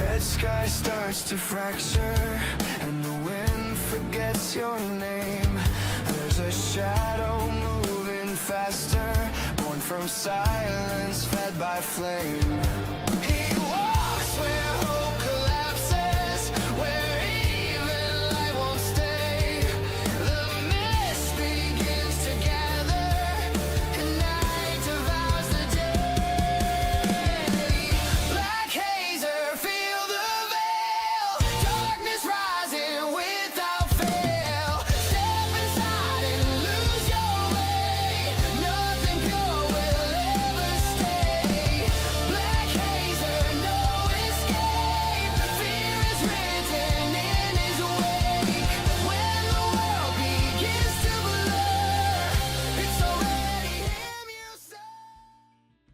red sky starts to fracture, and the wind forgets your name. There's a shadow moving faster, born from silence, fed by flame. He walks where hope collapses, where even light won't stay. The mist begins to gather, and night devours the day. Black hazer, feel the veil, darkness rising without fail. Step inside and lose your way, nothing pure will ever stay. Black hazer, no escape, fear is written in his wake. When the world begins to blur, it's already him you say.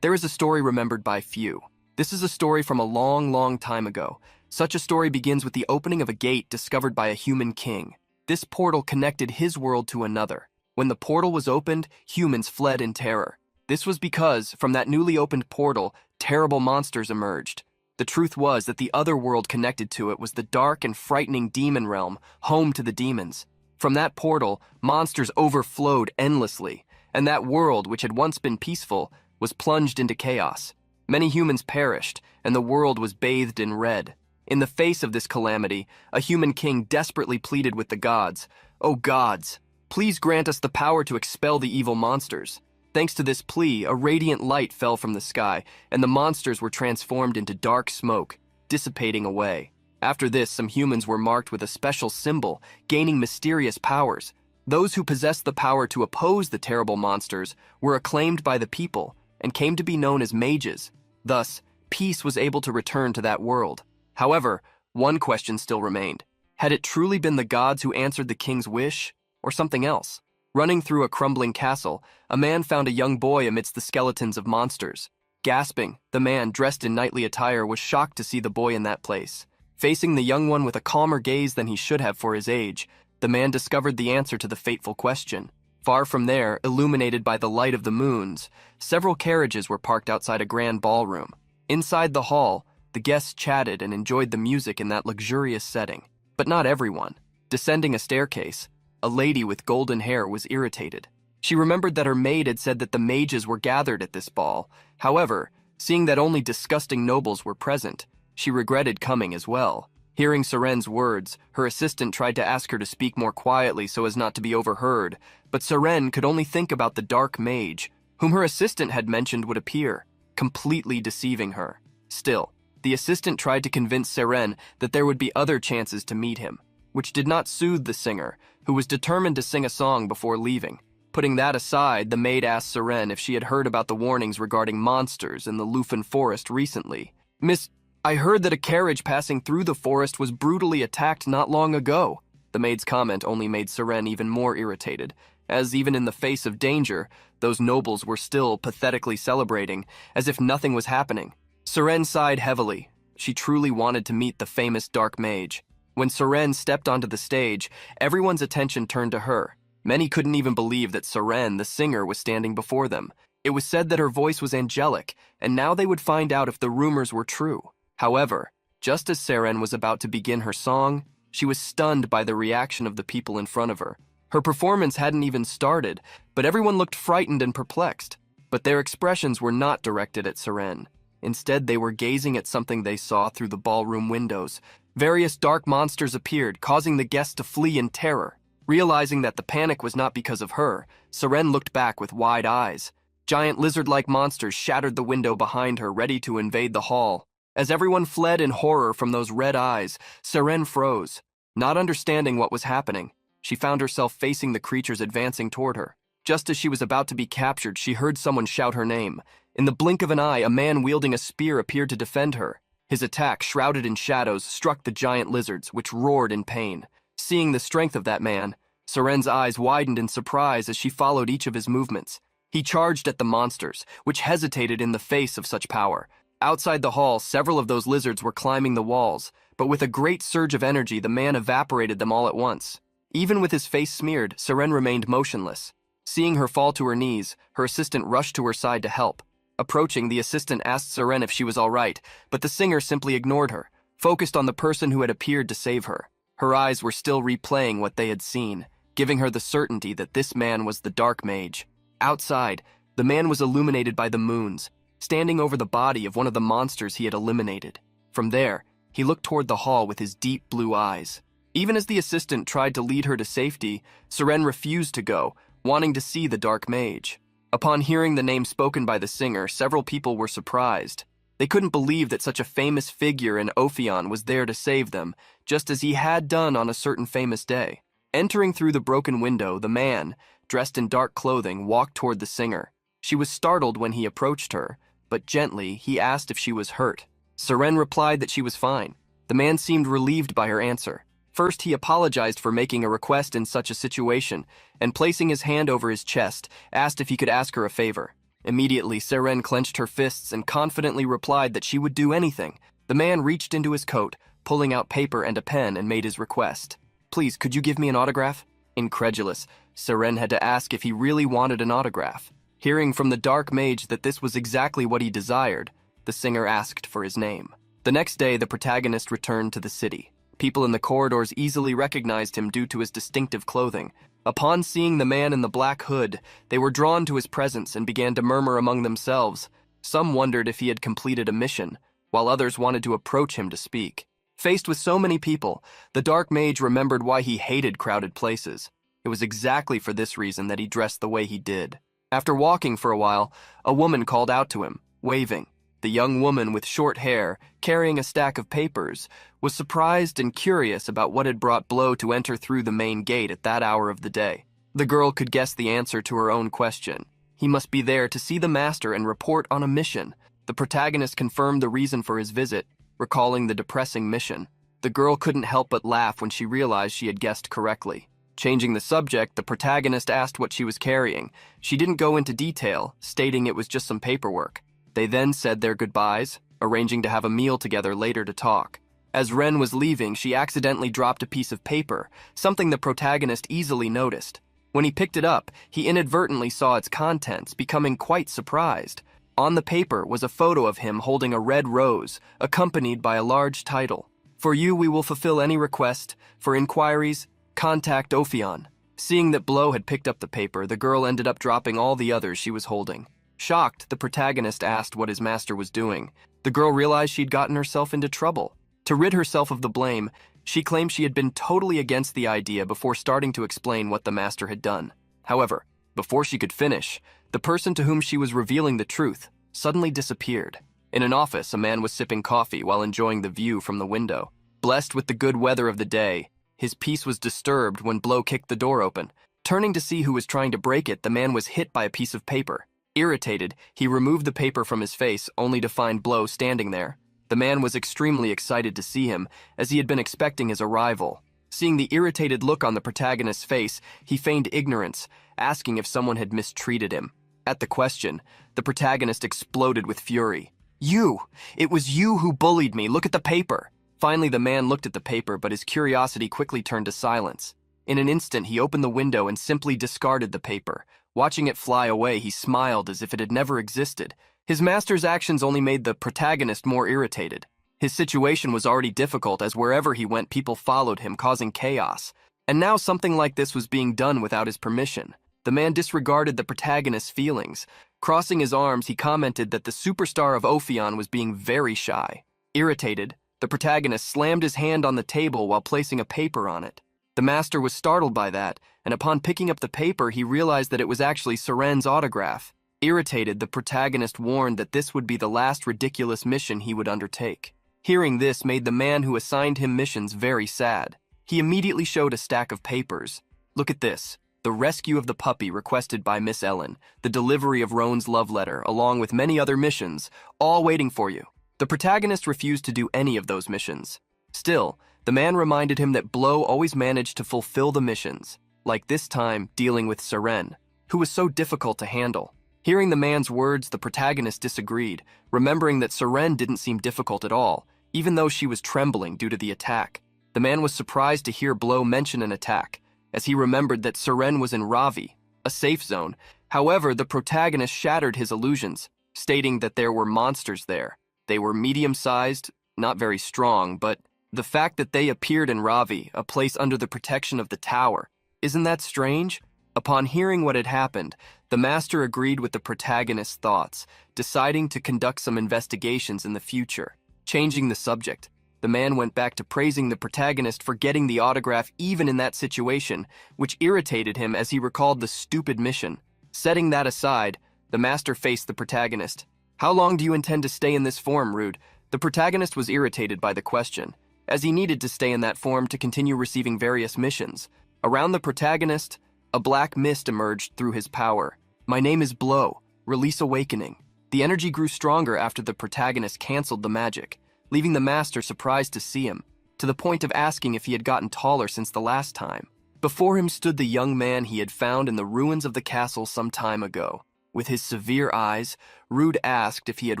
There is a story remembered by few. This is a story from a long, long time ago. Such a story begins with the opening of a gate discovered by a human king. This portal connected his world to another. When the portal was opened, humans fled in terror. This was because, from that newly opened portal, terrible monsters emerged. The truth was that the other world connected to it was the dark and frightening demon realm, home to the demons. From that portal, monsters overflowed endlessly, and that world, which had once been peaceful, was plunged into chaos. Many humans perished, and the world was bathed in red. In the face of this calamity, a human king desperately pleaded with the gods, "O gods, please grant us the power to expel the evil monsters." Thanks to this plea, a radiant light fell from the sky, and the monsters were transformed into dark smoke, dissipating away. After this, some humans were marked with a special symbol, gaining mysterious powers. Those who possessed the power to oppose the terrible monsters were acclaimed by the people and came to be known as mages. Thus, peace was able to return to that world. However, one question still remained. Had it truly been the gods who answered the king's wish, or something else? Running through a crumbling castle, a man found a young boy amidst the skeletons of monsters. Gasping, the man, dressed in knightly attire, was shocked to see the boy in that place. Facing the young one with a calmer gaze than he should have for his age, the man discovered the answer to the fateful question. Far from there, illuminated by the light of the moons, several carriages were parked outside a grand ballroom. Inside the hall, the guests chatted and enjoyed the music in that luxurious setting. But not everyone. Descending a staircase, a lady with golden hair was irritated. She remembered that her maid had said that the mages were gathered at this ball. However, seeing that only disgusting nobles were present, she regretted coming as well. Hearing Seren's words, her assistant tried to ask her to speak more quietly so as not to be overheard, but Seren could only think about the dark mage, whom her assistant had mentioned would appear, completely deceiving her. Still, the assistant tried to convince Seren that there would be other chances to meet him, which did not soothe the singer, who was determined to sing a song before leaving. Putting that aside, the maid asked Seren if she had heard about the warnings regarding monsters in the Lufin forest recently. "Miss, I heard that a carriage passing through the forest was brutally attacked not long ago." The maid's comment only made Seren even more irritated, as even in the face of danger, those nobles were still pathetically celebrating, as if nothing was happening. Seren sighed heavily. She truly wanted to meet the famous dark mage. When Seren stepped onto the stage, everyone's attention turned to her. Many couldn't even believe that Seren, the singer, was standing before them. It was said that her voice was angelic, and now they would find out if the rumors were true. However, just as Seren was about to begin her song, she was stunned by the reaction of the people in front of her. Her performance hadn't even started, but everyone looked frightened and perplexed. But their expressions were not directed at Seren. Instead, they were gazing at something they saw through the ballroom windows. Various dark monsters appeared, causing the guests to flee in terror. Realizing that the panic was not because of her, Seren looked back with wide eyes. Giant lizard-like monsters shattered the window behind her, ready to invade the hall. As everyone fled in horror from those red eyes, Seren froze. Not understanding what was happening, she found herself facing the creatures advancing toward her. Just as she was about to be captured, she heard someone shout her name. In the blink of an eye, a man wielding a spear appeared to defend her. His attack, shrouded in shadows, struck the giant lizards, which roared in pain. Seeing the strength of that man, Seren's eyes widened in surprise as she followed each of his movements. He charged at the monsters, which hesitated in the face of such power. Outside the hall, several of those lizards were climbing the walls, but with a great surge of energy, the man evaporated them all at once. Even with his face smeared, Seren remained motionless. Seeing her fall to her knees, her assistant rushed to her side to help. Approaching, the assistant asked Seren if she was all right, but the singer simply ignored her, focused on the person who had appeared to save her. Her eyes were still replaying what they had seen, giving her the certainty that this man was the Dark Mage. Outside, the man was illuminated by the moons, standing over the body of one of the monsters he had eliminated. From there, he looked toward the hall with his deep blue eyes. Even as the assistant tried to lead her to safety, Seren refused to go, wanting to see the Dark Mage. Upon hearing the name spoken by the singer, several people were surprised. They couldn't believe that such a famous figure in Ophion was there to save them, just as he had done on a certain famous day. Entering through the broken window, the man, dressed in dark clothing, walked toward the singer. She was startled when he approached her, but gently he asked if she was hurt. Seren replied that she was fine. The man seemed relieved by her answer. First, he apologized for making a request in such a situation, and placing his hand over his chest, asked if he could ask her a favor. Immediately, Seren clenched her fists and confidently replied that she would do anything. The man reached into his coat, pulling out paper and a pen, and made his request. "Please, could you give me an autograph?" Incredulous, Seren had to ask if he really wanted an autograph. Hearing from the Dark Mage that this was exactly what he desired, the singer asked for his name. The next day, the protagonist returned to the city. People in the corridors easily recognized him due to his distinctive clothing. Upon seeing the man in the black hood, they were drawn to his presence and began to murmur among themselves. Some wondered if he had completed a mission, while others wanted to approach him to speak. Faced with so many people, the Dark Mage remembered why he hated crowded places. It was exactly for this reason that he dressed the way he did. After walking for a while, a woman called out to him, waving. The young woman with short hair, carrying a stack of papers, was surprised and curious about what had brought Blow to enter through the main gate at that hour of the day. The girl could guess the answer to her own question. He must be there to see the master and report on a mission. The protagonist confirmed the reason for his visit, recalling the depressing mission. The girl couldn't help but laugh when she realized she had guessed correctly. Changing the subject, the protagonist asked what she was carrying. She didn't go into detail, stating it was just some paperwork. They then said their goodbyes, arranging to have a meal together later to talk. As Ren was leaving, she accidentally dropped a piece of paper, something the protagonist easily noticed. When he picked it up, he inadvertently saw its contents, becoming quite surprised. On the paper was a photo of him holding a red rose, accompanied by a large title. "For you we will fulfill any request. For inquiries, contact Ophion." Seeing that Blow had picked up the paper, the girl ended up dropping all the others she was holding. Shocked, the protagonist asked what his master was doing. The girl realized she'd gotten herself into trouble. To rid herself of the blame, she claimed she had been totally against the idea before starting to explain what the master had done. However, before she could finish, the person to whom she was revealing the truth suddenly disappeared. In an office, a man was sipping coffee while enjoying the view from the window. Blessed with the good weather of the day, his peace was disturbed when Blow kicked the door open. Turning to see who was trying to break it, the man was hit by a piece of paper. Irritated, he removed the paper from his face, only to find Blow standing there. The man was extremely excited to see him, as he had been expecting his arrival. Seeing the irritated look on the protagonist's face, he feigned ignorance, asking if someone had mistreated him. At the question, the protagonist exploded with fury. "You! It was you who bullied me! Look at the paper!" Finally, the man looked at the paper, but his curiosity quickly turned to silence. In an instant, he opened the window and simply discarded the paper. Watching it fly away, he smiled as if it had never existed. His master's actions only made the protagonist more irritated. His situation was already difficult, as wherever he went, people followed him, causing chaos. And now something like this was being done without his permission. The man disregarded the protagonist's feelings. Crossing his arms, he commented that the superstar of Ophion was being very shy. Irritated, the protagonist slammed his hand on the table while placing a paper on it. The master was startled by that, and upon picking up the paper, he realized that it was actually Seren's autograph. Irritated, the protagonist warned that this would be the last ridiculous mission he would undertake. Hearing this made the man who assigned him missions very sad. He immediately showed a stack of papers. "Look at this. The rescue of the puppy requested by Miss Ellen, the delivery of Roan's love letter, along with many other missions, all waiting for you." The protagonist refused to do any of those missions. Still, the man reminded him that Blow always managed to fulfill the missions, like this time dealing with Seren, who was so difficult to handle. Hearing the man's words, the protagonist disagreed, remembering that Seren didn't seem difficult at all, even though she was trembling due to the attack. The man was surprised to hear Blow mention an attack, as he remembered that Seren was in Ravi, a safe zone. However, the protagonist shattered his illusions. stating that there were monsters there. They were medium-sized, not very strong, but the fact that they appeared in Ravi, a place under the protection of the tower, isn't that strange? Upon hearing what had happened, the master agreed with the protagonist's thoughts, deciding to conduct some investigations in the future. Changing the subject, the man went back to praising the protagonist for getting the autograph even in that situation, which irritated him as he recalled the stupid mission. Setting that aside, the master faced the protagonist. "How long do you intend to stay in this form, Rude?" The protagonist was irritated by the question, as he needed to stay in that form to continue receiving various missions. Around the protagonist, a black mist emerged through his power. "My name is Blow, Release Awakening." The energy grew stronger after the protagonist canceled the magic, leaving the master surprised to see him, to the point of asking if he had gotten taller since the last time. Before him stood the young man he had found in the ruins of the castle some time ago. With his severe eyes, Rude asked if he had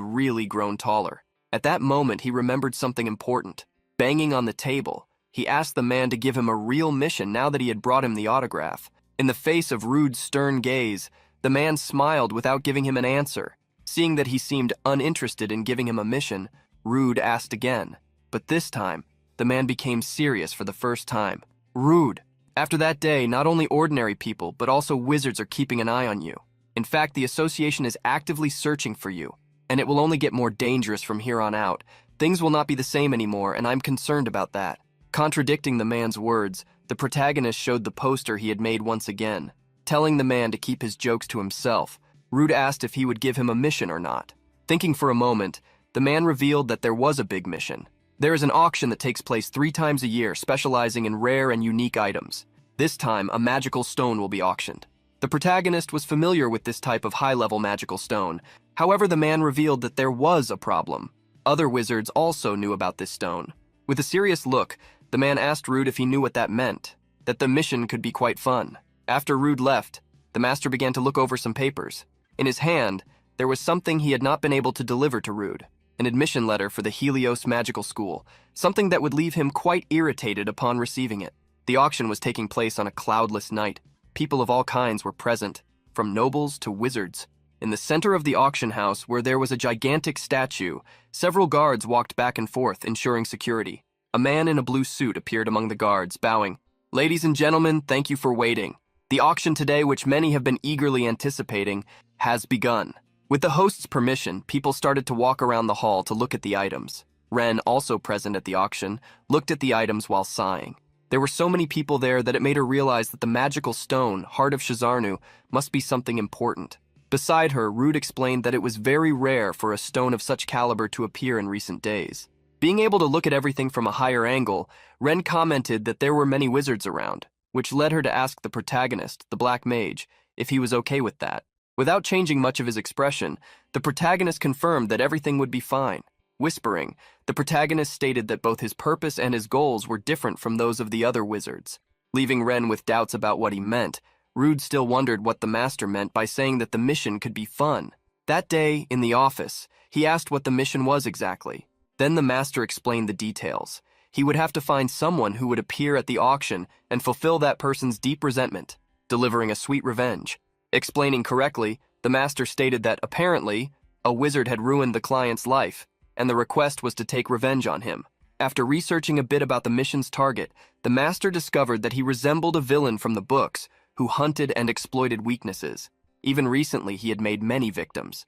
really grown taller. At that moment, he remembered something important. Banging on the table, he asked the man to give him a real mission now that he had brought him the autograph. In the face of Rude's stern gaze, the man smiled without giving him an answer. Seeing that he seemed uninterested in giving him a mission, Rude asked again. But this time, the man became serious for the first time. "Rude, after that day, not only ordinary people, but also wizards are keeping an eye on you. In fact, the association is actively searching for you, and it will only get more dangerous from here on out. Things will not be the same anymore, and I'm concerned about that." Contradicting the man's words, the protagonist showed the poster he had made once again. Telling the man to keep his jokes to himself, Rude asked if he would give him a mission or not. Thinking for a moment, the man revealed that there was a big mission. There is an auction that takes place 3 times a year, specializing in rare and unique items. This time, a magical stone will be auctioned. The protagonist was familiar with this type of high-level magical stone. However, the man revealed that there was a problem. Other wizards also knew about this stone. With a serious look, the man asked Rude if he knew what that meant, that the mission could be quite fun. After Rude left, the master began to look over some papers. In his hand, there was something he had not been able to deliver to Rude, an admission letter for the Helios Magical School, something that would leave him quite irritated upon receiving it. The auction was taking place on a cloudless night. People of all kinds were present, from nobles to wizards. In the center of the auction house, where there was a gigantic statue, several guards walked back and forth, ensuring security. A man in a blue suit appeared among the guards, bowing. "Ladies and gentlemen, thank you for waiting. The auction today, which many have been eagerly anticipating, has begun." With the host's permission, people started to walk around the hall to look at the items. Ren, also present at the auction, looked at the items while sighing. There were so many people there that it made her realize that the magical stone, Heart of Shazarnu, must be something important. Beside her, Rude explained that it was very rare for a stone of such caliber to appear in recent days. Being able to look at everything from a higher angle, Ren commented that there were many wizards around, which led her to ask the protagonist, the Black Mage, if he was okay with that. Without changing much of his expression, the protagonist confirmed that everything would be fine. Whispering, the protagonist stated that both his purpose and his goals were different from those of the other wizards. Leaving Ren with doubts about what he meant, Rude still wondered what the master meant by saying that the mission could be fun. That day, in the office, he asked what the mission was exactly. Then the master explained the details. He would have to find someone who would appear at the auction and fulfill that person's deep resentment, delivering a sweet revenge. Explaining correctly, the master stated that, apparently, a wizard had ruined the client's life, and the request was to take revenge on him. After researching a bit about the mission's target, the master discovered that he resembled a villain from the books who hunted and exploited weaknesses. Even recently, he had made many victims.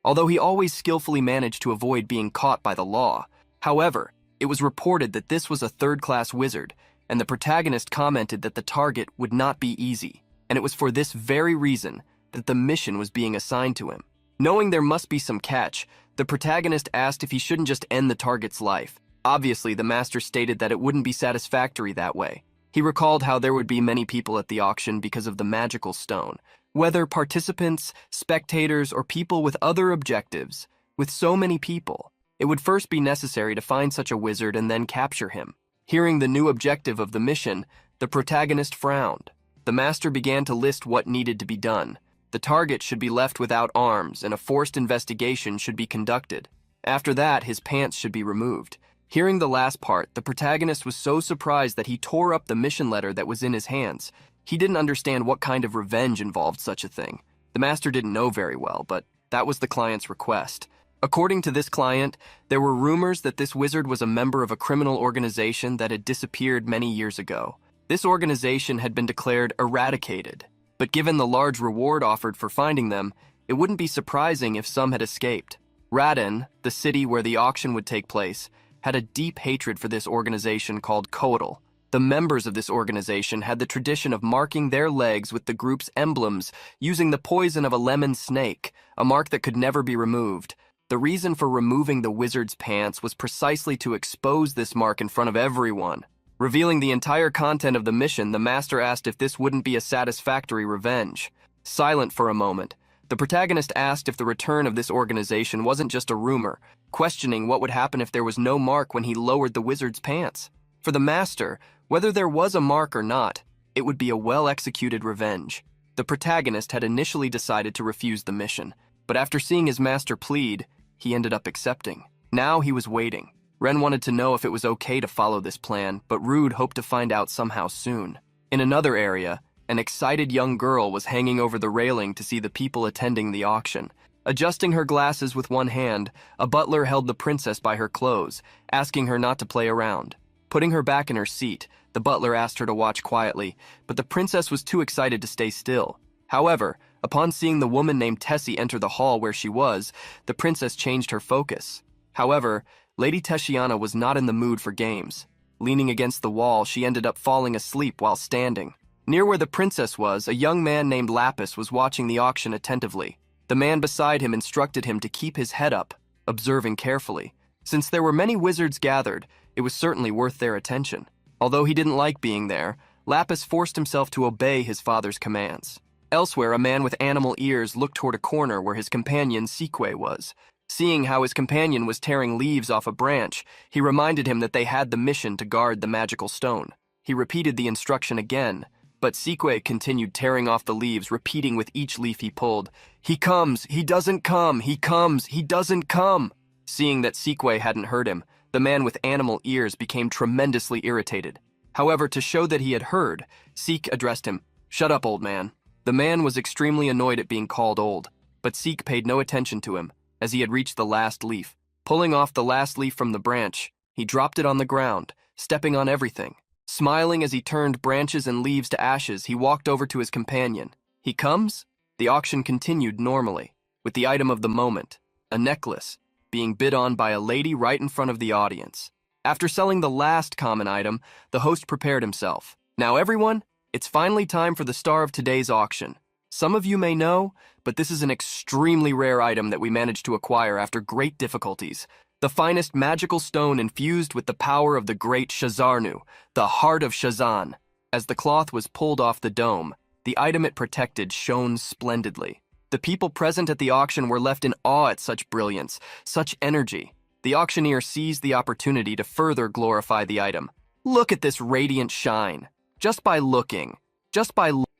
Although he always skillfully managed to avoid being caught by the law. However, it was reported that this was a third-class wizard, and the protagonist commented that the target would not be easy, and it was for this very reason that the mission was being assigned to him. Knowing there must be some catch, the protagonist asked if he shouldn't just end the target's life. Obviously, the master stated that it wouldn't be satisfactory that way. He recalled how there would be many people at the auction because of the magical stone, whether participants, spectators, or people with other objectives. With so many people, it would first be necessary to find such a wizard and then capture him. Hearing the new objective of the mission, the protagonist frowned. The master began to list what needed to be done. The target should be left without arms, and a forced investigation should be conducted. After that, his pants should be removed. Hearing the last part, the protagonist was so surprised that he tore up the mission letter that was in his hands. He didn't understand what kind of revenge involved such a thing. The master didn't know very well, but That was the client's request. According to this client, there were rumors that this wizard was a member of a criminal organization that had disappeared many years ago. This organization had been declared eradicated, but given the large reward offered for finding them, it wouldn't be surprising if some had escaped. Radin, the city where the auction would take place, had a deep hatred for this organization called Kotal. The members of this organization had the tradition of marking their legs with the group's emblems using the poison of a lemon snake, a mark that could never be removed. The reason for removing the wizard's pants was precisely to expose this mark in front of everyone. Revealing the entire content of the mission, the master asked if this wouldn't be a satisfactory revenge. Silent for a moment, the protagonist asked if the return of this organization wasn't just a rumor, questioning what would happen if there was no mark when he lowered the wizard's pants. For the master, whether there was a mark or not, it would be a well-executed revenge. The protagonist had initially decided to refuse the mission, but after seeing his master plead, he ended up accepting. Now he was waiting. Ren wanted to know if it was okay to follow this plan, but Rude hoped to find out somehow soon. In another area, an excited young girl was hanging over the railing to see the people attending the auction. Adjusting her glasses with one hand, a butler held the princess by her clothes, asking her not to play around. Putting her back in her seat, the butler asked her to watch quietly, but the princess was too excited to stay still. However, upon seeing the woman named Tessie enter the hall where she was, the princess changed her focus. However, Lady Teshiana was not in the mood for games. Leaning against the wall, she ended up falling asleep while standing. Near where the princess was, a young man named Lapis was watching the auction attentively. The man beside him instructed him to keep his head up, observing carefully. Since there were many wizards gathered, it was certainly worth their attention. Although he didn't like being there, Lapis forced himself to obey his father's commands. Elsewhere, a man with animal ears looked toward a corner where his companion Sikwe was. Seeing how his companion was tearing leaves off a branch, he reminded him that they had the mission to guard the magical stone. He repeated the instruction again, but Sikwe continued tearing off the leaves, repeating with each leaf he pulled, "He comes, he doesn't come, he comes, he doesn't come." Seeing that Sikwe hadn't heard him, the man with animal ears became tremendously irritated. However, to show that he had heard, Sik addressed him, "Shut up, old man." The man was extremely annoyed at being called old, but Sik paid no attention to him, as he had reached the last leaf. Pulling off the last leaf from the branch, he dropped it on the ground, stepping on everything. Smiling as he turned branches and leaves to ashes, he walked over to his companion. "He comes?" The auction continued normally, with the item of the moment, a necklace, being bid on by a lady right in front of the audience. After selling the last common item, the host prepared himself. "Now everyone, it's finally time for the star of today's auction. Some of you may know, but this is an extremely rare item that we managed to acquire after great difficulties. The finest magical stone infused with the power of the great Shazarnu, the heart of Shazan." As the cloth was pulled off the dome, the item it protected shone splendidly. The people present at the auction were left in awe at such brilliance, such energy. The auctioneer seized the opportunity to further glorify the item. "Look at this radiant shine. Just by looking,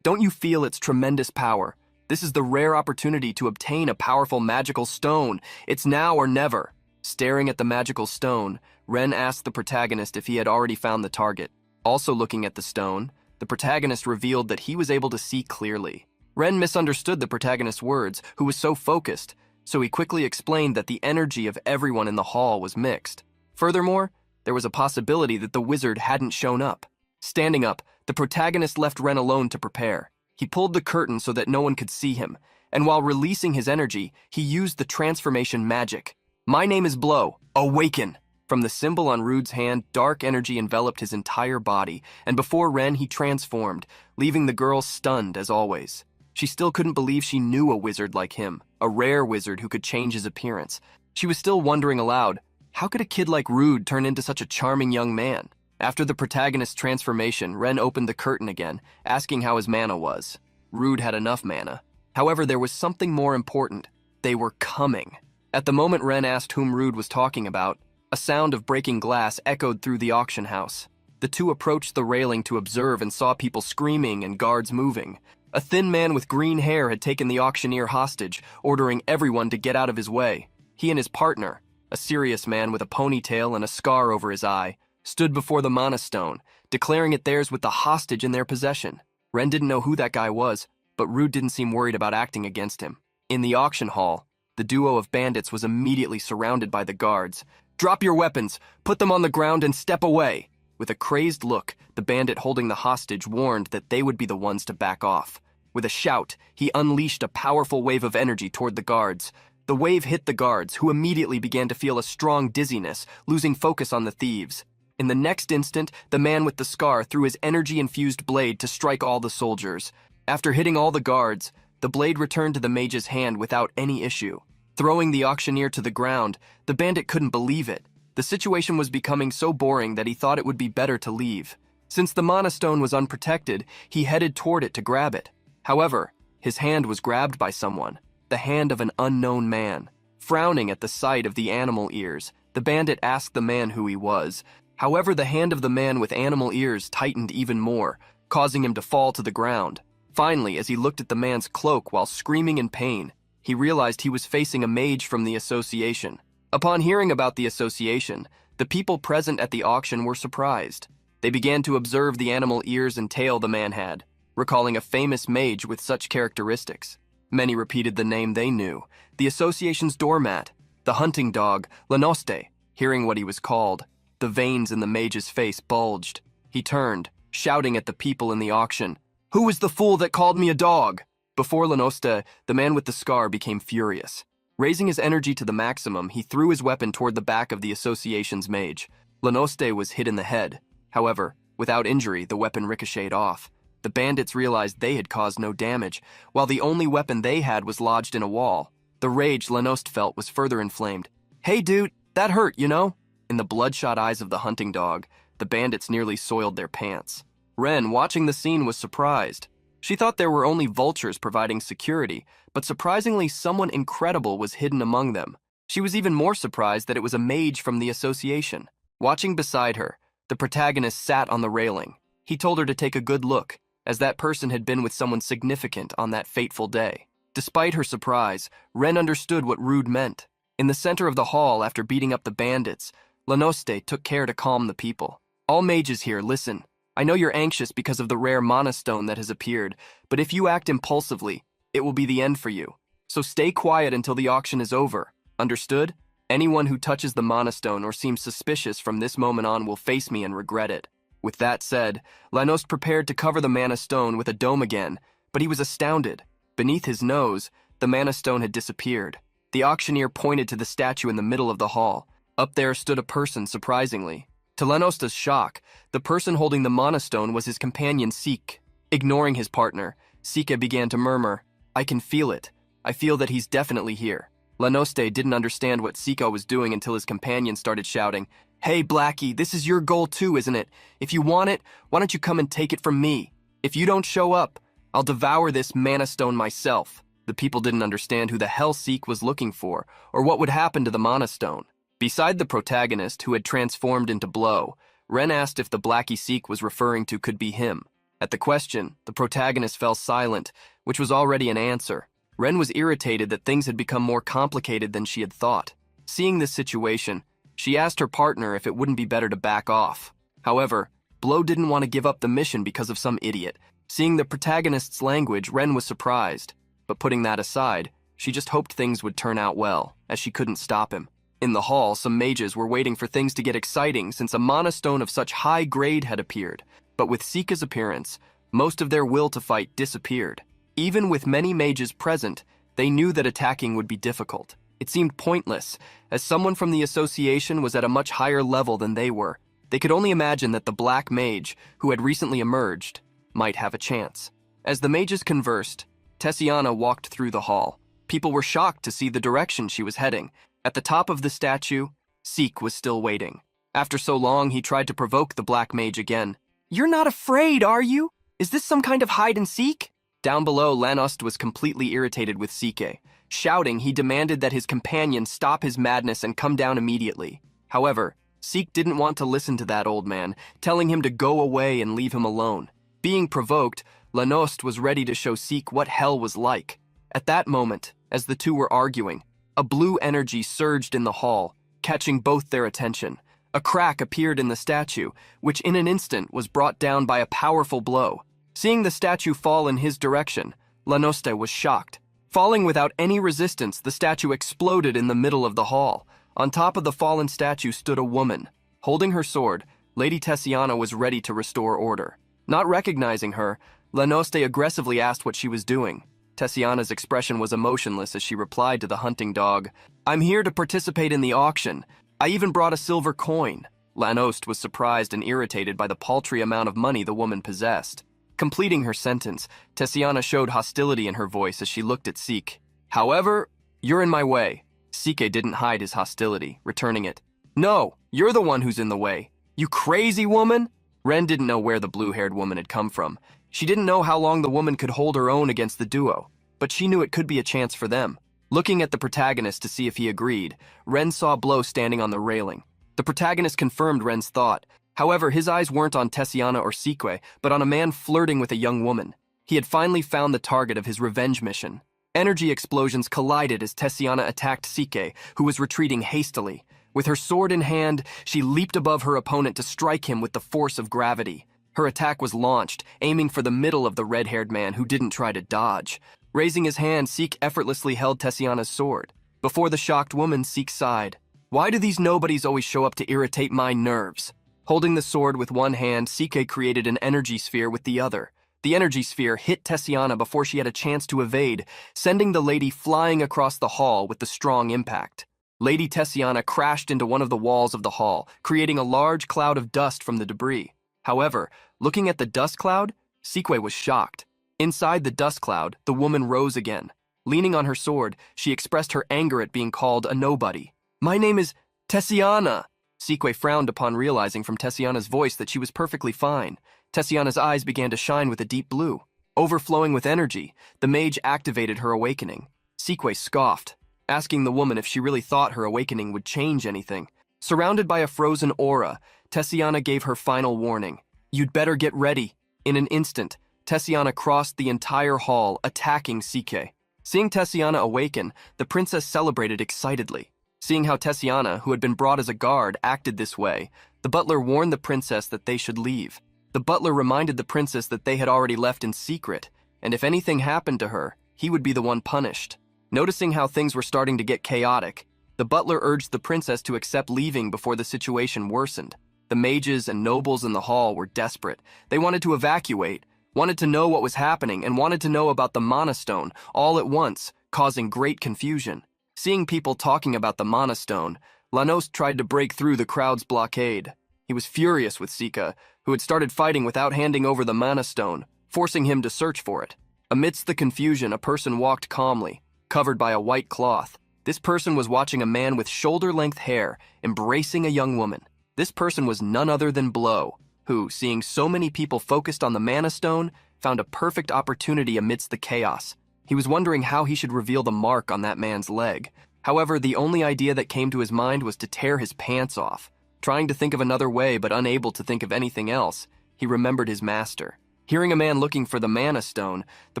don't you feel its tremendous power? This is the rare opportunity to obtain a powerful magical stone. It's now or never." Staring at the magical stone, Ren asked the protagonist if he had already found the target. Also looking at the stone, the protagonist revealed that he was able to see clearly. Ren misunderstood the protagonist's words, who was so focused, so he quickly explained that the energy of everyone in the hall was mixed. Furthermore, there was a possibility that the wizard hadn't shown up. Standing up, the protagonist left Ren alone to prepare. He pulled the curtain so that no one could see him, and while releasing his energy, he used the transformation magic. "My name is Blow. Awaken!" From the symbol on Rude's hand, dark energy enveloped his entire body, and before Ren, he transformed, leaving the girl stunned as always. She still couldn't believe she knew a wizard like him, a rare wizard who could change his appearance. She was still wondering aloud, how could a kid like Rude turn into such a charming young man? After the protagonist's transformation, Ren opened the curtain again, asking how his mana was. Rude had enough mana. However, there was something more important. They were coming. At the moment Ren asked whom Rude was talking about, a sound of breaking glass echoed through the auction house. The two approached the railing to observe and saw people screaming and guards moving. A thin man with green hair had taken the auctioneer hostage, ordering everyone to get out of his way. He and his partner, a serious man with a ponytail and a scar over his eye, stood before the mana stone, declaring it theirs with the hostage in their possession. Ren didn't know who that guy was, but Rude didn't seem worried about acting against him. In the auction hall, The duo of bandits was immediately surrounded by the guards. "Drop your weapons, put them on the ground, and step away." With a crazed look, the bandit holding the hostage warned that they would be the ones to back off. With a shout, he unleashed a powerful wave of energy toward the guards. The wave hit the guards, who immediately began to feel a strong dizziness, losing focus on the thieves. In the next instant, the man with the scar threw his energy-infused blade to strike all the soldiers. After hitting all the guards, the blade returned to the mage's hand without any issue. Throwing the auctioneer to the ground, the bandit couldn't believe it. The situation was becoming so boring that he thought it would be better to leave. Since the mana stone was unprotected, he headed toward it to grab it. However, his hand was grabbed by someone, the hand of an unknown man. Frowning at the sight of the animal ears, the bandit asked the man who he was. However, the hand of the man with animal ears tightened even more, causing him to fall to the ground. Finally, as he looked at the man's cloak while screaming in pain, he realized he was facing a mage from the association. Upon hearing about the association, the people present at the auction were surprised. They began to observe the animal ears and tail the man had, recalling a famous mage with such characteristics. Many repeated the name they knew, the association's doormat, the hunting dog, Lanoste. Hearing what he was called, the veins in the mage's face bulged. He turned, shouting at the people in the auction, "Who is the fool that called me a dog?" Before Lanoste, the man with the scar became furious. Raising his energy to the maximum, he threw his weapon toward the back of the association's mage. Lanoste was hit in the head. However, without injury, the weapon ricocheted off. The bandits realized they had caused no damage, while the only weapon they had was lodged in a wall. The rage Lanoste felt was further inflamed. "Hey dude, that hurt, you know?" In the bloodshot eyes of the hunting dog, the bandits nearly soiled their pants. Ren, watching the scene, was surprised. She thought there were only vultures providing security, but surprisingly someone incredible was hidden among them. She was even more surprised that it was a mage from the association. Watching beside her, the protagonist sat on the railing. He told her to take a good look, as that person had been with someone significant on that fateful day. Despite her surprise, Ren understood what rude meant. In the center of the hall, after beating up the bandits, Lanoste took care to calm the people. "All mages here, listen. I know you're anxious because of the rare mana stone that has appeared, but if you act impulsively, it will be the end for you. So stay quiet until the auction is over. Understood? Anyone who touches the mana stone or seems suspicious from this moment on will face me and regret it." With that said, Lanost prepared to cover the mana stone with a dome again, but he was astounded. Beneath his nose, the mana stone had disappeared. The auctioneer pointed to the statue in the middle of the hall. Up there stood a person, surprisingly. To Lanosta's shock, the person holding the mana stone was his companion Seek. Ignoring his partner, Sika began to murmur, "I can feel it. I feel that he's definitely here." Lanoste didn't understand what Sika was doing until his companion started shouting, "Hey Blackie, this is your goal too, isn't it? If you want it, why don't you come and take it from me? If you don't show up, I'll devour this mana stone myself." The people didn't understand who the hell Seek was looking for, or what would happen to the mana stone. Beside the protagonist, who had transformed into Blow, Ren asked if the Blackie Seek was referring to could be him. At the question, the protagonist fell silent, which was already an answer. Ren was irritated that things had become more complicated than she had thought. Seeing this situation, she asked her partner if it wouldn't be better to back off. However, Blow didn't want to give up the mission because of some idiot. Seeing the protagonist's language, Ren was surprised. But putting that aside, she just hoped things would turn out well, as she couldn't stop him. In the hall, some mages were waiting for things to get exciting since a mana stone of such high grade had appeared. But with Sika's appearance, most of their will to fight disappeared. Even with many mages present, they knew that attacking would be difficult. It seemed pointless, as someone from the association was at a much higher level than they were. They could only imagine that the black mage, who had recently emerged, might have a chance. As the mages conversed, Tessiana walked through the hall. People were shocked to see the direction she was heading. At the top of the statue, Seek was still waiting. After so long, he tried to provoke the black mage again. "You're not afraid, are you? Is this some kind of hide and seek?" Down below, Lanost was completely irritated with Sike. Shouting, he demanded that his companion stop his madness and come down immediately. However, Seek didn't want to listen to that old man, telling him to go away and leave him alone. Being provoked, Lanost was ready to show Seek what hell was like. At that moment, as the two were arguing, a blue energy surged in the hall, catching both their attention. A crack appeared in the statue, which in an instant was brought down by a powerful blow. Seeing the statue fall in his direction, Lanoste was shocked. Falling without any resistance, the statue exploded in the middle of the hall. On top of the fallen statue stood a woman. Holding her sword, Lady Tessiana was ready to restore order. Not recognizing her, Lanoste aggressively asked what she was doing. Tessiana's expression was emotionless as she replied to the hunting dog, "I'm here to participate in the auction. I even brought a silver coin." Lanost was surprised and irritated by the paltry amount of money the woman possessed. Completing her sentence, Tessiana showed hostility in her voice as she looked at Sik. "However, you're in my way." Sike didn't hide his hostility, returning it. "No, you're the one who's in the way. You crazy woman?" Ren didn't know where the blue-haired woman had come from. She didn't know how long the woman could hold her own against the duo, but she knew it could be a chance for them. Looking at the protagonist to see if he agreed, Ren saw Blow standing on the railing. The protagonist confirmed Ren's thought. However, his eyes weren't on Tessiana or Sikwe, but on a man flirting with a young woman. He had finally found the target of his revenge mission. Energy explosions collided as Tessiana attacked Sike, who was retreating hastily. With her sword in hand, she leaped above her opponent to strike him with the force of gravity. Her attack was launched, aiming for the middle of the red-haired man who didn't try to dodge. Raising his hand, Sik effortlessly held Tessiana's sword. Before the shocked woman, Sik sighed. "Why do these nobodies always show up to irritate my nerves?" Holding the sword with one hand, Sike created an energy sphere with the other. The energy sphere hit Tessiana before she had a chance to evade, sending the lady flying across the hall with the strong impact. Lady Tessiana crashed into one of the walls of the hall, creating a large cloud of dust from the debris. However, looking at the dust cloud, Sikwe was shocked. Inside the dust cloud, the woman rose again. Leaning on her sword, she expressed her anger at being called a nobody. "My name is Tessiana." Sikwe frowned upon realizing from Tessiana's voice that she was perfectly fine. Tessiana's eyes began to shine with a deep blue. Overflowing with energy, the mage activated her awakening. Sikwe scoffed, asking the woman if she really thought her awakening would change anything. Surrounded by a frozen aura, Tessiana gave her final warning. "You'd better get ready." In an instant, Tessiana crossed the entire hall, attacking Sike. Seeing Tessiana awaken, the princess celebrated excitedly. Seeing how Tessiana, who had been brought as a guard, acted this way, the butler warned the princess that they should leave. The butler reminded the princess that they had already left in secret, and if anything happened to her, he would be the one punished. Noticing how things were starting to get chaotic, the butler urged the princess to accept leaving before the situation worsened. The mages and nobles in the hall were desperate. They wanted to evacuate, wanted to know what was happening, and wanted to know about the Mana Stone all at once, causing great confusion. Seeing people talking about the Mana Stone, Lanost tried to break through the crowd's blockade. He was furious with Sika, who had started fighting without handing over the Mana Stone, forcing him to search for it. Amidst the confusion, a person walked calmly, covered by a white cloth. This person was watching a man with shoulder-length hair embracing a young woman. This person was none other than Blow, who, seeing so many people focused on the Mana Stone, found a perfect opportunity amidst the chaos. He was wondering how he should reveal the mark on that man's leg. However, the only idea that came to his mind was to tear his pants off. Trying to think of another way but unable to think of anything else, he remembered his master. Hearing a man looking for the Mana Stone, the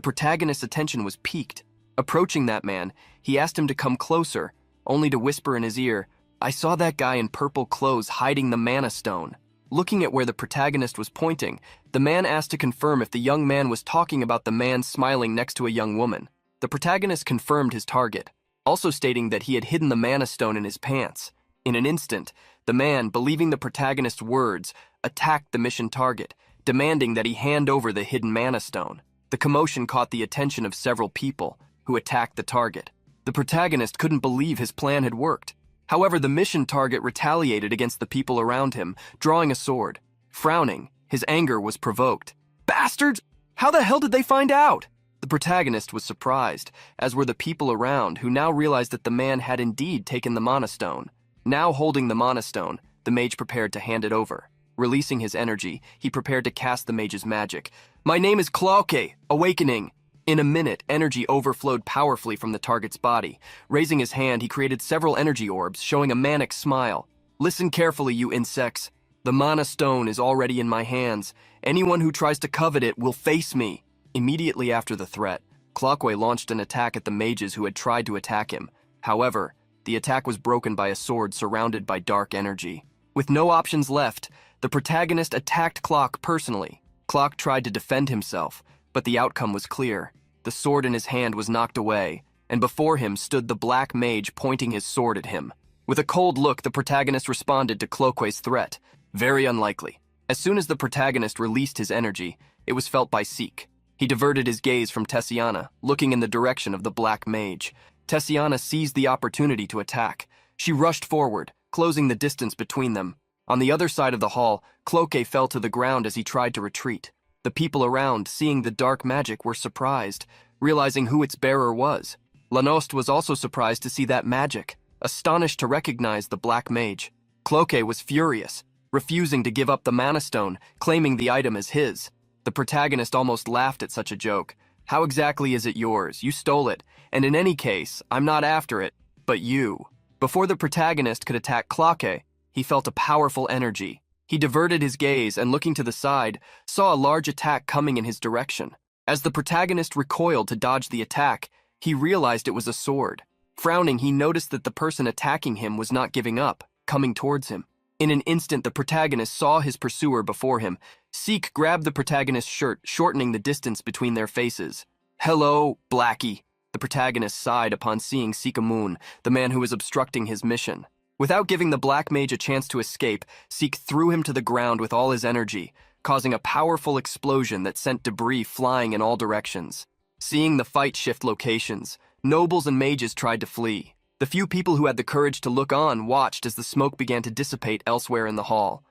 protagonist's attention was piqued. Approaching that man, he asked him to come closer, only to whisper in his ear, "I saw that guy in purple clothes hiding the Mana Stone." Looking at where the protagonist was pointing, the man asked to confirm if the young man was talking about the man smiling next to a young woman. The protagonist confirmed his target, also stating that he had hidden the Mana Stone in his pants. In an instant, the man, believing the protagonist's words, attacked the mission target, demanding that he hand over the hidden Mana Stone. The commotion caught the attention of several people, who attacked the target. The protagonist couldn't believe his plan had worked. However, the mission target retaliated against the people around him, drawing a sword. Frowning, his anger was provoked. "Bastards! How the hell did they find out?" The protagonist was surprised, as were the people around, who now realized that the man had indeed taken the Mana Stone. Now holding the Mana Stone, the mage prepared to hand it over. Releasing his energy, he prepared to cast the mage's magic. "My name is Klauke, Awakening." In a minute, energy overflowed powerfully from the target's body. Raising his hand, he created several energy orbs, showing a manic smile. "Listen carefully, you insects. The Mana Stone is already in my hands. Anyone who tries to covet it will face me." Immediately after the threat, Clockway launched an attack at the mages who had tried to attack him. However, the attack was broken by a sword surrounded by dark energy. With no options left, the protagonist attacked Clock personally. Clock tried to defend himself, but the outcome was clear. the sword in his hand was knocked away, and before him stood the black mage pointing his sword at him. With a cold look, the protagonist responded to Cloquet's threat. Very unlikely. As soon as the protagonist released his energy, it was felt by Seek. He diverted his gaze from Tessiana, looking in the direction of the black mage. Tessiana seized the opportunity to attack. She rushed forward, closing the distance between them. On the other side of the hall, Cloquet fell to the ground as he tried to retreat. The people around, seeing the dark magic, were surprised, realizing who its bearer was. Lanost was also surprised to see that magic, astonished to recognize the black mage. Cloquet was furious, refusing to give up the mana stone, claiming the item as his. The protagonist almost laughed at such a joke. How exactly is it yours? You stole it, and in any case, I'm not after it, but you. Before the protagonist could attack Cloquet, he felt a powerful energy. He diverted his gaze and, looking to the side, saw a large attack coming in his direction. As the protagonist recoiled to dodge the attack, he realized it was a sword. Frowning, he noticed that the person attacking him was not giving up, coming towards him. In an instant, the protagonist saw his pursuer before him. Seek grabbed the protagonist's shirt, shortening the distance between their faces. "Hello, Blackie," the protagonist sighed upon seeing Seek-a-Moon, the man who was obstructing his mission. Without giving the black mage a chance to escape, Seek threw him to the ground with all his energy, causing a powerful explosion that sent debris flying in all directions. Seeing the fight shift locations, nobles and mages tried to flee. The few people who had the courage to look on watched as the smoke began to dissipate elsewhere in the hall.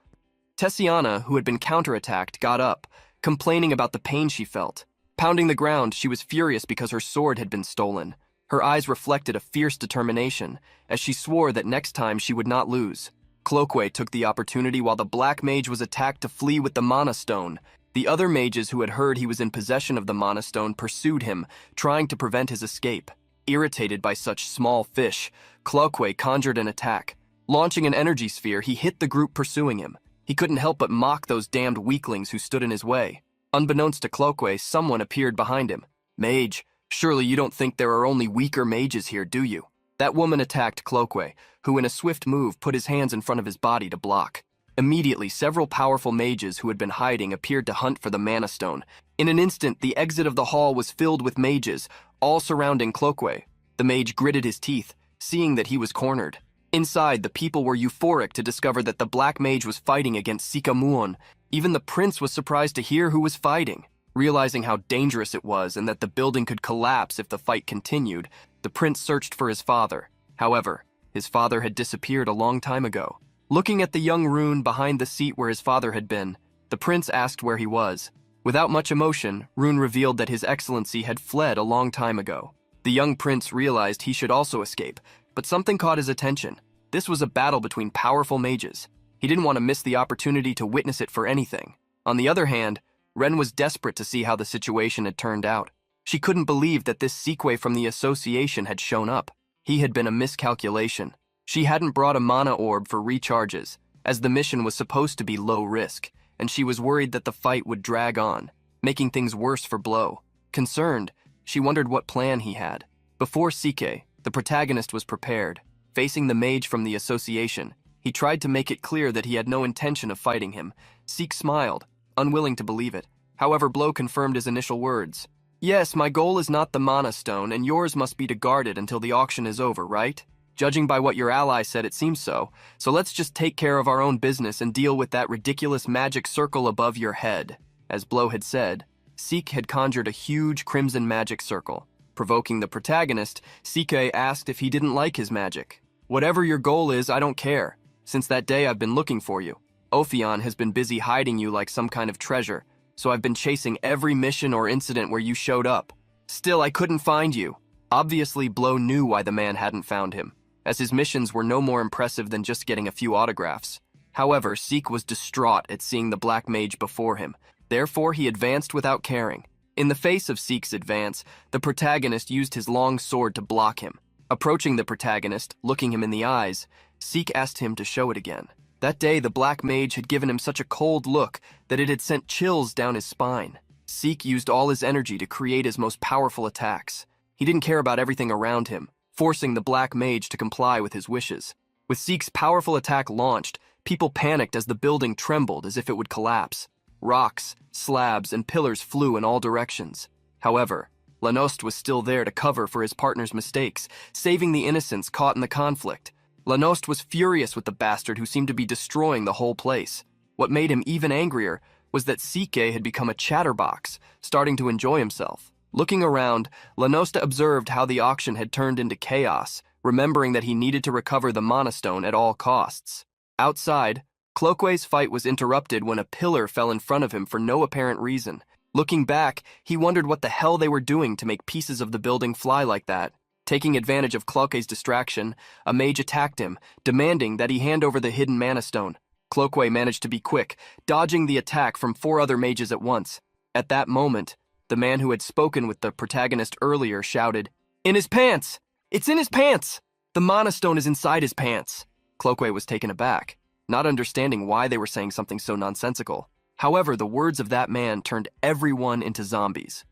Tessiana, who had been counterattacked, got up, complaining about the pain she felt. Pounding the ground, she was furious because her sword had been stolen. Her eyes reflected a fierce determination, as she swore that next time she would not lose. Cloquet took the opportunity while the black mage was attacked to flee with the mana stone. The other mages who had heard he was in possession of the mana stone pursued him, trying to prevent his escape. Irritated by such small fish, Cloquet conjured an attack. Launching an energy sphere, he hit the group pursuing him. He couldn't help but mock those damned weaklings who stood in his way. Unbeknownst to Cloquet, someone appeared behind him. "Mage, surely you don't think there are only weaker mages here, do you?" That woman attacked Cloquet, who in a swift move put his hands in front of his body to block. Immediately, several powerful mages who had been hiding appeared to hunt for the mana stone. In an instant, the exit of the hall was filled with mages, all surrounding Cloquet. The mage gritted his teeth, seeing that he was cornered. Inside, the people were euphoric to discover that the black mage was fighting against Seek-a-Moon. Even the prince was surprised to hear who was fighting. Realizing how dangerous it was and that the building could collapse if the fight continued, the prince searched for his father. However, his father had disappeared a long time ago. Looking at the young Rune behind the seat where his father had been, the prince asked where he was. Without much emotion, Rune revealed that His Excellency had fled a long time ago. The young prince realized he should also escape, but something caught his attention. This was a battle between powerful mages. He didn't want to miss the opportunity to witness it for anything. On the other hand, Ren was desperate to see how the situation had turned out. She couldn't believe that this Sequay from the association had shown up. He had been a miscalculation. She hadn't brought a mana orb for recharges, as the mission was supposed to be low risk, and she was worried that the fight would drag on, making things worse for Blow. Concerned, she wondered what plan he had. Before Sequay, the protagonist was prepared. Facing the mage from the association, he tried to make it clear that he had no intention of fighting him. Seek smiled, unwilling to believe it. However, Blow confirmed his initial words. "Yes, my goal is not the mana stone, and yours must be to guard it until the auction is over, right? Judging by what your ally said, it seems so. So let's just take care of our own business and deal with that ridiculous magic circle above your head." As Blow had said, Seek had conjured a huge crimson magic circle. Provoking the protagonist, Seek asked if he didn't like his magic. "Whatever your goal is, I don't care. Since that day, I've been looking for you. Ophion has been busy hiding you like some kind of treasure, so I've been chasing every mission or incident where you showed up. Still, I couldn't find you." Obviously, Blow knew why the man hadn't found him, as his missions were no more impressive than just getting a few autographs. However, Seek was distraught at seeing the black mage before him. Therefore, he advanced without caring. In the face of Seek's advance, the protagonist used his long sword to block him. Approaching the protagonist, looking him in the eyes, Seek asked him to show it again. That day, the black mage had given him such a cold look that it had sent chills down his spine. Seek used all his energy to create his most powerful attacks. He didn't care about everything around him, forcing the black mage to comply with his wishes. With Seek's powerful attack launched, people panicked as the building trembled as if it would collapse. Rocks, slabs, and pillars flew in all directions. However, Lanost was still there to cover for his partner's mistakes, saving the innocents caught in the conflict. Lanost was furious with the bastard who seemed to be destroying the whole place. What made him even angrier was that Sike had become a chatterbox, starting to enjoy himself. Looking around, Lanost observed how the auction had turned into chaos, remembering that he needed to recover the mana stone at all costs. Outside, Cloakway's fight was interrupted when a pillar fell in front of him for no apparent reason. Looking back, he wondered what the hell they were doing to make pieces of the building fly like that. Taking advantage of Cloakway's distraction, a mage attacked him, demanding that he hand over the hidden mana stone. Cloakway managed to be quick, dodging the attack from 4 other mages at once. At that moment, the man who had spoken with the protagonist earlier shouted, "In his pants! It's in his pants! The mana stone is inside his pants!" Cloakway was taken aback, not understanding why they were saying something so nonsensical. However, the words of that man turned everyone into zombies.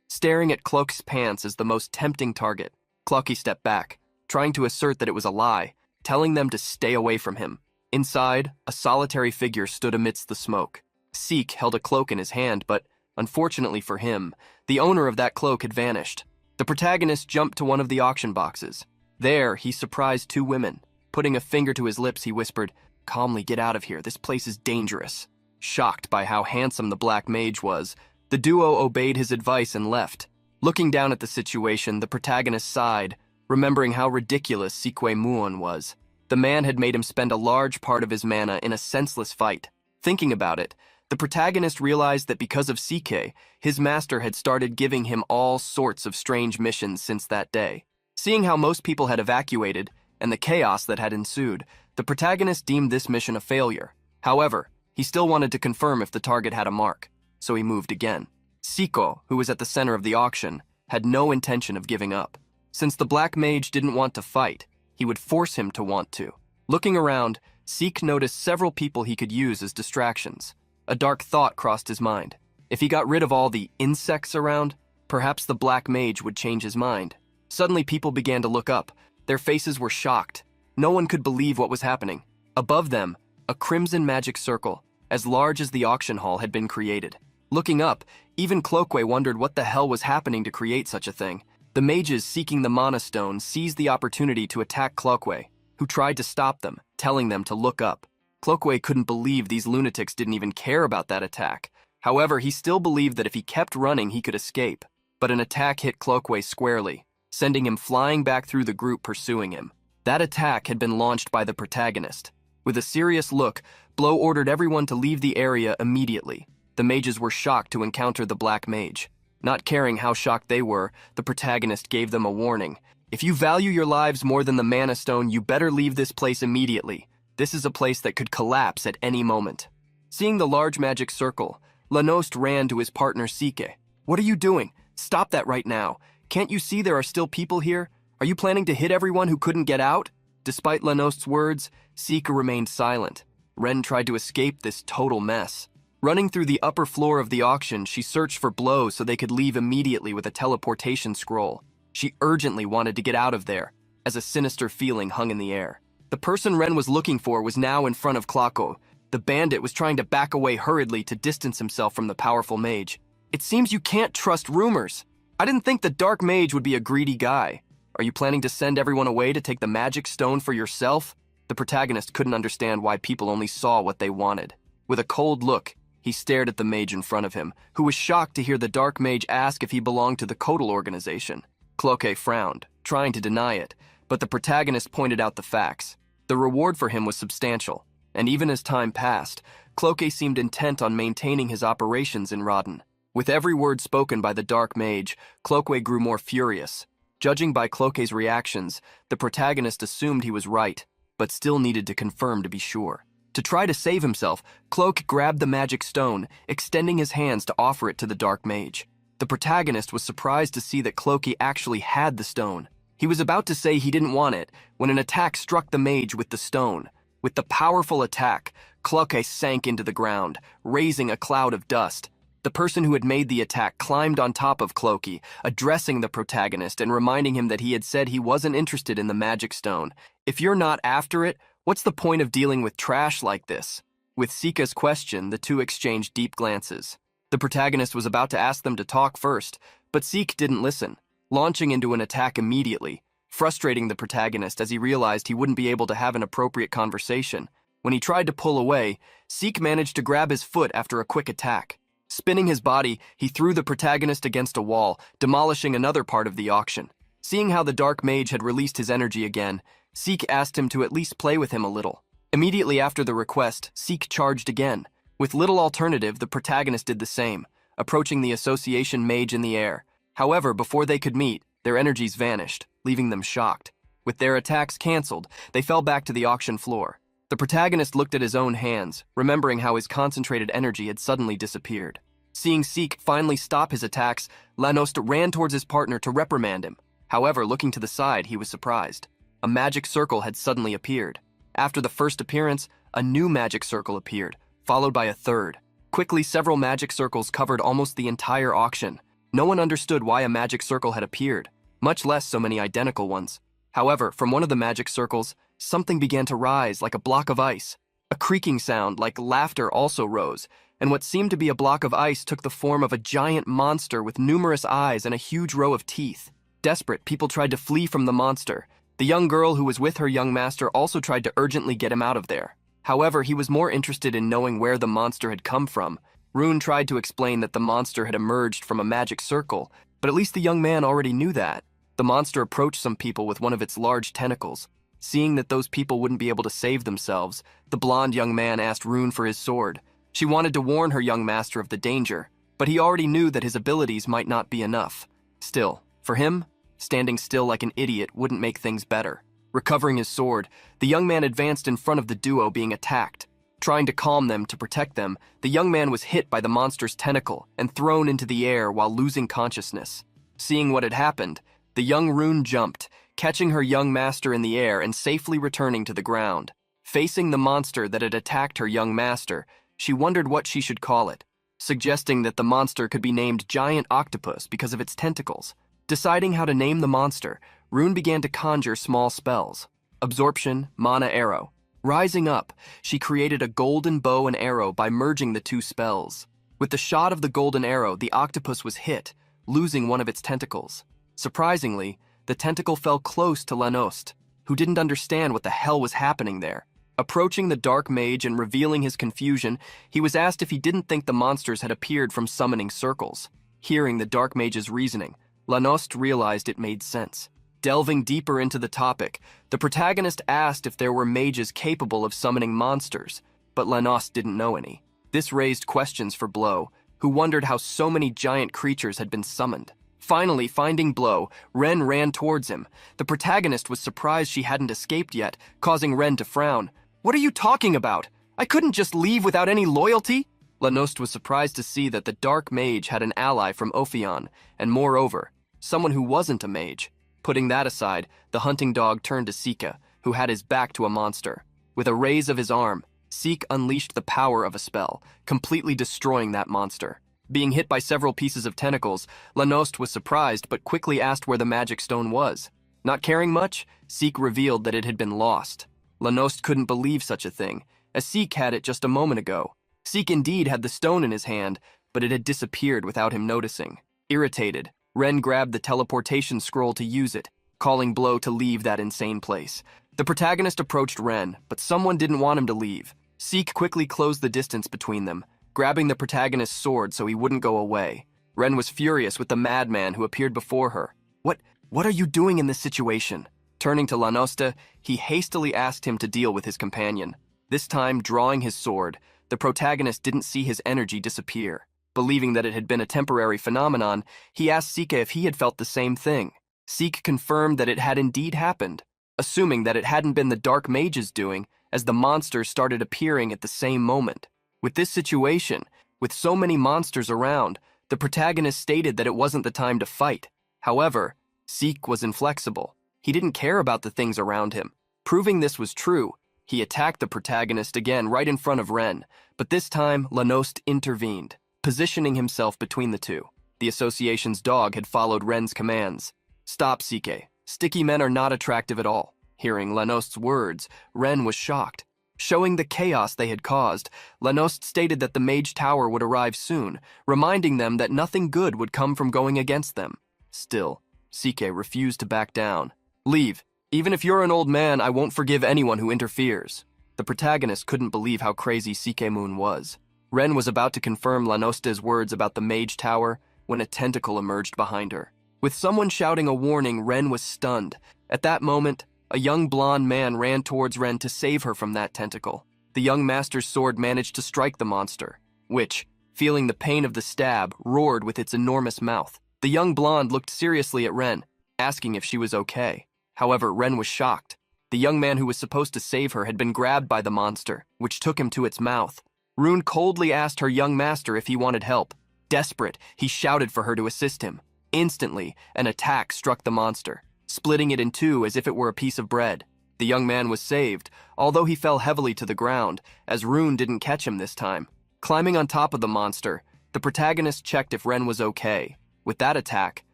Staring at Cloak's pants as the most tempting target, Cloaky stepped back, trying to assert that it was a lie, telling them to stay away from him. Inside, a solitary figure stood amidst the smoke. Seek held a cloak in his hand, but unfortunately for him, the owner of that cloak had vanished. The protagonist jumped to one of the auction boxes. There, he surprised 2 women. Putting a finger to his lips, he whispered, "Calmly get out of here, this place is dangerous." Shocked by how handsome the black mage was, the duo obeyed his advice and left. Looking down at the situation, the protagonist sighed, remembering how ridiculous Sikwe Muon was. The man had made him spend a large part of his mana in a senseless fight. Thinking about it, the protagonist realized that because of Sike, his master had started giving him all sorts of strange missions since that day. Seeing how most people had evacuated, and the chaos that had ensued, the protagonist deemed this mission a failure. However, he still wanted to confirm if the target had a mark, so he moved again. Siko, who was at the center of the auction, had no intention of giving up. Since the black mage didn't want to fight, he would force him to want to. Looking around, Seek noticed several people he could use as distractions. A dark thought crossed his mind. If he got rid of all the insects around, perhaps the black mage would change his mind. Suddenly people began to look up. Their faces were shocked. No one could believe what was happening. Above them, a crimson magic circle, as large as the auction hall, had been created. Looking up, even Cloakway wondered what the hell was happening to create such a thing. The mages seeking the mana stone seized the opportunity to attack Cloakway, who tried to stop them, telling them to look up. Cloakway couldn't believe these lunatics didn't even care about that attack. However, he still believed that if he kept running, he could escape. But an attack hit Cloakway squarely, sending him flying back through the group pursuing him. That attack had been launched by the protagonist. With a serious look, Blow ordered everyone to leave the area immediately. The mages were shocked to encounter the black mage. Not caring how shocked they were, the protagonist gave them a warning. "If you value your lives more than the mana stone, you better leave this place immediately. This is a place that could collapse at any moment." Seeing the large magic circle, Lanost ran to his partner Sike. "What are you doing? Stop that right now. Can't you see there are still people here? Are you planning to hit everyone who couldn't get out?" Despite Lanost's words, Sike remained silent. Ren tried to escape this total mess. Running through the upper floor of the auction, she searched for Blow so they could leave immediately with a teleportation scroll. She urgently wanted to get out of there, as a sinister feeling hung in the air. The person Ren was looking for was now in front of Klako. The bandit was trying to back away hurriedly to distance himself from the powerful mage. "It seems you can't trust rumors. I didn't think the dark mage would be a greedy guy. Are you planning to send everyone away to take the magic stone for yourself?" The protagonist couldn't understand why people only saw what they wanted. With a cold look, he stared at the mage in front of him, who was shocked to hear the dark mage ask if he belonged to the Kotal organization. Cloque frowned, trying to deny it, but the protagonist pointed out the facts. The reward for him was substantial, and even as time passed, Cloque seemed intent on maintaining his operations in Rodden. With every word spoken by the dark mage, Cloque grew more furious. Judging by Cloque's reactions, the protagonist assumed he was right, but still needed to confirm to be sure. To try to save himself, Cloak grabbed the magic stone, extending his hands to offer it to the dark mage. The protagonist was surprised to see that Cloaky actually had the stone. He was about to say he didn't want it when an attack struck the mage with the stone. With the powerful attack, Cloaky sank into the ground, raising a cloud of dust. The person who had made the attack climbed on top of Cloaky, addressing the protagonist and reminding him that he had said he wasn't interested in the magic stone. "If you're not after it, what's the point of dealing with trash like this?" With Sika's question, the two exchanged deep glances. The protagonist was about to ask them to talk first, But Seek didn't listen, launching into an attack immediately, frustrating the protagonist as he realized he wouldn't be able to have an appropriate conversation. When he tried to pull away, Seek managed to grab his foot after a quick attack. Spinning his body, he threw the protagonist against a wall, demolishing another part of the auction. Seeing how the Dark Mage had released his energy again, Seek asked him to at least play with him a little. Immediately after the request, Seek charged again. With little alternative, the protagonist did the same, approaching the association mage in the air. However, before they could meet, their energies vanished, leaving them shocked. With their attacks cancelled, they fell back to the auction floor. The protagonist looked at his own hands, remembering how his concentrated energy had suddenly disappeared. Seeing Seek finally stop his attacks, Lanost ran towards his partner to reprimand him. However, looking to the side, he was surprised. A magic circle had suddenly appeared. After the first appearance, a new magic circle appeared, followed by a third. Quickly, several magic circles covered almost the entire auction. No one understood why a magic circle had appeared, much less so many identical ones. However, from one of the magic circles, something began to rise like a block of ice. A creaking sound like laughter also rose, and what seemed to be a block of ice took the form of a giant monster with numerous eyes and a huge row of teeth. Desperate, people tried to flee from the monster. The young girl who was with her young master also tried to urgently get him out of there. However, he was more interested in knowing where the monster had come from. Rune tried to explain that the monster had emerged from a magic circle, but at least the young man already knew that. The monster approached some people with one of its large tentacles. Seeing that those people wouldn't be able to save themselves, the blonde young man asked Rune for his sword. She wanted to warn her young master of the danger, but he already knew that his abilities might not be enough. Still, for him, standing still like an idiot wouldn't make things better. Recovering his sword, the young man advanced in front of the duo being attacked. Trying to calm them to protect them, the young man was hit by the monster's tentacle and thrown into the air while losing consciousness. Seeing what had happened, the young Rune jumped, catching her young master in the air and safely returning to the ground. Facing the monster that had attacked her young master, she wondered what she should call it, suggesting that the monster could be named Giant Octopus because of its tentacles. Deciding how to name the monster, Rune began to conjure small spells. Absorption, mana arrow. Rising up, she created a golden bow and arrow by merging the two spells. With the shot of the golden arrow, the octopus was hit, losing one of its tentacles. Surprisingly, the tentacle fell close to Lanost, who didn't understand what the hell was happening there. Approaching the Dark Mage and revealing his confusion, he was asked if he didn't think the monsters had appeared from summoning circles. Hearing the Dark Mage's reasoning, Lanost realized it made sense. Delving deeper into the topic, the protagonist asked if there were mages capable of summoning monsters, but Lanost didn't know any. This raised questions for Blow, who wondered how so many giant creatures had been summoned. Finally, finding Blow, Ren ran towards him. The protagonist was surprised she hadn't escaped yet, causing Ren to frown. "What are you talking about? I couldn't just leave without any loyalty?" Lanost was surprised to see that the Dark Mage had an ally from Ophion, and moreover, someone who wasn't a mage. Putting that aside, the hunting dog turned to Sika, who had his back to a monster. With a raise of his arm, Seek unleashed the power of a spell, completely destroying that monster. Being hit by several pieces of tentacles, Lanost was surprised but quickly asked where the magic stone was. Not caring much, Seek revealed that it had been lost. Lanost couldn't believe such a thing, as Seek had it just a moment ago. Seek indeed had the stone in his hand, but it had disappeared without him noticing. Irritated, Ren grabbed the teleportation scroll to use it, calling Blow to leave that insane place. The protagonist approached Ren, but someone didn't want him to leave. Seek quickly closed the distance between them, grabbing the protagonist's sword so he wouldn't go away. Ren was furious with the madman who appeared before her. What are you doing in this situation?" Turning to Lanosta, he hastily asked him to deal with his companion. This time, drawing his sword, the protagonist didn't see his energy disappear. Believing that it had been a temporary phenomenon, he asked Sika if he had felt the same thing. Seek confirmed that it had indeed happened, assuming that it hadn't been the Dark Mage's doing, as the monsters started appearing at the same moment. With this situation, with so many monsters around, the protagonist stated that it wasn't the time to fight. However, Seek was inflexible. He didn't care about the things around him. Proving this was true, he attacked the protagonist again right in front of Ren, but this time Lanost intervened, positioning himself between the two. The association's dog had followed Ren's commands. "Stop, Sike. Sticky men are not attractive at all." Hearing Lanost's words, Ren was shocked. Showing the chaos they had caused, Lanost stated that the Mage Tower would arrive soon, reminding them that nothing good would come from going against them. Still, Sike refused to back down. "Leave. Even if you're an old man, I won't forgive anyone who interferes." The protagonist couldn't believe how crazy Sike-moon was. Ren was about to confirm Lanoste's words about the Mage Tower when a tentacle emerged behind her. With someone shouting a warning, Ren was stunned. At that moment, a young blonde man ran towards Ren to save her from that tentacle. The young master's sword managed to strike the monster, which, feeling the pain of the stab, roared with its enormous mouth. The young blonde looked seriously at Ren, asking if she was okay. However, Ren was shocked. The young man who was supposed to save her had been grabbed by the monster, which took him to its mouth. Rune coldly asked her young master if he wanted help. Desperate, he shouted for her to assist him. Instantly, an attack struck the monster, splitting it in two as if it were a piece of bread. The young man was saved, although he fell heavily to the ground, as Rune didn't catch him this time. Climbing on top of the monster, the protagonist checked if Ren was okay. With that attack,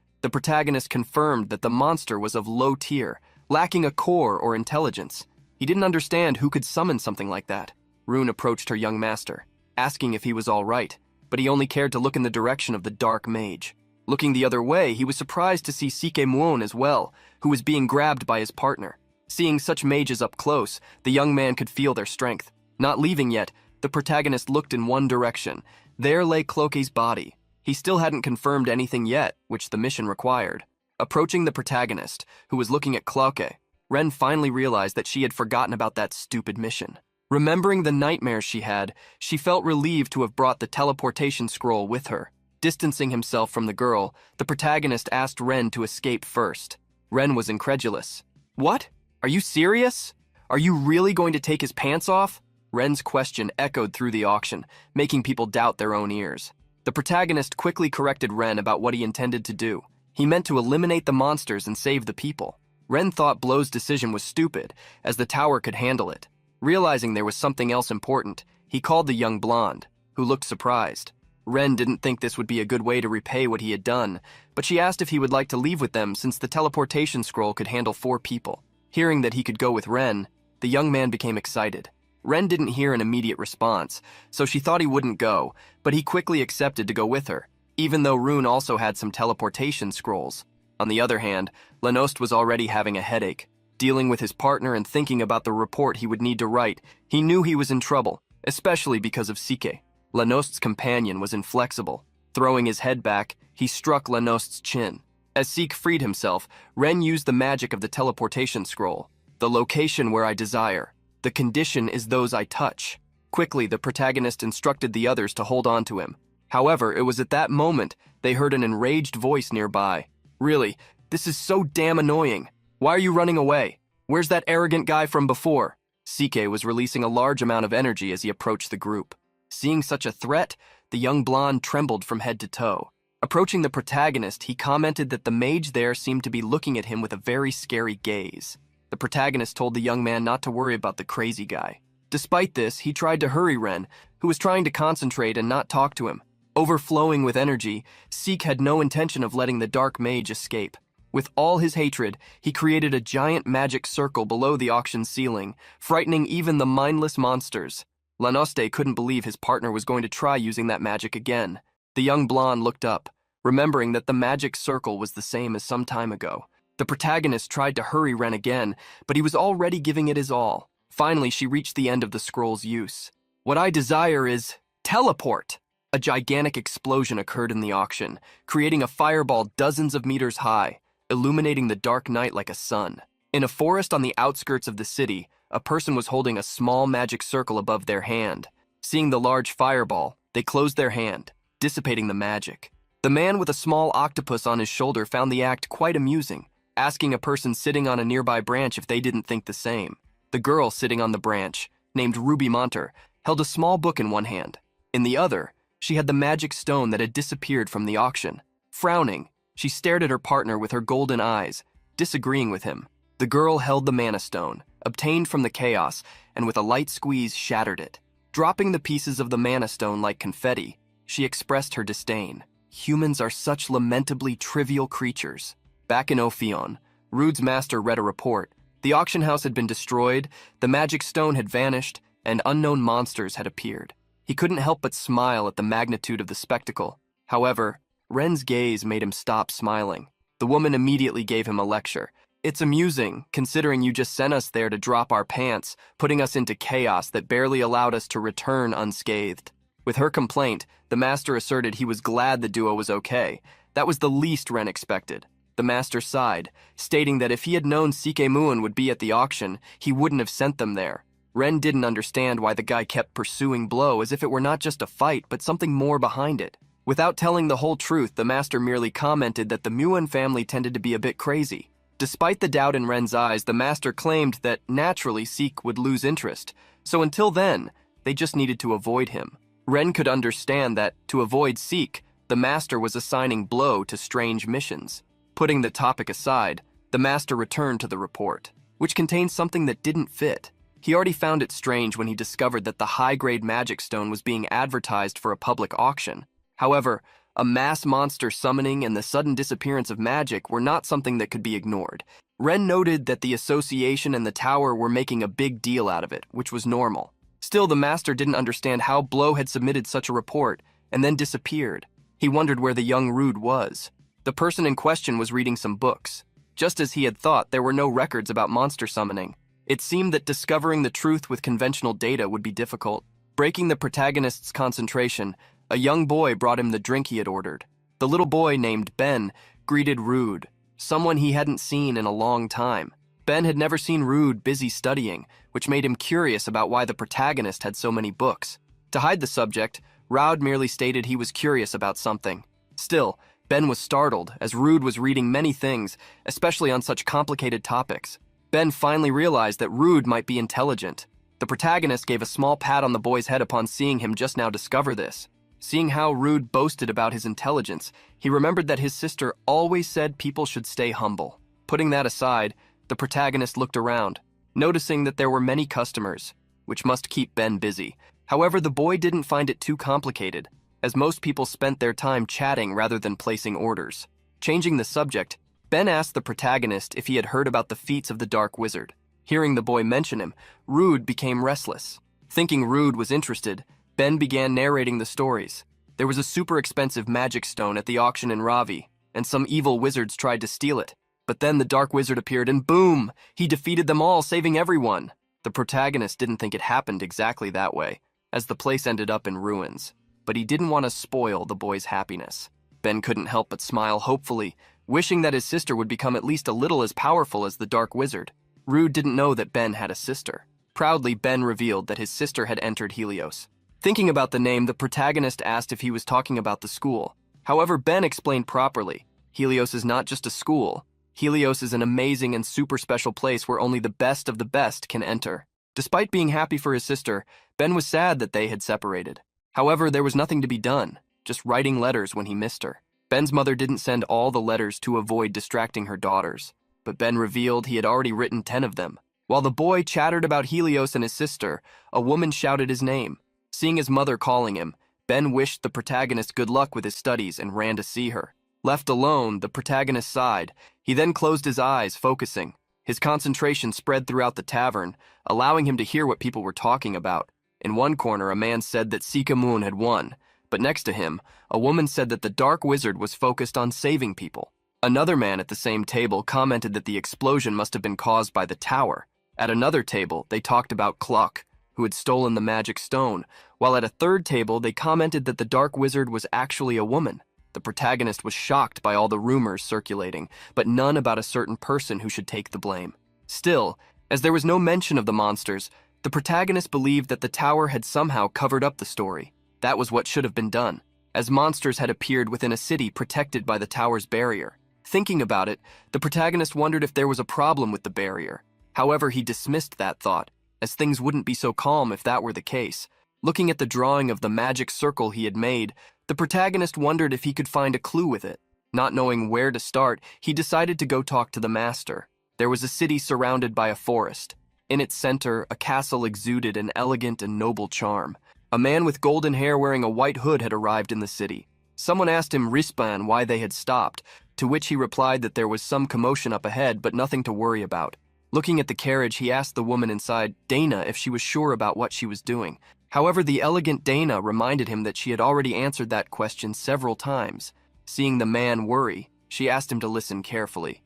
the protagonist confirmed that the monster was of low tier, lacking a core or intelligence. He didn't understand who could summon something like that. Rune approached her young master, asking if he was all right, but he only cared to look in the direction of the dark mage. Looking the other way, he was surprised to see Sike-moon as well, who was being grabbed by his partner. Seeing such mages up close, the young man could feel their strength. Not leaving yet, the protagonist looked in one direction. There lay Cloquet's body. He still hadn't confirmed anything yet, which the mission required. Approaching the protagonist, who was looking at Cloquet, Ren finally realized that she had forgotten about that stupid mission. Remembering the nightmares she had, she felt relieved to have brought the teleportation scroll with her. Distancing himself from the girl, the protagonist asked Ren to escape first. Ren was incredulous. "What? Are you serious? Are you really going to take his pants off?" Ren's question echoed through the auction, making people doubt their own ears. The protagonist quickly corrected Ren about what he intended to do. He meant to eliminate the monsters and save the people. Ren thought Blow's decision was stupid, as the tower could handle it. Realizing there was something else important, he called the young blonde, who looked surprised. Ren didn't think this would be a good way to repay what he had done, but she asked if he would like to leave with them since the teleportation scroll could handle 4 people. Hearing that he could go with Ren, the young man became excited. Ren didn't hear an immediate response, so she thought he wouldn't go, but he quickly accepted to go with her, even though Rune also had some teleportation scrolls. On the other hand, Lanost was already having a headache. Dealing with his partner and thinking about the report he would need to write, he knew he was in trouble, especially because of Sike. Lanost's companion was inflexible. Throwing his head back, he struck Lanost's chin. As Sike freed himself, Ren used the magic of the teleportation scroll. "The location where I desire. The condition is those I touch." Quickly, the protagonist instructed the others to hold on to him. However, it was at that moment they heard an enraged voice nearby. "Really, this is so damn annoying. Why are you running away? Where's that arrogant guy from before?" Sike was releasing a large amount of energy as he approached the group. Seeing such a threat, the young blonde trembled from head to toe. Approaching the protagonist, he commented that the mage there seemed to be looking at him with a very scary gaze. The protagonist told the young man not to worry about the crazy guy. Despite this, he tried to hurry Ren, who was trying to concentrate and not talk to him. Overflowing with energy, Sike had no intention of letting the dark mage escape. With all his hatred, he created a giant magic circle below the auction ceiling, frightening even the mindless monsters. Lanoste couldn't believe his partner was going to try using that magic again. The young blonde looked up, remembering that the magic circle was the same as some time ago. The protagonist tried to hurry Ren again, but he was already giving it his all. Finally, she reached the end of the scroll's use. "What I desire is teleport!" A gigantic explosion occurred in the auction, creating a fireball dozens of meters high, illuminating the dark night like a sun. In a forest on the outskirts of the city, a person was holding a small magic circle above their hand. Seeing the large fireball, they closed their hand, dissipating the magic. The man with a small octopus on his shoulder found the act quite amusing, asking a person sitting on a nearby branch if they didn't think the same. The girl sitting on the branch, named Ruby Monter, held a small book in one hand. In the other, she had the magic stone that had disappeared from the auction. Frowning, she stared at her partner with her golden eyes, disagreeing with him. The girl held the mana stone, obtained from the chaos, and with a light squeeze shattered it. Dropping the pieces of the mana stone like confetti, she expressed her disdain. Humans are such lamentably trivial creatures. Back in Ophion, Rude's master read a report. The auction house had been destroyed, the magic stone had vanished, and unknown monsters had appeared. He couldn't help but smile at the magnitude of the spectacle. However, Ren's gaze made him stop smiling. The woman immediately gave him a lecture. "It's amusing, considering you just sent us there to drop our pants, putting us into chaos that barely allowed us to return unscathed." With her complaint, the master asserted he was glad the duo was okay. That was the least Ren expected. The master sighed, stating that if he had known Sikemuun would be at the auction, he wouldn't have sent them there. Ren didn't understand why the guy kept pursuing Blow as if it were not just a fight, but something more behind it. Without telling the whole truth, the master merely commented that the Muon family tended to be a bit crazy. Despite the doubt in Ren's eyes, the master claimed that naturally Sik would lose interest, so until then, they just needed to avoid him. Ren could understand that, to avoid Sik, the master was assigning Blow to strange missions. Putting the topic aside, the master returned to the report, which contained something that didn't fit. He already found it strange when he discovered that the high-grade magic stone was being advertised for a public auction. However, a mass monster summoning and the sudden disappearance of magic were not something that could be ignored. Ren noted that the association and the tower were making a big deal out of it, which was normal. Still, the master didn't understand how Blow had submitted such a report and then disappeared. He wondered where the young Rude was. The person in question was reading some books. Just as he had thought, there were no records about monster summoning. It seemed that discovering the truth with conventional data would be difficult. Breaking the protagonist's concentration, a young boy brought him the drink he had ordered. The little boy, named Ben, greeted Rude, someone he hadn't seen in a long time. Ben had never seen Rude busy studying, which made him curious about why the protagonist had so many books. To hide the subject, Rude merely stated he was curious about something. Still, Ben was startled, as Rude was reading many things, especially on such complicated topics. Ben finally realized that Rude might be intelligent. The protagonist gave a small pat on the boy's head upon seeing him just now discover this. Seeing how Rude boasted about his intelligence, he remembered that his sister always said people should stay humble. Putting that aside, the protagonist looked around, noticing that there were many customers, which must keep Ben busy. However, the boy didn't find it too complicated, as most people spent their time chatting rather than placing orders. Changing the subject, Ben asked the protagonist if he had heard about the feats of the Dark Wizard. Hearing the boy mention him, Rude became restless. Thinking Rude was interested, Ben began narrating the stories. There was a super expensive magic stone at the auction in Ravi, and some evil wizards tried to steal it. But then the Dark Wizard appeared and boom! He defeated them all, saving everyone. The protagonist didn't think it happened exactly that way, as the place ended up in ruins. But he didn't want to spoil the boy's happiness. Ben couldn't help but smile hopefully, wishing that his sister would become at least a little as powerful as the Dark Wizard. Rude didn't know that Ben had a sister. Proudly, Ben revealed that his sister had entered Helios. Thinking about the name, the protagonist asked if he was talking about the school. However, Ben explained properly. Helios is not just a school. Helios is an amazing and super special place where only the best of the best can enter. Despite being happy for his sister, Ben was sad that they had separated. However, there was nothing to be done, just writing letters when he missed her. Ben's mother didn't send all the letters to avoid distracting her daughters, but Ben revealed he had already written 10 of them. While the boy chattered about Helios and his sister, a woman shouted his name. Seeing his mother calling him, Ben wished the protagonist good luck with his studies and ran to see her. Left alone, the protagonist sighed. He then closed his eyes, focusing. His concentration spread throughout the tavern, allowing him to hear what people were talking about. In one corner, a man said that Sikemuun had won, but next to him, a woman said that the Dark Wizard was focused on saving people. Another man at the same table commented that the explosion must have been caused by the tower. At another table, they talked about Cluck, who had stolen the magic stone, while at a third table, they commented that the Dark Wizard was actually a woman. The protagonist was shocked by all the rumors circulating, but none about a certain person who should take the blame. Still, as there was no mention of the monsters, the protagonist believed that the tower had somehow covered up the story. That was what should have been done, as monsters had appeared within a city protected by the tower's barrier. Thinking about it, the protagonist wondered if there was a problem with the barrier. However, he dismissed that thought, as things wouldn't be so calm if that were the case. Looking at the drawing of the magic circle he had made, the protagonist wondered if he could find a clue with it. Not knowing where to start, he decided to go talk to the master. There was a city surrounded by a forest. In its center, a castle exuded an elegant and noble charm. A man with golden hair wearing a white hood had arrived in the city. Someone asked him Rispan why they had stopped, to which he replied that there was some commotion up ahead but nothing to worry about. Looking at the carriage, he asked the woman inside, Dana, if she was sure about what she was doing. However, the elegant Dana reminded him that she had already answered that question several times. Seeing the man worry, she asked him to listen carefully.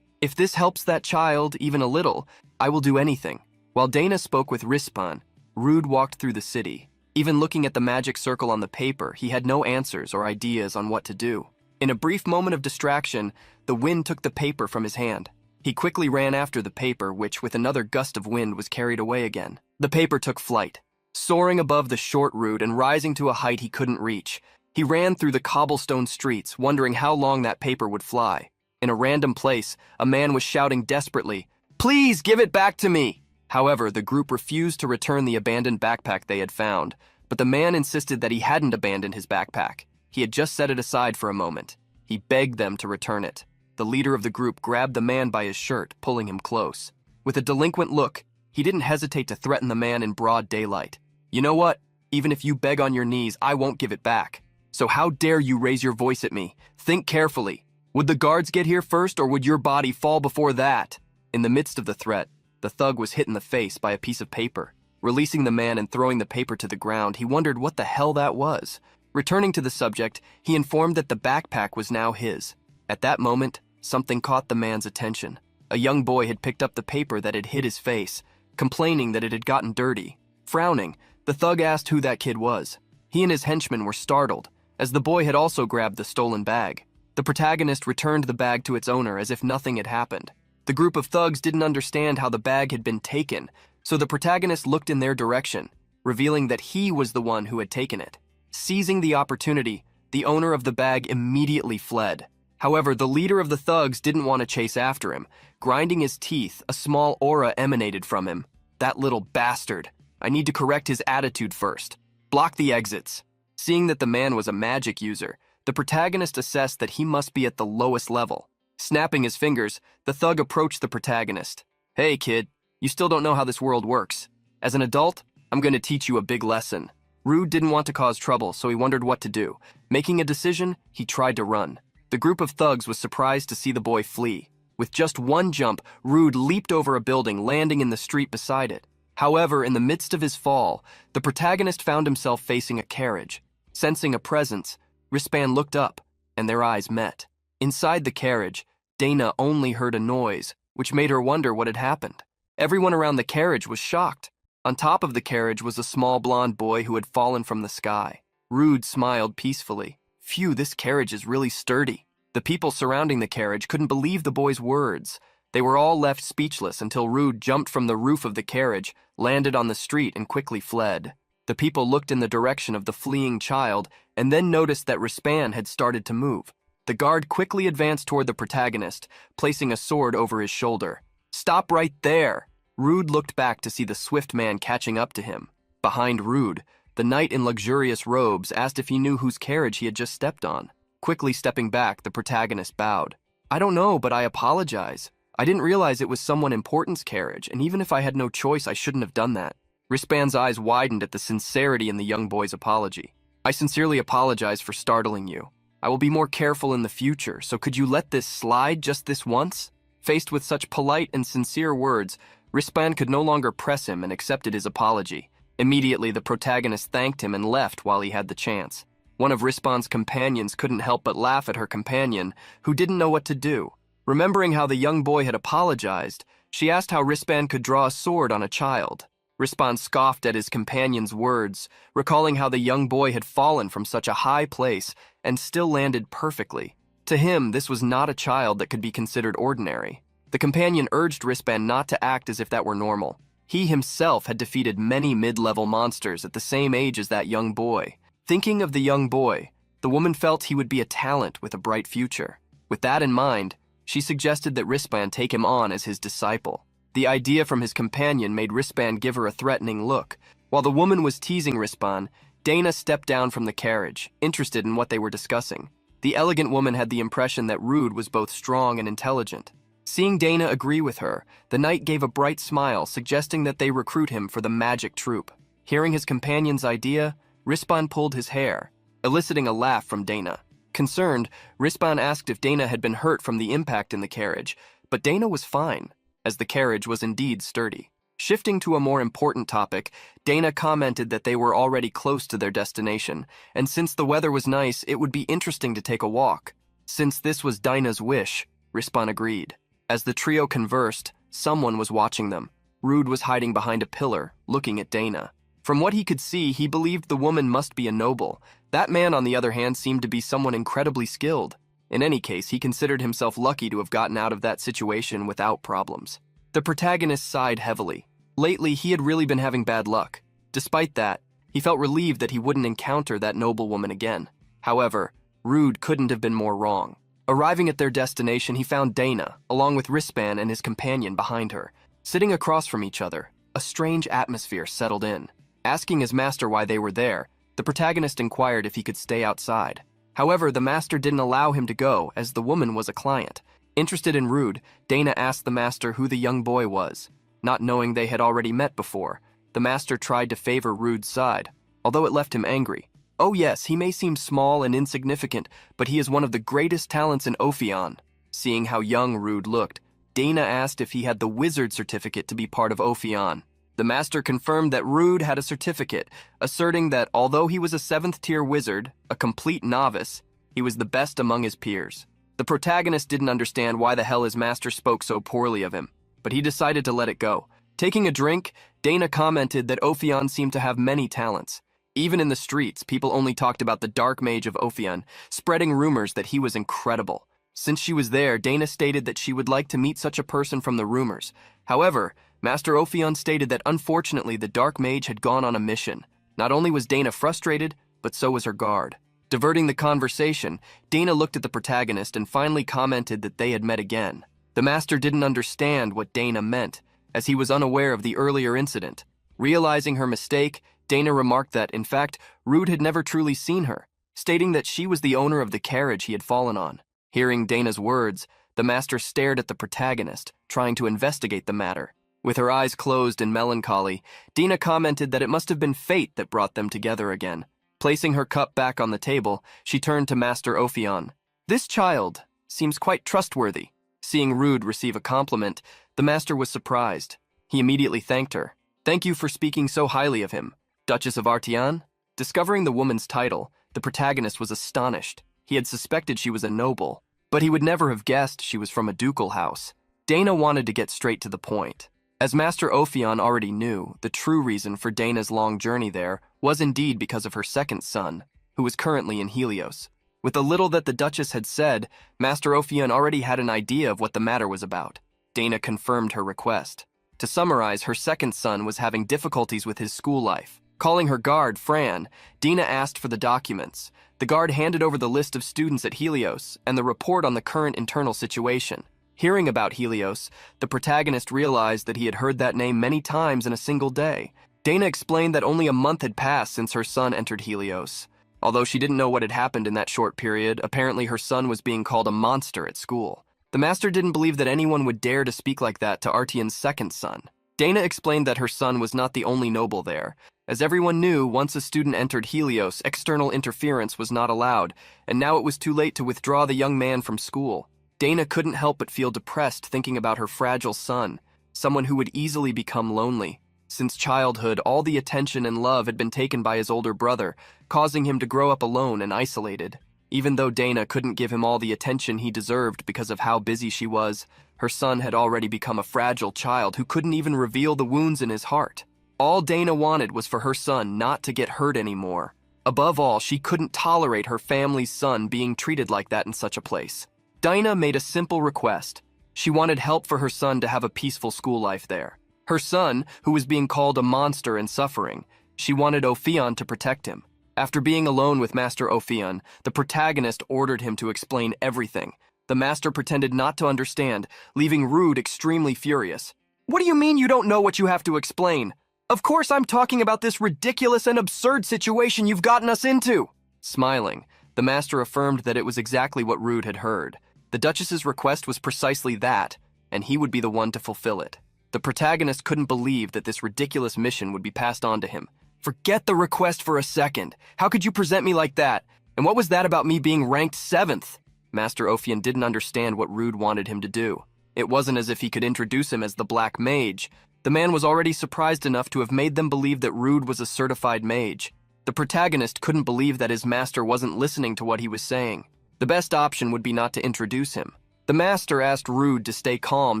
If this helps that child even a little, I will do anything. While Dana spoke with Rispan, Rude walked through the city. Even looking at the magic circle on the paper, he had no answers or ideas on what to do. In a brief moment of distraction, the wind took the paper from his hand. He quickly ran after the paper, which, with another gust of wind, was carried away again. The paper took flight, soaring above the short Rude and rising to a height he couldn't reach. He ran through the cobblestone streets, wondering how long that paper would fly. In a random place, a man was shouting desperately, "Please give it back to me!" However, the group refused to return the abandoned backpack they had found, but the man insisted that he hadn't abandoned his backpack. He had just set it aside for a moment. He begged them to return it. The leader of the group grabbed the man by his shirt, pulling him close. With a delinquent look, he didn't hesitate to threaten the man in broad daylight. "You know what? Even if you beg on your knees, I won't give it back. So how dare you raise your voice at me? Think carefully. Would the guards get here first, or would your body fall before that?" In the midst of the threat, the thug was hit in the face by a piece of paper. Releasing the man and throwing the paper to the ground, he wondered what the hell that was. Returning to the subject, he informed that the backpack was now his. At that moment, something caught the man's attention. A young boy had picked up the paper that had hit his face, complaining that it had gotten dirty. Frowning, the thug asked who that kid was. He and his henchmen were startled, as the boy had also grabbed the stolen bag. The protagonist returned the bag to its owner as if nothing had happened. The group of thugs didn't understand how the bag had been taken, so the protagonist looked in their direction, revealing that he was the one who had taken it. Seizing the opportunity, the owner of the bag immediately fled. However, the leader of the thugs didn't want to chase after him. Grinding his teeth, a small aura emanated from him. "That little bastard. I need to correct his attitude first. Block the exits." Seeing that the man was a magic user, the protagonist assessed that he must be at the lowest level. Snapping his fingers, the thug approached the protagonist. "Hey, kid, you still don't know how this world works. As an adult, I'm going to teach you a big lesson." Rude didn't want to cause trouble, so he wondered what to do. Making a decision, he tried to run. The group of thugs was surprised to see the boy flee. With just one jump, Rude leaped over a building, landing in the street beside it. However, in the midst of his fall, the protagonist found himself facing a carriage. Sensing a presence, Rispan looked up, and their eyes met. Inside the carriage, Dana only heard a noise, which made her wonder what had happened. Everyone around the carriage was shocked. On top of the carriage was a small blonde boy who had fallen from the sky. Rude smiled peacefully. "Phew, this carriage is really sturdy." The people surrounding the carriage couldn't believe the boy's words. They were all left speechless until Rude jumped from the roof of the carriage, landed on the street, and quickly fled. The people looked in the direction of the fleeing child and then noticed that Rispan had started to move. The guard quickly advanced toward the protagonist, placing a sword over his shoulder. "Stop right there!" Rude looked back to see the swift man catching up to him. Behind Rude, the knight in luxurious robes asked if he knew whose carriage he had just stepped on. Quickly stepping back, the protagonist bowed. "I don't know, but I apologize. I didn't realize it was someone important's carriage, and even if I had no choice, I shouldn't have done that." Rispan's eyes widened at the sincerity in the young boy's apology. "I sincerely apologize for startling you. I will be more careful in the future, so could you let this slide just this once?" Faced with such polite and sincere words, Rispan could no longer press him and accepted his apology. Immediately, the protagonist thanked him and left while he had the chance. One of Rispan's companions couldn't help but laugh at her companion, who didn't know what to do. Remembering how the young boy had apologized, she asked how Rispan could draw a sword on a child. Rispan scoffed at his companion's words, recalling how the young boy had fallen from such a high place and still landed perfectly. To him, this was not a child that could be considered ordinary. The companion urged Rispan not to act as if that were normal. He himself had defeated many mid-level monsters at the same age as that young boy. Thinking of the young boy, the woman felt he would be a talent with a bright future. With that in mind, she suggested that Rispan take him on as his disciple. The idea from his companion made Rispan give her a threatening look. While the woman was teasing Rispan, Dana stepped down from the carriage, interested in what they were discussing. The elegant woman had the impression that Rude was both strong and intelligent. Seeing Dana agree with her, the knight gave a bright smile, suggesting that they recruit him for the magic troupe. Hearing his companion's idea, Rispan pulled his hair, eliciting a laugh from Dana. Concerned, Rispan asked if Dana had been hurt from the impact in the carriage, but Dana was fine. as the carriage was indeed sturdy. Shifting to a more important topic, Dana commented that they were already close to their destination, and since the weather was nice, it would be interesting to take a walk. Since this was Dinah's wish, Rispan agreed. As the trio conversed, someone was watching them. Rude was hiding behind a pillar, looking at Dana. From what he could see, he believed the woman must be a noble. That man, on the other hand, seemed to be someone incredibly skilled. In any case, he considered himself lucky to have gotten out of that situation without problems. The protagonist sighed heavily. Lately, he had really been having bad luck. Despite that, he felt relieved that he wouldn't encounter that noblewoman again. However, Rude couldn't have been more wrong. Arriving at their destination, he found Dana, along with Rispan and his companion behind her. Sitting across from each other, a strange atmosphere settled in. Asking his master why they were there, the protagonist inquired if he could stay outside. However, the master didn't allow him to go, as the woman was a client. Interested in Rude, Dana asked the master who the young boy was. Not knowing they had already met before, the master tried to favor Rude's side, although it left him angry. Oh yes, he may seem small and insignificant, but he is one of the greatest talents in Ophion. Seeing how young Rude looked, Dana asked if he had the wizard certificate to be part of Ophion. The master confirmed that Rude had a certificate, asserting that although he was a 7th-tier wizard, a complete novice, he was the best among his peers. The protagonist didn't understand why the hell his master spoke so poorly of him, but he decided to let it go. Taking a drink, Dana commented that Ophion seemed to have many talents. Even in the streets, people only talked about the dark mage of Ophion, spreading rumors that he was incredible. Since she was there, Dana stated that she would like to meet such a person from the rumors. However, Master Ophion stated that unfortunately the dark mage had gone on a mission. Not only was Dana frustrated, but so was her guard. Diverting the conversation, Dana looked at the protagonist and finally commented that they had met again. The master didn't understand what Dana meant, as he was unaware of the earlier incident. Realizing her mistake, Dana remarked that, in fact, Rude had never truly seen her, stating that she was the owner of the carriage he had fallen on. Hearing Dana's words, the master stared at the protagonist, trying to investigate the matter. With her eyes closed in melancholy, Dana commented that it must have been fate that brought them together again. Placing her cup back on the table, she turned to Master Ophion. "This child seems quite trustworthy." Seeing Rude receive a compliment, the master was surprised. He immediately thanked her. "Thank you for speaking so highly of him." Duchess of Artian? Discovering the woman's title, the protagonist was astonished. He had suspected she was a noble, but he would never have guessed she was from a ducal house. Dana wanted to get straight to the point. As Master Ophion already knew, the true reason for Dana's long journey there was indeed because of her second son, who was currently in Helios. With the little that the Duchess had said, Master Ophion already had an idea of what the matter was about. Dana confirmed her request. To summarize, her second son was having difficulties with his school life. Calling her guard, Fran, Dana asked for the documents. The guard handed over the list of students at Helios and the report on the current internal situation. Hearing about Helios, the protagonist realized that he had heard that name many times in a single day. Dana explained that only a month had passed since her son entered Helios. Although she didn't know what had happened in that short period, apparently her son was being called a monster at school. The master didn't believe that anyone would dare to speak like that to Artian's second son. Dana explained that her son was not the only noble there. As everyone knew, once a student entered Helios, external interference was not allowed, and now it was too late to withdraw the young man from school. Dana couldn't help but feel depressed thinking about her fragile son, someone who would easily become lonely. Since childhood, all the attention and love had been taken by his older brother, causing him to grow up alone and isolated. Even though Dana couldn't give him all the attention he deserved because of how busy she was, her son had already become a fragile child who couldn't even reveal the wounds in his heart. All Dana wanted was for her son not to get hurt anymore. Above all, she couldn't tolerate her family's son being treated like that in such a place. Dana made a simple request. She wanted help for her son to have a peaceful school life there. Her son, who was being called a monster and suffering, she wanted Ophion to protect him. After being alone with Master Ophion, the protagonist ordered him to explain everything. The master pretended not to understand, leaving Rude extremely furious. "What do you mean you don't know what you have to explain? Of course I'm talking about this ridiculous and absurd situation you've gotten us into." Smiling, the master affirmed that it was exactly what Rude had heard. The Duchess's request was precisely that, and he would be the one to fulfill it. The protagonist couldn't believe that this ridiculous mission would be passed on to him. "Forget the request for a second. How could you present me like that? And what was that about me being ranked 7th? Master Ophion didn't understand what Rude wanted him to do. It wasn't as if he could introduce him as the Black Mage. The man was already surprised enough to have made them believe that Rude was a certified mage. The protagonist couldn't believe that his master wasn't listening to what he was saying. The best option would be not to introduce him. The master asked Rude to stay calm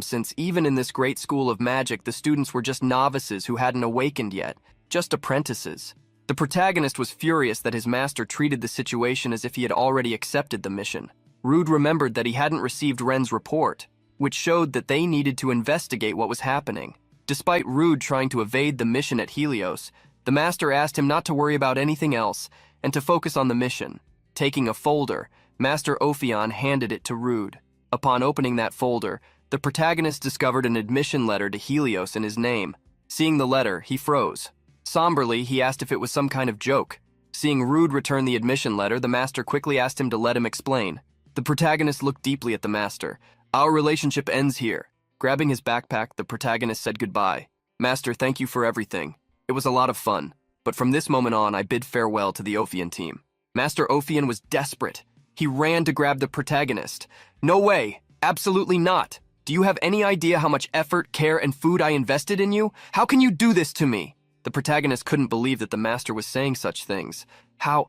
since even in this great school of magic, the students were just novices who hadn't awakened yet, just apprentices. The protagonist was furious that his master treated the situation as if he had already accepted the mission. Rude remembered that he hadn't received Ren's report, which showed that they needed to investigate what was happening. Despite Rude trying to evade the mission at Helios, the master asked him not to worry about anything else and to focus on the mission. Taking a folder, Master Ophion handed it to Rude. Upon opening that folder, the protagonist discovered an admission letter to Helios in his name. Seeing the letter, he froze. Somberly, he asked if it was some kind of joke. Seeing Rude return the admission letter, the master quickly asked him to let him explain. The protagonist looked deeply at the master. "Our relationship ends here." Grabbing his backpack, the protagonist said goodbye. "Master, thank you for everything. It was a lot of fun. But from this moment on, I bid farewell to the Ophion team." Master Ophion was desperate. He ran to grab the protagonist. "No way! Absolutely not! Do you have any idea how much effort, care, and food I invested in you? How can you do this to me?" The protagonist couldn't believe that the master was saying such things. How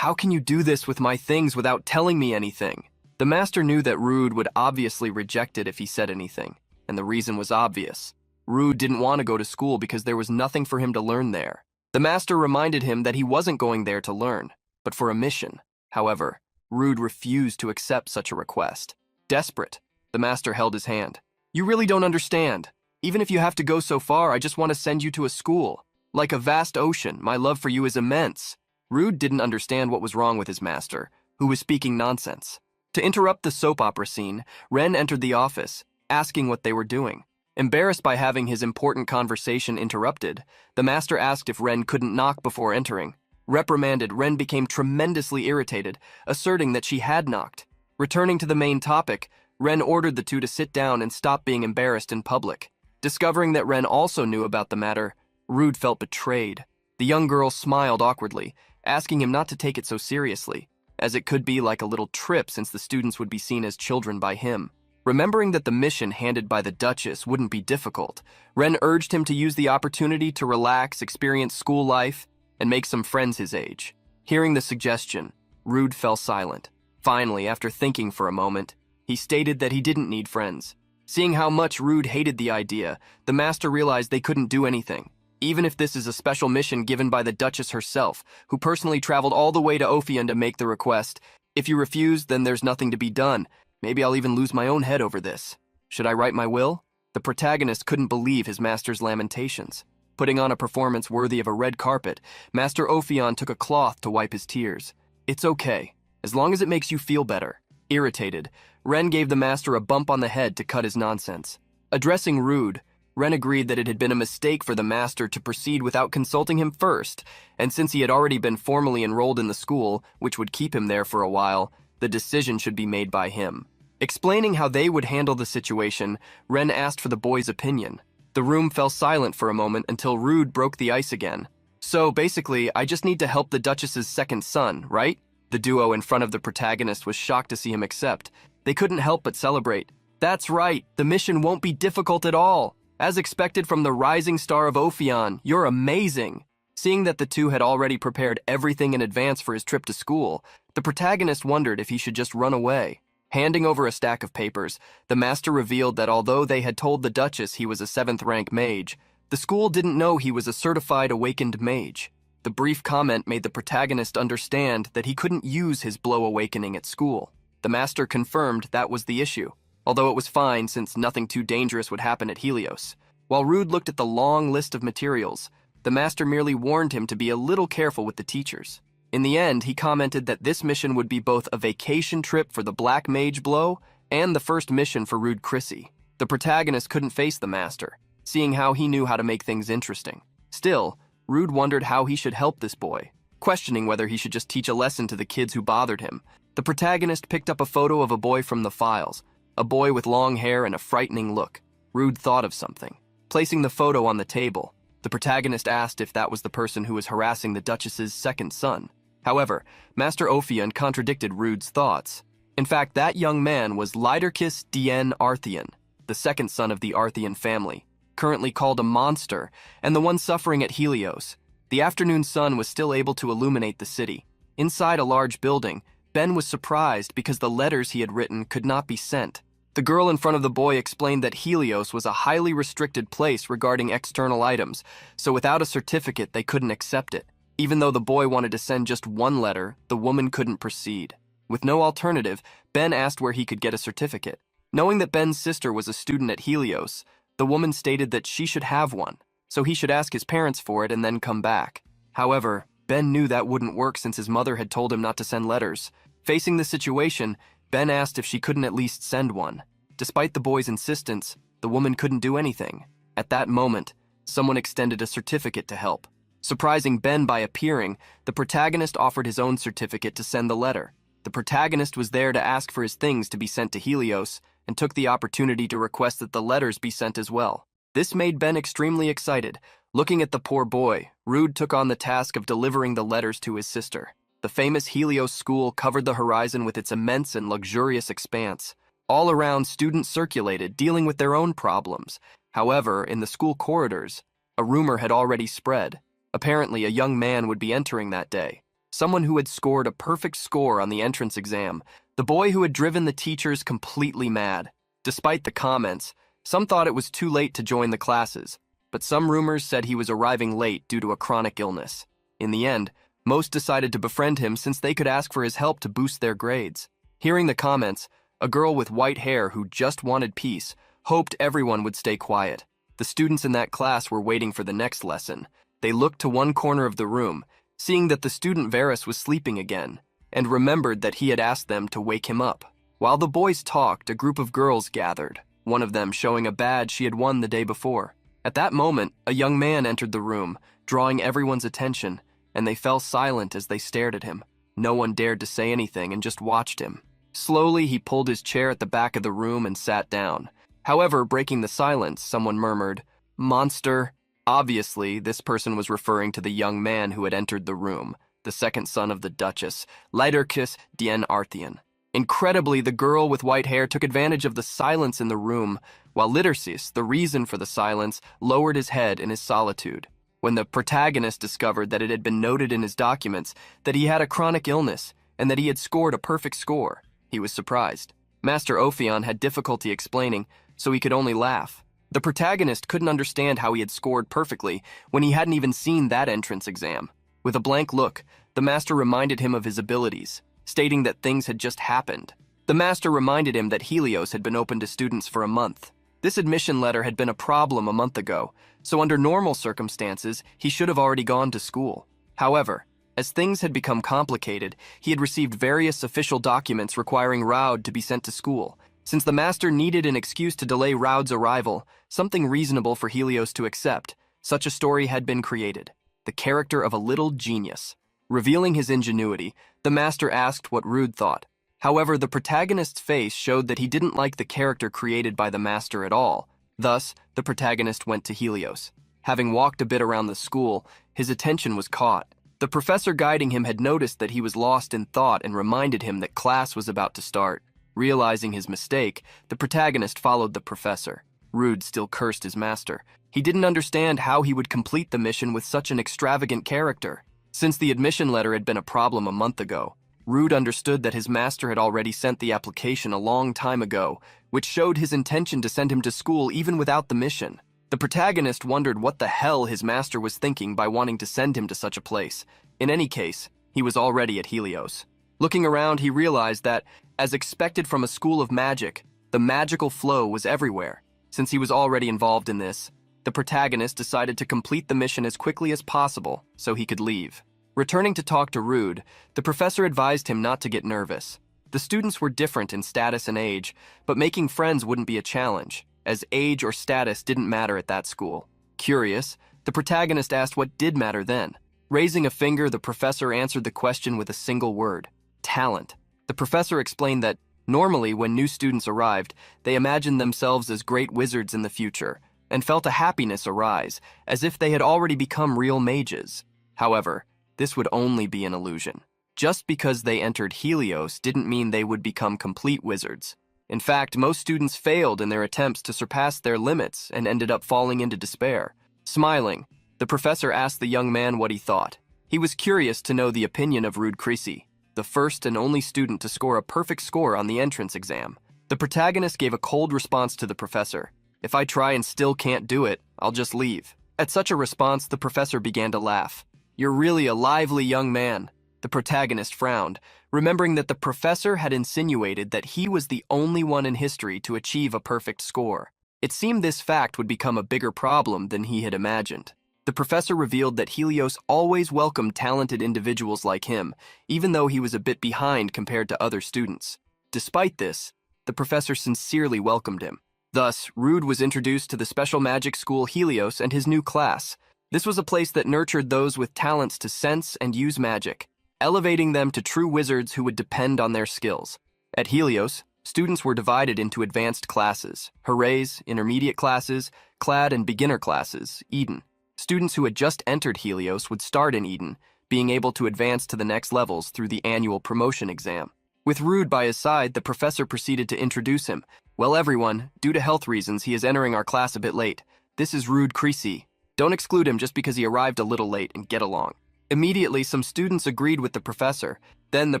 can you do this with my things without telling me anything?" The master knew that Rude would obviously reject it if he said anything, and the reason was obvious. Rude didn't want to go to school because there was nothing for him to learn there. The master reminded him that he wasn't going there to learn, but for a mission. However, Rude refused to accept such a request. Desperate, the master held his hand. "You really don't understand. Even if you have to go so far, I just want to send you to a school. Like a vast ocean, my love for you is immense." Rude didn't understand what was wrong with his master, who was speaking nonsense. To interrupt the soap opera scene, Ren entered the office, asking what they were doing. Embarrassed by having his important conversation interrupted, the master asked if Ren couldn't knock before entering. Reprimanded, Ren became tremendously irritated, asserting that she had knocked. Returning to the main topic, Ren ordered the two to sit down and stop being embarrassed in public. Discovering that Ren also knew about the matter, Rude felt betrayed. The young girl smiled awkwardly, asking him not to take it so seriously, as it could be like a little trip since the students would be seen as children by him. Remembering that the mission handed by the Duchess wouldn't be difficult, Ren urged him to use the opportunity to relax, experience school life, and make some friends his age. Hearing the suggestion, Rude fell silent. Finally, after thinking for a moment, he stated that he didn't need friends. Seeing how much Rude hated the idea, the master realized they couldn't do anything. Even if this is a special mission given by the Duchess herself, who personally traveled all the way to Ophion to make the request. If you refuse, then there's nothing to be done. Maybe I'll even lose my own head over this. Should I write my will? The protagonist couldn't believe his master's lamentations. Putting on a performance worthy of a red carpet, Master Ophion took a cloth to wipe his tears. "It's okay, as long as it makes you feel better." Irritated, Ren gave the master a bump on the head to cut his nonsense. Addressing Rude, Ren agreed that it had been a mistake for the master to proceed without consulting him first, and since he had already been formally enrolled in the school, which would keep him there for a while, the decision should be made by him. Explaining how they would handle the situation, Ren asked for the boy's opinion. The room fell silent for a moment until Rude broke the ice again. "So basically, I just need to help the Duchess's second son, right?" The duo in front of the protagonist was shocked to see him accept. They couldn't help but celebrate. "That's right, the mission won't be difficult at all. As expected from the rising star of Ophion, you're amazing." Seeing that the two had already prepared everything in advance for his trip to school, the protagonist wondered if he should just run away. Handing over a stack of papers, the master revealed that although they had told the Duchess he was a 7th-rank mage, the school didn't know he was a certified awakened mage. The brief comment made the protagonist understand that he couldn't use his blow awakening at school. The master confirmed that was the issue, although it was fine since nothing too dangerous would happen at Helios. While Rude looked at the long list of materials, the master merely warned him to be a little careful with the teachers. In the end, he commented that this mission would be both a vacation trip for the Black Mage Blow and the first mission for Rude Chrissy. The protagonist couldn't face the master, seeing how he knew how to make things interesting. Still, Rude wondered how he should help this boy, questioning whether he should just teach a lesson to the kids who bothered him. The protagonist picked up a photo of a boy from the files, a boy with long hair and a frightening look. Rude thought of something. Placing the photo on the table, the protagonist asked if that was the person who was harassing the Duchess's second son. However, Master Ophion contradicted Rude's thoughts. In fact, that young man was Liderkis Dien Arthian. the second son of the Arthian family, currently called a monster, and the one suffering at Helios. The afternoon sun was still able to illuminate the city. Inside a large building, Ben was surprised because the letters he had written could not be sent. The girl in front of the boy explained that Helios was a highly restricted place regarding external items, so without a certificate they couldn't accept it. Even though the boy wanted to send just one letter, the woman couldn't proceed. With no alternative, Ben asked where he could get a certificate. Knowing that Ben's sister was a student at Helios, the woman stated that she should have one, so he should ask his parents for it and then come back. However, Ben knew that wouldn't work since his mother had told him not to send letters. Facing the situation, Ben asked if she couldn't at least send one. Despite the boy's insistence, the woman couldn't do anything. At that moment, someone extended a certificate to help. Surprising Ben by appearing, the protagonist offered his own certificate to send the letter. The protagonist was there to ask for his things to be sent to Helios and took the opportunity to request that the letters be sent as well. This made Ben extremely excited. Looking at the poor boy, Rude took on the task of delivering the letters to his sister. The famous Helios school covered the horizon with its immense and luxurious expanse. All around, students circulated, dealing with their own problems. However, in the school corridors, a rumor had already spread. Apparently, a young man would be entering that day. Someone who had scored a perfect score on the entrance exam. The boy who had driven the teachers completely mad. Despite the comments, some thought it was too late to join the classes, but some rumors said he was arriving late due to a chronic illness. In the end, most decided to befriend him since they could ask for his help to boost their grades. Hearing the comments, a girl with white hair who just wanted peace hoped everyone would stay quiet. The students in that class were waiting for the next lesson. They looked to one corner of the room, seeing that the student Varus was sleeping again, and remembered that he had asked them to wake him up. While the boys talked, a group of girls gathered, one of them showing a badge she had won the day before. At that moment, a young man entered the room, drawing everyone's attention, and they fell silent as they stared at him. No one dared to say anything and just watched him. Slowly, he pulled his chair at the back of the room and sat down. However, breaking the silence, someone murmured, "Monster." Obviously, this person was referring to the young man who had entered the room, the second son of the Duchess, Lyderkis Dien Arthian. Incredibly, the girl with white hair took advantage of the silence in the room, while Lydersis, the reason for the silence, lowered his head in his solitude. When the protagonist discovered that it had been noted in his documents that he had a chronic illness and that he had scored a perfect score, he was surprised. Master Ophion had difficulty explaining, so he could only laugh. The protagonist couldn't understand how he had scored perfectly when he hadn't even seen that entrance exam. With a blank look, the master reminded him of his abilities, stating that things had just happened. The master reminded him that Helios had been open to students for a month. This admission letter had been a problem a month ago, so under normal circumstances, he should have already gone to school. However, as things had become complicated, he had received various official documents requiring Raud to be sent to school. Since the master needed an excuse to delay Raud's arrival, something reasonable for Helios to accept, such a story had been created. The character of a little genius. Revealing his ingenuity, the master asked what Rude thought. However, the protagonist's face showed that he didn't like the character created by the master at all. Thus, the protagonist went to Helios. Having walked a bit around the school, his attention was caught. The professor guiding him had noticed that he was lost in thought and reminded him that class was about to start. Realizing his mistake, the protagonist followed the professor. Rude still cursed his master. He didn't understand how he would complete the mission with such an extravagant character. Since the admission letter had been a problem a month ago, Rude understood that his master had already sent the application a long time ago, which showed his intention to send him to school even without the mission. The protagonist wondered what the hell his master was thinking by wanting to send him to such a place. In any case, he was already at Helios. Looking around, he realized that, as expected from a school of magic, the magical flow was everywhere. Since he was already involved in this, the protagonist decided to complete the mission as quickly as possible so he could leave. Returning to talk to Rude, the professor advised him not to get nervous. The students were different in status and age, but making friends wouldn't be a challenge, as age or status didn't matter at that school. Curious, the protagonist asked what did matter then. Raising a finger, the professor answered the question with a single word: talent. The professor explained that, normally when new students arrived, they imagined themselves as great wizards in the future, and felt a happiness arise, as if they had already become real mages. However, this would only be an illusion. Just because they entered Helios didn't mean they would become complete wizards. In fact, most students failed in their attempts to surpass their limits and ended up falling into despair. Smiling, the professor asked the young man what he thought. He was curious to know the opinion of Rude Creasy, the first and only student to score a perfect score on the entrance exam. The protagonist gave a cold response to the professor. "If I try and still can't do it, I'll just leave." At such a response, the professor began to laugh. "You're really a lively young man." The protagonist frowned, remembering that the professor had insinuated that he was the only one in history to achieve a perfect score. It seemed this fact would become a bigger problem than he had imagined. The professor revealed that Helios always welcomed talented individuals like him, even though he was a bit behind compared to other students. Despite this, the professor sincerely welcomed him. Thus, Rude was introduced to the special magic school Helios and his new class. This was a place that nurtured those with talents to sense and use magic, elevating them to true wizards who would depend on their skills. At Helios, students were divided into advanced classes: Hoorays, intermediate classes, Clad, and beginner classes, Eden. Students who had just entered Helios would start in Eden, being able to advance to the next levels through the annual promotion exam. With Rude by his side, the professor proceeded to introduce him. "Well, everyone, due to health reasons, he is entering our class a bit late. This is Rude Creasy. Don't exclude him just because he arrived a little late, and get along." Immediately, some students agreed with the professor. Then the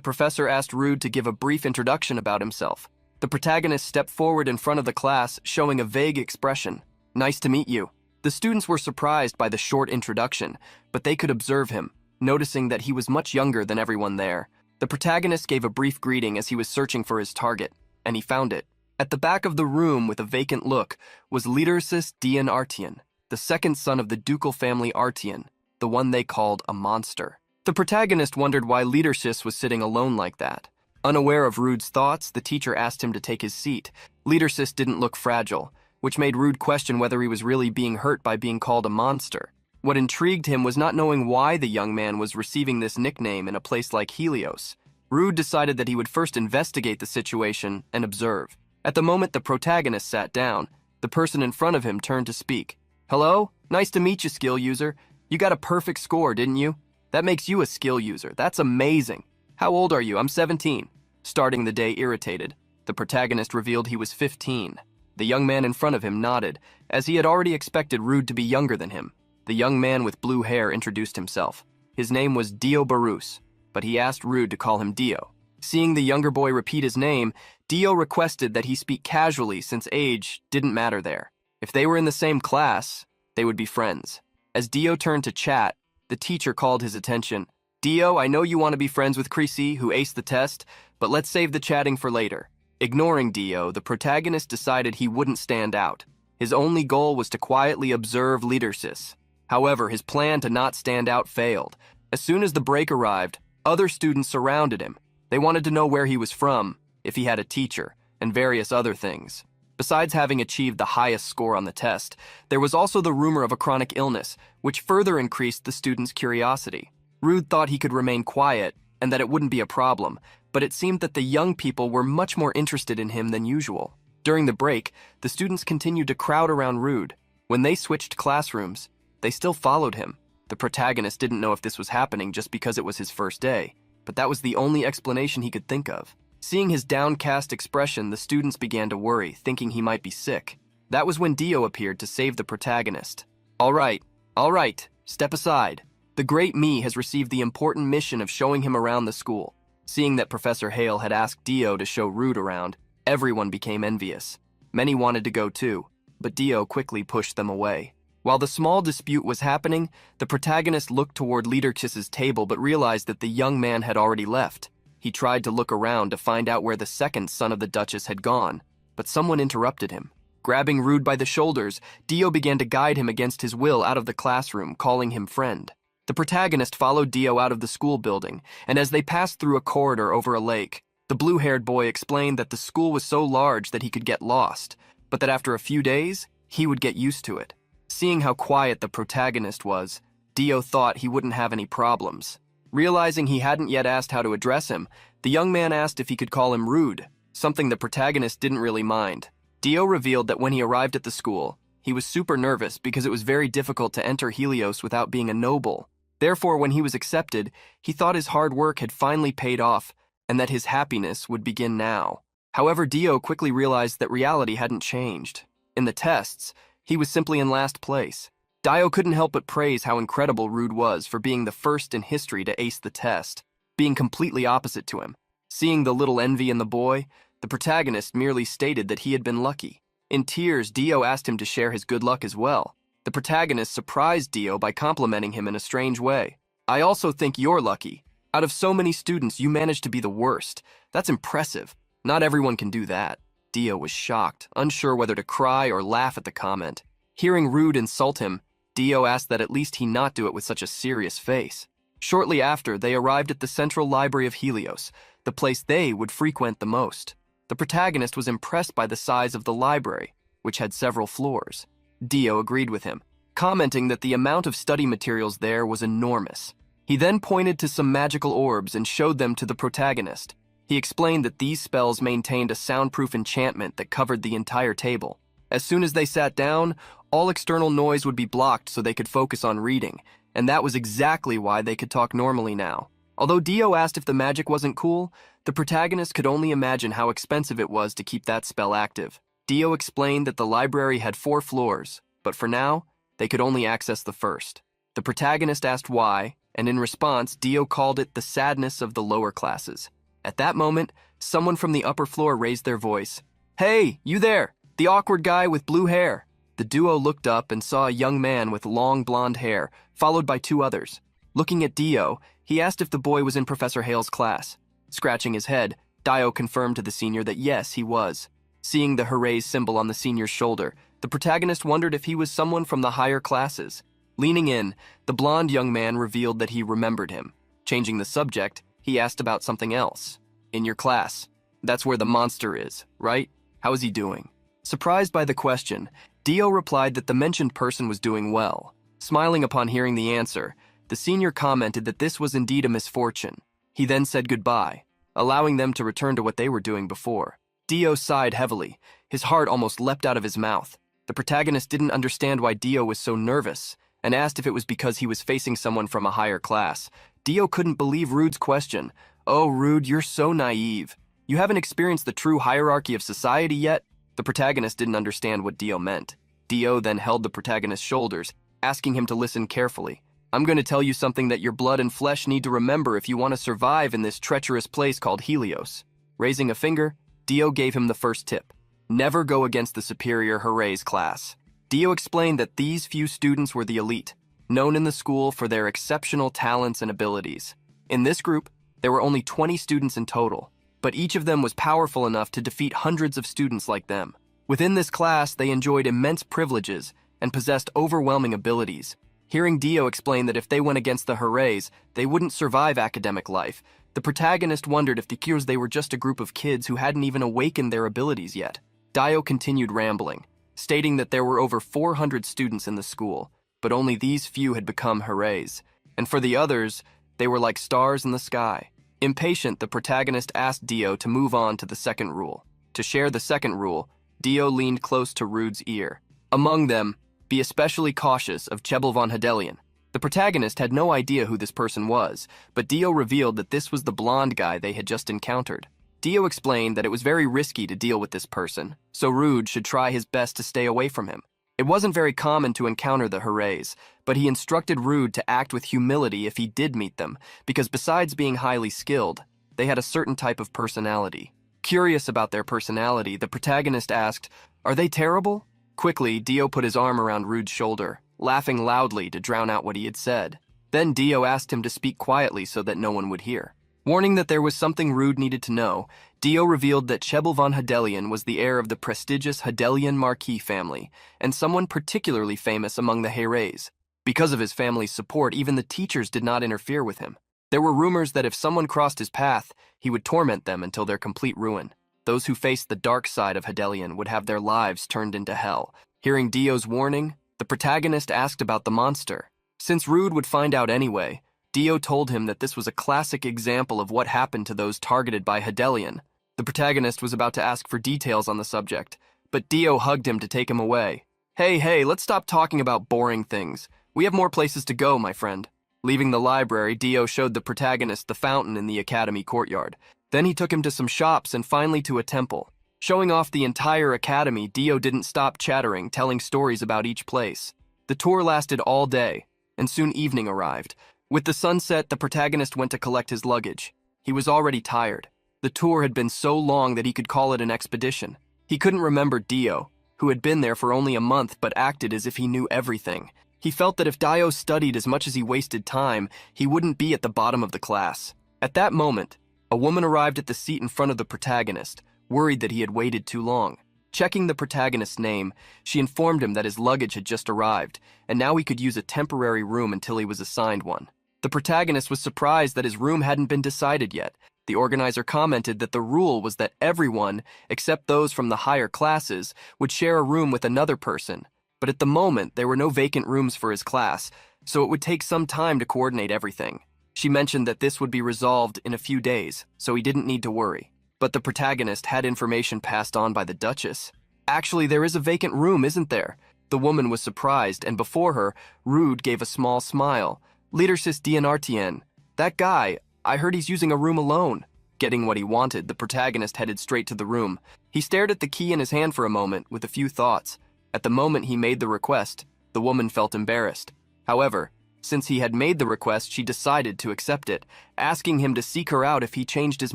professor asked Rude to give a brief introduction about himself. The protagonist stepped forward in front of the class, showing a vague expression. "Nice to meet you." The students were surprised by the short introduction, but they could observe him, noticing that he was much younger than everyone there. The protagonist gave a brief greeting as he was searching for his target, and he found it. At the back of the room with a vacant look was Leadersis Dian Artian, the second son of the ducal family Artian, the one they called a monster. The protagonist wondered why Leadersis was sitting alone like that. Unaware of Rude's thoughts, the teacher asked him to take his seat. Leadersis didn't look fragile, which made Rude question whether he was really being hurt by being called a monster. What intrigued him was not knowing why the young man was receiving this nickname in a place like Helios. Rude decided that he would first investigate the situation and observe. At the moment the protagonist sat down, the person in front of him turned to speak. "Hello? Nice to meet you, skill user. You got a perfect score, didn't you? That makes you a skill user. That's amazing. How old are you?" "I'm 17. Starting the day irritated, the protagonist revealed he was 15. The young man in front of him nodded, as he had already expected Rude to be younger than him. The young man with blue hair introduced himself. His name was Dio Barus, but he asked Rude to call him Dio. Seeing the younger boy repeat his name, Dio requested that he speak casually since age didn't matter there. If they were in the same class, they would be friends. As Dio turned to chat, the teacher called his attention. "Dio, I know you want to be friends with Creasy, who aced the test, but let's save the chatting for later." Ignoring Dio, the protagonist decided he wouldn't stand out. His only goal was to quietly observe Leadersis. However, his plan to not stand out failed. As soon as the break arrived, other students surrounded him. They wanted to know where he was from, if he had a teacher, and various other things. Besides having achieved the highest score on the test, there was also the rumor of a chronic illness, which further increased the students' curiosity. Rude thought he could remain quiet and that it wouldn't be a problem, but it seemed that the young people were much more interested in him than usual. During the break, the students continued to crowd around Rude. When they switched classrooms, they still followed him. The protagonist didn't know if this was happening just because it was his first day, but that was the only explanation he could think of. Seeing his downcast expression, the students began to worry, thinking he might be sick. That was when Dio appeared to save the protagonist. All right, step aside. The great me has received the important mission of showing him around the school." Seeing that Professor Hale had asked Dio to show Rude around, everyone became envious. Many wanted to go too, but Dio quickly pushed them away. While the small dispute was happening, the protagonist looked toward Leaderkiss's table but realized that the young man had already left. He tried to look around to find out where the second son of the Duchess had gone, but someone interrupted him. Grabbing Rude by the shoulders, Dio began to guide him against his will out of the classroom, calling him friend. The protagonist followed Dio out of the school building, and as they passed through a corridor over a lake, the blue-haired boy explained that the school was so large that he could get lost, but that after a few days, he would get used to it. Seeing how quiet the protagonist was, Dio thought he wouldn't have any problems. Realizing he hadn't yet asked how to address him, the young man asked if he could call him Rude, something the protagonist didn't really mind. Dio revealed that when he arrived at the school, he was super nervous because it was very difficult to enter Helios without being a noble. Therefore, when he was accepted, he thought his hard work had finally paid off and that his happiness would begin now. However, Dio quickly realized that reality hadn't changed. In the tests, he was simply in last place. Dio couldn't help but praise how incredible Rude was for being the first in history to ace the test, being completely opposite to him. Seeing the little envy in the boy, the protagonist merely stated that he had been lucky. In tears, Dio asked him to share his good luck as well. The protagonist surprised Dio by complimenting him in a strange way. "I also think you're lucky. Out of so many students, you managed to be the worst. That's impressive. Not everyone can do that." Dio was shocked, unsure whether to cry or laugh at the comment. Hearing Rude insult him, Dio asked that at least he not do it with such a serious face. Shortly after, they arrived at the central library of Helios, the place they would frequent the most. The protagonist was impressed by the size of the library, which had several floors. Dio agreed with him, commenting that the amount of study materials there was enormous. He then pointed to some magical orbs and showed them to the protagonist. He explained that these spells maintained a soundproof enchantment that covered the entire table. As soon as they sat down, all external noise would be blocked so they could focus on reading, and that was exactly why they could talk normally now. Although Dio asked if the magic wasn't cool, the protagonist could only imagine how expensive it was to keep that spell active. Dio explained that the library had 4 floors, but for now, they could only access the first. The protagonist asked why, and in response, Dio called it the sadness of the lower classes. At that moment, someone from the upper floor raised their voice. "Hey, you there, the awkward guy with blue hair." The duo looked up and saw a young man with long blonde hair, followed by 2 others. Looking at Dio, he asked if the boy was in Professor Hale's class. Scratching his head, Dio confirmed to the senior that yes, he was. Seeing the hooray symbol on the senior's shoulder, the protagonist wondered if he was someone from the higher classes. Leaning in, the blonde young man revealed that he remembered him. Changing the subject, he asked about something else. "In your class. That's where the monster is, right? How is he doing?" Surprised by the question, Dio replied that the mentioned person was doing well. Smiling upon hearing the answer, the senior commented that this was indeed a misfortune. He then said goodbye, allowing them to return to what they were doing before. Dio sighed heavily. His heart almost leapt out of his mouth. The protagonist didn't understand why Dio was so nervous, and asked if it was because he was facing someone from a higher class. Dio couldn't believe Rude's question. "Oh, Rude, you're so naive. You haven't experienced the true hierarchy of society yet?" The protagonist didn't understand what Dio meant. Dio then held the protagonist's shoulders, asking him to listen carefully. "I'm going to tell you something that your blood and flesh need to remember if you want to survive in this treacherous place called Helios." Raising a finger, Dio gave him the first tip. Never go against the superior Hoorays class. Dio explained that these few students were the elite, known in the school for their exceptional talents and abilities. In this group, there were only 20 students in total, but each of them was powerful enough to defeat hundreds of students like them. Within this class, they enjoyed immense privileges and possessed overwhelming abilities. Hearing Dio explain that if they went against the Hoorays, they wouldn't survive academic life, the protagonist wondered if they were just a group of kids who hadn't even awakened their abilities yet. Dio continued rambling, stating that there were over 400 students in the school, but only these few had become Hoorays, and for the others, they were like stars in the sky. Impatient, the protagonist asked Dio to move on to the second rule. To share the second rule, Dio leaned close to Rude's ear. Among them, be especially cautious of Chebel von Hedelion. The protagonist had no idea who this person was, but Dio revealed that this was the blonde guy they had just encountered. Dio explained that it was very risky to deal with this person, so Rude should try his best to stay away from him. It wasn't very common to encounter the Hoorays, but he instructed Rude to act with humility if he did meet them, because besides being highly skilled, they had a certain type of personality. Curious about their personality, the protagonist asked, "Are they terrible?" Quickly, Dio put his arm around Rude's shoulder, laughing loudly to drown out what he had said. Then Dio asked him to speak quietly so that no one would hear. Warning that there was something Rude needed to know, Dio revealed that Chebel von Hedelion was the heir of the prestigious Hedelion Marquis family, and someone particularly famous among the Hoorays. Because of his family's support, even the teachers did not interfere with him. There were rumors that if someone crossed his path, he would torment them until their complete ruin. Those who faced the dark side of Hedelion would have their lives turned into hell. Hearing Dio's warning, the protagonist asked about the monster. Since Rude would find out anyway, Dio told him that this was a classic example of what happened to those targeted by Hedelion. The protagonist was about to ask for details on the subject, but Dio hugged him to take him away. Hey, let's stop talking about boring things. We have more places to go, my friend." Leaving the library, Dio showed the protagonist the fountain in the academy courtyard. Then he took him to some shops and finally to a temple. Showing off the entire academy, Dio didn't stop chattering, telling stories about each place. The tour lasted all day, and soon evening arrived. With the sunset, the protagonist went to collect his luggage. He was already tired. The tour had been so long that he could call it an expedition. He couldn't remember Dio, who had been there for only a month but acted as if he knew everything. He felt that if Dio studied as much as he wasted time, he wouldn't be at the bottom of the class. At that moment, a woman arrived at the seat in front of the protagonist, worried that he had waited too long. Checking the protagonist's name, she informed him that his luggage had just arrived, and now he could use a temporary room until he was assigned one. The protagonist was surprised that his room hadn't been decided yet. The organizer commented that the rule was that everyone, except those from the higher classes, would share a room with another person. But at the moment, there were no vacant rooms for his class, so it would take some time to coordinate everything. She mentioned that this would be resolved in a few days, so he didn't need to worry. But the protagonist had information passed on by the Duchess. Actually, there is a vacant room, isn't there? The woman was surprised, and before her, Rude gave a small smile. Leadersis Dianartien, that guy, I heard he's using a room alone. Getting what he wanted, the protagonist headed straight to the room. He stared at the key in his hand for a moment with a few thoughts. At the moment he made the request, the woman felt embarrassed. However, since he had made the request, she decided to accept it, asking him to seek her out if he changed his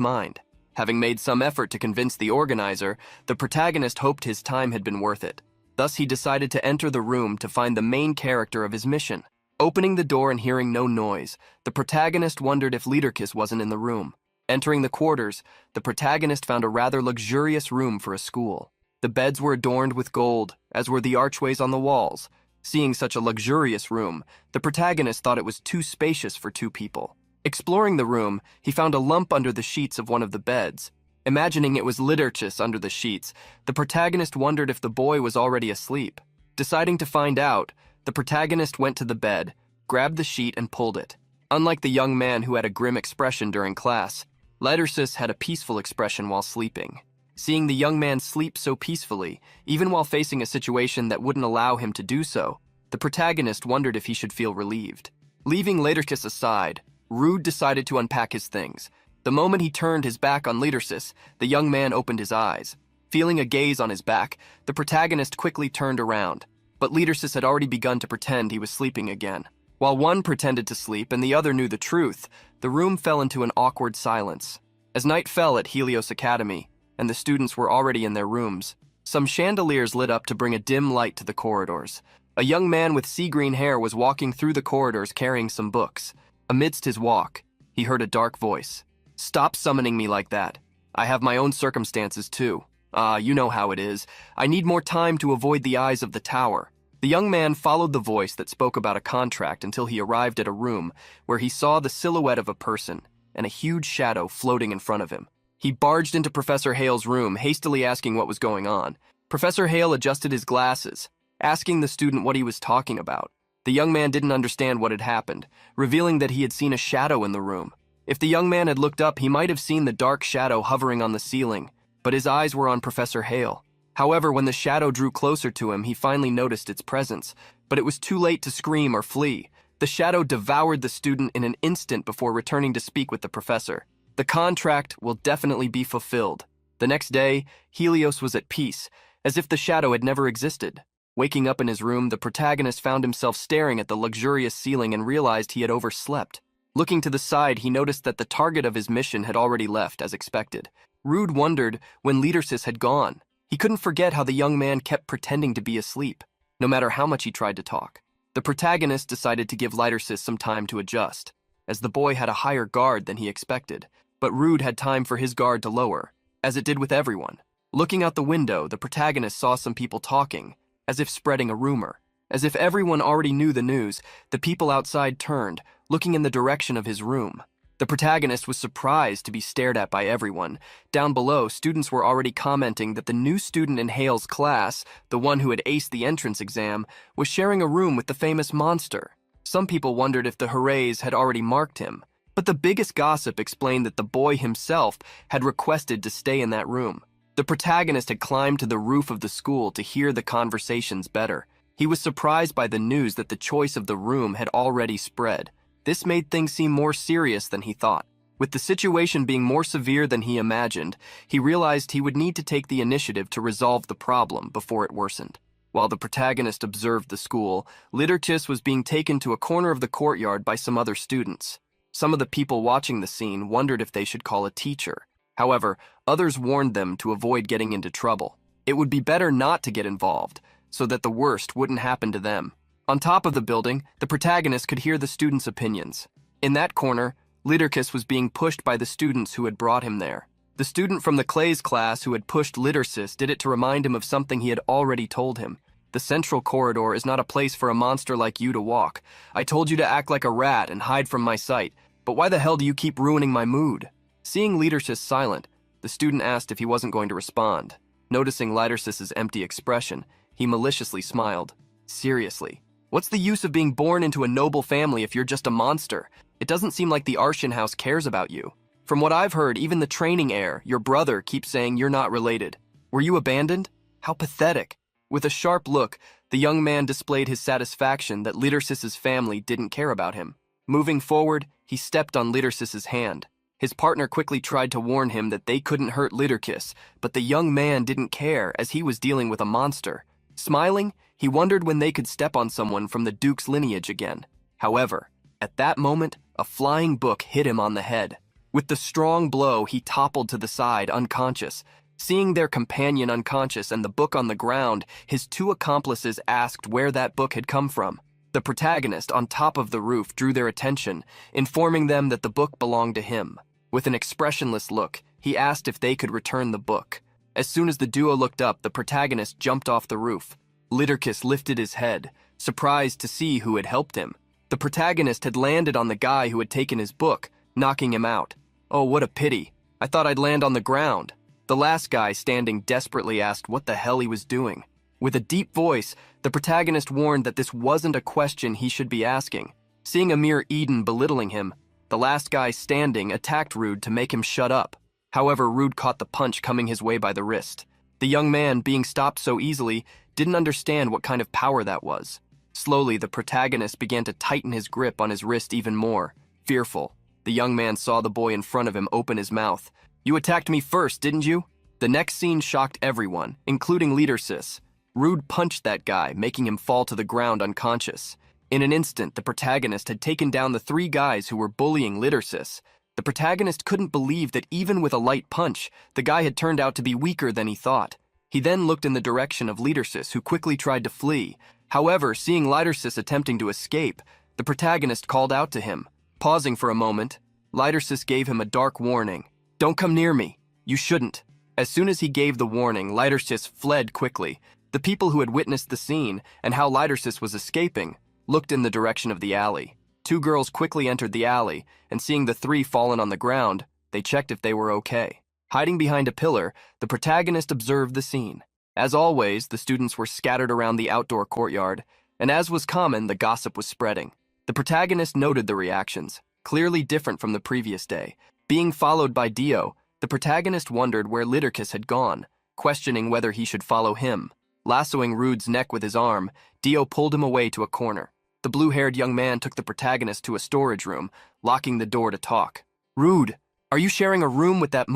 mind. Having made some effort to convince the organizer, the protagonist hoped his time had been worth it. Thus he decided to enter the room to find the main character of his mission. Opening the door and hearing no noise, the protagonist wondered if Leaderkiss wasn't in the room. Entering the quarters, the protagonist found a rather luxurious room for a school. The beds were adorned with gold, as were the archways on the walls. Seeing such a luxurious room, the protagonist thought it was too spacious for two people. Exploring the room, he found a lump under the sheets of one of the beds. Imagining it was Leaderkiss under the sheets, the protagonist wondered if the boy was already asleep. Deciding to find out, the protagonist went to the bed, grabbed the sheet and pulled it. Unlike the young man who had a grim expression during class, Leaderkiss had a peaceful expression while sleeping. Seeing the young man sleep so peacefully, even while facing a situation that wouldn't allow him to do so, the protagonist wondered if he should feel relieved. Leaving Leaderkiss aside, Rude decided to unpack his things. The moment he turned his back on Leaderkiss, the young man opened his eyes. Feeling a gaze on his back, the protagonist quickly turned around, but Leaderkiss had already begun to pretend he was sleeping again. While one pretended to sleep and the other knew the truth, the room fell into an awkward silence. As night fell at Helios Academy, and the students were already in their rooms, some chandeliers lit up to bring a dim light to the corridors. A young man with sea-green hair was walking through the corridors carrying some books. Amidst his walk, he heard a dark voice. "Stop summoning me like that. I have my own circumstances too. You know how it is. I need more time to avoid the eyes of the tower." The young man followed the voice that spoke about a contract until he arrived at a room where he saw the silhouette of a person and a huge shadow floating in front of him. He barged into Professor Hale's room, hastily asking what was going on. Professor Hale adjusted his glasses, asking the student what he was talking about. The young man didn't understand what had happened, revealing that he had seen a shadow in the room. If the young man had looked up, he might have seen the dark shadow hovering on the ceiling, but his eyes were on Professor Hale. However, when the shadow drew closer to him, he finally noticed its presence, but it was too late to scream or flee. The shadow devoured the student in an instant before returning to speak with the professor. The contract will definitely be fulfilled. The next day, Helios was at peace, as if the shadow had never existed. Waking up in his room, the protagonist found himself staring at the luxurious ceiling and realized he had overslept. Looking to the side, he noticed that the target of his mission had already left, as expected. Rude wondered when Leaderkiss had gone. He couldn't forget how the young man kept pretending to be asleep, no matter how much he tried to talk. The protagonist decided to give Leaderkiss some time to adjust, as the boy had a higher guard than he expected. But Rude had time for his guard to lower, as it did with everyone. Looking out the window, the protagonist saw some people talking, as if spreading a rumor. As if everyone already knew the news, the people outside turned, looking in the direction of his room. The protagonist was surprised to be stared at by everyone. Down below, students were already commenting that the new student in Hale's class, the one who had aced the entrance exam, was sharing a room with the famous monster. Some people wondered if the hoorays had already marked him. But the biggest gossip explained that the boy himself had requested to stay in that room. The protagonist had climbed to the roof of the school to hear the conversations better. He was surprised by the news that the choice of the room had already spread. This made things seem more serious than he thought. With the situation being more severe than he imagined, he realized he would need to take the initiative to resolve the problem before it worsened. While the protagonist observed the school, Lidertis was being taken to a corner of the courtyard by some other students. Some of the people watching the scene wondered if they should call a teacher. However, others warned them to avoid getting into trouble. It would be better not to get involved, so that the worst wouldn't happen to them. On top of the building, the protagonist could hear the students' opinions. In that corner, Liderkis was being pushed by the students who had brought him there. The student from the Clays class who had pushed Lidersis did it to remind him of something he had already told him. The central corridor is not a place for a monster like you to walk. I told you to act like a rat and hide from my sight, but why the hell do you keep ruining my mood? Seeing Lidersis silent, the student asked if he wasn't going to respond. Noticing Lidersis's empty expression, he maliciously smiled. Seriously, what's the use of being born into a noble family if you're just a monster? It doesn't seem like the Arshan house cares about you. From what I've heard, even the training heir, your brother, keeps saying you're not related. Were you abandoned? How pathetic. With a sharp look, the young man displayed his satisfaction that Lidersis's family didn't care about him. Moving forward, he stepped on Lidersis's hand. His partner quickly tried to warn him that they couldn't hurt Liderkis, but the young man didn't care as he was dealing with a monster. Smiling, he wondered when they could step on someone from the Duke's lineage again. However, at that moment, a flying book hit him on the head. With the strong blow, he toppled to the side, unconscious. Seeing their companion unconscious and the book on the ground, his two accomplices asked where that book had come from. The protagonist, on top of the roof, drew their attention, informing them that the book belonged to him. With an expressionless look, he asked if they could return the book. As soon as the duo looked up, the protagonist jumped off the roof. Liderkis lifted his head, surprised to see who had helped him. The protagonist had landed on the guy who had taken his book, knocking him out. Oh, what a pity. I thought I'd land on the ground. The last guy standing desperately asked what the hell he was doing. With a deep voice, the protagonist warned that this wasn't a question he should be asking. Seeing Amir Eden belittling him, the last guy standing attacked Rude to make him shut up. However, Rude caught the punch coming his way by the wrist. The young man, being stopped so easily, didn't understand what kind of power that was. Slowly, the protagonist began to tighten his grip on his wrist even more. Fearful, the young man saw the boy in front of him open his mouth. You attacked me first, didn't you? The next scene shocked everyone, including Lidersis. Rude punched that guy, making him fall to the ground unconscious. In an instant, the protagonist had taken down the three guys who were bullying Lidersis. The protagonist couldn't believe that even with a light punch, the guy had turned out to be weaker than he thought. He then looked in the direction of Lidersis, who quickly tried to flee. However, seeing Lidersis attempting to escape, the protagonist called out to him. Pausing for a moment, Lidersis gave him a dark warning. Don't come near me. You shouldn't. As soon as he gave the warning, Lidersis fled quickly. The people who had witnessed the scene and how Lidersis was escaping looked in the direction of the alley. Two girls quickly entered the alley, and seeing the three fallen on the ground, they checked if they were okay. Hiding behind a pillar, the protagonist observed the scene. As always, the students were scattered around the outdoor courtyard, and as was common, the gossip was spreading. The protagonist noted the reactions, clearly different from the previous day. Being followed by Dio, the protagonist wondered where Liderkis had gone, questioning whether he should follow him. Lassoing Rude's neck with his arm, Dio pulled him away to a corner. The blue-haired young man took the protagonist to a storage room, locking the door to talk. Rude, are you sharing a room with that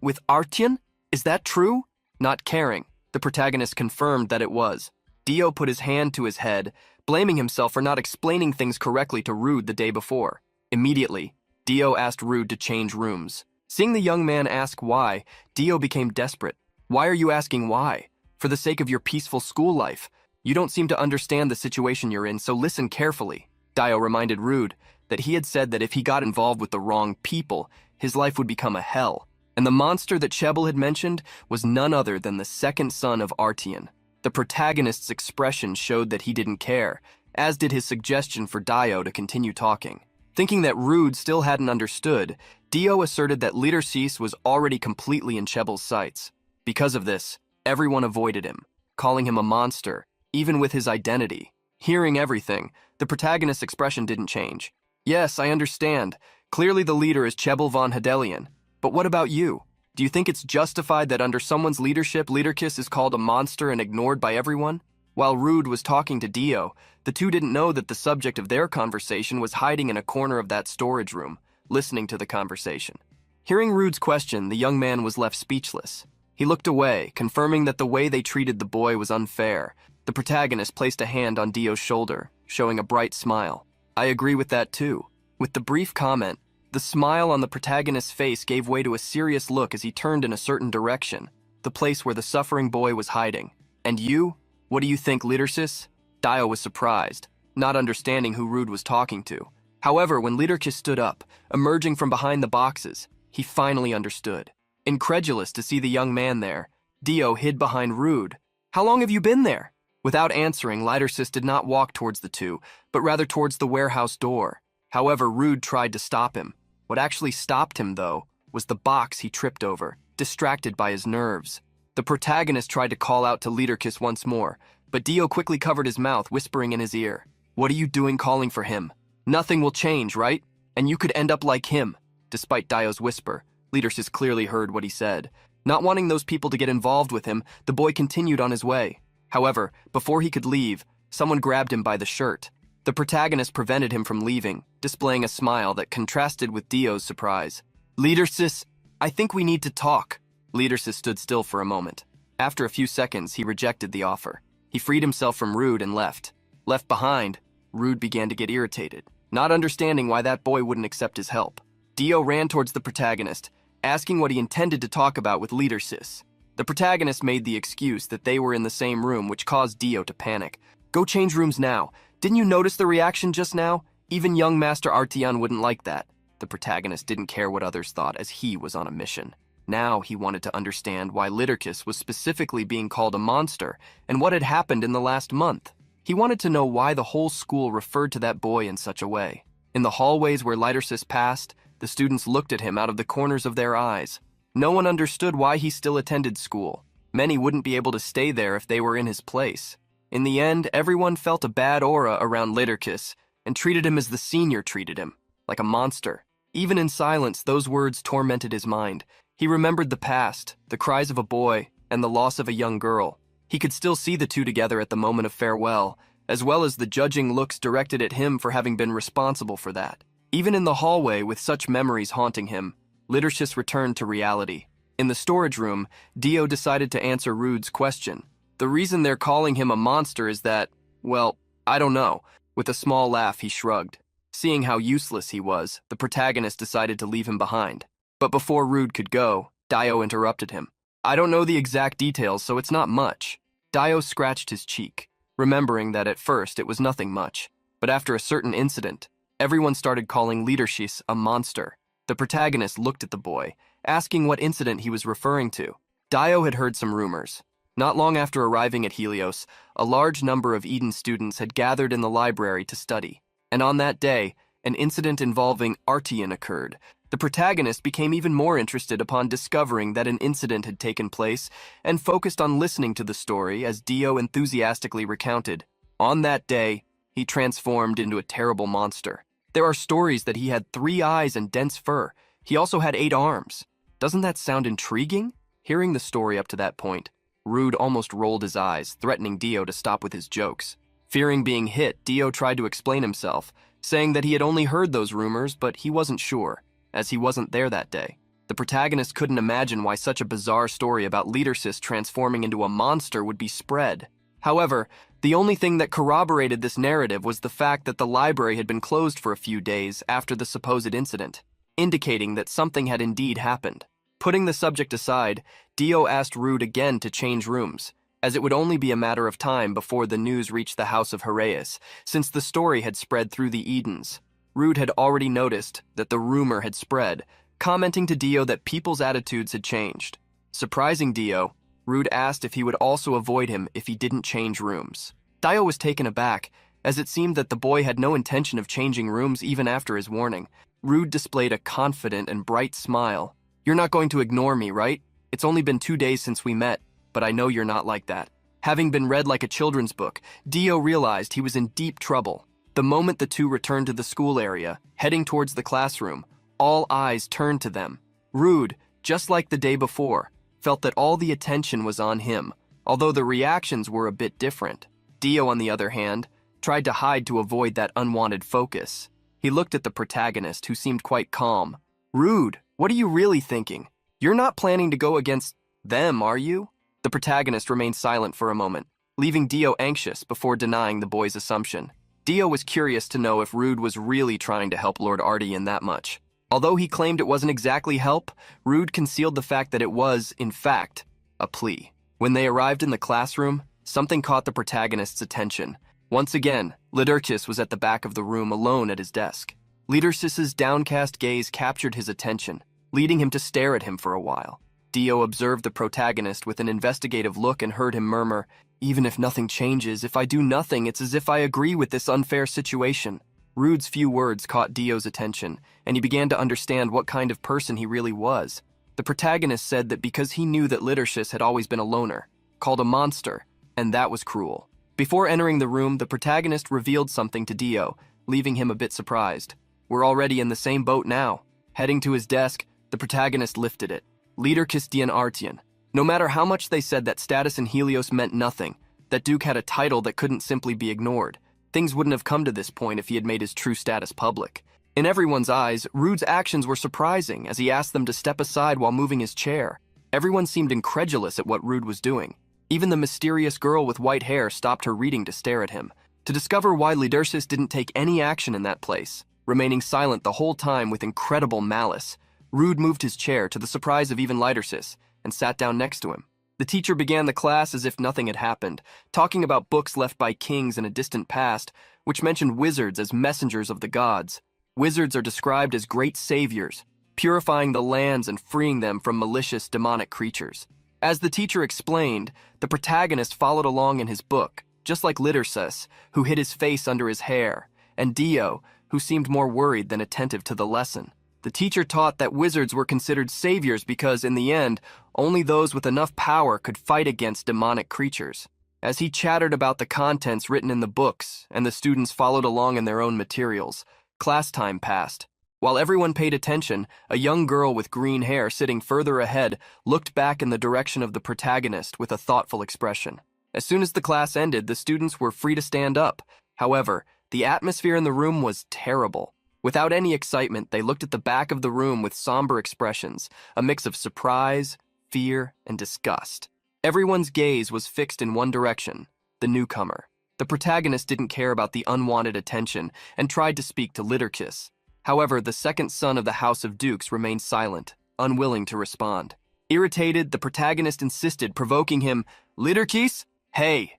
with Artyom? Is that true? Not caring, the protagonist confirmed that it was. Dio put his hand to his head, blaming himself for not explaining things correctly to Rude the day before. Immediately, Dio asked Rude to change rooms. Seeing the young man ask why, Dio became desperate. Why are you asking why? For the sake of your peaceful school life. You don't seem to understand the situation you're in, so listen carefully. Dio reminded Rude that he had said that if he got involved with the wrong people, his life would become a hell. And the monster that Chebel had mentioned was none other than the second son of Artyom. The protagonist's expression showed that he didn't care, as did his suggestion for Dio to continue talking. Thinking that Rude still hadn't understood, Dio asserted that Lidersis was already completely in Chebel's sights. Because of this, everyone avoided him, calling him a monster, even with his identity. Hearing everything, the protagonist's expression didn't change. Yes, I understand. Clearly the leader is Chebel von Hedelion. But what about you? Do you think it's justified that under someone's leadership, Liderkis is called a monster and ignored by everyone? While Rude was talking to Dio, the two didn't know that the subject of their conversation was hiding in a corner of that storage room, listening to the conversation. Hearing Rude's question, the young man was left speechless. He looked away, confirming that the way they treated the boy was unfair. The protagonist placed a hand on Dio's shoulder, showing a bright smile. "I agree with that too." With the brief comment, the smile on the protagonist's face gave way to a serious look as he turned in a certain direction, the place where the suffering boy was hiding. "And you? What do you think, Leadersis?" Dio was surprised, not understanding who Rude was talking to. However, when Leaderkiss stood up, emerging from behind the boxes, he finally understood. Incredulous to see the young man there, Dio hid behind Rude. "How long have you been there?" Without answering, Leadersis did not walk towards the two, but rather towards the warehouse door. However, Rude tried to stop him. What actually stopped him, though, was the box he tripped over, distracted by his nerves. The protagonist tried to call out to Leaderkiss once more, but Dio quickly covered his mouth, whispering in his ear, "What are you doing calling for him? Nothing will change, right? And you could end up like him." Despite Dio's whisper, Leadersis clearly heard what he said. Not wanting those people to get involved with him, the boy continued on his way. However, before he could leave, someone grabbed him by the shirt. The protagonist prevented him from leaving, displaying a smile that contrasted with Dio's surprise. "Leadersis, I think we need to talk." Leadersis stood still for a moment. After a few seconds, he rejected the offer. He freed himself from Rude and left. Left behind, Rude began to get irritated, not understanding why that boy wouldn't accept his help. Dio ran towards the protagonist, asking what he intended to talk about with Leadersis. The protagonist made the excuse that they were in the same room, which caused Dio to panic. "Go change rooms now. Didn't you notice the reaction just now? Even young Master Artian wouldn't like that." The protagonist didn't care what others thought, as he was on a mission. Now he wanted to understand why Leaderkiss was specifically being called a monster and what had happened in the last month. He wanted to know why the whole school referred to that boy in such a way. In the hallways where Leaderkiss passed, the students looked at him out of the corners of their eyes. No one understood why he still attended school. Many wouldn't be able to stay there if they were in his place. In the end, everyone felt a bad aura around Leaderkiss and treated him as the senior treated him, like a monster. Even in silence, those words tormented his mind. He remembered the past, the cries of a boy, and the loss of a young girl. He could still see the two together at the moment of farewell, as well as the judging looks directed at him for having been responsible for that. Even in the hallway, with such memories haunting him, Leaderkiss returned to reality. In the storage room, Dio decided to answer Rude's question. "The reason they're calling him a monster is that, well, I don't know." With a small laugh, he shrugged. Seeing how useless he was, the protagonist decided to leave him behind. But before Rude could go, Dio interrupted him. "I don't know the exact details, so it's not much." Dio scratched his cheek, remembering that at first it was nothing much. But after a certain incident, everyone started calling Leaderkiss a monster. The protagonist looked at the boy, asking what incident he was referring to. Dio had heard some rumors. Not long after arriving at Helios, a large number of Eden students had gathered in the library to study. And on that day, an incident involving Artian occurred. The protagonist became even more interested upon discovering that an incident had taken place and focused on listening to the story as Dio enthusiastically recounted. On that day, he transformed into a terrible monster. There are stories that he had 3 eyes and dense fur. He also had 8 arms. Doesn't that sound intriguing? Hearing the story up to that point, Rude almost rolled his eyes, threatening Dio to stop with his jokes. Fearing being hit, Dio tried to explain himself, saying that he had only heard those rumors, but he wasn't sure, as he wasn't there that day. The protagonist couldn't imagine why such a bizarre story about Leaderkiss transforming into a monster would be spread. However, the only thing that corroborated this narrative was the fact that the library had been closed for a few days after the supposed incident, indicating that something had indeed happened. Putting the subject aside, Dio asked Rude again to change rooms, as it would only be a matter of time before the news reached the house of Heraeus, since the story had spread through the Edens. Rude had already noticed that the rumor had spread, commenting to Dio that people's attitudes had changed. Surprising Dio, Rude asked if he would also avoid him if he didn't change rooms. Dio was taken aback, as it seemed that the boy had no intention of changing rooms even after his warning. Rude displayed a confident and bright smile. "You're not going to ignore me, right? It's only been 2 days since we met, but I know you're not like that." Having been read like a children's book, Dio realized he was in deep trouble. The moment the two returned to the school area, heading towards the classroom, all eyes turned to them. Rude, just like the day before, felt that all the attention was on him, although the reactions were a bit different. Dio, on the other hand, tried to hide to avoid that unwanted focus. He looked at the protagonist, who seemed quite calm. "Rude, what are you really thinking? You're not planning to go against them, are you?" The protagonist remained silent for a moment, leaving Dio anxious before denying the boy's assumption. Dio was curious to know if Rude was really trying to help Lord Ardian that much. Although he claimed it wasn't exactly help, Rude concealed the fact that it was, in fact, a plea. When they arrived in the classroom, something caught the protagonist's attention. Once again, Liderchis was at the back of the room alone at his desk. Liderchis' downcast gaze captured his attention, leading him to stare at him for a while. Dio observed the protagonist with an investigative look and heard him murmur, "Even if nothing changes, if I do nothing, it's as if I agree with this unfair situation." Rude's few words caught Dio's attention, and he began to understand what kind of person he really was. The protagonist said that because he knew that Liderchis had always been a loner, called a monster, and that was cruel. Before entering the room, the protagonist revealed something to Dio, leaving him a bit surprised. "We're already in the same boat now." Heading to his desk, the protagonist lifted it. Liderchis Dian Artian. No matter how much they said that status in Helios meant nothing, that Duke had a title that couldn't simply be ignored, things wouldn't have come to this point if he had made his true status public. In everyone's eyes, Rude's actions were surprising as he asked them to step aside while moving his chair. Everyone seemed incredulous at what Rude was doing. Even the mysterious girl with white hair stopped her reading to stare at him, to discover why Liderchis didn't take any action in that place. Remaining silent the whole time with incredible malice, Rude moved his chair to the surprise of even Liderchis and sat down next to him. The teacher began the class as if nothing had happened, talking about books left by kings in a distant past, which mentioned wizards as messengers of the gods. Wizards are described as great saviors, purifying the lands and freeing them from malicious demonic creatures. As the teacher explained, the protagonist followed along in his book, just like Liderchis, who hid his face under his hair, and Dio, who seemed more worried than attentive to the lesson. The teacher taught that wizards were considered saviors because, in the end, only those with enough power could fight against demonic creatures. As he chattered about the contents written in the books, and the students followed along in their own materials, class time passed. While everyone paid attention, a young girl with green hair sitting further ahead looked back in the direction of the protagonist with a thoughtful expression. As soon as the class ended, the students were free to stand up. However, the atmosphere in the room was terrible. Without any excitement, they looked at the back of the room with somber expressions, a mix of surprise, fear, and disgust. Everyone's gaze was fixed in one direction, the newcomer. The protagonist didn't care about the unwanted attention and tried to speak to Liderchis. However, the second son of the House of Dukes remained silent, unwilling to respond. Irritated, the protagonist insisted, provoking him, "Liderchis? Hey,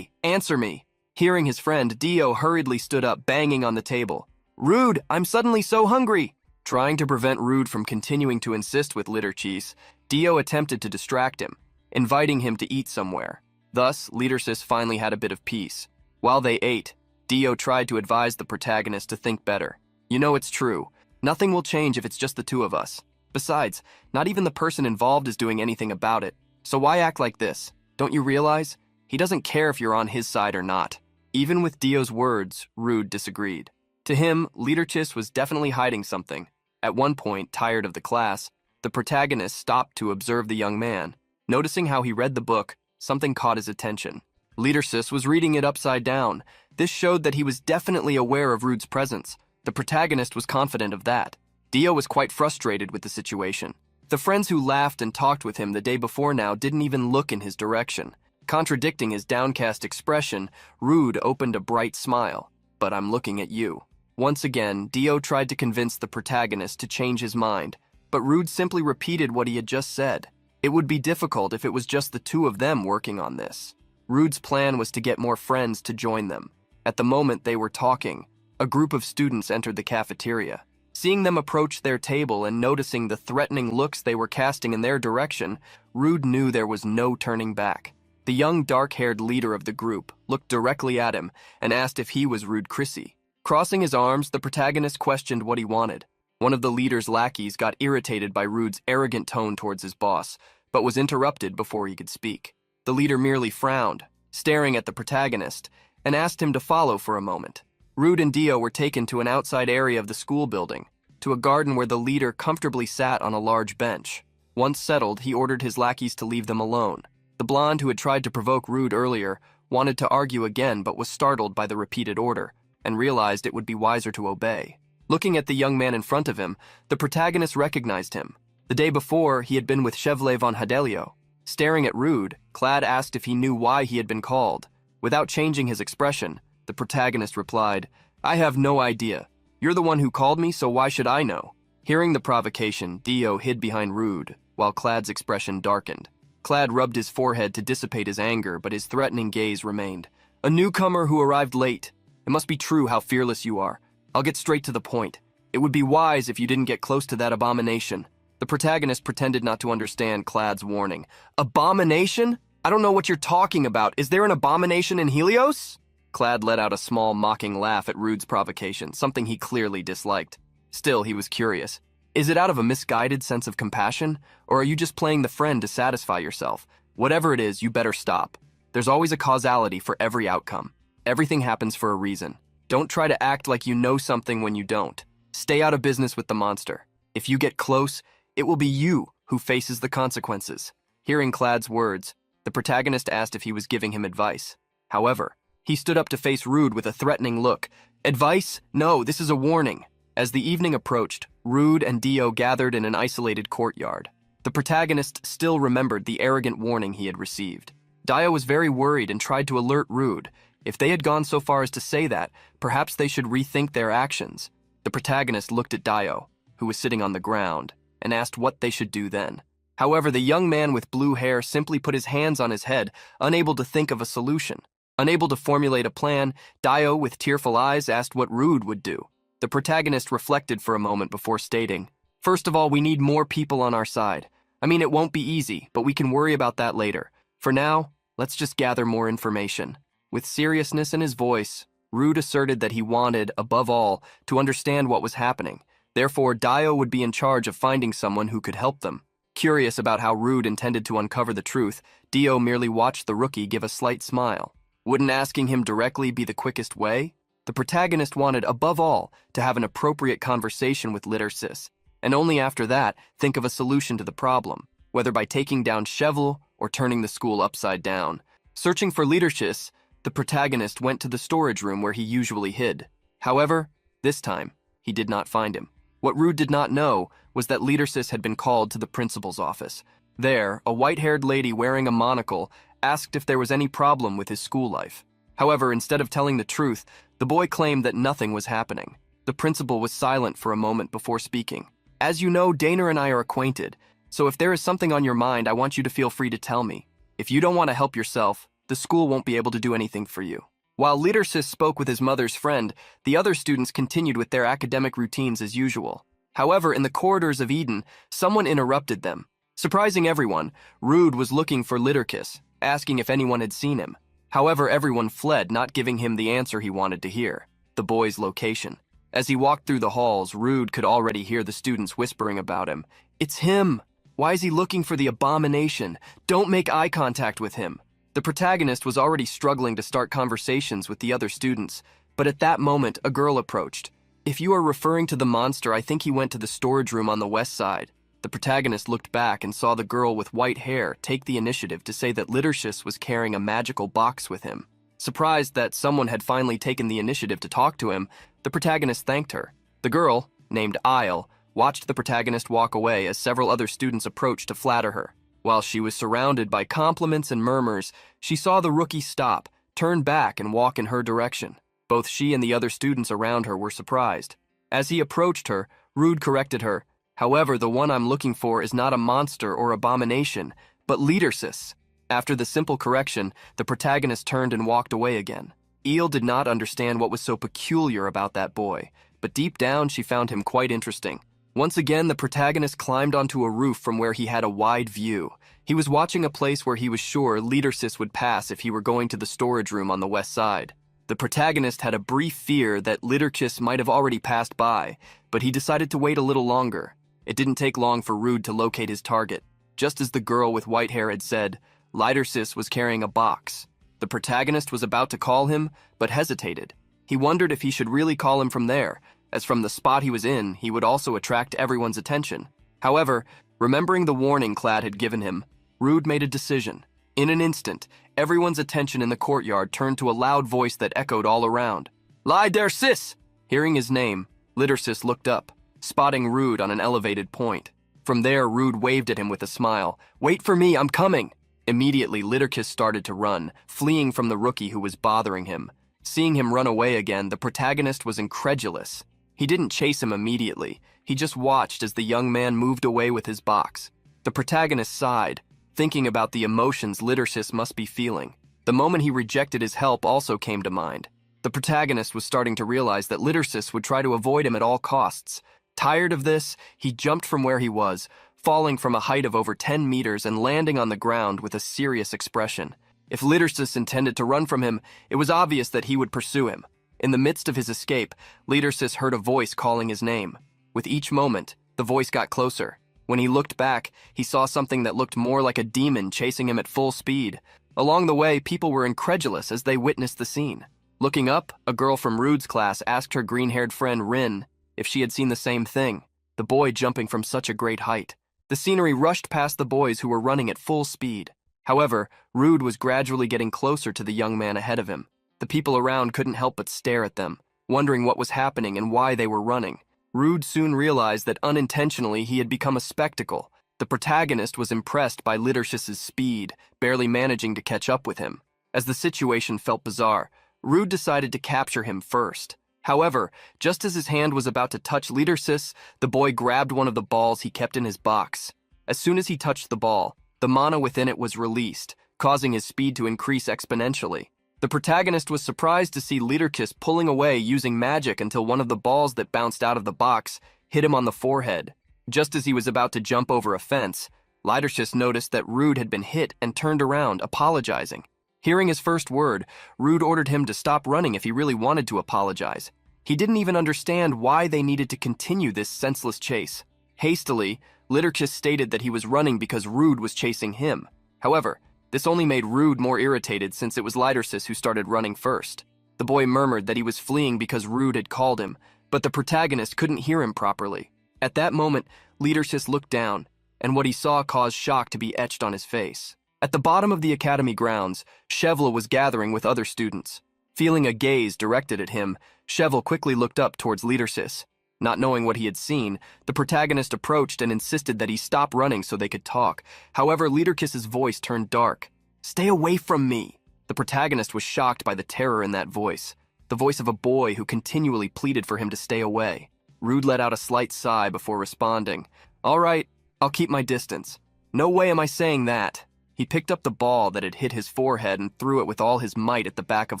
answer me." Hearing his friend, Dio hurriedly stood up, banging on the table. "Rude, I'm suddenly so hungry." Trying to prevent Rude from continuing to insist with Liderchis, Dio attempted to distract him, inviting him to eat somewhere. Thus, Liderchis finally had a bit of peace. While they ate, Dio tried to advise the protagonist to think better. "You know it's true. Nothing will change if it's just the two of us. Besides, not even the person involved is doing anything about it. So why act like this? Don't you realize? He doesn't care if you're on his side or not." Even with Dio's words, Rude disagreed. To him, Liderchis was definitely hiding something. At one point, tired of the class, the protagonist stopped to observe the young man. Noticing how he read the book, something caught his attention. Liderchis was reading it upside down. This showed that he was definitely aware of Rude's presence. The protagonist was confident of that. Dio was quite frustrated with the situation. The friends who laughed and talked with him the day before now didn't even look in his direction. Contradicting his downcast expression, Rude opened a bright smile. "But I'm looking at you." Once again, Dio tried to convince the protagonist to change his mind, but Rude simply repeated what he had just said. It would be difficult if it was just the two of them working on this. Rude's plan was to get more friends to join them. At the moment they were talking, a group of students entered the cafeteria. Seeing them approach their table and noticing the threatening looks they were casting in their direction, Rude knew there was no turning back. The young dark-haired leader of the group looked directly at him and asked if he was Rude Chrissy. Crossing his arms, the protagonist questioned what he wanted. One of the leader's lackeys got irritated by Rude's arrogant tone towards his boss, but was interrupted before he could speak. The leader merely frowned, staring at the protagonist, and asked him to follow for a moment. Rude and Dio were taken to an outside area of the school building, to a garden where the leader comfortably sat on a large bench. Once settled, he ordered his lackeys to leave them alone. The blonde who had tried to provoke Rude earlier wanted to argue again but was startled by the repeated order, and realized it would be wiser to obey. Looking at the young man in front of him, the protagonist recognized him. The day before, he had been with Chevalier von Hadelio. Staring at Rude, Clad asked if he knew why he had been called. Without changing his expression, the protagonist replied, "I have no idea. You're the one who called me, so why should I know?" Hearing the provocation, Dio hid behind Rude, while Clad's expression darkened. Clad rubbed his forehead to dissipate his anger, but his threatening gaze remained. "A newcomer who arrived late. It must be true how fearless you are. I'll get straight to the point. It would be wise if you didn't get close to that abomination." The protagonist pretended not to understand Clad's warning. "Abomination? I don't know what you're talking about. Is there an abomination in Helios?" Clad let out a small, mocking laugh at Rude's provocation, something he clearly disliked. Still, he was curious. Is it out of a misguided sense of compassion, or are you just playing the friend to satisfy yourself? Whatever it is, you better stop. There's always a causality for every outcome. Everything happens for a reason. Don't try to act like you know something when you don't. Stay out of business with the monster. If you get close, it will be you who faces the consequences. Hearing Clad's words, the protagonist asked if he was giving him advice. However, he stood up to face Rude with a threatening look. "Advice? No, this is a warning." As the evening approached, Rude and Dio gathered in an isolated courtyard. The protagonist still remembered the arrogant warning he had received. Dio was very worried and tried to alert Rude. If they had gone so far as to say that, perhaps they should rethink their actions. The protagonist looked at Dio, who was sitting on the ground, and asked what they should do then. However, the young man with blue hair simply put his hands on his head, unable to think of a solution. Unable to formulate a plan, Dio, with tearful eyes, asked what Rude would do. The protagonist reflected for a moment before stating, "First of all, we need more people on our side. I mean, it won't be easy, but we can worry about that later. For now, let's just gather more information." With seriousness in his voice, Rude asserted that he wanted, above all, to understand what was happening. Therefore, Dio would be in charge of finding someone who could help them. Curious about how Rude intended to uncover the truth, Dio merely watched the rookie give a slight smile. Wouldn't asking him directly be the quickest way? The protagonist wanted, above all, to have an appropriate conversation with Littersis, and only after that think of a solution to the problem, whether by taking down Cheval or turning the school upside down. Searching for Littersis, the protagonist went to the storage room where he usually hid. However, this time, he did not find him. What Rude did not know was that Littersis had been called to the principal's office. There, a white-haired lady wearing a monocle asked if there was any problem with his school life. However, instead of telling the truth, the boy claimed that nothing was happening. The principal was silent for a moment before speaking. "As you know, Dana and I are acquainted, so if there is something on your mind, I want you to feel free to tell me. If you don't want to help yourself, the school won't be able to do anything for you." While Littersis spoke with his mother's friend, the other students continued with their academic routines as usual. However, in the corridors of Eden, someone interrupted them. Surprising everyone, Rude was looking for Litterkiss, asking if anyone had seen him. However, everyone fled, not giving him the answer he wanted to hear, the boy's location. As he walked through the halls, Rude could already hear the students whispering about him. "It's him! Why is he looking for the abomination? Don't make eye contact with him." The protagonist was already struggling to start conversations with the other students, but at that moment, a girl approached. "If you are referring to the monster, I think he went to the storage room on the west side." The protagonist looked back and saw the girl with white hair take the initiative to say that Littersis was carrying a magical box with him. Surprised that someone had finally taken the initiative to talk to him, the protagonist thanked her. The girl, named Isle, watched the protagonist walk away as several other students approached to flatter her. While she was surrounded by compliments and murmurs, she saw the rookie stop, turn back, and walk in her direction. Both she and the other students around her were surprised. As he approached her, Rude corrected her. "However, the one I'm looking for is not a monster or abomination, but Littersis." After the simple correction, the protagonist turned and walked away again. Eel did not understand what was so peculiar about that boy, but deep down she found him quite interesting. Once again, the protagonist climbed onto a roof from where he had a wide view. He was watching a place where he was sure Littersis would pass if he were going to the storage room on the west side. The protagonist had a brief fear that Littersis might have already passed by, but he decided to wait a little longer. It didn't take long for Rude to locate his target. Just as the girl with white hair had said, Littersis was carrying a box. The protagonist was about to call him, but hesitated. He wondered if he should really call him from there, as from the spot he was in, he would also attract everyone's attention. However, remembering the warning Clad had given him, Rude made a decision. In an instant, everyone's attention in the courtyard turned to a loud voice that echoed all around. "Lie there, sis!" Hearing his name, Lidersis looked up, spotting Rude on an elevated point. From there, Rude waved at him with a smile. "Wait for me, I'm coming!" Immediately, Liderkis started to run, fleeing from the rookie who was bothering him. Seeing him run away again, the protagonist was incredulous. He didn't chase him immediately. He just watched as the young man moved away with his box. The protagonist sighed, thinking about the emotions Lidersis must be feeling. The moment he rejected his help also came to mind. The protagonist was starting to realize that Lidersis would try to avoid him at all costs. Tired of this, he jumped from where he was, falling from a height of over 10 meters and landing on the ground with a serious expression. If Lidersis intended to run from him, it was obvious that he would pursue him. In the midst of his escape, Lidersis heard a voice calling his name. With each moment, the voice got closer. When he looked back, he saw something that looked more like a demon chasing him at full speed. Along the way, people were incredulous as they witnessed the scene. Looking up, a girl from Rude's class asked her green-haired friend Rin if she had seen the same thing, the boy jumping from such a great height. The scenery rushed past the boys who were running at full speed. However, Rude was gradually getting closer to the young man ahead of him. The people around couldn't help but stare at them, wondering what was happening and why they were running. Rude soon realized that unintentionally he had become a spectacle. The protagonist was impressed by Lidersis's speed, barely managing to catch up with him. As the situation felt bizarre, Rude decided to capture him first. However, just as his hand was about to touch Lidersis, the boy grabbed one of the balls he kept in his box. As soon as he touched the ball, the mana within it was released, causing his speed to increase exponentially. The protagonist was surprised to see Liderkis pulling away using magic until one of the balls that bounced out of the box hit him on the forehead. Just as he was about to jump over a fence, Liderkis noticed that Rude had been hit and turned around, apologizing. Hearing his first word, Rude ordered him to stop running if he really wanted to apologize. He didn't even understand why they needed to continue this senseless chase. Hastily, Liderkis stated that he was running because Rude was chasing him. However, this only made Rude more irritated since it was Lidersis who started running first. The boy murmured that he was fleeing because Rude had called him, but the protagonist couldn't hear him properly. At that moment, Lidersis looked down, and what he saw caused shock to be etched on his face. At the bottom of the academy grounds, Shevla was gathering with other students. Feeling a gaze directed at him, Shevla quickly looked up towards Lidersis. Not knowing what he had seen, the protagonist approached and insisted that he stop running so they could talk. However, Liderkis's voice turned dark. "Stay away from me!" The protagonist was shocked by the terror in that voice, the voice of a boy who continually pleaded for him to stay away. Rude let out a slight sigh before responding. "All right, I'll keep my distance. No way am I saying that." He picked up the ball that had hit his forehead and threw it with all his might at the back of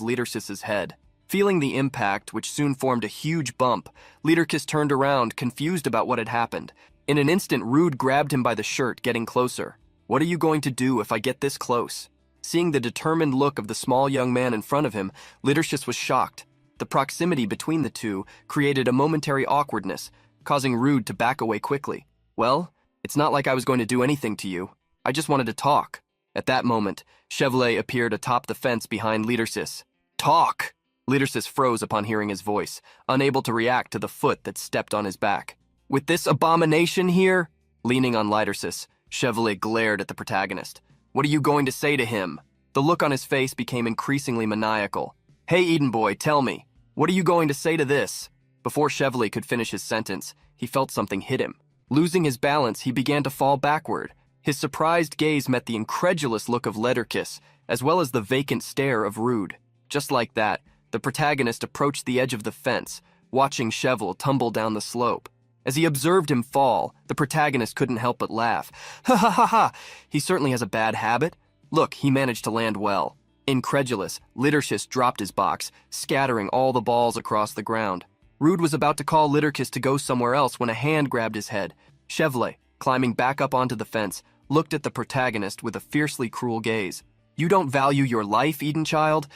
Lidersis's head. Feeling the impact, which soon formed a huge bump, Liderkis turned around, confused about what had happened. In an instant, Rude grabbed him by the shirt, getting closer. "What are you going to do if I get this close?" Seeing the determined look of the small young man in front of him, Liderkis was shocked. The proximity between the two created a momentary awkwardness, causing Rude to back away quickly. "Well, it's not like I was going to do anything to you. I just wanted to talk." At that moment, Chevrolet appeared atop the fence behind Lidersis. "Talk!" Lidersis froze upon hearing his voice, unable to react to the foot that stepped on his back. "With this abomination here?" Leaning on Lidersis, Chevrolet glared at the protagonist. "What are you going to say to him?" The look on his face became increasingly maniacal. "Hey, Eden boy, tell me, what are you going to say to this?" Before Chevrolet could finish his sentence, he felt something hit him. Losing his balance, he began to fall backward. His surprised gaze met the incredulous look of Liderkis, as well as the vacant stare of Rude. Just like that, the protagonist approached the edge of the fence, watching Chevrolet tumble down the slope. As he observed him fall, the protagonist couldn't help but laugh. "Ha ha ha ha! He certainly has a bad habit. Look, he managed to land well." Incredulous, Liderkis dropped his box, scattering all the balls across the ground. Rude was about to call Liderkis to go somewhere else when a hand grabbed his head. Chevrolet, climbing back up onto the fence, looked at the protagonist with a fiercely cruel gaze. "You don't value your life, Eden child?"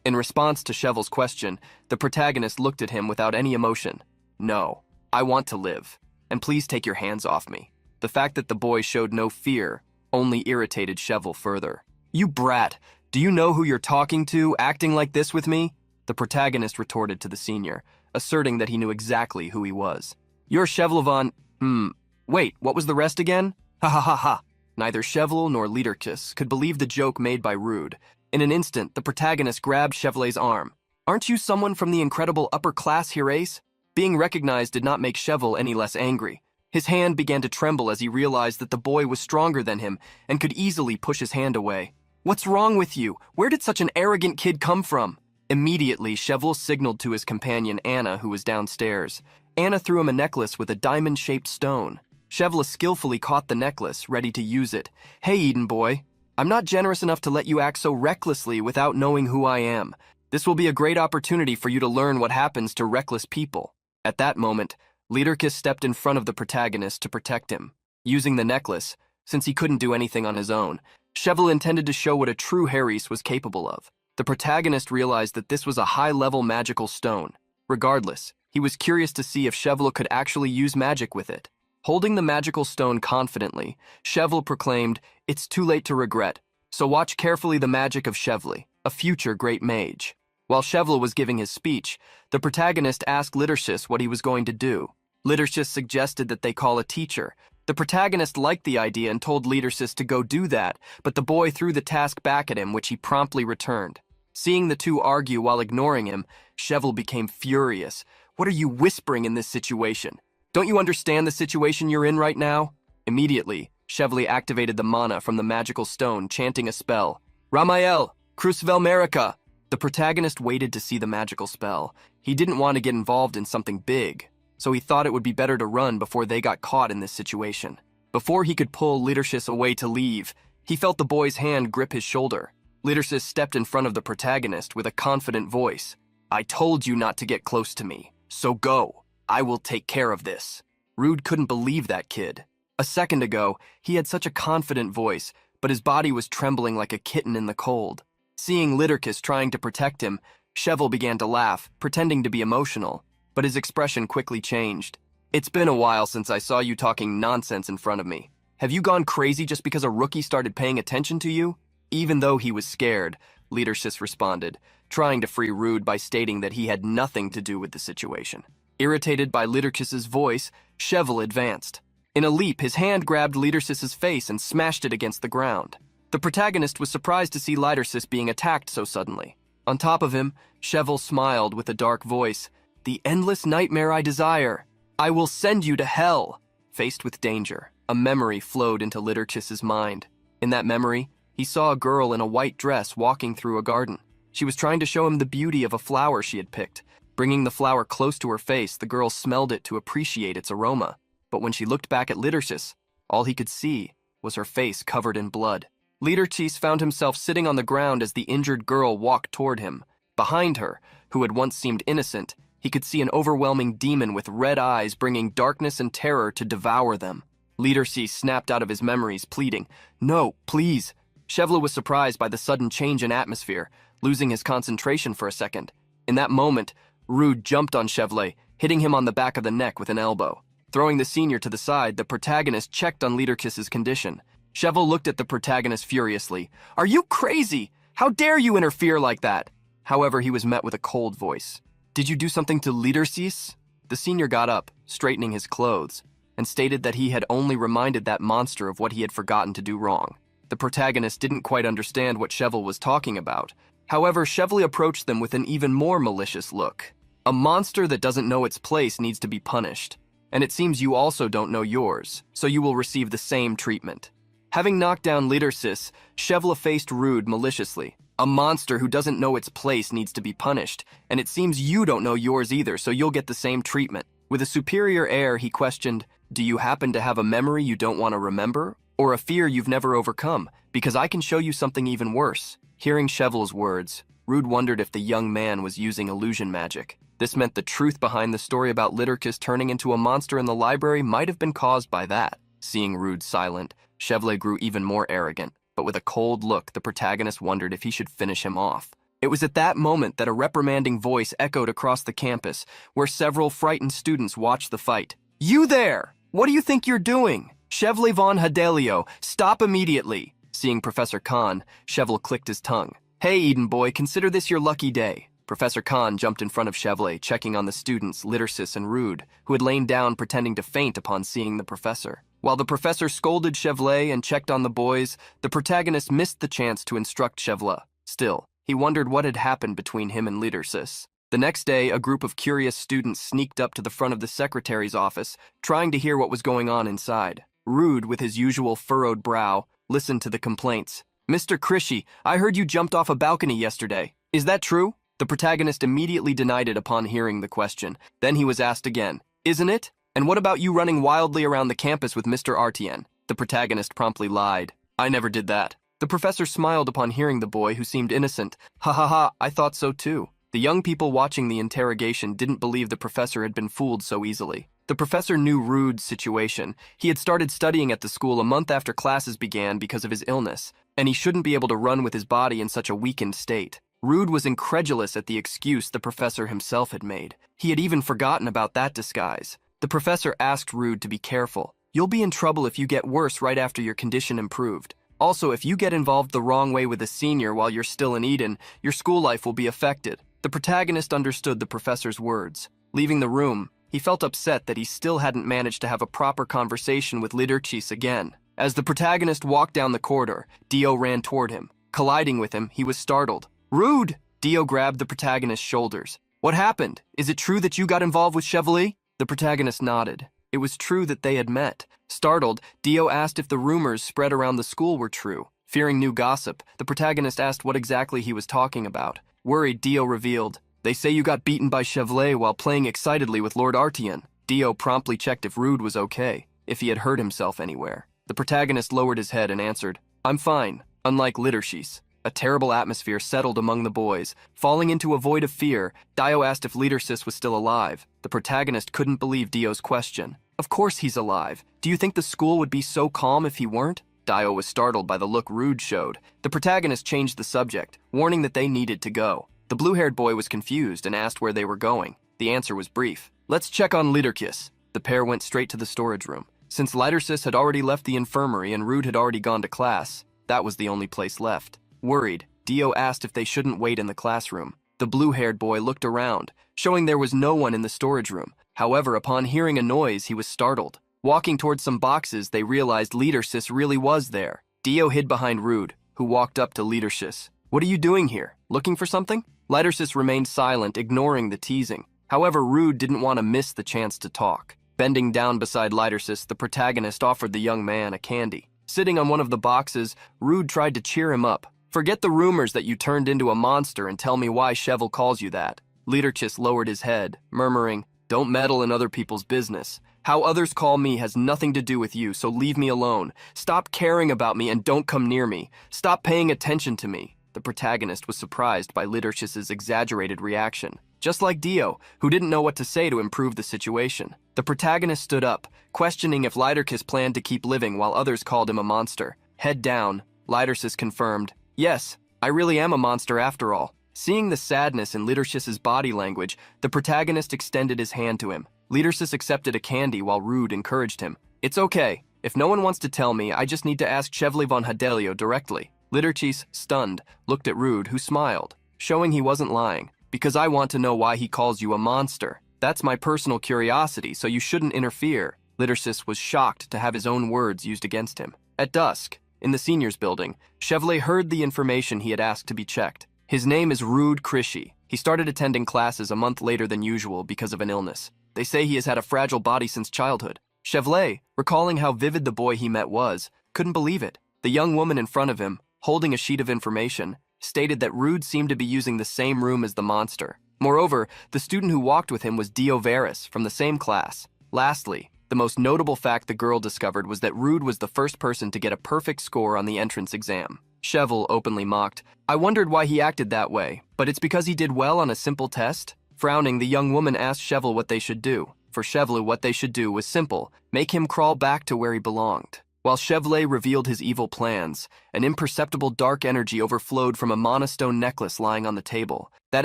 In response to Chevrolet's question, the protagonist looked at him without any emotion. "No, I want to live, and please take your hands off me." The fact that the boy showed no fear only irritated Chevrolet further. "You brat, do you know who you're talking to, acting like this with me?" The protagonist retorted to the senior, asserting that he knew exactly who he was. "You're Chevrolet von... Wait, what was the rest again? Ha ha ha ha." Neither Cheval nor Liederkes could believe the joke made by Rude. In an instant, the protagonist grabbed Chevalet's arm. "Aren't you someone from the incredible upper-class Hirace?" Being recognized did not make Cheval any less angry. His hand began to tremble as he realized that the boy was stronger than him and could easily push his hand away. "What's wrong with you? Where did such an arrogant kid come from?" Immediately, Cheval signaled to his companion Anna, who was downstairs. Anna threw him a necklace with a diamond-shaped stone. Cheval skillfully caught the necklace, ready to use it. "Hey, Eden boy. I'm not generous enough to let you act so recklessly without knowing who I am. This will be a great opportunity for you to learn what happens to reckless people." At that moment, Liederkes stepped in front of the protagonist to protect him. Using the necklace, since he couldn't do anything on his own, Cheval intended to show what a true Hirace was capable of. The protagonist realized that this was a high-level magical stone. Regardless, he was curious to see if Cheval could actually use magic with it. Holding the magical stone confidently, Cheval proclaimed, "It's too late to regret, so watch carefully the magic of Cheval, a future great mage." While Cheval was giving his speech, the protagonist asked Liederkes what he was going to do. Liederkes suggested that they call a teacher. The protagonist liked the idea and told Liederkes to go do that, but the boy threw the task back at him, which he promptly returned. Seeing the two argue while ignoring him, Cheval became furious. "What are you whispering in this situation? Don't you understand the situation you're in right now?" Immediately, Cheval activated the mana from the magical stone, chanting a spell. "Ramael, Crucivel Merica." The protagonist waited to see the magical spell. He didn't want to get involved in something big, so he thought it would be better to run before they got caught in this situation. Before he could pull Liederkes away to leave, he felt the boy's hand grip his shoulder. Liederkes stepped in front of the protagonist with a confident voice. "I told you not to get close to me, so go. I will take care of this." Rude couldn't believe that kid. A second ago, he had such a confident voice, but his body was trembling like a kitten in the cold. Seeing Liederkes trying to protect him, Cheval began to laugh, pretending to be emotional, but his expression quickly changed. "It's been a while since I saw you talking nonsense in front of me. Have you gone crazy just because a rookie started paying attention to you?" Even though he was scared, Liederkes responded, trying to free Rude by stating that he had nothing to do with the situation. Irritated by Liederkes' voice, Cheval advanced. In a leap, his hand grabbed Liederkes' face and smashed it against the ground. The protagonist was surprised to see Liederkes being attacked so suddenly. On top of him, Cheval smiled with a dark voice. "The endless nightmare I desire. I will send you to hell." Faced with danger, a memory flowed into Liederkes' mind. In that memory, he saw a girl in a white dress walking through a garden. She was trying to show him the beauty of a flower she had picked. Bringing the flower close to her face, the girl smelled it to appreciate its aroma. But when she looked back at Liederkes, all he could see was her face covered in blood. Liederkes found himself sitting on the ground as the injured girl walked toward him. Behind her, who had once seemed innocent, he could see an overwhelming demon with red eyes bringing darkness and terror to devour them. Liederkes snapped out of his memories, pleading, "No, please." Cheval was surprised by the sudden change in atmosphere, losing his concentration for a second. In that moment, Rude jumped on Cheval, hitting him on the back of the neck with an elbow. Throwing the senior to the side, the protagonist checked on Liederkes' condition. Cheval looked at the protagonist furiously. "Are you crazy? How dare you interfere like that?" However, he was met with a cold voice. "Did you do something to Liederkes?" The senior got up, straightening his clothes, and stated that he had only reminded that monster of what he had forgotten to do wrong. The protagonist didn't quite understand what Cheval was talking about. However, Cheval approached them with an even more malicious look. "A monster that doesn't know its place needs to be punished. And it seems you also don't know yours, so you will receive the same treatment." Having knocked down Liederkes, Cheval faced Rude maliciously. "A monster who doesn't know its place needs to be punished, and it seems you don't know yours either, so you'll get the same treatment." With a superior air, he questioned, "Do you happen to have a memory you don't want to remember? Or a fear you've never overcome? Because I can show you something even worse." Hearing Cheval's words, Rude wondered if the young man was using illusion magic. This meant the truth behind the story about Liederkes turning into a monster in the library might have been caused by that. Seeing Rude silent, Cheval grew even more arrogant, but with a cold look, the protagonist wondered if he should finish him off. It was at that moment that a reprimanding voice echoed across the campus, where several frightened students watched the fight. "You there! What do you think you're doing? Cheval von Hadelio, stop immediately!" Seeing Professor Khan, Cheval clicked his tongue. "Hey, Eden boy, consider this your lucky day." Professor Khan jumped in front of Cheval, checking on the students, Liederkes and Rude, who had lain down pretending to faint upon seeing the professor. While the professor scolded Chevlet and checked on the boys, the protagonist missed the chance to instruct Chevla. Still, he wondered what had happened between him and Leadersis. The next day, a group of curious students sneaked up to the front of the secretary's office, trying to hear what was going on inside. Rude, with his usual furrowed brow, listened to the complaints. "Mr. Krishy, I heard you jumped off a balcony yesterday. Is that true?" The protagonist immediately denied it upon hearing the question. Then he was asked again, "Isn't it? And what about you running wildly around the campus with Mr. Artian?" The protagonist promptly lied. "I never did that." The professor smiled upon hearing the boy, who seemed innocent. "Ha ha ha, I thought so too." The young people watching the interrogation didn't believe the professor had been fooled so easily. The professor knew Rude's situation. He had started studying at the school a month after classes began because of his illness, and he shouldn't be able to run with his body in such a weakened state. Rude was incredulous at the excuse the professor himself had made. He had even forgotten about that disguise. The professor asked Rude to be careful. "You'll be in trouble if you get worse right after your condition improved. Also, if you get involved the wrong way with a senior while you're still in Eden, your school life will be affected." The protagonist understood the professor's words. Leaving the room, he felt upset that he still hadn't managed to have a proper conversation with Liderchis again. As the protagonist walked down the corridor, Dio ran toward him. Colliding with him, he was startled. "Rude!" Dio grabbed the protagonist's shoulders. "What happened? Is it true that you got involved with Chevalier?" The protagonist nodded. It was true that they had met. Startled, Dio asked if the rumors spread around the school were true. Fearing new gossip, the protagonist asked what exactly he was talking about. Worried, Dio revealed, "They say you got beaten by Chevalier while playing excitedly with Lord Artian." Dio promptly checked if Rude was okay, if he had hurt himself anywhere. The protagonist lowered his head and answered, "I'm fine," unlike Lidershis. A terrible atmosphere settled among the boys. Falling into a void of fear, Dio asked if Lidersis was still alive. The protagonist couldn't believe Dio's question. "Of course he's alive. Do you think the school would be so calm if he weren't?" Dio was startled by the look Rude showed. The protagonist changed the subject, warning that they needed to go. The blue-haired boy was confused and asked where they were going. The answer was brief. "Let's check on Liderkis." The pair went straight to the storage room. Since Lidersis had already left the infirmary and Rude had already gone to class, that was the only place left. Worried, Dio asked if they shouldn't wait in the classroom. The blue-haired boy looked around, showing there was no one in the storage room. However, upon hearing a noise, he was startled. Walking towards some boxes, they realized Lidersis really was there. Dio hid behind Rude, who walked up to Lidersis. "What are you doing here? Looking for something?" Lidersis remained silent, ignoring the teasing. However, Rude didn't want to miss the chance to talk. Bending down beside Lidersis, the protagonist offered the young man a candy. Sitting on one of the boxes, Rude tried to cheer him up. "Forget the rumors that you turned into a monster and tell me why Cheval calls you that." Liderchis lowered his head, murmuring, "Don't meddle in other people's business. How others call me has nothing to do with you, so leave me alone. Stop caring about me and don't come near me. Stop paying attention to me." The protagonist was surprised by Liderchis's exaggerated reaction. Just like Dio, who didn't know what to say to improve the situation. The protagonist stood up, questioning if Liderchis planned to keep living while others called him a monster. Head down, Liderchis confirmed, "Yes, I really am a monster after all." Seeing the sadness in Liderchis's body language, the protagonist extended his hand to him. Lidercis accepted a candy while Rude encouraged him. "It's okay. If no one wants to tell me, I just need to ask Chevalier von Hadelio directly." Liderchis, stunned, looked at Rude, who smiled, showing he wasn't lying. "Because I want to know why he calls you a monster. That's my personal curiosity, so you shouldn't interfere." Lidercis was shocked to have his own words used against him. At dusk, in the seniors' building, Chevalier heard the information he had asked to be checked. His name is Rude Krishy. He started attending classes a month later than usual because of an illness. They say he has had a fragile body since childhood. Chevalier, recalling how vivid the boy he met was, couldn't believe it. The young woman in front of him, holding a sheet of information, stated that Rude seemed to be using the same room as the monster. Moreover, the student who walked with him was Dio Varus, from the same class. Lastly, the most notable fact the girl discovered was that Rude was the first person to get a perfect score on the entrance exam. Cheval openly mocked, "I wondered why he acted that way, but it's because he did well on a simple test?" Frowning, the young woman asked Cheval what they should do. For Cheval, what they should do was simple: make him crawl back to where he belonged. While Chevalier revealed his evil plans, an imperceptible dark energy overflowed from a monostone necklace lying on the table. That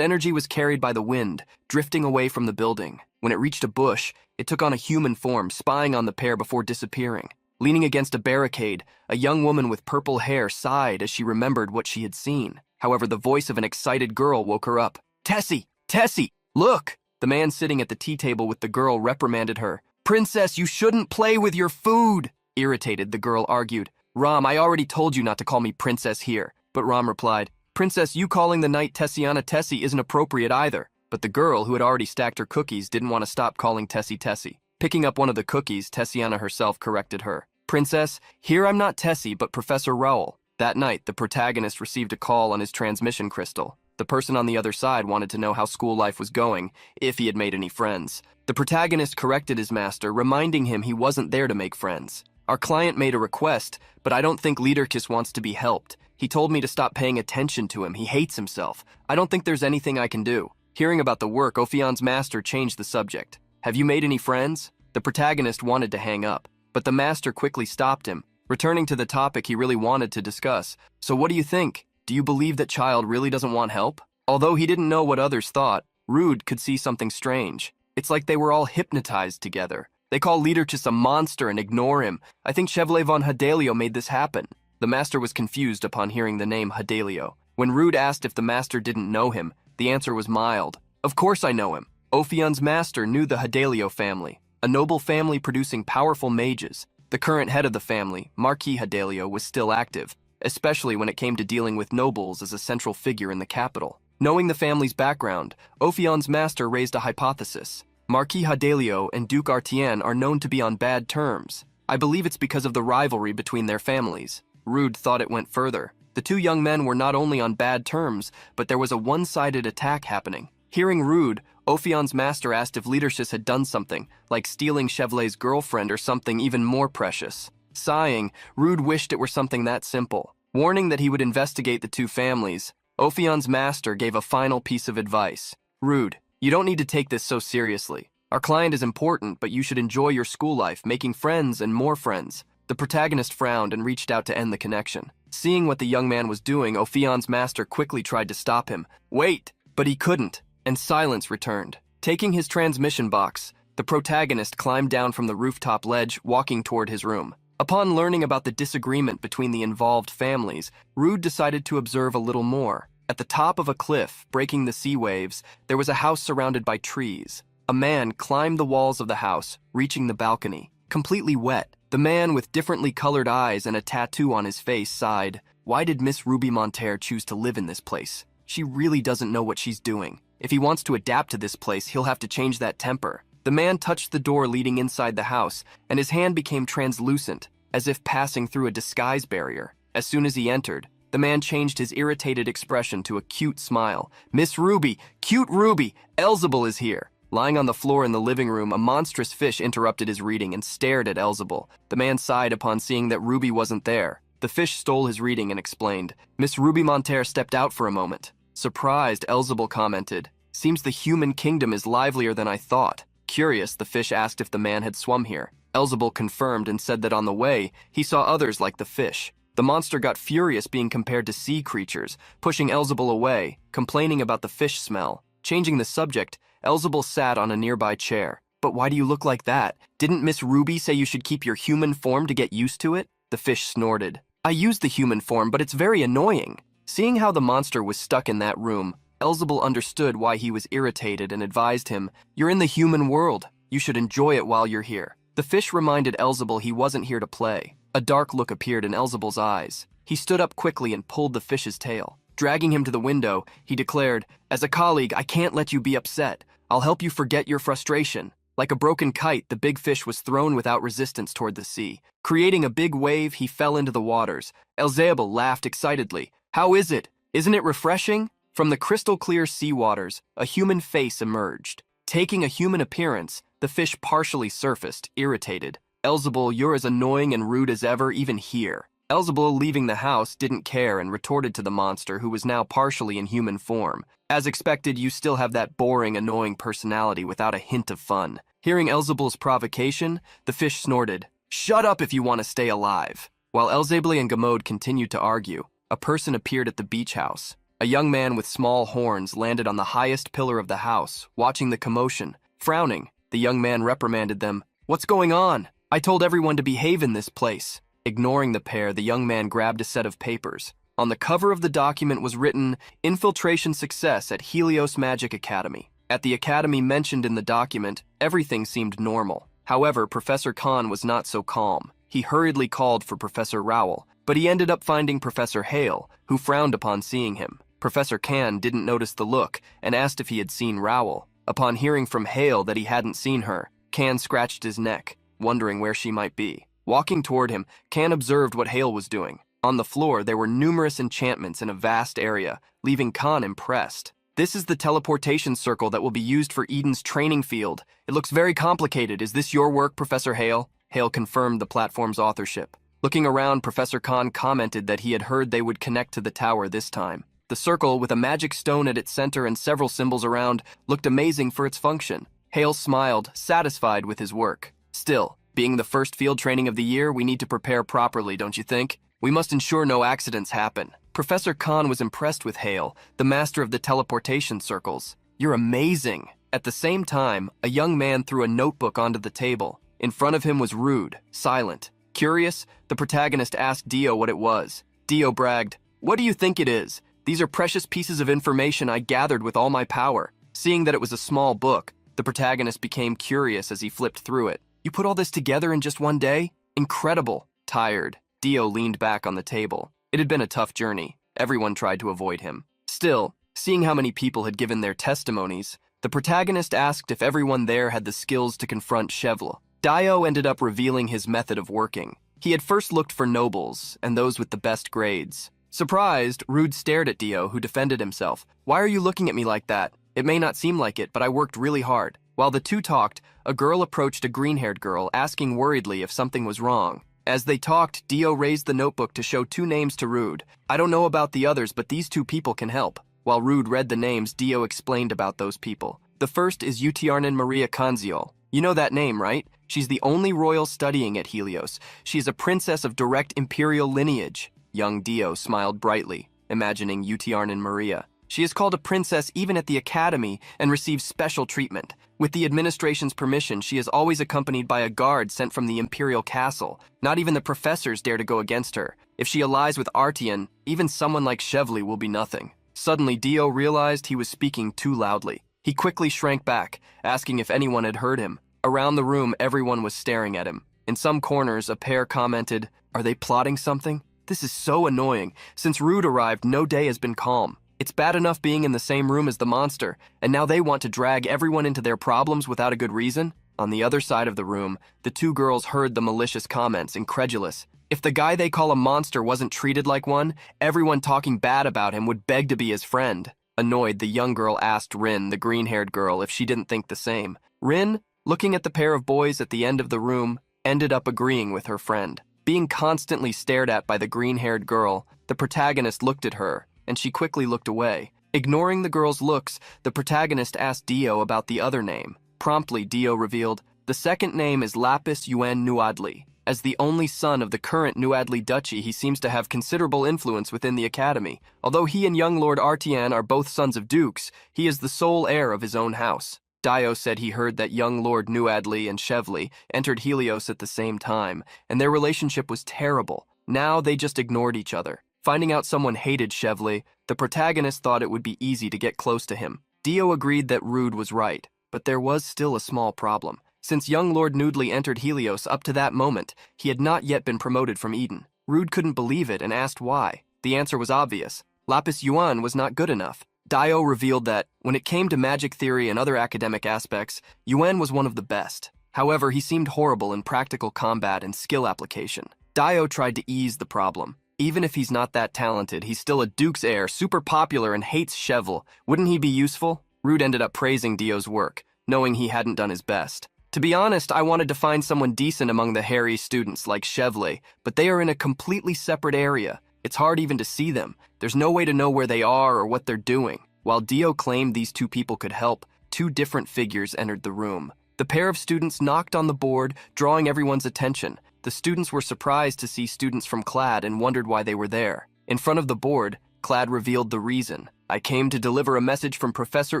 energy was carried by the wind, drifting away from the building. When it reached a bush, it took on a human form, spying on the pair before disappearing. Leaning against a barricade, a young woman with purple hair sighed as she remembered what she had seen. However, the voice of an excited girl woke her up. "Tessie! Tessie! Look!" The man sitting at the tea table with the girl reprimanded her. "Princess, you shouldn't play with your food!" Irritated, the girl argued, Ram, I already told you not to call me princess here. But Ram replied, Princess, you calling the knight Tessiana Tessie isn't appropriate either. But the girl, who had already stacked her cookies, didn't want to stop calling Tessie Tessie. Picking up one of the cookies, Tessiana herself corrected her. Princess, here I'm not Tessie, but Professor Raoul. That night, the protagonist received a call on his transmission crystal. The person on the other side wanted to know how school life was going, if he had made any friends. The protagonist corrected his master, reminding him he wasn't there to make friends. Our client made a request, but I don't think Leaderkiss wants to be helped. He told me to stop paying attention to him. He hates himself. I don't think there's anything I can do. Hearing about the work, Ophion's master changed the subject. Have you made any friends? The protagonist wanted to hang up, but the master quickly stopped him, returning to the topic he really wanted to discuss. So what do you think? Do you believe that child really doesn't want help? Although he didn't know what others thought, Rude could see something strange. It's like they were all hypnotized together. They call Leaderkiss a monster and ignore him. I think Chevalier von Hadelio made this happen. The master was confused upon hearing the name Hadelio. When Rude asked if the master didn't know him, the answer was mild. Of course I know him. Ophion's master knew the Hadelio family, a noble family producing powerful mages. The current head of the family, Marquis Hadelio, was still active, especially when it came to dealing with nobles as a central figure in the capital. Knowing the family's background, Ophion's master raised a hypothesis. Marquis Hadelio and Duke Artien are known to be on bad terms. I believe it's because of the rivalry between their families. Rude thought it went further. The two young men were not only on bad terms, but there was a one-sided attack happening. Hearing Rude, Ophion's master asked if Leaderkiss had done something, like stealing Chevalier's girlfriend or something even more precious. Sighing, Rude wished it were something that simple. Warning that he would investigate the two families, Ophion's master gave a final piece of advice. Rude, you don't need to take this so seriously. Our client is important, but you should enjoy your school life, making friends and more friends. The protagonist frowned and reached out to end the connection. Seeing what the young man was doing, Ophion's master quickly tried to stop him. Wait! But he couldn't, and silence returned. Taking his transmission box, the protagonist climbed down from the rooftop ledge, walking toward his room. Upon learning about the disagreement between the involved families, Rude decided to observe a little more. At the top of a cliff, breaking the sea waves, there was a house surrounded by trees. A man climbed the walls of the house, reaching the balcony. Completely wet, the man with differently colored eyes and a tattoo on his face sighed. Why did Miss Ruby Monterre choose to live in this place? She really doesn't know what she's doing. If he wants to adapt to this place, he'll have to change that temper. The man touched the door leading inside the house, and his hand became translucent, as if passing through a disguise barrier. As soon as he entered, the man changed his irritated expression to a cute smile. Miss Ruby, cute Ruby, Elzebul is here. Lying on the floor in the living room, a monstrous fish interrupted his reading and stared at Elzebul. The man sighed upon seeing that Ruby wasn't there. The fish stole his reading and explained. Miss Ruby Monterre stepped out for a moment. Surprised, Elzebul commented, Seems the human kingdom is livelier than I thought. Curious, the fish asked if the man had swum here. Elzebul confirmed and said that on the way, he saw others like the fish. The monster got furious being compared to sea creatures, pushing Elzebul away, complaining about the fish smell. Changing the subject, Elzebul sat on a nearby chair. But why do you look like that? Didn't Miss Ruby say you should keep your human form to get used to it? The fish snorted. I used the human form, but it's very annoying. Seeing how the monster was stuck in that room, Elzebul understood why he was irritated and advised him, You're in the human world. You should enjoy it while you're here. The fish reminded Elzebul he wasn't here to play. A dark look appeared in Elzebul's eyes. He stood up quickly and pulled the fish's tail. Dragging him to the window, he declared, As a colleague, I can't let you be upset. I'll help you forget your frustration. Like a broken kite, the big fish was thrown without resistance toward the sea. Creating a big wave, he fell into the waters. Elzebul laughed excitedly. How is it? Isn't it refreshing? From the crystal-clear sea waters, a human face emerged. Taking a human appearance, the fish partially surfaced, irritated. Elzebul, you're as annoying and rude as ever, even here. Elzebul, leaving the house, didn't care and retorted to the monster, who was now partially in human form. As expected, you still have that boring, annoying personality without a hint of fun. Hearing Elzebul's provocation, the fish snorted. Shut up if you want to stay alive. While Elzebul and Gamode continued to argue, a person appeared at the beach house. A young man with small horns landed on the highest pillar of the house, watching the commotion. Frowning, the young man reprimanded them. What's going on? I told everyone to behave in this place. Ignoring the pair, the young man grabbed a set of papers. On the cover of the document was written, Infiltration Success at Helios Magic Academy. At the academy mentioned in the document, everything seemed normal. However, Professor Khan was not so calm. He hurriedly called for Professor Rowell, but he ended up finding Professor Hale, who frowned upon seeing him. Professor Can didn't notice the look and asked if he had seen Rowell. Upon hearing from Hale that he hadn't seen her, Can scratched his neck, wondering where she might be. Walking toward him, Can observed what Hale was doing. On the floor, there were numerous enchantments in a vast area, leaving Can impressed. This is the teleportation circle that will be used for Eden's training field. It looks very complicated. Is this your work, Professor Hale? Hale confirmed the platform's authorship. Looking around, Professor Khan commented that he had heard they would connect to the tower this time. The circle, with a magic stone at its center and several symbols around, looked amazing for its function. Hale smiled, satisfied with his work. Still, being the first field training of the year, we need to prepare properly, don't you think? We must ensure no accidents happen. Professor Khan was impressed with Hale, the master of the teleportation circles. You're amazing. At the same time, a young man threw a notebook onto the table. In front of him was Rude, silent. Curious, the protagonist asked Dio what it was. Dio bragged, "What do you think it is? These are precious pieces of information I gathered with all my power." Seeing that it was a small book, the protagonist became curious as he flipped through it. You put all this together in just one day? Incredible. Tired, Dio leaned back on the table. It had been a tough journey. Everyone tried to avoid him. Still, seeing how many people had given their testimonies, the protagonist asked if everyone there had the skills to confront Chevle. Dio ended up revealing his method of working. He had first looked for nobles and those with the best grades. Surprised, Rude stared at Dio, who defended himself. "Why are you looking at me like that? It may not seem like it, but I worked really hard." While the two talked, a girl approached a green-haired girl, asking worriedly if something was wrong. As they talked, Dio raised the notebook to show 2 names to Rude. "I don't know about the others, but these 2 people can help." While Rude read the names, Dio explained about those people. The first is Utiarnan Maria Kanziol. You know that name, right? She's the only royal studying at Helios. She is a princess of direct imperial lineage. Young Dio smiled brightly, imagining Utiarnan Maria. She is called a princess even at the academy and receives special treatment. With the administration's permission, she is always accompanied by a guard sent from the imperial castle. Not even the professors dare to go against her. If she allies with Artian, even someone like Chevle will be nothing. Suddenly, Dio realized he was speaking too loudly. He quickly shrank back, asking if anyone had heard him. Around the room, everyone was staring at him. In some corners, a pair commented, "Are they plotting something? This is so annoying. Since Rude arrived, no day has been calm. It's bad enough being in the same room as the monster, and now they want to drag everyone into their problems without a good reason." On the other side of the room, the 2 girls heard the malicious comments, incredulous. If the guy they call a monster wasn't treated like one, everyone talking bad about him would beg to be his friend. Annoyed, the young girl asked Rin, the green-haired girl, if she didn't think the same. Rin, looking at the pair of boys at the end of the room, ended up agreeing with her friend. Being constantly stared at by the green-haired girl, the protagonist looked at her, and she quickly looked away. Ignoring the girl's looks, the protagonist asked Dio about the other name. Promptly, Dio revealed, "The second name is Lapis Yuen Nuadli. As the only son of the current Nuadli duchy, he seems to have considerable influence within the academy. Although he and young Lord Artian are both sons of dukes, he is the sole heir of his own house." Dio said he heard that young Lord Nuadli and Chevle entered Helios at the same time, and their relationship was terrible. Now they just ignored each other. Finding out someone hated Chevle, the protagonist thought it would be easy to get close to him. Dio agreed that Rude was right, but there was still a small problem. Since young Lord Noodly entered Helios up to that moment, he had not yet been promoted from Eden. Rude couldn't believe it and asked why. The answer was obvious. Lapis Yuan was not good enough. Dio revealed that, when it came to magic theory and other academic aspects, Yuan was one of the best. However, he seemed horrible in practical combat and skill application. Dio tried to ease the problem. Even if he's not that talented, he's still a Duke's heir, super popular, and hates Chevle. Wouldn't he be useful? Rude ended up praising Dio's work, knowing he hadn't done his best. To be honest, I wanted to find someone decent among the hairy students like Chevle, but they are in a completely separate area. It's hard even to see them. There's no way to know where they are or what they're doing. While Dio claimed these 2 people could help, 2 different figures entered the room. The pair of students knocked on the board, drawing everyone's attention. The students were surprised to see students from Clad and wondered why they were there. In front of the board, Clad revealed the reason. "I came to deliver a message from Professor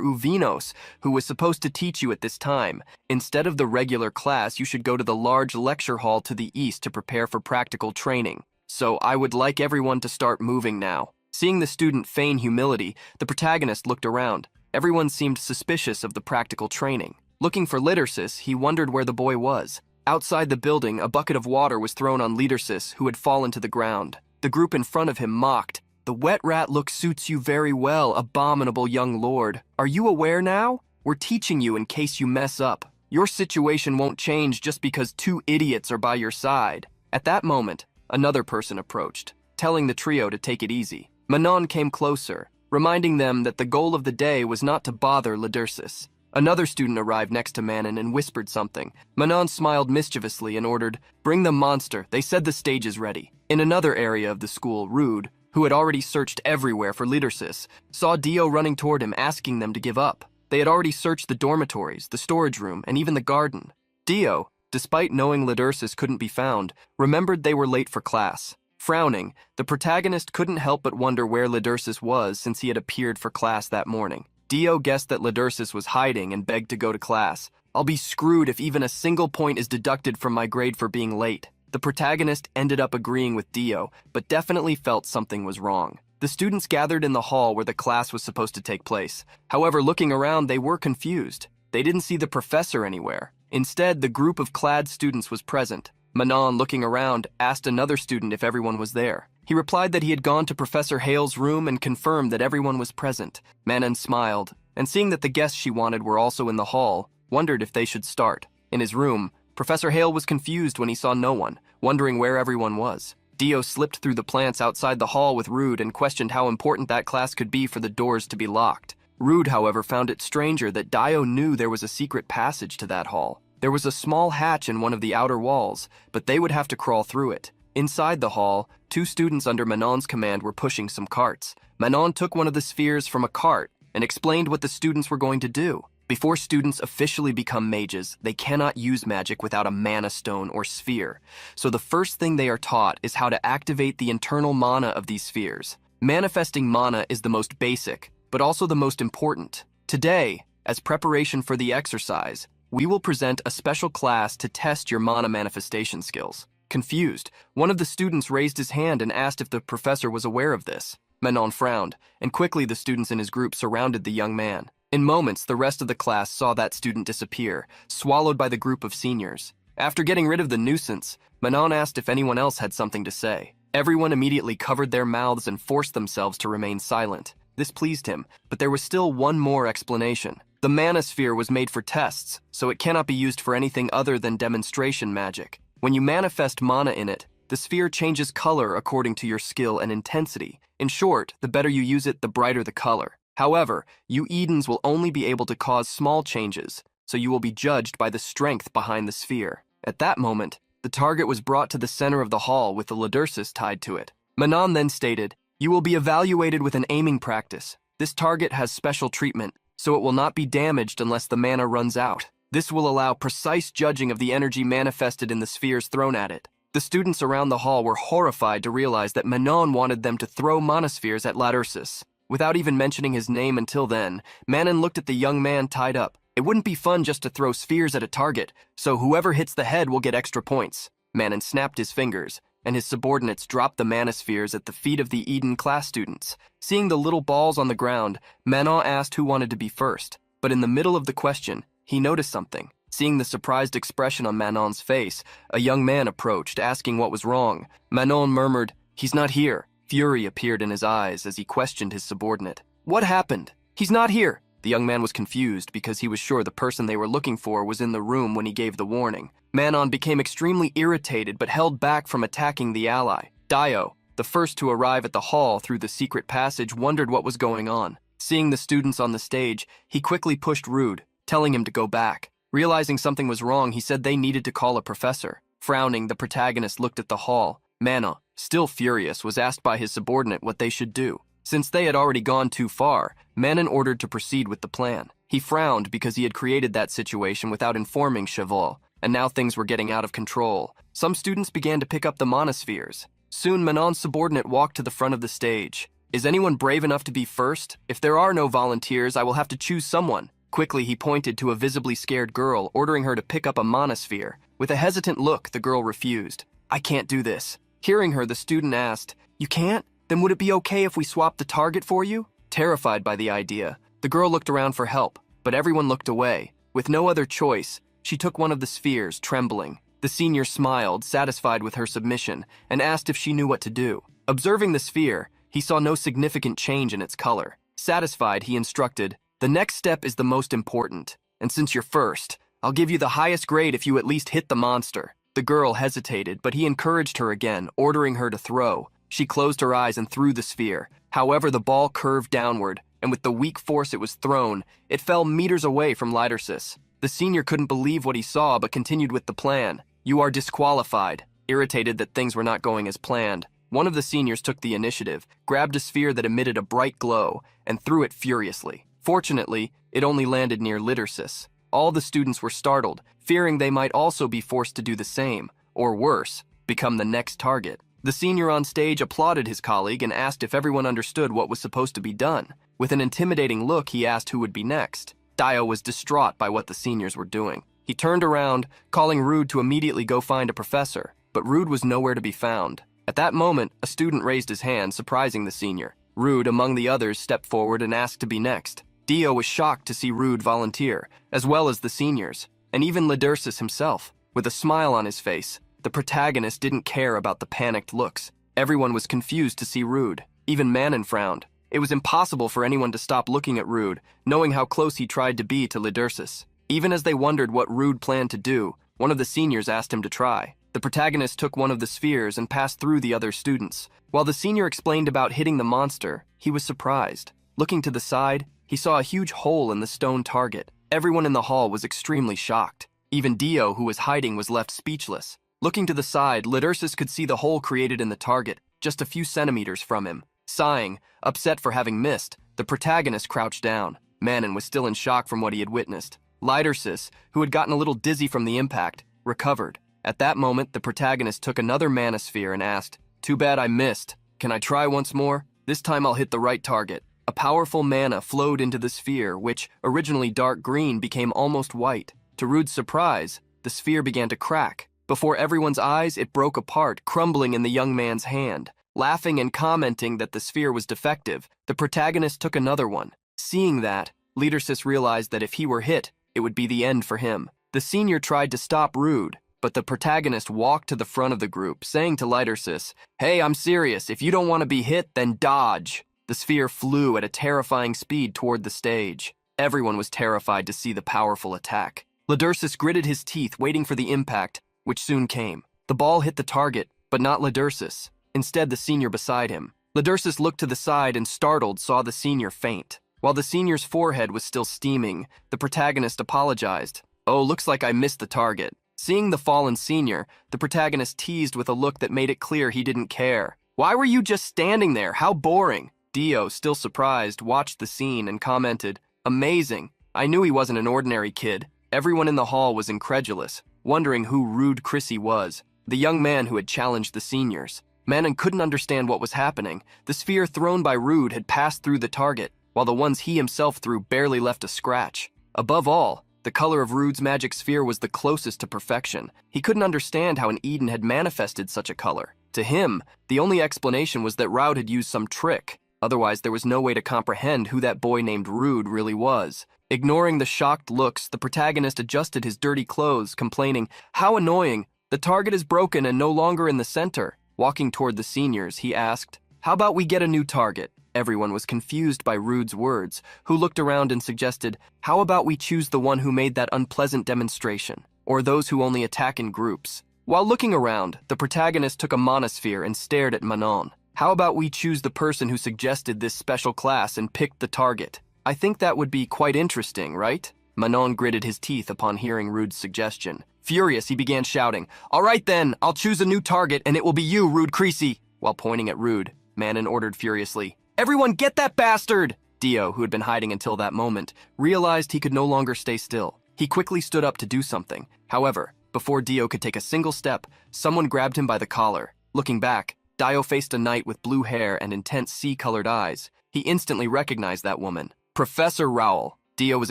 Uvinos, who was supposed to teach you at this time. Instead of the regular class, you should go to the large lecture hall to the east to prepare for practical training. So I would like everyone to start moving now." Seeing the student feign humility, the protagonist looked around. Everyone seemed suspicious of the practical training. Looking for Littersis, he wondered where the boy was. Outside the building, a bucket of water was thrown on Leadersis, who had fallen to the ground. The group in front of him mocked. "The wet rat look suits you very well, abominable young lord. Are you aware now? We're teaching you in case you mess up. Your situation won't change just because two idiots are by your side." At that moment, another person approached, telling the trio to take it easy. Manon came closer, reminding them that the goal of the day was not to bother Leadersis. Another student arrived next to Manon and whispered something. Manon smiled mischievously and ordered, "Bring the monster, they said the stage is ready." In another area of the school, Rude, who had already searched everywhere for Leadersis, saw Dio running toward him, asking them to give up. They had already searched the dormitories, the storage room, and even the garden. Dio, despite knowing Leadersis couldn't be found, remembered they were late for class. Frowning, the protagonist couldn't help but wonder where Leadersis was since he had appeared for class that morning. Dio guessed that Leadersis was hiding and begged to go to class. "I'll be screwed if even a single point is deducted from my grade for being late." The protagonist ended up agreeing with Dio, but definitely felt something was wrong. The students gathered in the hall where the class was supposed to take place. However, looking around, they were confused. They didn't see the professor anywhere. Instead, the group of clad students was present. Manon, looking around, asked another student if everyone was there. He replied that he had gone to Professor Hale's room and confirmed that everyone was present. Manon smiled, and seeing that the guests she wanted were also in the hall, wondered if they should start. In his room, Professor Hale was confused when he saw no one, wondering where everyone was. Dio slipped through the plants outside the hall with Rude and questioned how important that class could be for the doors to be locked. Rude, however, found it stranger that Dio knew there was a secret passage to that hall. There was a small hatch in one of the outer walls, but they would have to crawl through it. Inside the hall, two students under Manon's command were pushing some carts. Manon took one of the spheres from a cart and explained what the students were going to do. Before students officially become mages, they cannot use magic without a mana stone or sphere. So the first thing they are taught is how to activate the internal mana of these spheres. Manifesting mana is the most basic, but also the most important. Today, as preparation for the exercise, we will present a special class to test your mana manifestation skills. Confused, one of the students raised his hand and asked if the professor was aware of this. Manon frowned, and quickly the students in his group surrounded the young man. In moments, the rest of the class saw that student disappear, swallowed by the group of seniors. After getting rid of the nuisance, Manon asked if anyone else had something to say. Everyone immediately covered their mouths and forced themselves to remain silent. This pleased him, but there was still one more explanation. The mana sphere was made for tests, so it cannot be used for anything other than demonstration magic. When you manifest mana in it, the sphere changes color according to your skill and intensity. In short, the better you use it, the brighter the color. However, you Edens will only be able to cause small changes, so you will be judged by the strength behind the sphere. At that moment, the target was brought to the center of the hall with the Leadersis tied to it. Manon then stated, "You will be evaluated with an aiming practice. This target has special treatment, so it will not be damaged unless the mana runs out. This will allow precise judging of the energy manifested in the spheres thrown at it." The students around the hall were horrified to realize that Manon wanted them to throw monospheres at Leadersis. Without even mentioning his name until then, Manon looked at the young man tied up. It wouldn't be fun just to throw spheres at a target, so whoever hits the head will get extra points. Manon snapped his fingers, and his subordinates dropped the manospheres at the feet of the Eden class students. Seeing the little balls on the ground, Manon asked who wanted to be first. But in the middle of the question, he noticed something. Seeing the surprised expression on Manon's face, a young man approached, asking what was wrong. Manon murmured, "He's not here." Fury appeared in his eyes as he questioned his subordinate. "What happened? He's not here." The young man was confused because he was sure the person they were looking for was in the room when he gave the warning. Manon became extremely irritated but held back from attacking the ally. Dio, the first to arrive at the hall through the secret passage, wondered what was going on. Seeing the students on the stage, he quickly pushed Rude, telling him to go back. Realizing something was wrong, he said they needed to call a professor. Frowning, the protagonist looked at the hall. Manon, still furious, was asked by his subordinate what they should do. Since they had already gone too far, Manon ordered to proceed with the plan. He frowned because he had created that situation without informing Cheval, and now things were getting out of control. Some students began to pick up the monospheres. Soon, Manon's subordinate walked to the front of the stage. "Is anyone brave enough to be first? If there are no volunteers, I will have to choose someone." Quickly, he pointed to a visibly scared girl, ordering her to pick up a monosphere. With a hesitant look, the girl refused. "I can't do this." Hearing her, the student asked, "You can't? Then would it be okay if we swapped the target for you?" Terrified by the idea, the girl looked around for help, but everyone looked away. With no other choice, she took one of the spheres, trembling. The senior smiled, satisfied with her submission, and asked if she knew what to do. Observing the sphere, he saw no significant change in its color. Satisfied, he instructed, "The next step is the most important, and since you're first, I'll give you the highest grade if you at least hit the monster." The girl hesitated, but he encouraged her again, ordering her to throw. She closed her eyes and threw the sphere. However, the ball curved downward, and with the weak force it was thrown, it fell meters away from Lidersis. The senior couldn't believe what he saw, but continued with the plan. "You are disqualified." Irritated that things were not going as planned, one of the seniors took the initiative, grabbed a sphere that emitted a bright glow, and threw it furiously. Fortunately, it only landed near Lidersis. All the students were startled, fearing they might also be forced to do the same, or worse, become the next target. The senior on stage applauded his colleague and asked if everyone understood what was supposed to be done. With an intimidating look, he asked who would be next. Dio was distraught by what the seniors were doing. He turned around, calling Rude to immediately go find a professor, but Rude was nowhere to be found. At that moment, a student raised his hand, surprising the senior. Rude, among the others, stepped forward and asked to be next. Dio was shocked to see Rude volunteer, as well as the seniors, and even Lidersis himself. With a smile on his face, the protagonist didn't care about the panicked looks. Everyone was confused to see Rude. Even Manon frowned. It was impossible for anyone to stop looking at Rude, knowing how close he tried to be to Lidersis. Even as they wondered what Rude planned to do, one of the seniors asked him to try. The protagonist took one of the spheres and passed through the other students. While the senior explained about hitting the monster, he was surprised. Looking to the side, he saw a huge hole in the stone target. Everyone in the hall was extremely shocked. Even Dio, who was hiding, was left speechless. Looking to the side, Lidersis could see the hole created in the target, just a few centimeters from him. Sighing, upset for having missed, the protagonist crouched down. Manon was still in shock from what he had witnessed. Lidersis, who had gotten a little dizzy from the impact, recovered. At that moment, the protagonist took another mana sphere and asked, "Too bad I missed. Can I try once more? This time I'll hit the right target." A powerful mana flowed into the sphere, which, originally dark green, became almost white. To Rude's surprise, the sphere began to crack. Before everyone's eyes, it broke apart, crumbling in the young man's hand. Laughing and commenting that the sphere was defective, the protagonist took another one. Seeing that, Lidersis realized that if he were hit, it would be the end for him. The senior tried to stop Rude, but the protagonist walked to the front of the group, saying to Lidersis, "Hey, I'm serious. If you don't want to be hit, then dodge." The sphere flew at a terrifying speed toward the stage. Everyone was terrified to see the powerful attack. Lidersis gritted his teeth, waiting for the impact, which soon came. The ball hit the target, but not Lidersis. Instead, the senior beside him. Lidersis looked to the side and, startled, saw the senior faint. While the senior's forehead was still steaming, the protagonist apologized. "Oh, looks like I missed the target." Seeing the fallen senior, the protagonist teased with a look that made it clear he didn't care. "Why were you just standing there? How boring." Dio, still surprised, watched the scene and commented, "Amazing. I knew he wasn't an ordinary kid." Everyone in the hall was incredulous, wondering who Rude Chrissy was, the young man who had challenged the seniors. Manon couldn't understand what was happening. The sphere thrown by Rude had passed through the target, while the ones he himself threw barely left a scratch. Above all, the color of Rude's magic sphere was the closest to perfection. He couldn't understand how an Eden had manifested such a color. To him, the only explanation was that Rude had used some trick. Otherwise, there was no way to comprehend who that boy named Rude really was. Ignoring the shocked looks, the protagonist adjusted his dirty clothes, complaining, "How annoying! The target is broken and no longer in the center." Walking toward the seniors, he asked, "How about we get a new target?" Everyone was confused by Rude's words, who looked around and suggested, "How about we choose the one who made that unpleasant demonstration, or those who only attack in groups?" While looking around, the protagonist took a monosphere and stared at Manon. "How about we choose the person who suggested this special class and picked the target? I think that would be quite interesting, right?" Manon gritted his teeth upon hearing Rude's suggestion. Furious, he began shouting, "All right then, I'll choose a new target and it will be you, Rude Creasy." While pointing at Rude, Manon ordered furiously, "Everyone get that bastard!" Dio, who had been hiding until that moment, realized he could no longer stay still. He quickly stood up to do something. However, before Dio could take a single step, someone grabbed him by the collar. Looking back, Dio faced a knight with blue hair and intense sea-colored eyes. He instantly recognized that woman. Professor Rowell. Dio was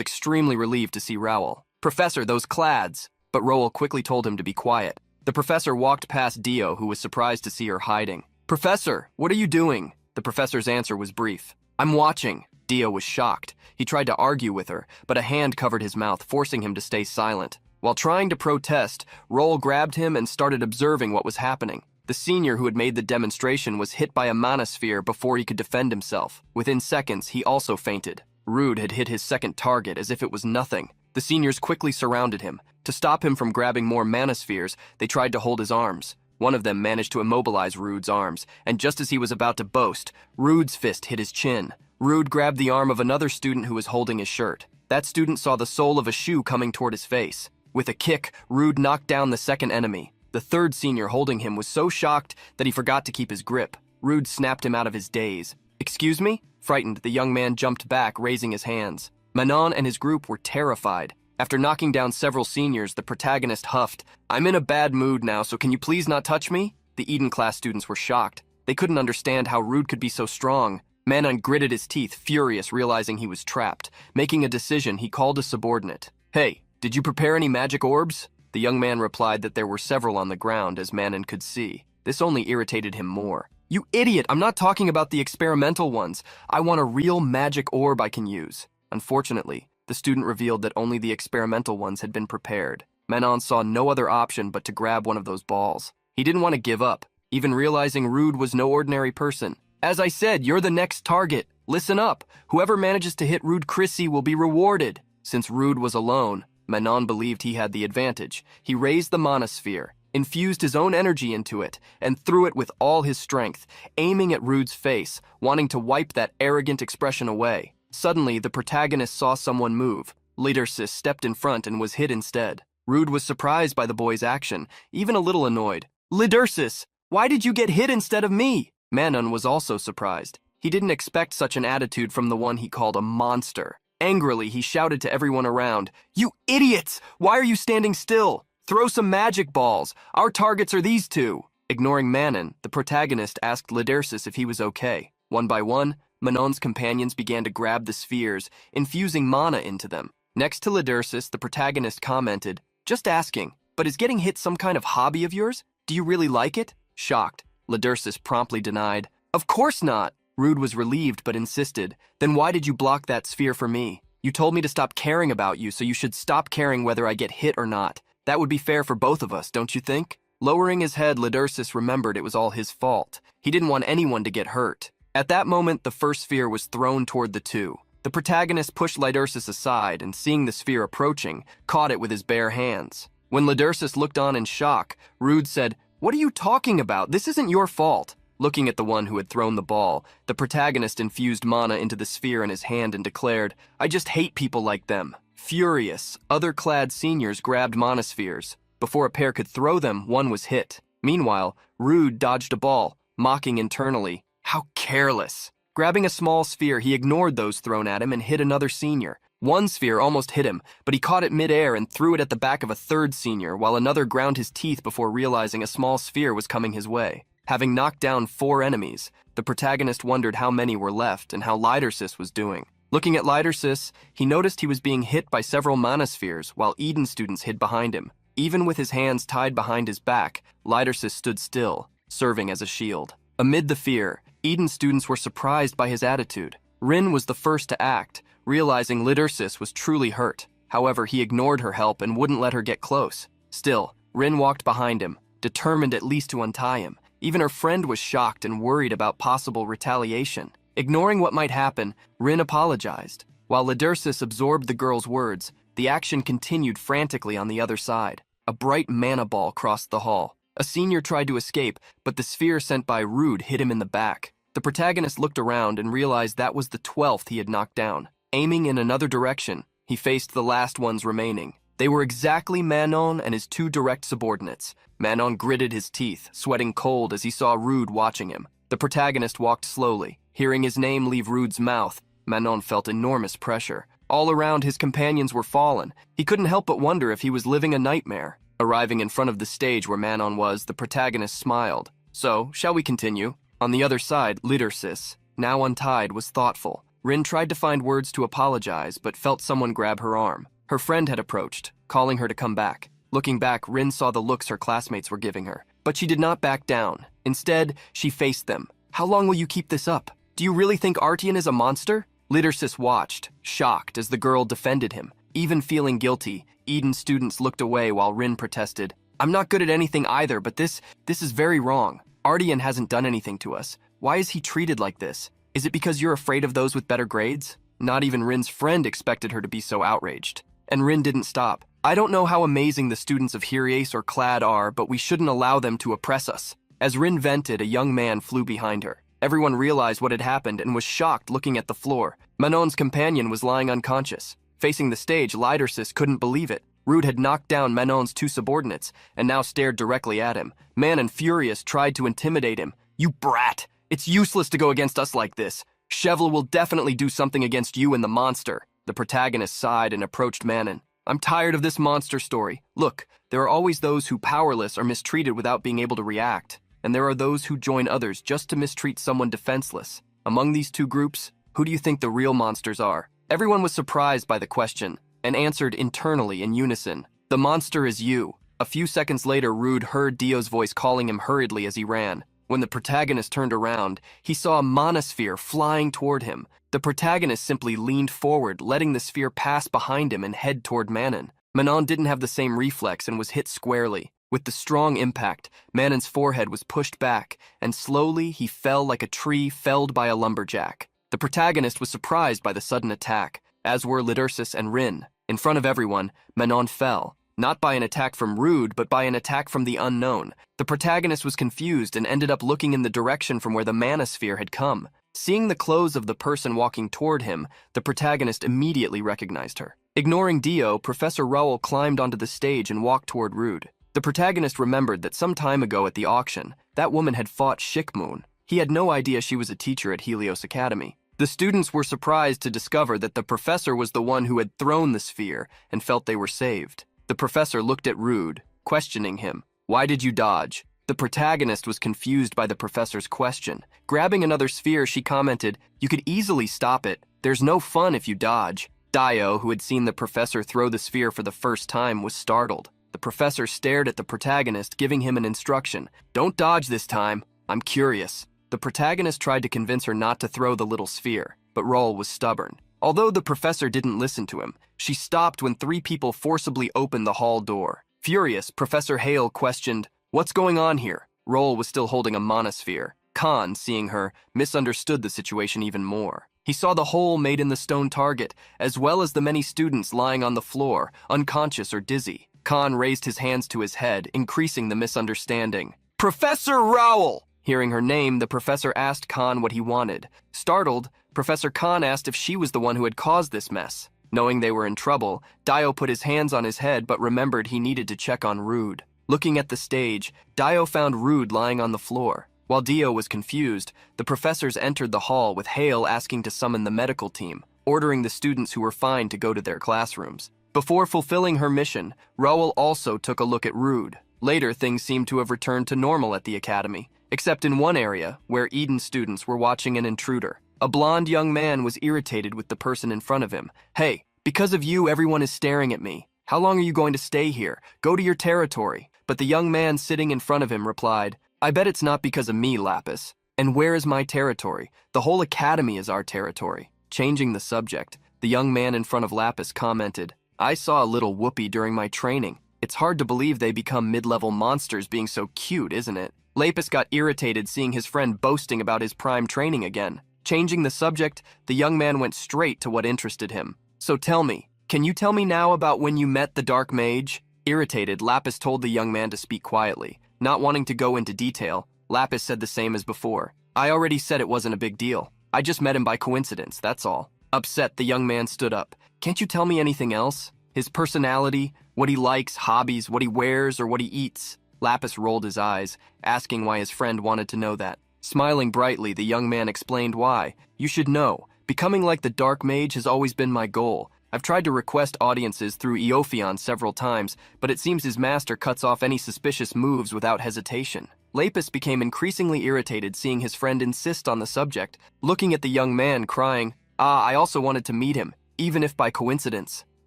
extremely relieved to see Rowell. "Professor, those clads!" But Rowell quickly told him to be quiet. The professor walked past Dio, who was surprised to see her hiding. "Professor, what are you doing?" The professor's answer was brief. "I'm watching." Dio was shocked. He tried to argue with her, but a hand covered his mouth, forcing him to stay silent. While trying to protest, Roll grabbed him and started observing what was happening. The senior who had made the demonstration was hit by a mana sphere before he could defend himself. Within seconds, he also fainted. Rude had hit his second target as if it was nothing. The seniors quickly surrounded him. To stop him from grabbing more mana spheres, they tried to hold his arms. One of them managed to immobilize Rude's arms, and just as he was about to boast, Rude's fist hit his chin. Rude grabbed the arm of another student who was holding his shirt. That student saw the sole of a shoe coming toward his face. With a kick, Rude knocked down the second enemy. The third senior holding him was so shocked that he forgot to keep his grip. Rude snapped him out of his daze. "Excuse me?" Frightened, the young man jumped back, raising his hands. Manon and his group were terrified. After knocking down several seniors, the protagonist huffed, "I'm in a bad mood now, so can you please not touch me?" The Eden class students were shocked. They couldn't understand how Rude could be so strong. Manon gritted his teeth, furious, realizing he was trapped. Making a decision, he called a subordinate. "Hey, did you prepare any magic orbs?" The young man replied that there were several on the ground, as Manon could see. This only irritated him more. "You idiot, I'm not talking about the experimental ones. I want a real magic orb I can use." Unfortunately, the student revealed that only the experimental ones had been prepared. Manon saw no other option but to grab one of those balls. He didn't want to give up, even realizing Rude was no ordinary person. "As I said, you're the next target. Listen up. Whoever manages to hit Rude Chrissy will be rewarded." Since Rude was alone, Manon believed he had the advantage. He raised the mana sphere, infused his own energy into it, and threw it with all his strength, aiming at Rude's face, wanting to wipe that arrogant expression away. Suddenly, the protagonist saw someone move. Lidersis stepped in front and was hit instead. Rude was surprised by the boy's action, even a little annoyed. "Lidersis, why did you get hit instead of me?" Manon was also surprised. He didn't expect such an attitude from the one he called a monster. Angrily, he shouted to everyone around, "You idiots! Why are you standing still? Throw some magic balls. Our targets are these two." Ignoring Manon, the protagonist asked Lidersis if he was okay. One by one, Manon's companions began to grab the spheres, infusing mana into them. Next to Lidersis, the protagonist commented, "Just asking, but is getting hit some kind of hobby of yours? Do you really like it?" Shocked, Lidersis promptly denied, "Of course not." Rude was relieved but insisted, "Then why did you block that sphere for me? You told me to stop caring about you, so you should stop caring whether I get hit or not. That would be fair for both of us, don't you think?" Lowering his head, Lidersis remembered it was all his fault. He didn't want anyone to get hurt. At that moment, the first sphere was thrown toward the two. The protagonist pushed Lidersis aside and, seeing the sphere approaching, caught it with his bare hands. When Lidersis looked on in shock, Rude said, "What are you talking about? This isn't your fault." Looking at the one who had thrown the ball, the protagonist infused mana into the sphere in his hand and declared, "I just hate people like them." Furious, other clad seniors grabbed mana spheres. Before a pair could throw them, one was hit. Meanwhile, Rude dodged a ball, mocking internally, "How careless." Grabbing a small sphere, he ignored those thrown at him and hit another senior. One sphere almost hit him, but he caught it midair and threw it at the back of a third senior, while another ground his teeth before realizing a small sphere was coming his way. Having knocked down 4 enemies, the protagonist wondered how many were left and how Lidersis was doing. Looking at Lidersis, he noticed he was being hit by several mana spheres while Eden students hid behind him. Even with his hands tied behind his back, Lidersis stood still, serving as a shield. Amid the fear, Eden students were surprised by his attitude. Rin was the first to act, realizing Lidersis was truly hurt. However, he ignored her help and wouldn't let her get close. Still, Rin walked behind him, determined at least to untie him. Even her friend was shocked and worried about possible retaliation. Ignoring what might happen, Rin apologized. While Lidersis absorbed the girl's words, the action continued frantically on the other side. A bright mana ball crossed the hall. A senior tried to escape, but the sphere sent by Rude hit him in the back. The protagonist looked around and realized that was the 12th he had knocked down. Aiming in another direction, he faced the last ones remaining. They were exactly Manon and his 2 direct subordinates. Manon gritted his teeth, sweating cold as he saw Rude watching him. The protagonist walked slowly. Hearing his name leave Rude's mouth, Manon felt enormous pressure. All around, his companions were fallen. He couldn't help but wonder if he was living a nightmare. Arriving in front of the stage where Manon was, the protagonist smiled. "So, shall we continue?" On the other side, Lidersis, now untied, was thoughtful. Rin tried to find words to apologize, but felt someone grab her arm. Her friend had approached, calling her to come back. Looking back, Rin saw the looks her classmates were giving her, but she did not back down. Instead, she faced them. "How long will you keep this up? Do you really think Artian is a monster?" Lidersis watched, shocked, as the girl defended him. Even feeling guilty, Eden students looked away while Rin protested, I'm not good at anything either, but this is very wrong. Ardian hasn't done anything to us. Why is he treated like this? Is it because you're afraid of those with better grades? Not even Rin's friend expected her to be so outraged. And Rin didn't stop. I don't know how amazing the students of Hyries or Clad are, but we shouldn't allow them to oppress us. As Rin vented, a young man flew behind her. Everyone realized what had happened and was shocked looking at the floor. Manon's companion was lying unconscious. Facing the stage, Lidersis couldn't believe it. Rude had knocked down Manon's two subordinates and now stared directly at him. Man furious tried to intimidate him. You brat! It's useless to go against us like this. Cheval will definitely do something against you and the monster. The protagonist sighed and approached Manon. I'm tired of this monster story. Look, there are always those who powerless are mistreated without being able to react. And there are those who join others just to mistreat someone defenseless. Among these two groups, who do you think the real monsters are? Everyone was surprised by the question and answered internally in unison. The monster is you. A few seconds later, Rude heard Dio's voice calling him hurriedly as he ran. When the protagonist turned around, he saw a monosphere flying toward him. The protagonist simply leaned forward, letting the sphere pass behind him and head toward Manon. Manon didn't have the same reflex and was hit squarely. With the strong impact, Manon's forehead was pushed back, and slowly he fell like a tree felled by a lumberjack. The protagonist was surprised by the sudden attack, as were Lidersis and Rin. In front of everyone, Manon fell, not by an attack from Rude, but by an attack from the unknown. The protagonist was confused and ended up looking in the direction from where the manosphere had come. Seeing the clothes of the person walking toward him, the protagonist immediately recognized her. Ignoring Dio, Professor Raoul climbed onto the stage and walked toward Rude. The protagonist remembered that some time ago at the auction, that woman had fought Shikmoon. He had no idea she was a teacher at Helios Academy. The students were surprised to discover that the professor was the one who had thrown the sphere and felt they were saved. The professor looked at Rude, questioning him. Why did you dodge? The protagonist was confused by the professor's question. Grabbing another sphere, she commented, you could easily stop it. There's no fun if you dodge. Dio, who had seen the professor throw the sphere for the first time, was startled. The professor stared at the protagonist, giving him an instruction. Don't dodge this time. I'm curious. The protagonist tried to convince her not to throw the little sphere, but Raoul was stubborn. Although the professor didn't listen to him, she stopped when 3 people forcibly opened the hall door. Furious, Professor Hale questioned, what's going on here? Raoul was still holding a monosphere. Khan, seeing her, misunderstood the situation even more. He saw the hole made in the stone target, as well as the many students lying on the floor, unconscious or dizzy. Khan raised his hands to his head, increasing the misunderstanding. Professor Raoul! Hearing her name, the professor asked Khan what he wanted. Startled, Professor Khan asked if she was the one who had caused this mess. Knowing they were in trouble, Dio put his hands on his head but remembered he needed to check on Rude. Looking at the stage, Dio found Rude lying on the floor. While Dio was confused, the professors entered the hall with Hale asking to summon the medical team, ordering the students who were fine to go to their classrooms. Before fulfilling her mission, Raoul also took a look at Rude. Later, things seemed to have returned to normal at the academy, except in one area where Eden students were watching an intruder. A blonde young man was irritated with the person in front of him. Hey, because of you, everyone is staring at me. How long are you going to stay here? Go to your territory. But the young man sitting in front of him replied, I bet it's not because of me, Lapis. And where is my territory? The whole academy is our territory. Changing the subject, the young man in front of Lapis commented, I saw a little whoopee during my training. It's hard to believe they become mid-level monsters being so cute, isn't it? Lapis got irritated seeing his friend boasting about his prime training again. Changing the subject, the young man went straight to what interested him. So tell me, can you tell me now about when you met the Dark Mage? Irritated, Lapis told the young man to speak quietly. Not wanting to go into detail, Lapis said the same as before. I already said it wasn't a big deal. I just met him by coincidence, that's all. Upset, the young man stood up. Can't you tell me anything else? His personality, what he likes, hobbies, what he wears, or what he eats? Lapis rolled his eyes, asking why his friend wanted to know that. Smiling brightly, the young man explained why. You should know, becoming like the Dark Mage has always been my goal. I've tried to request audiences through Eophion several times, but it seems his master cuts off any suspicious moves without hesitation. Lapis became increasingly irritated seeing his friend insist on the subject, looking at the young man, crying, I also wanted to meet him, even if by coincidence.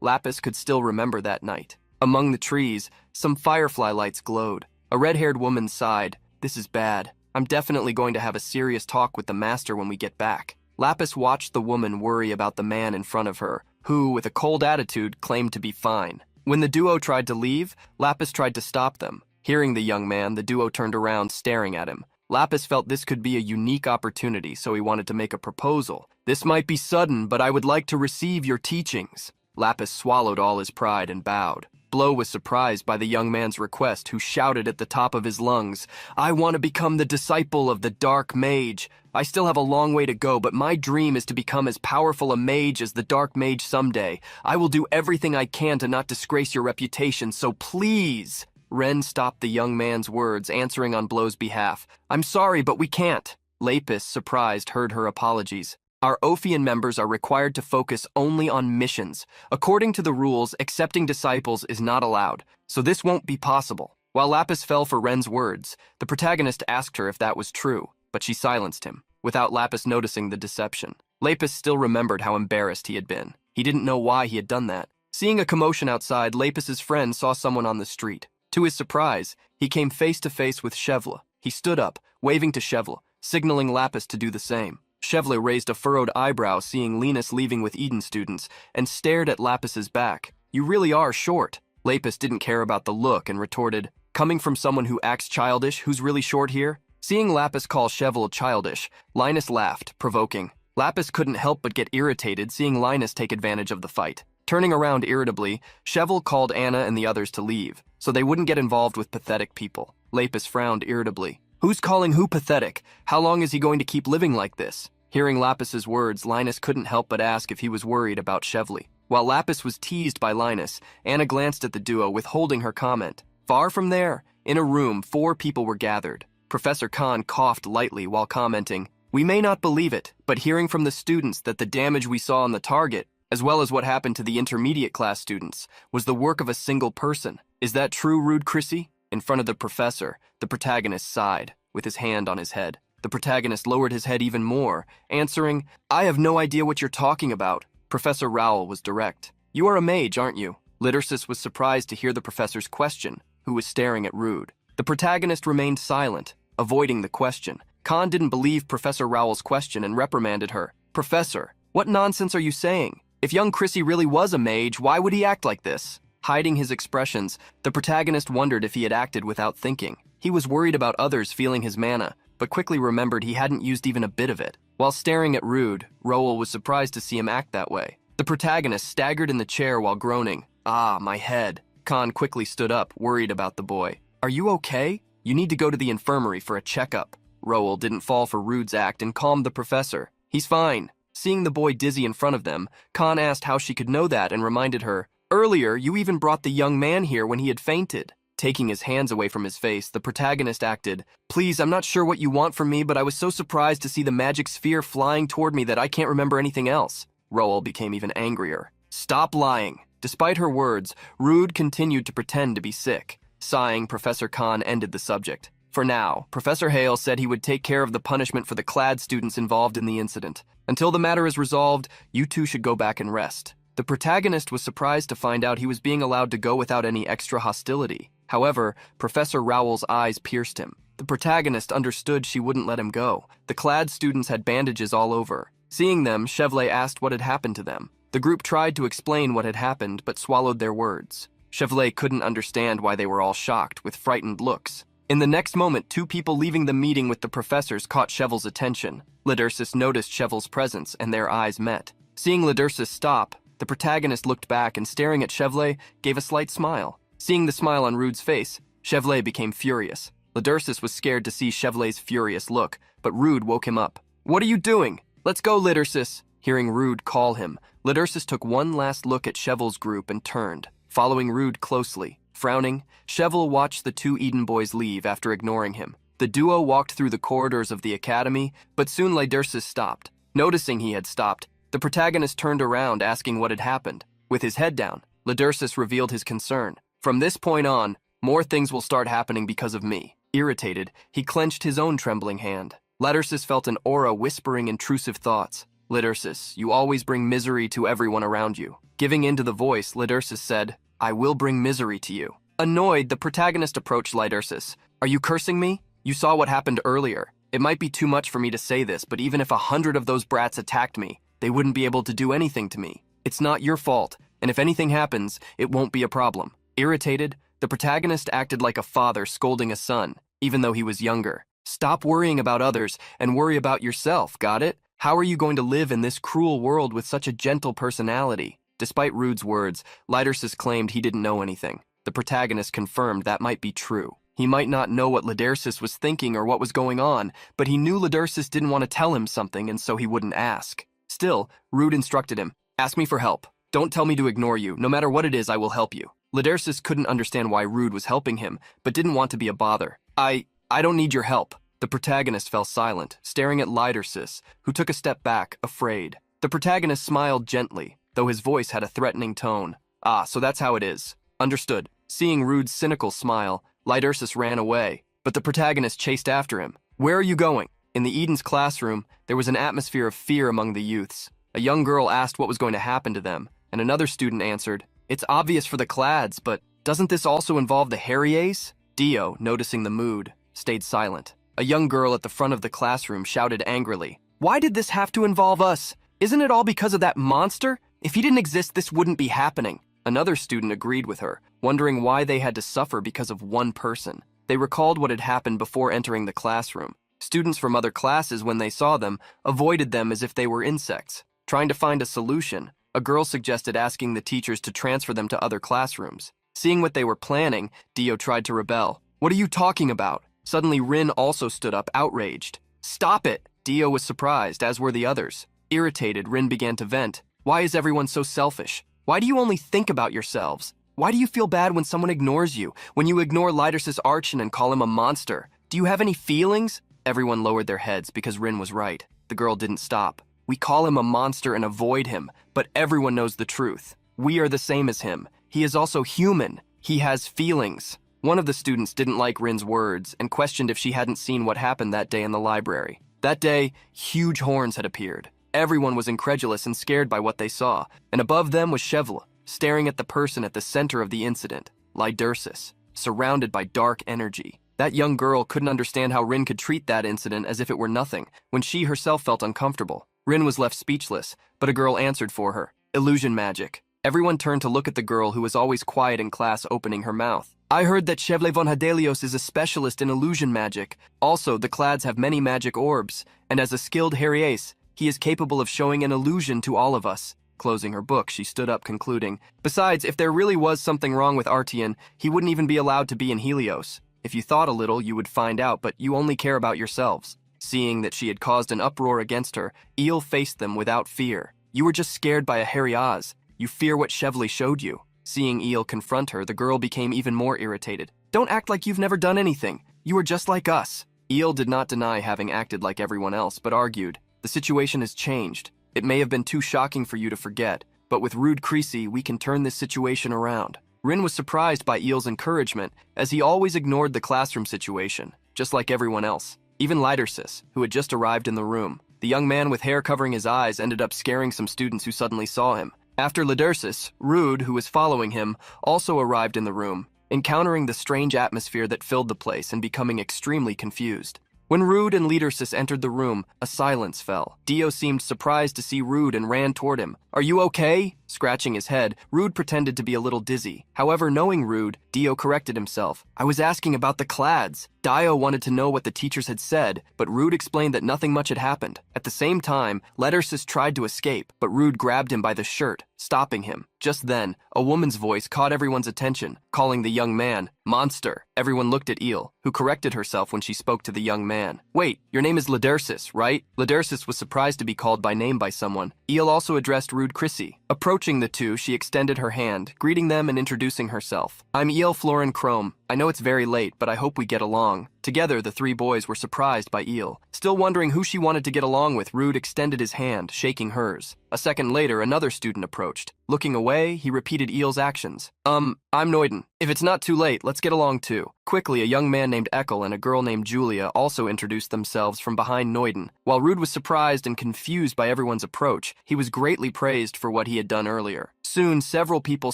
Lapis could still remember that night. Among the trees, some firefly lights glowed. A red-haired woman sighed, this is bad. I'm definitely going to have a serious talk with the master when we get back. Lapis watched the woman worry about the man in front of her, who, with a cold attitude, claimed to be fine. When the duo tried to leave, Lapis tried to stop them. Hearing the young man, the duo turned around, staring at him. Lapis felt this could be a unique opportunity, so he wanted to make a proposal. "This might be sudden, but I would like to receive your teachings." Lapis swallowed all his pride and bowed. Blow was surprised by the young man's request, who shouted at the top of his lungs, "I want to become the disciple of the Dark Mage. I still have a long way to go, but my dream is to become as powerful a mage as the Dark Mage someday. I will do everything I can to not disgrace your reputation, so please." Ren stopped the young man's words, answering on Blow's behalf. "I'm sorry, but we can't." Lapis, surprised, heard her apologies. "Our Ophian members are required to focus only on missions. According to the rules, accepting disciples is not allowed, so this won't be possible." While Lapis fell for Ren's words, the protagonist asked her if that was true, but she silenced him, without Lapis noticing the deception. Lapis still remembered how embarrassed he had been. He didn't know why he had done that. Seeing a commotion outside, Lapis's friend saw someone on the street. To his surprise, he came face to face with Chevle. He stood up, waving to Chevle, signaling Lapis to do the same. Chevle raised a furrowed eyebrow seeing Linus leaving with Eden students and stared at Lapis's back. "You really are short." Lapis didn't care about the look and retorted, "Coming from someone who acts childish, who's really short here?" Seeing Lapis call Chevle childish, Linus laughed, provoking. Lapis couldn't help but get irritated seeing Linus take advantage of the fight. Turning around irritably, Chevle called Anna and the others to leave, so they wouldn't get involved with pathetic people. Lapis frowned irritably. "Who's calling who pathetic? How long is he going to keep living like this?" Hearing Lapis's words, Linus couldn't help but ask if he was worried about Chevle. While Lapis was teased by Linus, Anna glanced at the duo, withholding her comment. Far from there, in a room, 4 people were gathered. Professor Khan coughed lightly while commenting, "We may not believe it, but hearing from the students that the damage we saw on the target, as well as what happened to the intermediate class students, was the work of a single person. Is that true, Rude Chrissy?" In front of the professor, the protagonist sighed, with his hand on his head. The protagonist lowered his head even more, answering, "I have no idea what you're talking about." Professor Rowell was direct. "You are a mage, aren't you?" Lidersis was surprised to hear the professor's question, who was staring at Rude. The protagonist remained silent, avoiding the question. Khan didn't believe Professor Rowell's question and reprimanded her. "Professor, what nonsense are you saying? If young Chrissy really was a mage, why would he act like this?" Hiding his expressions, the protagonist wondered if he had acted without thinking. He was worried about others feeling his mana, but quickly remembered he hadn't used even a bit of it. While staring at Rude, Rowell was surprised to see him act that way. The protagonist staggered in the chair while groaning. "Ah, my head." Khan quickly stood up, worried about the boy. "Are you okay? You need to go to the infirmary for a checkup." Rowell didn't fall for Rude's act and calmed the professor. "He's fine." Seeing the boy dizzy in front of them, Khan asked how she could know that and reminded her, "Earlier, you even brought the young man here when he had fainted." Taking his hands away from his face, the protagonist acted, "Please, I'm not sure what you want from me, but I was so surprised to see the magic sphere flying toward me that I can't remember anything else." Rowell became even angrier. "Stop lying." Despite her words, Rude continued to pretend to be sick. Sighing, Professor Khan ended the subject. For now, Professor Hale said he would take care of the punishment for the clad students involved in the incident. Until the matter is resolved, you two should go back and rest. The protagonist was surprised to find out he was being allowed to go without any extra hostility. However, Professor Rowell's eyes pierced him. The protagonist understood she wouldn't let him go. The clad students had bandages all over. Seeing them, Chevle asked what had happened to them. The group tried to explain what had happened, but swallowed their words. Chevle couldn't understand why they were all shocked, with frightened looks. In the next moment, 2 people leaving the meeting with the professors caught Chevle's attention. Lidersis noticed Chevle's presence, and their eyes met. Seeing Lidersis stop, the protagonist looked back and, staring at Chevle, gave a slight smile. Seeing the smile on Rude's face, Chevle became furious. Lidersis was scared to see Chevle's furious look, but Rude woke him up. "What are you doing? Let's go, Lidersis." Hearing Rude call him, Lidersis took one last look at Chevle's group and turned, following Rude closely. Frowning, Chevle watched the 2 Eden boys leave after ignoring him. The duo walked through the corridors of the academy, but soon Lidersis stopped. Noticing he had stopped, the protagonist turned around, asking what had happened. With his head down, Lidersis revealed his concern. "From this point on, more things will start happening because of me." Irritated, he clenched his own trembling hand. Lidersis felt an aura whispering intrusive thoughts. "Lidersis, you always bring misery to everyone around you." Giving in to the voice, Lidersis said, "I will bring misery to you." Annoyed, the protagonist approached Lidersis. "Are you cursing me? You saw what happened earlier. It might be too much for me to say this, but even if 100 of those brats attacked me, they wouldn't be able to do anything to me." It's not your fault, and if anything happens, it won't be a problem. Irritated, the protagonist acted like a father scolding a son, even though he was younger. Stop worrying about others and worry about yourself, got it? How are you going to live in this cruel world with such a gentle personality? Despite Rude's words, Lidersis claimed he didn't know anything. The protagonist confirmed that might be true. He might not know what Lidersis was thinking or what was going on, but he knew Lidersis didn't want to tell him something, and so he wouldn't ask. Still, Rude instructed him, "Ask me for help. Don't tell me to ignore you. No matter what it is, I will help you." Lidersis couldn't understand why Rude was helping him, but didn't want to be a bother. I don't need your help." The protagonist fell silent, staring at Lidersis, who took a step back, afraid. The protagonist smiled gently, though his voice had a threatening tone. "Ah, so that's how it is. Understood." Seeing Rude's cynical smile, Lidersis ran away, but the protagonist chased after him. "Where are you going?" In the Eden's classroom, there was an atmosphere of fear among the youths. A young girl asked what was going to happen to them, and another student answered, "It's obvious for the Clads, but doesn't this also involve the Harriers?" Dio, noticing the mood, stayed silent. A young girl at the front of the classroom shouted angrily, "Why did this have to involve us? Isn't it all because of that monster? If he didn't exist, this wouldn't be happening." Another student agreed with her, wondering why they had to suffer because of one person. They recalled what had happened before entering the classroom. Students from other classes, when they saw them, avoided them as if they were insects. Trying to find a solution, a girl suggested asking the teachers to transfer them to other classrooms. Seeing what they were planning, Dio tried to rebel. "What are you talking about?" Suddenly, Rin also stood up, outraged. "Stop it!" Dio was surprised, as were the others. Irritated, Rin began to vent. "Why is everyone so selfish? Why do you only think about yourselves? Why do you feel bad when someone ignores you, when you ignore Lidersis Archon and call him a monster? Do you have any feelings?" Everyone lowered their heads because Rin was right. The girl didn't stop. "We call him a monster and avoid him, but everyone knows the truth. We are the same as him. He is also human. He has feelings." One of the students didn't like Rin's words and questioned if she hadn't seen what happened that day in the library. That day, huge horns had appeared. Everyone was incredulous and scared by what they saw, and above them was Chevla, staring at the person at the center of the incident, Lidersis, surrounded by dark energy. That young girl couldn't understand how Rin could treat that incident as if it were nothing, when she herself felt uncomfortable. Rin was left speechless, but a girl answered for her. "Illusion magic." Everyone turned to look at the girl who was always quiet in class, opening her mouth. "I heard that Chevle von Hadelios is a specialist in illusion magic. Also, the Clads have many magic orbs, and as a skilled Harriers, he is capable of showing an illusion to all of us." Closing her book, she stood up, concluding, "Besides, if there really was something wrong with Artian, he wouldn't even be allowed to be in Helios. If you thought a little, you would find out, but you only care about yourselves." Seeing that she had caused an uproar against her, Eel faced them without fear. "You were just scared by a Harriaz. You fear what Chevle showed you." Seeing Eel confront her, the girl became even more irritated. "Don't act like you've never done anything. You are just like us." Eel did not deny having acted like everyone else, but argued, "The situation has changed. It may have been too shocking for you to forget, but with Rude Creasy, we can turn this situation around." Rin was surprised by Eel's encouragement, as he always ignored the classroom situation, just like everyone else. Even Lidersis, who had just arrived in the room. The young man with hair covering his eyes ended up scaring some students who suddenly saw him. After Lidersis, Rude, who was following him, also arrived in the room, encountering the strange atmosphere that filled the place and becoming extremely confused. When Rude and Lidersis entered the room, a silence fell. Dio seemed surprised to see Rude and ran toward him. "Are you okay?" Scratching his head, Rude pretended to be a little dizzy. However, knowing Rude, Dio corrected himself. "I was asking about the Clads." Dio wanted to know what the teachers had said, but Rude explained that nothing much had happened. At the same time, Lidersis tried to escape, but Rude grabbed him by the shirt, stopping him. Just then, a woman's voice caught everyone's attention, calling the young man monster. Everyone looked at Eel, who corrected herself when she spoke to the young man. "Wait, your name is Lidersis, right?" Lidersis was surprised to be called by name by someone. Eel also addressed Rude Chrissy. Approaching the two, she extended her hand, greeting them and introducing herself. "I'm Eel Florin Chrome. I know it's very late, but I hope we get along." Together, the three boys were surprised by Eel. Still wondering who she wanted to get along with, Rude extended his hand, shaking hers. A second later, another student approached. Looking away, he repeated Eel's actions. I'm Noiden. If it's not too late, let's get along too." Quickly, a young man named Eckel and a girl named Julia also introduced themselves from behind Noiden. While Rude was surprised and confused by everyone's approach, he was greatly praised for what he had done earlier. Soon, several people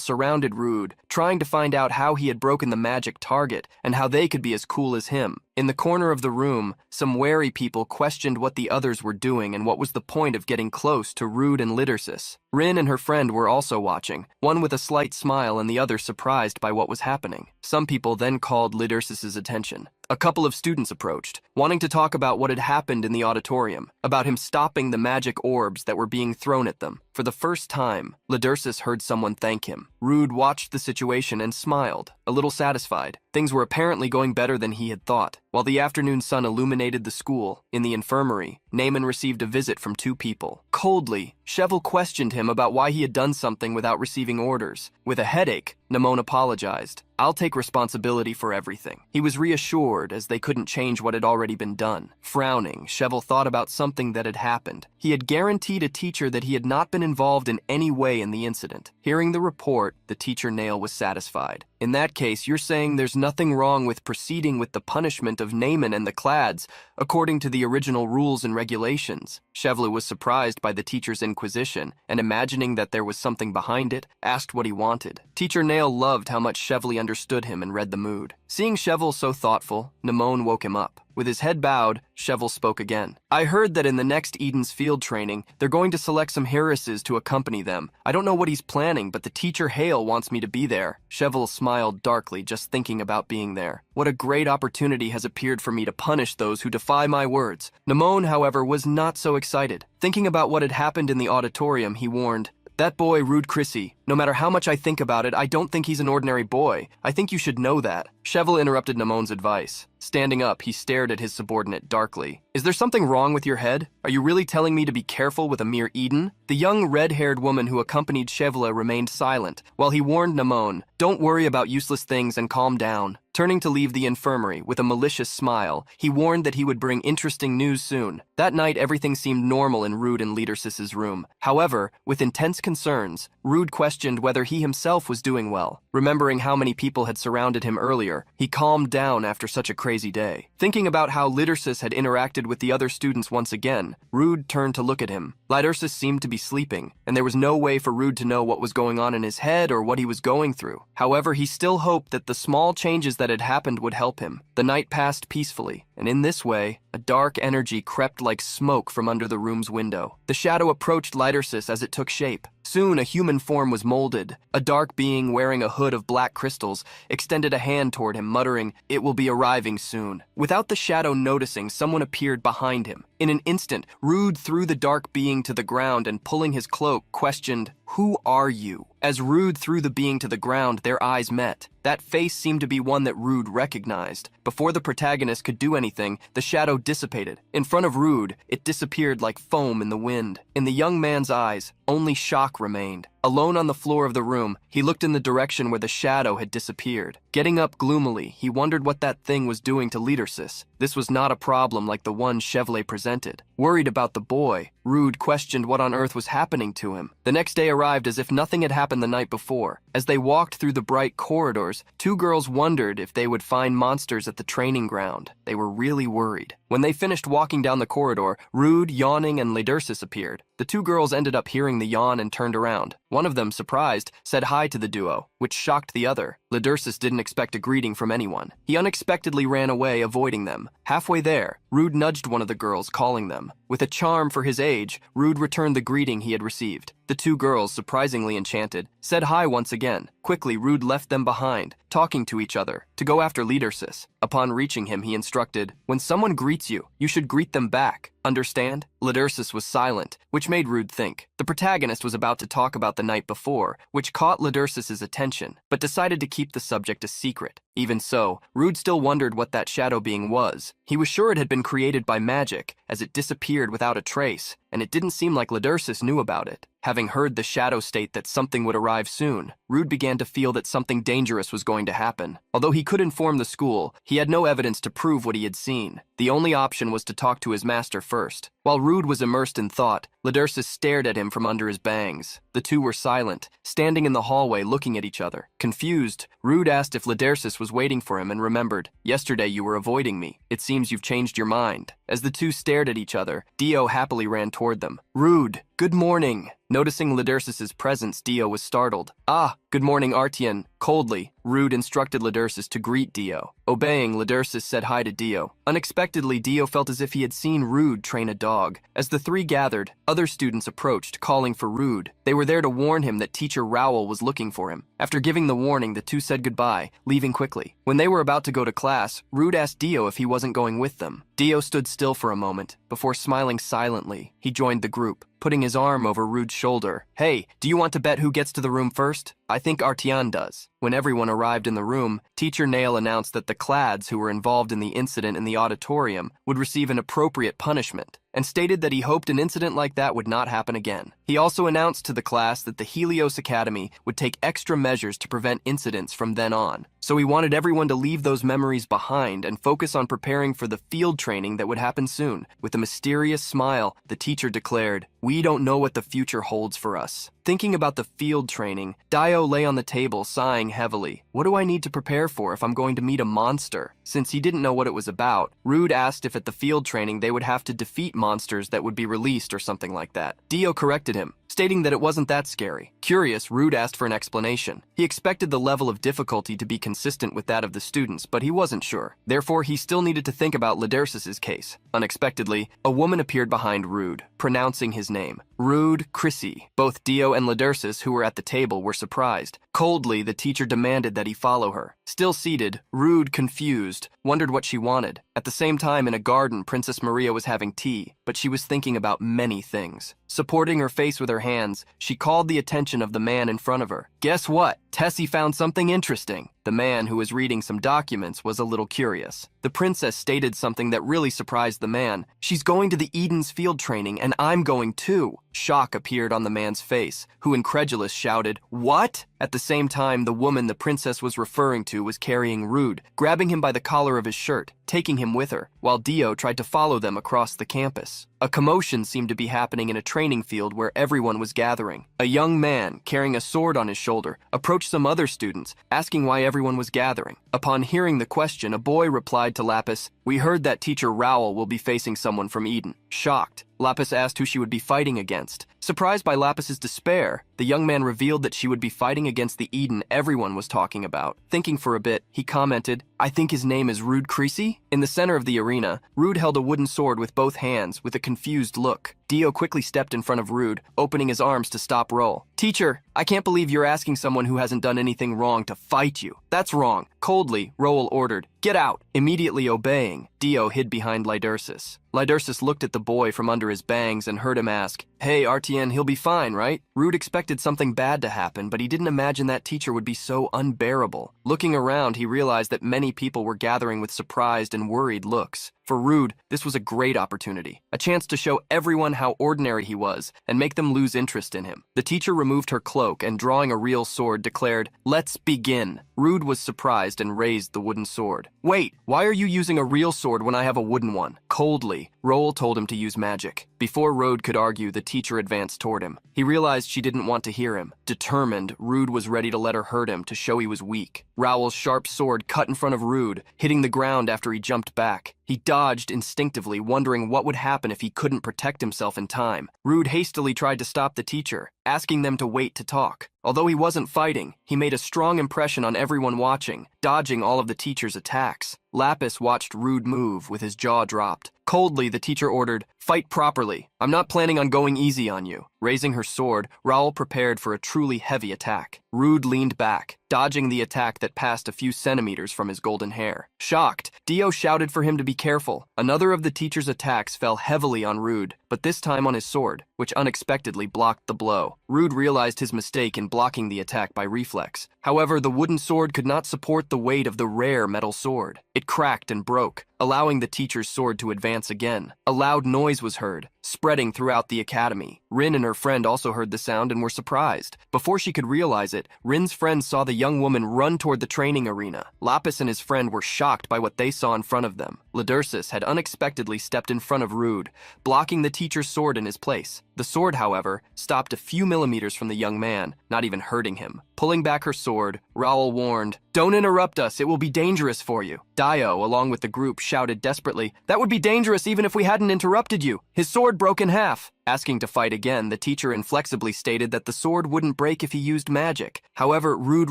surrounded Rude, trying to find out how he had broken the magic target and how they could be as cool as him. In the corner of the room, some wary people questioned what the others were doing and what was the point of getting close to Rude and Lidersis. Rin and her friend were also watching, one with a slight smile and the other surprised by what was happening. Some people then called Lidersis's attention. A couple of students approached, wanting to talk about what had happened in the auditorium, about him stopping the magic orbs that were being thrown at them. For the first time, Lidersis heard someone thank him. Rude watched the situation and smiled, a little satisfied. Things were apparently going better than he had thought. While the afternoon sun illuminated the school, in the infirmary, Naaman received a visit from two people. Coldly, Cheval questioned him about why he had done something without receiving orders. With a headache, Naaman apologized. "I'll take responsibility for everything." He was reassured as they couldn't change what had already been done. Frowning, Cheval thought about something that had happened. He had guaranteed a teacher that he had not been involved in any way in the incident. Hearing the report, the teacher Nail was satisfied. "In that case, you're saying there's nothing wrong with proceeding with the punishment of Naaman and the Clads, according to the original rules and regulations." Cheval was surprised by the teacher's inquisition, and imagining that there was something behind it, asked what he wanted. Teacher Nail loved how much Cheval understood him and read the mood. Seeing Cheval so thoughtful, Naaman woke him up. With his head bowed, Cheval spoke again. "I heard that in the next Eden's field training, they're going to select some heiresses to accompany them. I don't know what he's planning, but the teacher Hale wants me to be there." Cheval smiled darkly just thinking about being there. "What a great opportunity has appeared for me to punish those who defy my words." Naaman, however, was not so excited. Thinking about what had happened in the auditorium, he warned, "That boy, Rude Chrissy, no matter how much I think about it, I don't think he's an ordinary boy. I think you should know that." Cheval interrupted Naaman's advice. Standing up, he stared at his subordinate darkly. "Is there something wrong with your head? Are you really telling me to be careful with a mere Eden?" The young red-haired woman who accompanied Cheval remained silent, while he warned Naaman, "Don't worry about useless things and calm down." Turning to leave the infirmary, with a malicious smile, he warned that he would bring interesting news soon. That night, everything seemed normal in Rude and Lidersis's room. However, with intense concerns, Rude questioned whether he himself was doing well. Remembering how many people had surrounded him earlier, he calmed down after such a crazy day. Thinking about how Lidersis had interacted with the other students once again, Rude turned to look at him. Lidersis seemed to be sleeping, and there was no way for Rude to know what was going on in his head or what he was going through. However, he still hoped that the small changes that had happened would help him. The night passed peacefully, and in this way, a dark energy crept like smoke from under the room's window. The shadow approached Lidersis as it took shape. Soon, a human form was molded. A dark being wearing a hood of black crystals extended a hand toward him, muttering, "It will be arriving soon." Without the shadow noticing, someone appeared behind him. In an instant, Rude threw the dark being to the ground and, pulling his cloak, questioned, "Who are you?" As Rude threw the being to the ground, their eyes met. That face seemed to be one that Rude recognized. Before the protagonist could do anything, the shadow dissipated. In front of Rude, it disappeared like foam in the wind. In the young man's eyes, only shock remained. Alone on the floor of the room, he looked in the direction where the shadow had disappeared. Getting up gloomily, he wondered what that thing was doing to Lidersis. This was not a problem like the one Cheval presented. Worried about the boy, Rude questioned what on earth was happening to him. The next day arrived as if nothing had happened the night before. As they walked through the bright corridors, two girls wondered if they would find monsters at the training ground. They were really worried. When they finished walking down the corridor, Rude, yawning, and Lidersis appeared. The two girls ended up hearing the yawn and turned around. One of them, surprised, said hi to the duo, which shocked the other. Lidersis didn't expect a greeting from anyone. He unexpectedly ran away, avoiding them. Halfway there, Rude nudged one of the girls, calling them. With a charm for his age, Rude returned the greeting he had received. The two girls, surprisingly enchanted, said hi once again. Quickly, Rude left them behind, talking to each other, to go after Lidersis. Upon reaching him, he instructed, "When someone greets you, you should greet them back. Understand?" Lidersis was silent, which made Rude think. The protagonist was about to talk about the night before, which caught Lidersis's attention, but decided to keep the subject a secret. Even so, Rude still wondered what that shadow being was. He was sure it had been created by magic, as it disappeared without a trace, and it didn't seem like Lidersis knew about it. Having heard the shadow state that something would arrive soon, Rude began to feel that something dangerous was going to happen. Although he could inform the school, he had no evidence to prove what he had seen. The only option was to talk to his master first. While Rude was immersed in thought, Lidersis stared at him from under his bangs. The two were silent, standing in the hallway looking at each other. Confused, Rude asked if Lidersis was waiting for him and remembered, "Yesterday you were avoiding me. It seems you've changed your mind." As the two stared at each other, Dio happily ran toward them. "Rude, good morning." Noticing Lidersis's presence, Dio was startled. "Ah, good morning, Artian. Coldly, Rude instructed Ladersis to greet Dio. Obeying, Ladersis said hi to Dio. Unexpectedly, Dio felt as if he had seen Rude train a dog. As the three gathered, other students approached, calling for Rude. They were there to warn him that teacher Rowell was looking for him. After giving the warning, the two said goodbye, leaving quickly. When they were about to go to class, Rude asked Dio if he wasn't going with them. Dio stood still for a moment. Before smiling silently, he joined the group, putting his arm over Rude's shoulder. Hey, do you want to bet who gets to the room first? I think Artian does. When everyone arrived in the room, Teacher Nail announced that the Clads who were involved in the incident in the auditorium would receive an appropriate punishment, and stated that he hoped an incident like that would not happen again. He also announced to the class that the Helios Academy would take extra measures to prevent incidents from then on. So he wanted everyone to leave those memories behind and focus on preparing for the field training that would happen soon. With a mysterious smile, the teacher declared, "We don't know what the future holds for us." Thinking about the field training, Dio lay on the table, sighing heavily. What do I need to prepare for if I'm going to meet a monster? Since he didn't know what it was about, Rude asked if at the field training they would have to defeat monsters that would be released or something like that. Dio corrected him, stating that it wasn't that scary. Curious, Rude asked for an explanation. He expected the level of difficulty to be consistent with that of the students, but he wasn't sure. Therefore, he still needed to think about Ladersis' case. Unexpectedly, a woman appeared behind Rude, pronouncing his name. Rude Chrissy. Both Dio and Ladersis, who were at the table, were surprised. Coldly, the teacher demanded that he follow her. Still seated, Rude, confused, wondered what she wanted. At the same time, in a garden, Princess Maria was having tea, but she was thinking about many things. Supporting her face with her hands, she called the attention of the man in front of her. Guess what? Tessie found something interesting. The man, who was reading some documents, was a little curious. The princess stated something that really surprised the man. She's going to the Eden's field training, and I'm going too. Shock appeared on the man's face, who, incredulous, shouted, "What?" At the same time, the woman the princess was referring to was carrying Rude, grabbing him by the collar of his shirt, taking him with her, while Dio tried to follow them across the campus. A commotion seemed to be happening in a training field where everyone was gathering. A young man, carrying a sword on his shoulder, approached some other students, asking why everyone was gathering. Upon hearing the question, a boy replied to Lapis, "We heard that teacher Rowell will be facing someone from Eden." Shocked, Lapis asked who she would be fighting against. Surprised by Lapis's despair, the young man revealed that she would be fighting against the Eden everyone was talking about. Thinking for a bit, he commented, "I think his name is Rude Creasy?" In the center of the arena, Rude held a wooden sword with both hands, with a confused look. Dio quickly stepped in front of Rude, opening his arms to stop Roll. "Teacher, I can't believe you're asking someone who hasn't done anything wrong to fight you. That's wrong." Coldly, Roll ordered, "Get out!" Immediately obeying, Dio hid behind Ladersis. Ladersis looked at the boy from under his bangs and heard him ask, "Hey, Artian, he'll be fine, right?" Rude expected something bad to happen, but he didn't imagine that teacher would be so unbearable. Looking around, he realized that many people were gathering with surprised and worried looks. For Rude, this was a great opportunity, a chance to show everyone how ordinary he was and make them lose interest in him. The teacher removed her cloak and, drawing a real sword, declared, "Let's begin." Rude was surprised and raised the wooden sword. "Wait, why are you using a real sword when I have a wooden one?" Coldly, Roll told him to use magic. Before Rude could argue, the teacher advanced toward him. He realized she didn't want to hear him. Determined, Rude was ready to let her hurt him to show he was weak. Rowell's sharp sword cut in front of Rude, hitting the ground after he jumped back. He dodged instinctively, wondering what would happen if he couldn't protect himself in time. Rude hastily tried to stop the teacher, asking them to wait to talk. Although he wasn't fighting, he made a strong impression on everyone watching, dodging all of the teacher's attacks. Lapis watched Rude move with his jaw dropped. Coldly, the teacher ordered, "Fight properly. I'm not planning on going easy on you." Raising her sword, Rowell prepared for a truly heavy attack. Rude leaned back, dodging the attack that passed a few centimeters from his golden hair. Shocked, Dio shouted for him to be careful. Another of the teacher's attacks fell heavily on Rude, but this time on his sword, which unexpectedly blocked the blow. Rude realized his mistake in blocking the attack by reflex. However, the wooden sword could not support the weight of the rare metal sword. It cracked and broke, allowing the teacher's sword to advance again. A loud noise was heard, spreading throughout the academy. Rin and her friend also heard the sound and were surprised. Before she could realize it, Rin's friend saw the young woman run toward the training arena. Lapis and his friend were shocked by what they saw in front of them. Ladersis had unexpectedly stepped in front of Rude, blocking the teacher's sword in his place. The sword, however, stopped a few millimeters from the young man, not even hurting him. Pulling back her sword, Rowell warned, "Don't interrupt us, it will be dangerous for you." Dio, along with the group, shouted desperately, "That would be dangerous even if we hadn't interrupted you." His sword broke in half. Asking to fight again, the teacher inflexibly stated that the sword wouldn't break if he used magic. However, Rude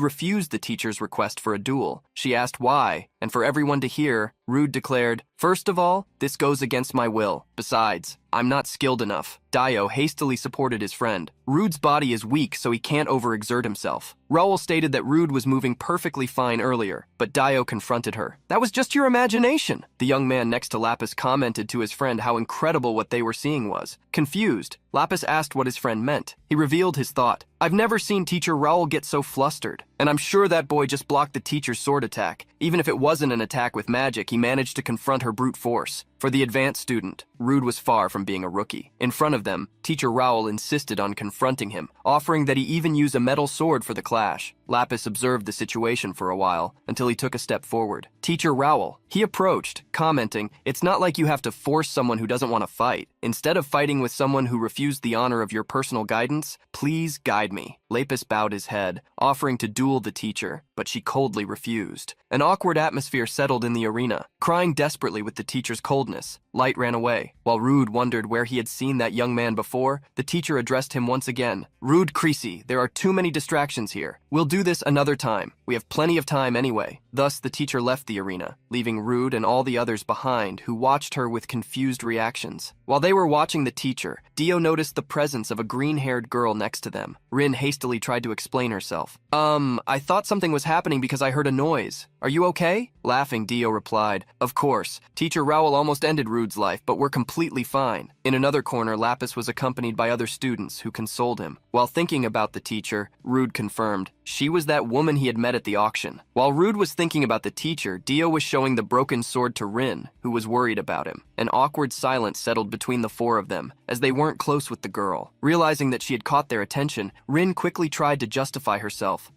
refused the teacher's request for a duel. She asked why, and for everyone to hear, Rude declared, "First of all, this goes against my will. Besides, I'm not skilled enough." Dio hastily supported his friend. Rude's body is weak, so he can't overexert himself. Raoul stated that Rude was moving perfectly fine earlier, but Dio confronted her. "That was just your imagination." The young man next to Lapis commented to his friend how incredible what they were seeing was. Confused, Lapis asked what his friend meant. He revealed his thought. "I've never seen Teacher Raoul get so flustered, and I'm sure that boy just blocked the teacher's sword attack. Even if it wasn't an attack with magic, he managed to confront her brute force." For the advanced student, Rude was far from being a rookie. In front of them, Teacher Raoul insisted on confronting him, offering that he even use a metal sword for the clash. Lapis observed the situation for a while, until he took a step forward. Teacher Raoul, he approached, commenting, "It's not like you have to force someone who doesn't want to fight. Instead of fighting with someone who refused the honor of your personal guidance, please guide me." Lapis bowed his head, offering to duel the teacher, but she coldly refused. An awkward atmosphere settled in the arena. Crying desperately with the teacher's coldness, Light ran away. While Rude wondered where he had seen that young man before, the teacher addressed him once again. "Rude Creasy, there are too many distractions here. We'll do this another time. We have plenty of time anyway." Thus, the teacher left the arena, leaving Rude and all the others behind, who watched her with confused reactions. While they were watching the teacher, Dio noticed the presence of a green-haired girl next to them. Rin hastily tried to explain herself. I thought something was happening because I heard a noise. Are you okay?" Laughing, Dio replied, "Of course. Teacher Raoul almost ended Rude's life, but we're completely fine." In another corner, Lapis was accompanied by other students who consoled him. While thinking about the teacher, Rude confirmed, she was that woman he had met at the auction. While Rude was thinking about the teacher, Dio was showing the broken sword to Rin, who was worried about him. An awkward silence settled between the four of them, as they weren't close with the girl. Realizing that she had caught their attention, Rin quickly tried to justify herself.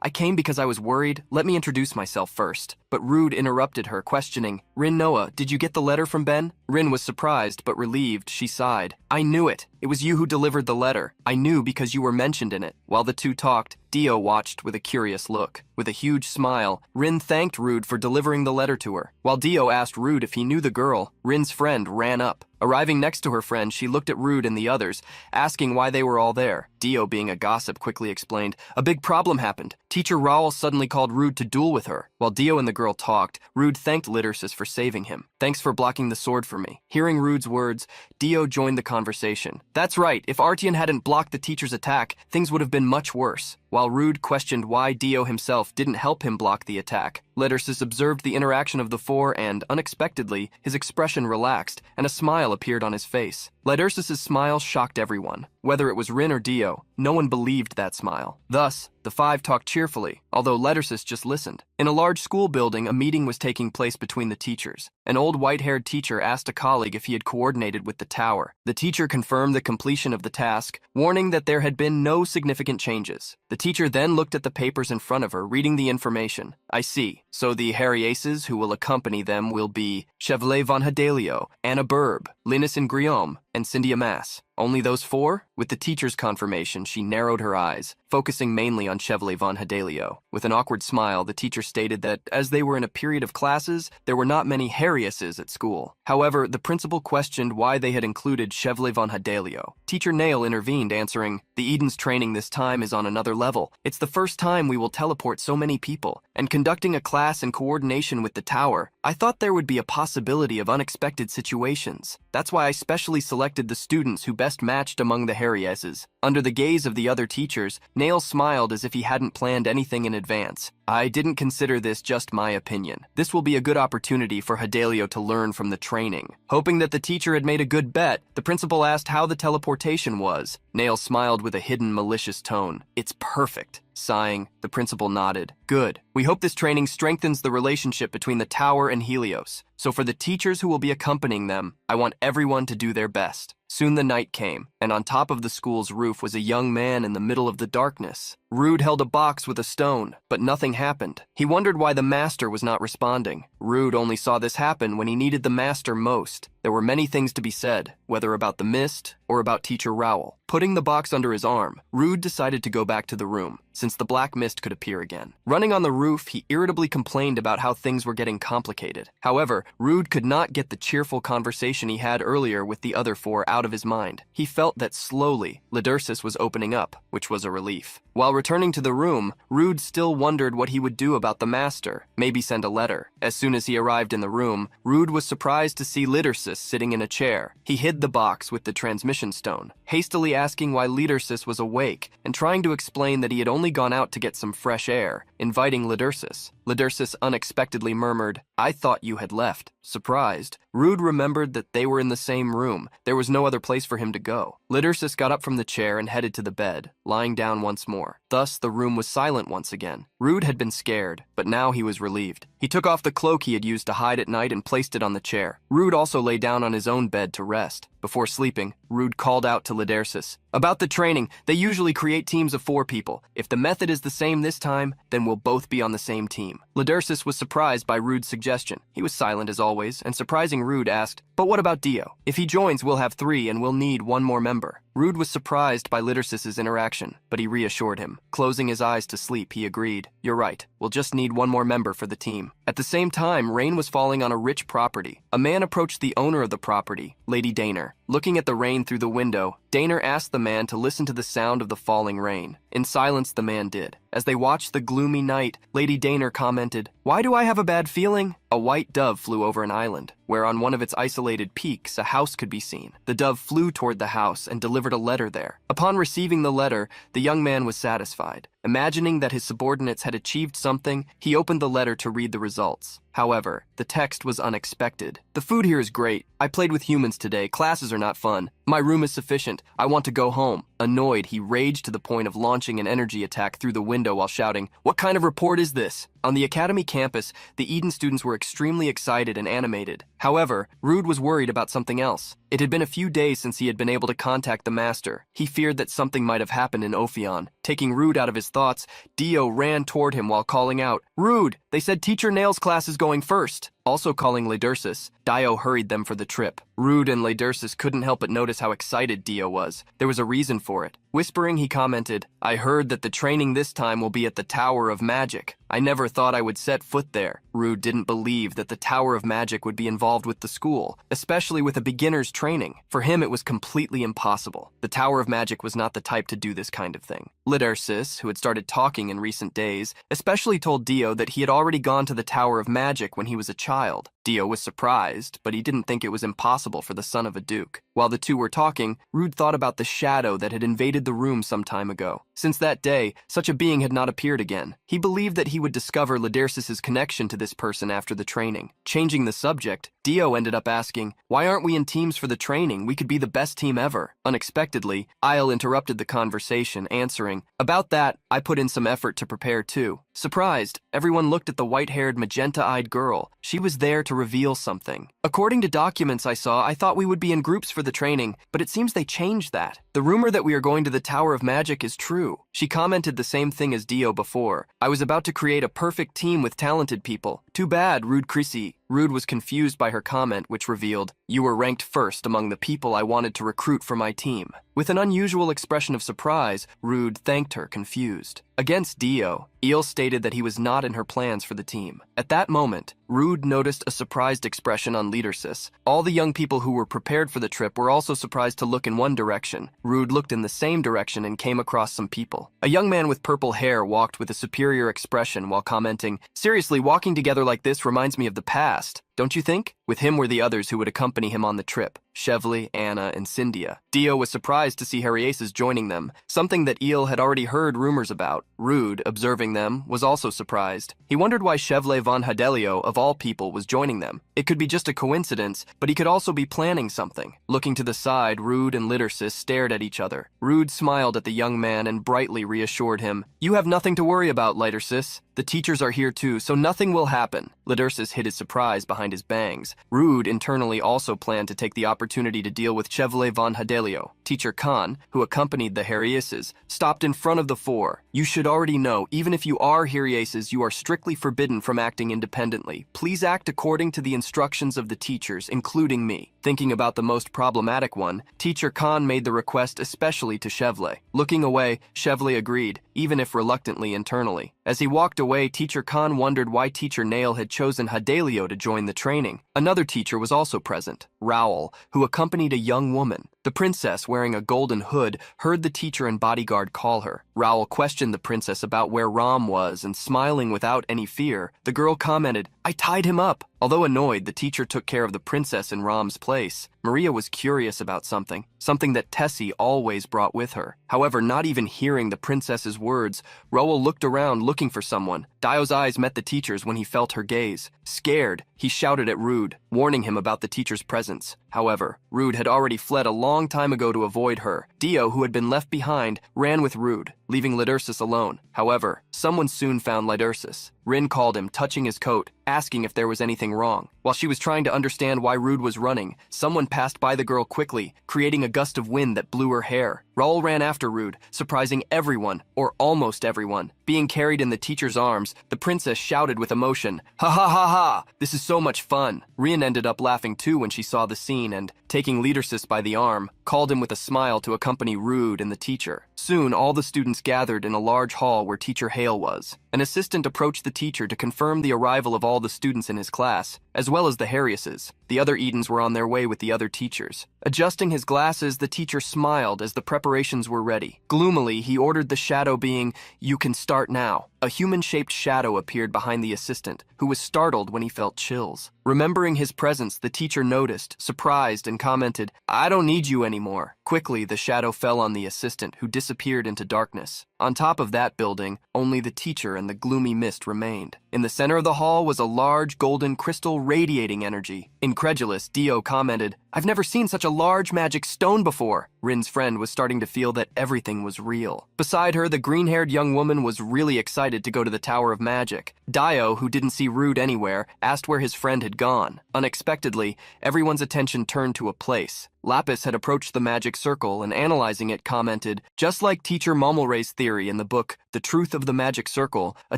I came because I was worried. Let me introduce myself first." But Rude interrupted her, questioning, "Rin Noah, did you get the letter from Ben?" Rin was surprised, but relieved. She sighed. "I knew it. It was you who delivered the letter. I knew because you were mentioned in it." While the two talked, Dio watched with a curious look. With a huge smile, Rin thanked Rude for delivering the letter to her. While Dio asked Rude if he knew the girl, Rin's friend ran up. Arriving next to her friend, she looked at Rude and the others, asking why they were all there. Dio, being a gossip, quickly explained, "A big problem happened. Teacher Raoul suddenly called Rude to duel with her." While Dio and the girl talked, Rude thanked Lidersis for saving him. "Thanks for blocking the sword for me." Hearing Rude's words, Dio joined the conversation. "That's right, if Artian hadn't blocked the teacher's attack, things would have been much worse." While Rude questioned why Dio himself didn't help him block the attack, Lidersis observed the interaction of the four and, unexpectedly, his expression relaxed and a smile appeared on his face. Lidersis' smile shocked everyone. Whether it was Rin or Dio, no one believed that smile. Thus, the five talked cheerfully, although Lidersis just listened. In a large school building, a meeting was taking place between the teachers. An old white-haired teacher asked a colleague if he had coordinated with the tower. The teacher confirmed the completion of the task, warning that there had been no significant changes. The teacher then looked at the papers in front of her, reading the information. "I see. So the Harrieses who will accompany them will be Chevalier von Hadelio, Anna Burb, Linus and Guillaume, and Cindy Amass. Only those four?" With the teacher's confirmation, she narrowed her eyes, focusing mainly on Chevalier von Hadelio. With an awkward smile, the teacher stated that, as they were in a period of classes, there were not many Harrieses at school. However, the principal questioned why they had included Chevalier von Hadelio. Teacher Nail intervened, answering, "The Eden's training this time is on another level. It's the first time we will teleport so many people, and conducting a class in coordination with the tower, I thought there would be a possibility of unexpected situations. That's why I specially selected the students who best matched among the Harrieses." Under the gaze of the other teachers, Nail smiled as if he hadn't planned anything in advance. "I didn't consider this just my opinion. This will be a good opportunity for Hadelio to learn from the training." Hoping that the teacher had made a good bet, the principal asked how the teleportation was. Nail smiled with a hidden malicious tone. "It's perfect." Sighing, the principal nodded. "Good. We hope this training strengthens the relationship between the tower and Helios. So for the teachers who will be accompanying them, I want everyone to do their best." Soon the night came, and on top of the school's roof was a young man in the middle of the darkness. Rude held a box with a stone, but nothing happened. He wondered why the master was not responding. Rude only saw this happen when he needed the master most. There were many things to be said, whether about the mist or about Teacher Rowell. Putting the box under his arm, Rude decided to go back to the room, since the black mist could appear again. Running on the roof, he irritably complained about how things were getting complicated. However, Rude could not get the cheerful conversation he had earlier with the other four out of his mind. He felt that slowly, Lidersis was opening up, which was a relief. While returning to the room, Rude still wondered what he would do about the master, maybe send a letter. As soon as he arrived in the room, Rude was surprised to see Lidersis sitting in a chair. He hid the box with the transmission stone, hastily asking why Lidersis was awake and trying to explain that he had only gone out to get some fresh air, inviting Lidersis. Lidersis unexpectedly murmured, "I thought you had left." Surprised, Rude remembered that they were in the same room. There was no other place for him to go. Lidersis got up from the chair and headed to the bed, lying down once more. Thus, the room was silent once again. Rude had been scared, but now he was relieved. He took off the cloak he had used to hide at night and placed it on the chair. Rude also lay down on his own bed to rest. Before sleeping, Rude called out to Lidersis. "About the training, they usually create teams of 4 people. If the method is the same this time, then we'll both be on the same team." Lidersis was surprised by Rude's suggestion. He was silent as always, and surprising Rude asked, "But what about Dio? If he joins, we'll have 3 and we'll need 1 more member." Rude was surprised by Lidersis's interaction, but he reassured him. Closing his eyes to sleep, he agreed, "You're right. We'll just need 1 more member for the team." At the same time, rain was falling on a rich property. A man approached the owner of the property, Lady Daner. Looking at the rain through the window, Daner asked the man to listen to the sound of the falling rain. In silence, the man did. As they watched the gloomy night, Lady Daner commented, "Why do I have a bad feeling?" A white dove flew over an island, where on one of its isolated peaks, a house could be seen. The dove flew toward the house and delivered a letter there. Upon receiving the letter, the young man was satisfied. Imagining that his subordinates had achieved something, he opened the letter to read the results. However, the text was unexpected. "The food here is great. I played with humans today. Classes are not fun. My room is sufficient. I want to go home." Annoyed, he raged to the point of launching an energy attack through the window while shouting, "What kind of report is this?" On the academy campus, the Eden students were extremely excited and animated. However, Rude was worried about something else. It had been a few days since he had been able to contact the master. He feared that something might have happened in Ophion. Taking Rude out of his thoughts, Dio ran toward him while calling out, "Rude, they said Teacher Nail's class is going first." Also calling Lidersis, Dio hurried them for the trip. Rude and Lidersis couldn't help but notice how excited Dio was. There was a reason for it. Whispering, he commented, "I heard that the training this time will be at the Tower of Magic. I never thought I would set foot there." Rude didn't believe that the Tower of Magic would be involved with the school, especially with a beginner's training. For him, it was completely impossible. The Tower of Magic was not the type to do this kind of thing. Lidersis, who had started talking in recent days, especially told Dio that he had already gone to the Tower of Magic when he was a child. Dio was surprised, but he didn't think it was impossible for the son of a duke. While the two were talking, Rude thought about the shadow that had invaded the room some time ago. Since that day, such a being had not appeared again. He believed that he would discover Lidersis's connection to this person after the training. Changing the subject, Dio ended up asking, "Why aren't we in teams for the training? We could be the best team ever." Unexpectedly, Isle interrupted the conversation, answering, "About that, I put in some effort to prepare too." Surprised, everyone looked at the white-haired, magenta-eyed girl. She was there to reveal something. "According to documents I saw, I thought we would be in groups for the training, but it seems they changed that. The rumor that we are going to the Tower of Magic is true." She commented the same thing as Dio before. "I was about to create a perfect team with talented people. Too bad, Rude Chrissy." Rude was confused by her comment, which revealed, "You were ranked first among the people I wanted to recruit for my team." With an unusual expression of surprise, Rude thanked her, confused. Against Dio, Eel stated that he was not in her plans for the team. At that moment, Rude noticed a surprised expression on Lidersis. All the young people who were prepared for the trip were also surprised to look in one direction. Rude looked in the same direction and came across some people. A young man with purple hair walked with a superior expression while commenting, "Seriously, walking together like this reminds me of the past. Don't you think?" With him were the others who would accompany him on the trip, Chevley, Anna, and Cyndia. Dio was surprised to see Harriaces joining them, something that Eel had already heard rumors about. Rude, observing them, was also surprised. He wondered why Chevley von Hadelio, of all people, was joining them. It could be just a coincidence, but he could also be planning something. Looking to the side, Rude and Lidersis stared at each other. Rude smiled at the young man and brightly reassured him, "You have nothing to worry about, Lidersis. The teachers are here too, so nothing will happen." Lidersis hid his surprise behind his bangs. Rude internally also planned to take the opportunity to deal with Chevrolet von Hadelio. Teacher Khan, who accompanied the Harrieses, stopped in front of the four. You should already know, even if you are Harrieses, you are strictly forbidden from acting independently. Please act according to the instructions of the teachers, including me. Thinking about the most problematic one, Teacher Khan made the request especially to Chevrolet. Looking away, Chevrolet agreed, even if reluctantly internally. As he walked away, Teacher Khan wondered why Teacher Nail had chosen Hadelio to join the training. Another teacher was also present, Raoul, who accompanied a young woman. The princess, wearing a golden hood, heard the teacher and bodyguard call her. Raoul questioned the princess about where Ram was, and smiling without any fear, the girl commented, "I tied him up." Although annoyed, the teacher took care of the princess in Ram's place. Maria was curious about something that Tessie always brought with her. However, not even hearing the princess's words, Raoul looked around looking for someone. Dio's eyes met the teacher's when he felt her gaze. Scared, he shouted at Rude, warning him about the teacher's presence. However, Rude had already fled a long time ago to avoid her. Dio, who had been left behind, ran with Rude, leaving Lidursus alone. However, someone soon found Lidursus. Rin called him, touching his coat, asking if there was anything wrong. While she was trying to understand why Rude was running, someone passed by the girl quickly, creating a gust of wind that blew her hair. Raoul ran after Rude, surprising everyone, or almost everyone. Being carried in the teacher's arms, the princess shouted with emotion, "Ha ha ha ha! This is so much fun!" Rin ended up laughing too when she saw the scene and, taking Lidursus by the arm, called him with a smile to accompany Rude and the teacher. Soon, all the students gathered in a large hall where Teacher Hale was. An assistant approached the teacher to confirm the arrival of all the students in his class, as well as the Harrieses. The other Edens were on their way with the other teachers. Adjusting his glasses, the teacher smiled as the preparations were ready. Gloomily, he ordered the shadow being, "You can start now." A human-shaped shadow appeared behind the assistant, who was startled when he felt chills. Remembering his presence, the teacher noticed, surprised, and commented, "I don't need you anymore." Quickly, the shadow fell on the assistant, who disappeared into darkness. On top of that building, only the teacher and the gloomy mist remained. In the center of the hall was a large golden crystal radiating energy. Incredulous, Dio commented, "I've never seen such a large magic stone before." Rin's friend was starting to feel that everything was real. Beside her, the green-haired young woman was really excited to go to the Tower of Magic. Dio, who didn't see Rude anywhere, asked where his friend had gone. Unexpectedly, everyone's attention turned to a place. Lapis had approached the magic circle and, analyzing it, commented, "Just like Teacher Mommelray's theory in the book, The Truth of the Magic Circle, a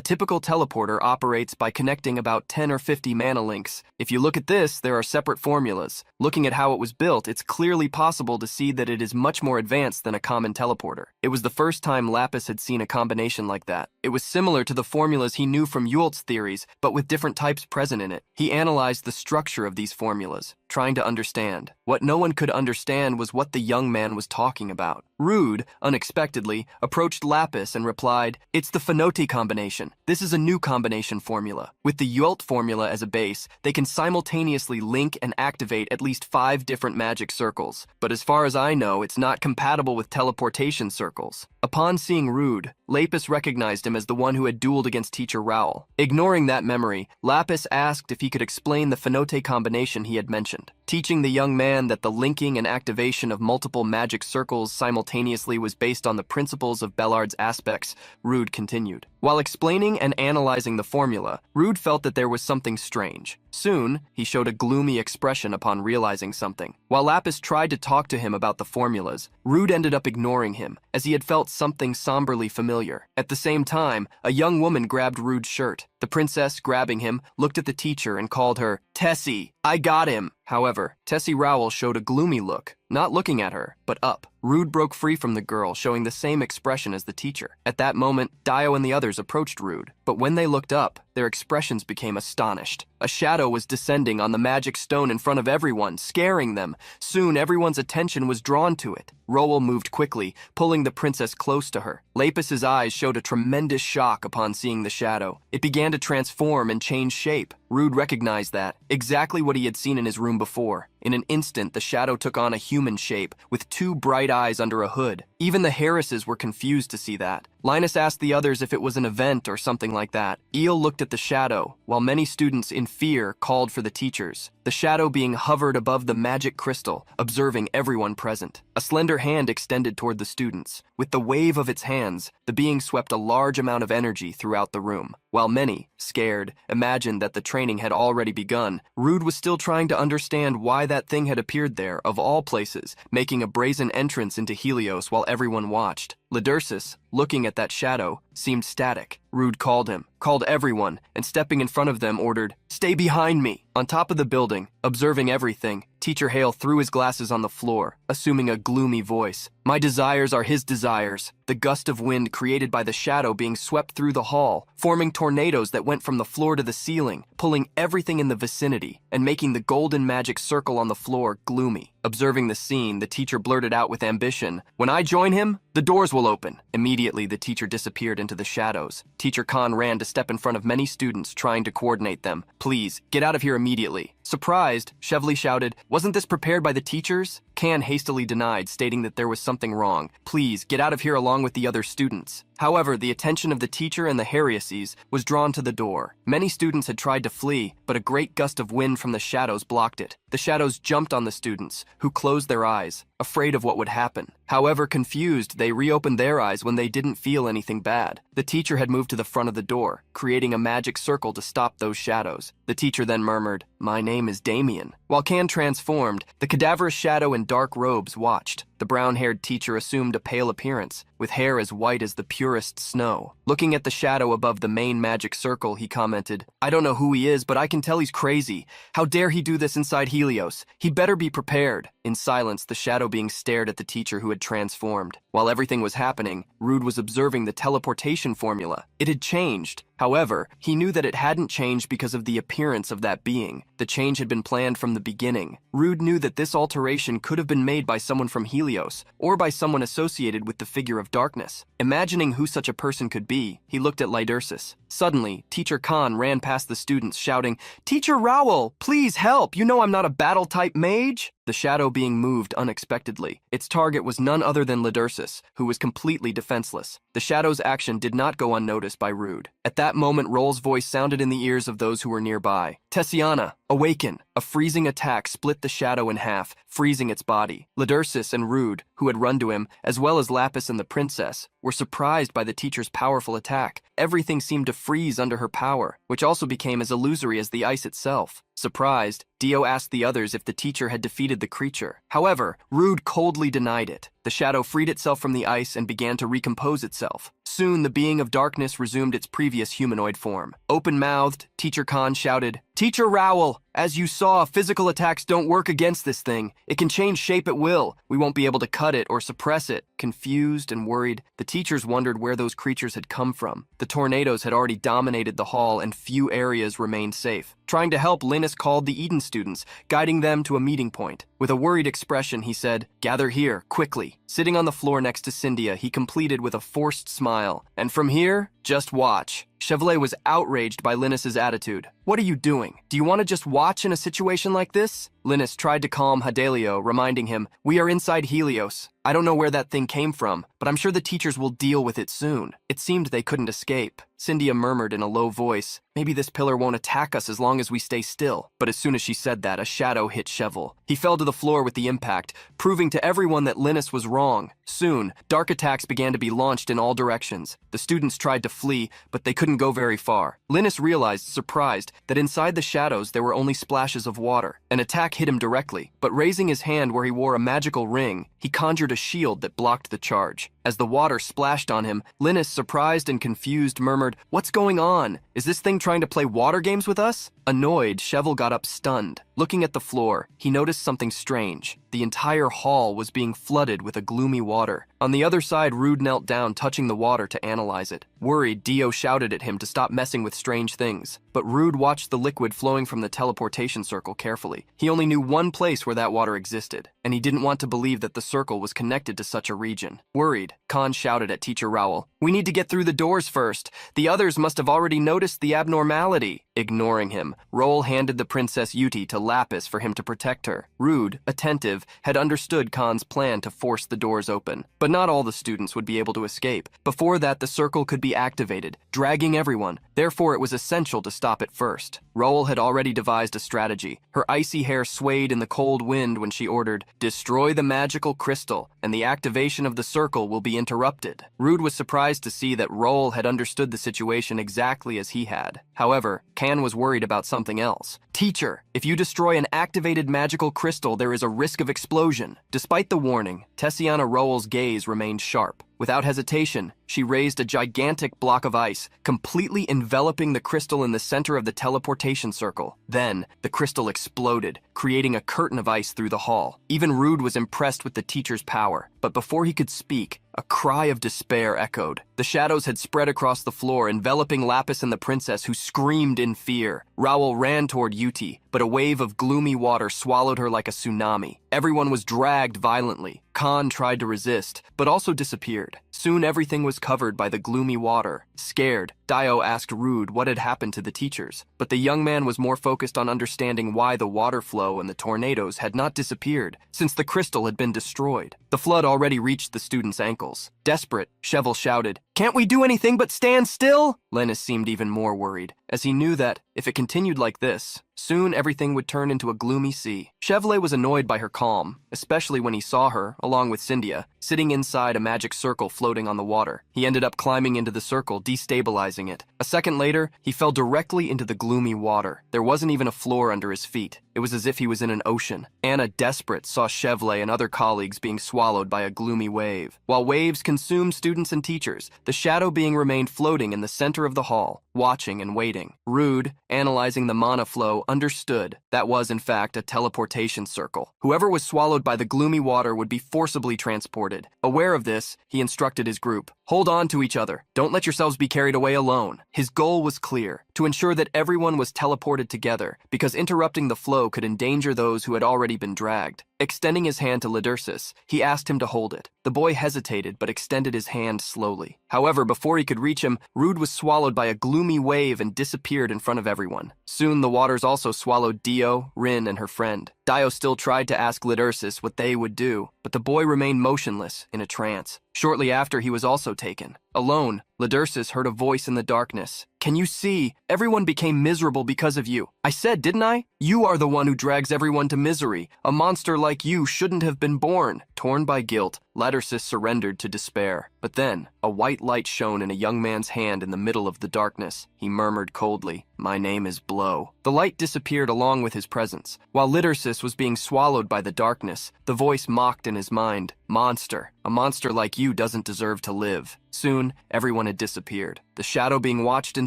typical teleporter operates by connecting about 10 or 50 mana links. If you look at this, there are separate formulas. Looking at how it was built, it's clearly possible to see that it is much more advanced than a common teleporter." It was the first time Lapis had seen a combination like that. It was similar to the formulas he knew from Yult's theories, but with different types present in it. He analyzed the structure of these formulas, trying to understand. What no one could understand was what the young man was talking about. Rude, unexpectedly, approached Lapis and replied, "It's the Finote combination. This is a new combination formula. With the Yult formula as a base, they can simultaneously link and activate at least 5 different magic circles. But as far as I know, it's not compatible with teleportation circles." Upon seeing Rude, Lapis recognized him as the one who had dueled against Teacher Raoul. Ignoring that memory, Lapis asked if he could explain the Finote combination he had mentioned. Teaching the young man that the linking and activation of multiple magic circles simultaneously was based on the principles of Bellard's aspects, Rude continued. While explaining and analyzing the formula, Rude felt that there was something strange. Soon, he showed a gloomy expression upon realizing something. While Lapis tried to talk to him about the formulas, Rude ended up ignoring him, as he had felt something somberly familiar. At the same time, a young woman grabbed Rude's shirt. The princess, grabbing him, looked at the teacher and called her, "Tessie, I got him." However, Tessie Raoul showed a gloomy look, not looking at her, but up. Rude broke free from the girl, showing the same expression as the teacher. At that moment, Dio and the others approached Rude, but when they looked up, their expressions became astonished. A shadow was descending on the magic stone in front of everyone, scaring them. Soon, everyone's attention was drawn to it. Raoul moved quickly, pulling the princess close to her. Lapis's eyes showed a tremendous shock upon seeing the shadow. It began to transform and change shape. Rude recognized that, exactly what he had seen in his room before. In an instant, the shadow took on a human shape, with 2 bright eyes under a hood. Even the Harrises were confused to see that. Linus asked the others if it was an event or something like that. Eel looked at the shadow, while many students in fear called for the teachers. The shadow being hovered above the magic crystal, observing everyone present. A slender hand extended toward the students. With the wave of its hands, the being swept a large amount of energy throughout the room. While many, scared, imagined that the training had already begun, Rude was still trying to understand why that thing had appeared there, of all places, making a brazen entrance into Helios while everyone watched. Lidursus, looking at that shadow, seemed static. Rude called everyone, and stepping in front of them ordered, "Stay behind me!" On top of the building, observing everything, Teacher Hale threw his glasses on the floor, assuming a gloomy voice. "My desires are his desires." The gust of wind created by the shadow being swept through the hall, forming tornadoes that went from the floor to the ceiling, pulling everything in the vicinity, and making the golden magic circle on the floor gloomy. Observing the scene, the teacher blurted out with ambition, "When I join him, the doors will open." Immediately, the teacher disappeared into the shadows. Teacher Khan ran to step in front of many students, trying to coordinate them. "Please, get out of here immediately." Surprised, Chevely shouted, "Wasn't this prepared by the teachers?" Khan hastily denied, stating that there was something wrong. "Please, get out of here along with the other students." However, the attention of the teacher and the heresies was drawn to the door. Many students had tried to flee, but a great gust of wind from the shadows blocked it. The shadows jumped on the students, who closed their eyes, afraid of what would happen. However, confused, they reopened their eyes when they didn't feel anything bad. The teacher had moved to the front of the door, creating a magic circle to stop those shadows. The teacher then murmured, "My name is Damien." While Khan transformed, the cadaverous shadow in dark robes watched. The brown-haired teacher assumed a pale appearance, with hair as white as the purest snow. Looking at the shadow above the main magic circle, he commented, "I don't know who he is, but I can tell he's crazy. How dare he do this inside Helios? He better be prepared." In silence, the shadow being stared at the teacher who had transformed. While everything was happening, Rude was observing the teleportation formula. It had changed. However, he knew that it hadn't changed because of the appearance of that being. The change had been planned from the beginning. Rude knew that this alteration could have been made by someone from Helios, or by someone associated with the figure of darkness. Imagining who such a person could be, he looked at Lidursus. Suddenly, Teacher Khan ran past the students, shouting, "Teacher Rowell, please help! You know I'm not a battle-type mage!" The shadow being moved unexpectedly. Its target was none other than Lidursus, who was completely defenseless. The shadow's action did not go unnoticed by Rude. At that moment, Roll's voice sounded in the ears of those who were nearby. "Tessiana, awaken!" A freezing attack split the shadow in half, freezing its body. Lidursus and Rude, who had run to him, as well as Lapis and the princess, were surprised by the teacher's powerful attack. Everything seemed to freeze under her power, which also became as illusory as the ice itself. Surprised, Dio asked the others if the teacher had defeated the creature. However, Rude coldly denied it. The shadow freed itself from the ice and began to recompose itself. Soon, the being of darkness resumed its previous humanoid form. Open-mouthed, Teacher Khan shouted, "Teacher Rowell, as you saw, physical attacks don't work against this thing. It can change shape at will. We won't be able to cut it or suppress it." Confused and worried, the teachers wondered where those creatures had come from. The tornadoes had already dominated the hall and few areas remained safe. Trying to help, Linus called the Eden students, guiding them to a meeting point. With a worried expression, he said, "Gather here, quickly." Sitting on the floor next to Cynthia, he completed with a forced smile. "And from here, just watch." Chevrolet was outraged by Linus's attitude. "What are you doing? Do you want to just watch in a situation like this?" Linus tried to calm Hadelio, reminding him, "We are inside Helios. I don't know where that thing came from, but I'm sure the teachers will deal with it soon." It seemed they couldn't escape. Cynthia murmured in a low voice, "Maybe this pillar won't attack us as long as we stay still." But as soon as she said that, a shadow hit Chevel. He fell to the floor with the impact, proving to everyone that Linus was wrong. Soon, dark attacks began to be launched in all directions. The students tried to flee, but they couldn't go very far. Linus realized, surprised, that inside the shadows there were only splashes of water. An attack hit him directly, but raising his hand where he wore a magical ring, he conjured a shield that blocked the charge. As the water splashed on him, Linus, surprised and confused, murmured, "What's going on? Is this thing trying to play water games with us?" Annoyed, Chevel got up stunned. Looking at the floor, he noticed something strange. The entire hall was being flooded with a gloomy water. On the other side, Rude knelt down, touching the water to analyze it. Worried, Dio shouted at him to stop messing with strange things. But Rude watched the liquid flowing from the teleportation circle carefully. He only knew one place where that water existed, and he didn't want to believe that the circle was connected to such a region. Worried, Khan shouted at Teacher Rowell, "We need to get through the doors first. The others must have already noticed the abnormality." Ignoring him, Roll handed the Princess Yuti to Lapis for him to protect her. Rude, attentive, had understood Khan's plan to force the doors open. But not all the students would be able to escape. Before that, the circle could be activated, dragging everyone. Therefore, it was essential to stop it first. Roll had already devised a strategy. Her icy hair swayed in the cold wind when she ordered, "Destroy the magical crystal, and the activation of the circle will be interrupted." Rude was surprised to see that Roll had understood the situation exactly as he had. However, Khan was worried about something else. "Teacher, if you destroy an activated magical crystal, there is a risk of explosion." Despite the warning, Tessiana Roll's gaze remained sharp. Without hesitation, she raised a gigantic block of ice, completely enveloping the crystal in the center of the teleportation circle. Then, the crystal exploded, creating a curtain of ice through the hall. Even Rude was impressed with the teacher's power, but before he could speak, a cry of despair echoed. The shadows had spread across the floor, enveloping Lapis and the princess, who screamed in fear. Raoul ran toward Yuti, but a wave of gloomy water swallowed her like a tsunami. Everyone was dragged violently. Khan tried to resist, but also disappeared. Soon everything was covered by the gloomy water. Scared, Dio asked Rude what had happened to the teachers, but the young man was more focused on understanding why the water flow and the tornadoes had not disappeared, since the crystal had been destroyed. The flood already reached the students' ankles. Desperate, Cheval shouted, "Can't we do anything but stand still?" Lennis seemed even more worried, as he knew that, if it continued like this, soon everything would turn into a gloomy sea. Chevrolet was annoyed by her calm, especially when he saw her, along with Cynthia, sitting inside a magic circle floating on the water. He ended up climbing into the circle, destabilizing it. A second later, he fell directly into the gloomy water. There wasn't even a floor under his feet. It was as if he was in an ocean. Anna, desperate, saw Chevrolet and other colleagues being swallowed by a gloomy wave. While waves consumed students and teachers, the shadow being remained floating in the center of the hall, watching and waiting. Rude, analyzing the mana flow, understood that was, in fact, a teleportation circle. Whoever was swallowed by the gloomy water would be forcibly transported. Aware of this, he instructed his group, "Hold on to each other. Don't let yourselves be carried away alone." His goal was clear, to ensure that everyone was teleported together, because interrupting the flow could endanger those who had already been dragged. Extending his hand to Lidursus, he asked him to hold it. The boy hesitated but extended his hand slowly. However, before he could reach him, Rude was swallowed by a gloomy wave and disappeared in front of everyone. Soon the waters also swallowed Dio, Rin, and her friend. Dio still tried to ask Lidursus what they would do, but the boy remained motionless, in a trance. Shortly after, he was also taken. Alone, Lidursus heard a voice in the darkness. "Can you see? Everyone became miserable because of you. I said, didn't I? You are the one who drags everyone to misery. A monster like you shouldn't have been born." Torn by guilt, Lidursus surrendered to despair. But then, a white light shone in a young man's hand in the middle of the darkness. He murmured coldly, "My name is Blow." The light disappeared along with his presence. While Lidursus was being swallowed by the darkness, the voice mocked in his mind, "Monster. A monster like you doesn't deserve to live." Soon, everyone had disappeared. The shadow being watched in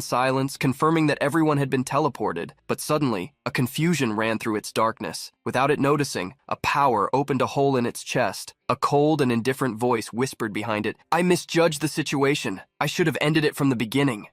silence, confirming that everyone had been teleported. But suddenly, a confusion ran through its darkness. Without it noticing, a power opened a hole in its chest. A cold and indifferent voice whispered behind it, "I misjudged the situation. I should have ended it from the beginning."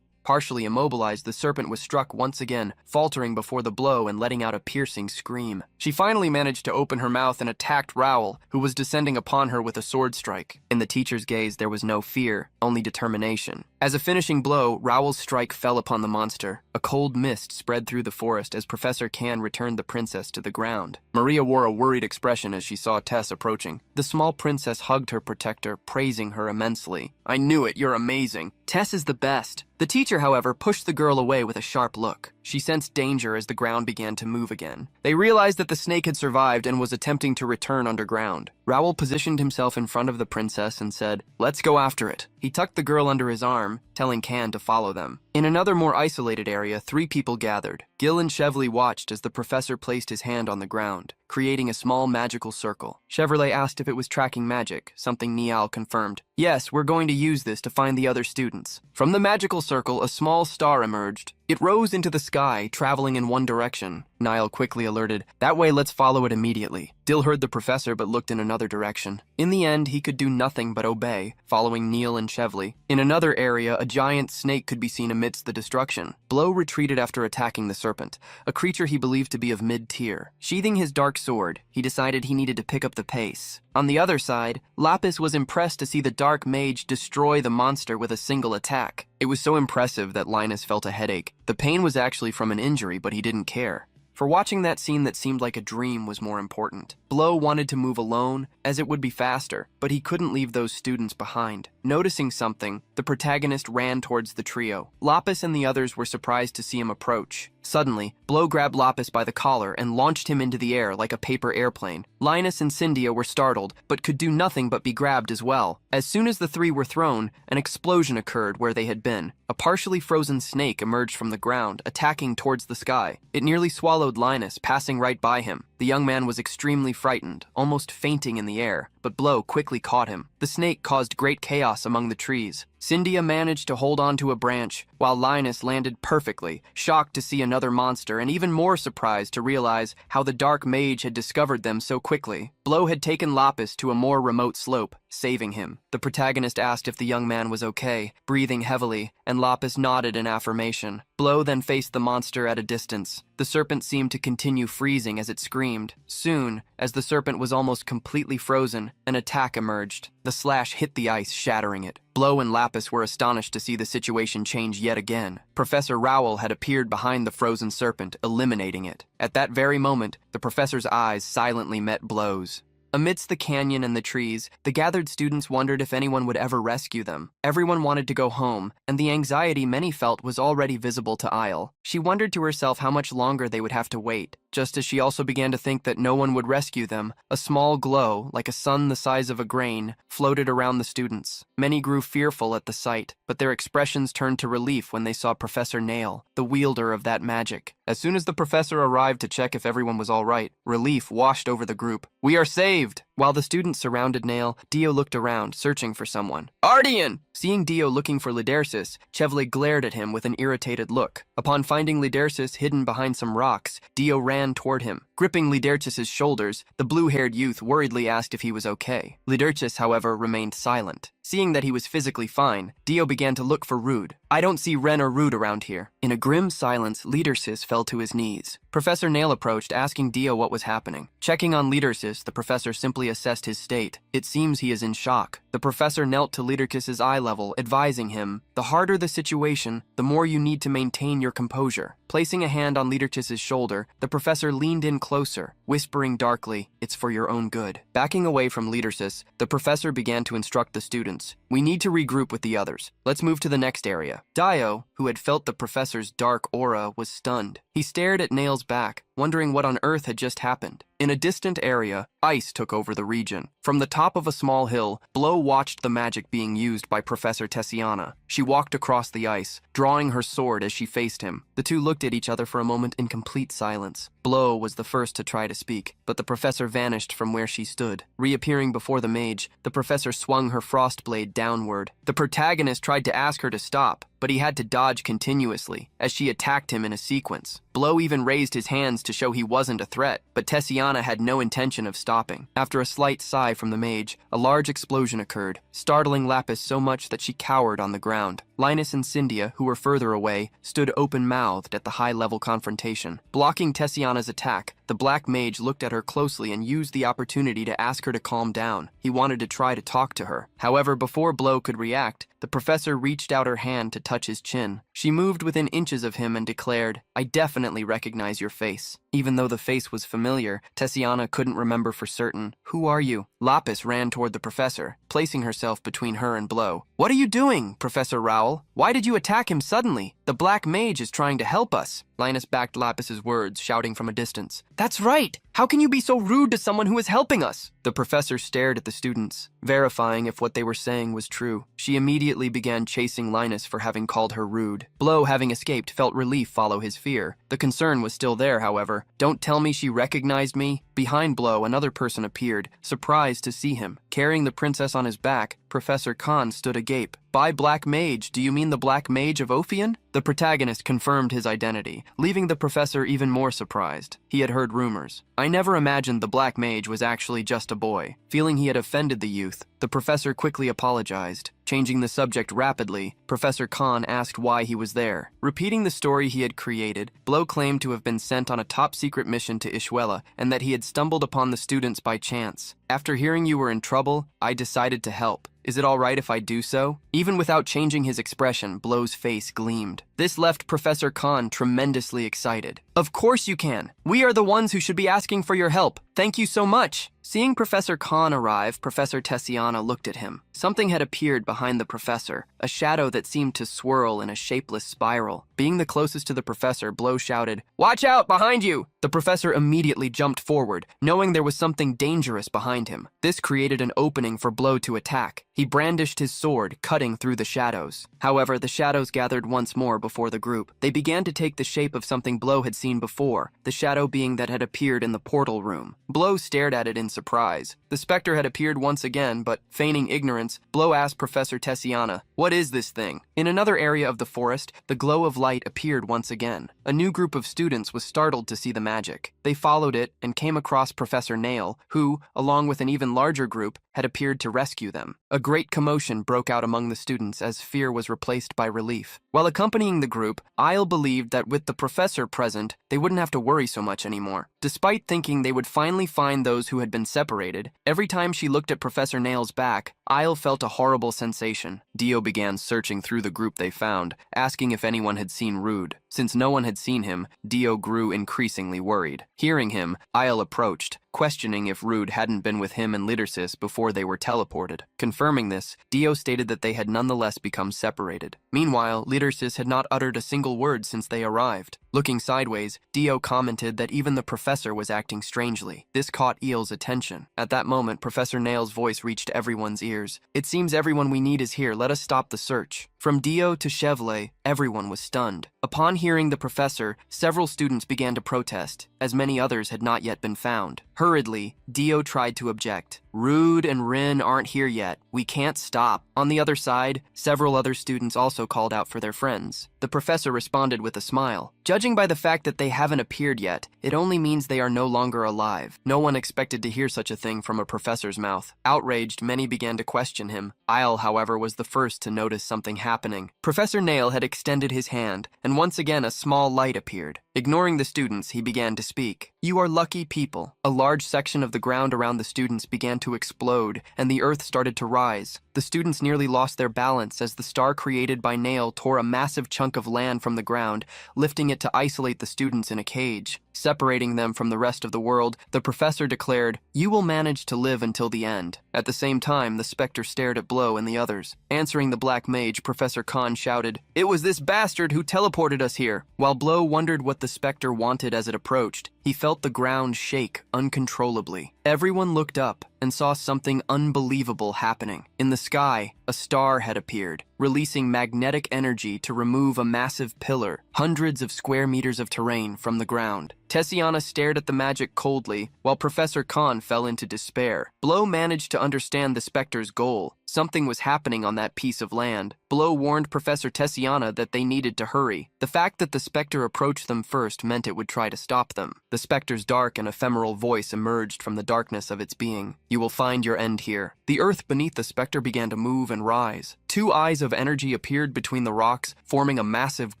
Partially immobilized, the serpent was struck once again, faltering before the blow and letting out a piercing scream. She finally managed to open her mouth and attacked Raoul, who was descending upon her with a sword strike. In the teacher's gaze, there was no fear, only determination. As a finishing blow, Raoul's strike fell upon the monster. A cold mist spread through the forest as Professor Can returned the princess to the ground. Maria wore a worried expression as she saw Tess approaching. The small princess hugged her protector, praising her immensely. "I knew it, you're amazing. Tess is the best." The teacher, however, pushed the girl away with a sharp look. She sensed danger as the ground began to move again. They realized that the snake had survived and was attempting to return underground. Raoul positioned himself in front of the princess and said, "Let's go after it." He tucked the girl under his arm, telling Can to follow them. In another more isolated area, 3 people gathered. Gil and Chevrolet watched as the professor placed his hand on the ground, creating a small magical circle. Chevrolet asked if it was tracking magic, something Niall confirmed. "Yes, we're going to use this to find the other students." From the magical circle, a small star emerged. It rose into the sky, traveling in one direction. Niall quickly alerted. That way, let's follow it immediately. Dill heard the professor but looked in another direction. In the end, he could do nothing but obey, following Neil and Chevley. In another area, a giant snake could be seen amidst the destruction. Blow retreated after attacking the serpent, a creature he believed to be of mid-tier. Sheathing his dark sword, he decided he needed to pick up the pace. On the other side, Lapis was impressed to see the dark mage destroy the monster with a single attack. It was so impressive that Linus felt a headache. The pain was actually from an injury, but he didn't care. For watching that scene that seemed like a dream was more important. Blow wanted to move alone, as it would be faster, but he couldn't leave those students behind. Noticing something, the protagonist ran towards the trio. Lapis and the others were surprised to see him approach. Suddenly, Blow grabbed Lapis by the collar and launched him into the air like a paper airplane. Linus and Cyndia were startled, but could do nothing but be grabbed as well. As soon as the three were thrown, an explosion occurred where they had been. A partially frozen snake emerged from the ground, attacking towards the sky. It nearly swallowed Linus, passing right by him. The young man was extremely frightened, almost fainting in the air, but Blow quickly caught him. The snake caused great chaos among the trees. Cyndia managed to hold on to a branch, while Linus landed perfectly, shocked to see another monster and even more surprised to realize how the dark mage had discovered them so quickly. Blow had taken Lapis to a more remote slope, saving him. The protagonist asked if the young man was okay, breathing heavily, and Lapis nodded in affirmation. Blow then faced the monster at a distance. The serpent seemed to continue freezing as it screamed. Soon, as the serpent was almost completely frozen, an attack emerged. The slash hit the ice, shattering it. Blow and Lapis were astonished to see the situation change yet again. Professor Rowell had appeared behind the frozen serpent, eliminating it. At that very moment, the professor's eyes silently met Blow's. Amidst the canyon and the trees, the gathered students wondered if anyone would ever rescue them. Everyone wanted to go home, and the anxiety many felt was already visible to Isle. She wondered to herself how much longer they would have to wait. Just as she also began to think that no one would rescue them, a small glow, like a sun the size of a grain, floated around the students. Many grew fearful at the sight, but their expressions turned to relief when they saw Professor Nail, the wielder of that magic. As soon as the professor arrived to check if everyone was all right, relief washed over the group. "We are saved!" While the students surrounded Nail, Dio looked around, searching for someone. "Ardian!" Seeing Dio looking for Lidersis, Chevley glared at him with an irritated look. Upon finding Lidersis hidden behind some rocks, Dio ran toward him. Gripping Lidercis's shoulders, the blue-haired youth worriedly asked if he was okay. Lidercis, however, remained silent. Seeing that he was physically fine, Dio began to look for Rude. "I don't see Ren or Rude around here." In a grim silence, Lidercis fell to his knees. Professor Nail approached, asking Dio what was happening. Checking on Lidercis, the professor simply assessed his state. It seems he is in shock. The professor knelt to Lidercis's eye level, advising him, "The harder the situation, the more you need to maintain your composure." Placing a hand on Lidercis's shoulder, the professor leaned in closer, whispering darkly, "It's for your own good." Backing away from Lidercis, the professor began to instruct the students. "We need to regroup with the others. Let's move to the next area." Dio, who had felt the professor's dark aura, was stunned. He stared at Nail's back, wondering what on earth had just happened. In a distant area, ice took over the region. From the top of a small hill, Blow watched the magic being used by Professor Tessiana. She walked across the ice, drawing her sword as she faced him. The two looked at each other for a moment in complete silence. Blow was the first to try to speak, but the professor vanished from where she stood. Reappearing before the mage, the professor swung her frost blade downward. The protagonist tried to ask her to stop, but he had to dodge continuously, as she attacked him in a sequence. Blow even raised his hands to show he wasn't a threat, but Tessiana had no intention of stopping. After a slight sigh from the mage, a large explosion occurred, startling Lapis so much that she cowered on the ground. Linus and Cyndia, who were further away, stood open-mouthed at the high-level confrontation. Blocking Tessiana's attack, the black mage looked at her closely and used the opportunity to ask her to calm down. He wanted to try to talk to her. However, before Blow could react, the professor reached out her hand to touch his chin. She moved within inches of him and declared, "I definitely recognize your face." Even though the face was familiar, Tessiana couldn't remember for certain. "Who are you?" Lapis ran toward the professor, placing herself between her and Blow. "What are you doing, Professor Rowell? Why did you attack him suddenly? The black mage is trying to help us." Linus backed Lapis's words, shouting from a distance, "That's right! How can you be so rude to someone who is helping us?" The professor stared at the students, verifying if what they were saying was true. She immediately began chasing Linus for having called her rude. Blow, having escaped, felt relief follow his fear. The concern was still there, however. "Don't tell me she recognized me." Behind Blow, another person appeared, surprised to see him. Carrying the princess on his back, Professor Khan stood agape. "By Black Mage, do you mean the Black Mage of Ophion?" The protagonist confirmed his identity, leaving the professor even more surprised. He had heard rumors. I never imagined the Black Mage was actually just a boy. Feeling he had offended the youth, the professor quickly apologized. Changing the subject rapidly, Professor Khan asked why he was there. Repeating the story he had created, Blow claimed to have been sent on a top-secret mission to Ishwela and that he had stumbled upon the students by chance. After hearing you were in trouble, I decided to help. Is it all right if I do so? Even without changing his expression, Blow's face gleamed. This left Professor Khan tremendously excited. Of course you can. We are the ones who should be asking for your help. Thank you so much. Seeing Professor Khan arrive, Professor Tessiana looked at him. Something had appeared behind the professor, a shadow that seemed to swirl in a shapeless spiral. Being the closest to the professor, Blow shouted, "Watch out, behind you!" The professor immediately jumped forward, knowing there was something dangerous behind him. This created an opening for Blow to attack. He brandished his sword, cutting through the shadows. However, the shadows gathered once more before the group. They began to take the shape of something Blow had seen before, the shadow being that had appeared in the portal room. Blow stared at it in surprise. The specter had appeared once again, but feigning ignorance, Blow asked Professor Tessiana, "What is this thing?" In another area of the forest, the glow of light appeared once again. A new group of students was startled to see the magic. They followed it and came across Professor Nail, who, along with an even larger group, had appeared to rescue them. A great commotion broke out among the students as fear was replaced by relief. While accompanying the group, Isle believed that with the professor present, they wouldn't have to worry so much anymore. Despite thinking they would finally find those who had been separated, every time she looked at Professor Nail's back, Isle felt a horrible sensation. Dio began searching through the group they found, asking if anyone had seen Rude. Since no one had seen him, Dio grew increasingly worried. Hearing him, Isle approached, questioning if Rude hadn't been with him and Lidersis before they were teleported. Confirming this, Dio stated that they had nonetheless become separated. Meanwhile, Lidersis had not uttered a single word since they arrived. Looking sideways, Dio commented that even the professor was acting strangely. This caught Eel's attention. At that moment, Professor Nail's voice reached everyone's ears. "It seems everyone we need is here. Let us stop the search." From Dio to Chevrolet, everyone was stunned. Upon hearing the professor, several students began to protest, as many others had not yet been found. Hurriedly, Dio tried to object. "Rude and Rin aren't here yet. We can't stop." On the other side, several other students also called out for their friends. The professor responded with a smile. "Judging by the fact that they haven't appeared yet, it only means they are no longer alive." No one expected to hear such a thing from a professor's mouth. Outraged, many began to question him. Isle, however, was the first to notice something happening. Professor Nail had extended his hand, and once again a small light appeared. Ignoring the students, he began to speak. "You are lucky people." A large section of the ground around the students began to explode, and the earth started to rise. The students nearly lost their balance as the star created by Nail tore a massive chunk of land from the ground, lifting it to isolate the students in a cage. Separating them from the rest of the world, the professor declared, "You will manage to live until the end." At the same time, the specter stared at Blow and the others. Answering the Black Mage, Professor Khan shouted, "It was this bastard who teleported us here." While Blow wondered what the specter wanted as it approached, he felt the ground shake uncontrollably. Everyone looked up and saw something unbelievable happening. In the sky, a star had appeared, releasing magnetic energy to remove a massive pillar, hundreds of square meters of terrain from the ground. Tessiana stared at the magic coldly, while Professor Khan fell into despair. Blow managed to understand the specter's goal. Something was happening on that piece of land. Blow warned Professor Tessiana that they needed to hurry. The fact that the specter approached them first meant it would try to stop them. The specter's dark and ephemeral voice emerged from the darkness of its being. "You will find your end here." The earth beneath the specter began to move and rise. Two eyes of energy appeared between the rocks, forming a massive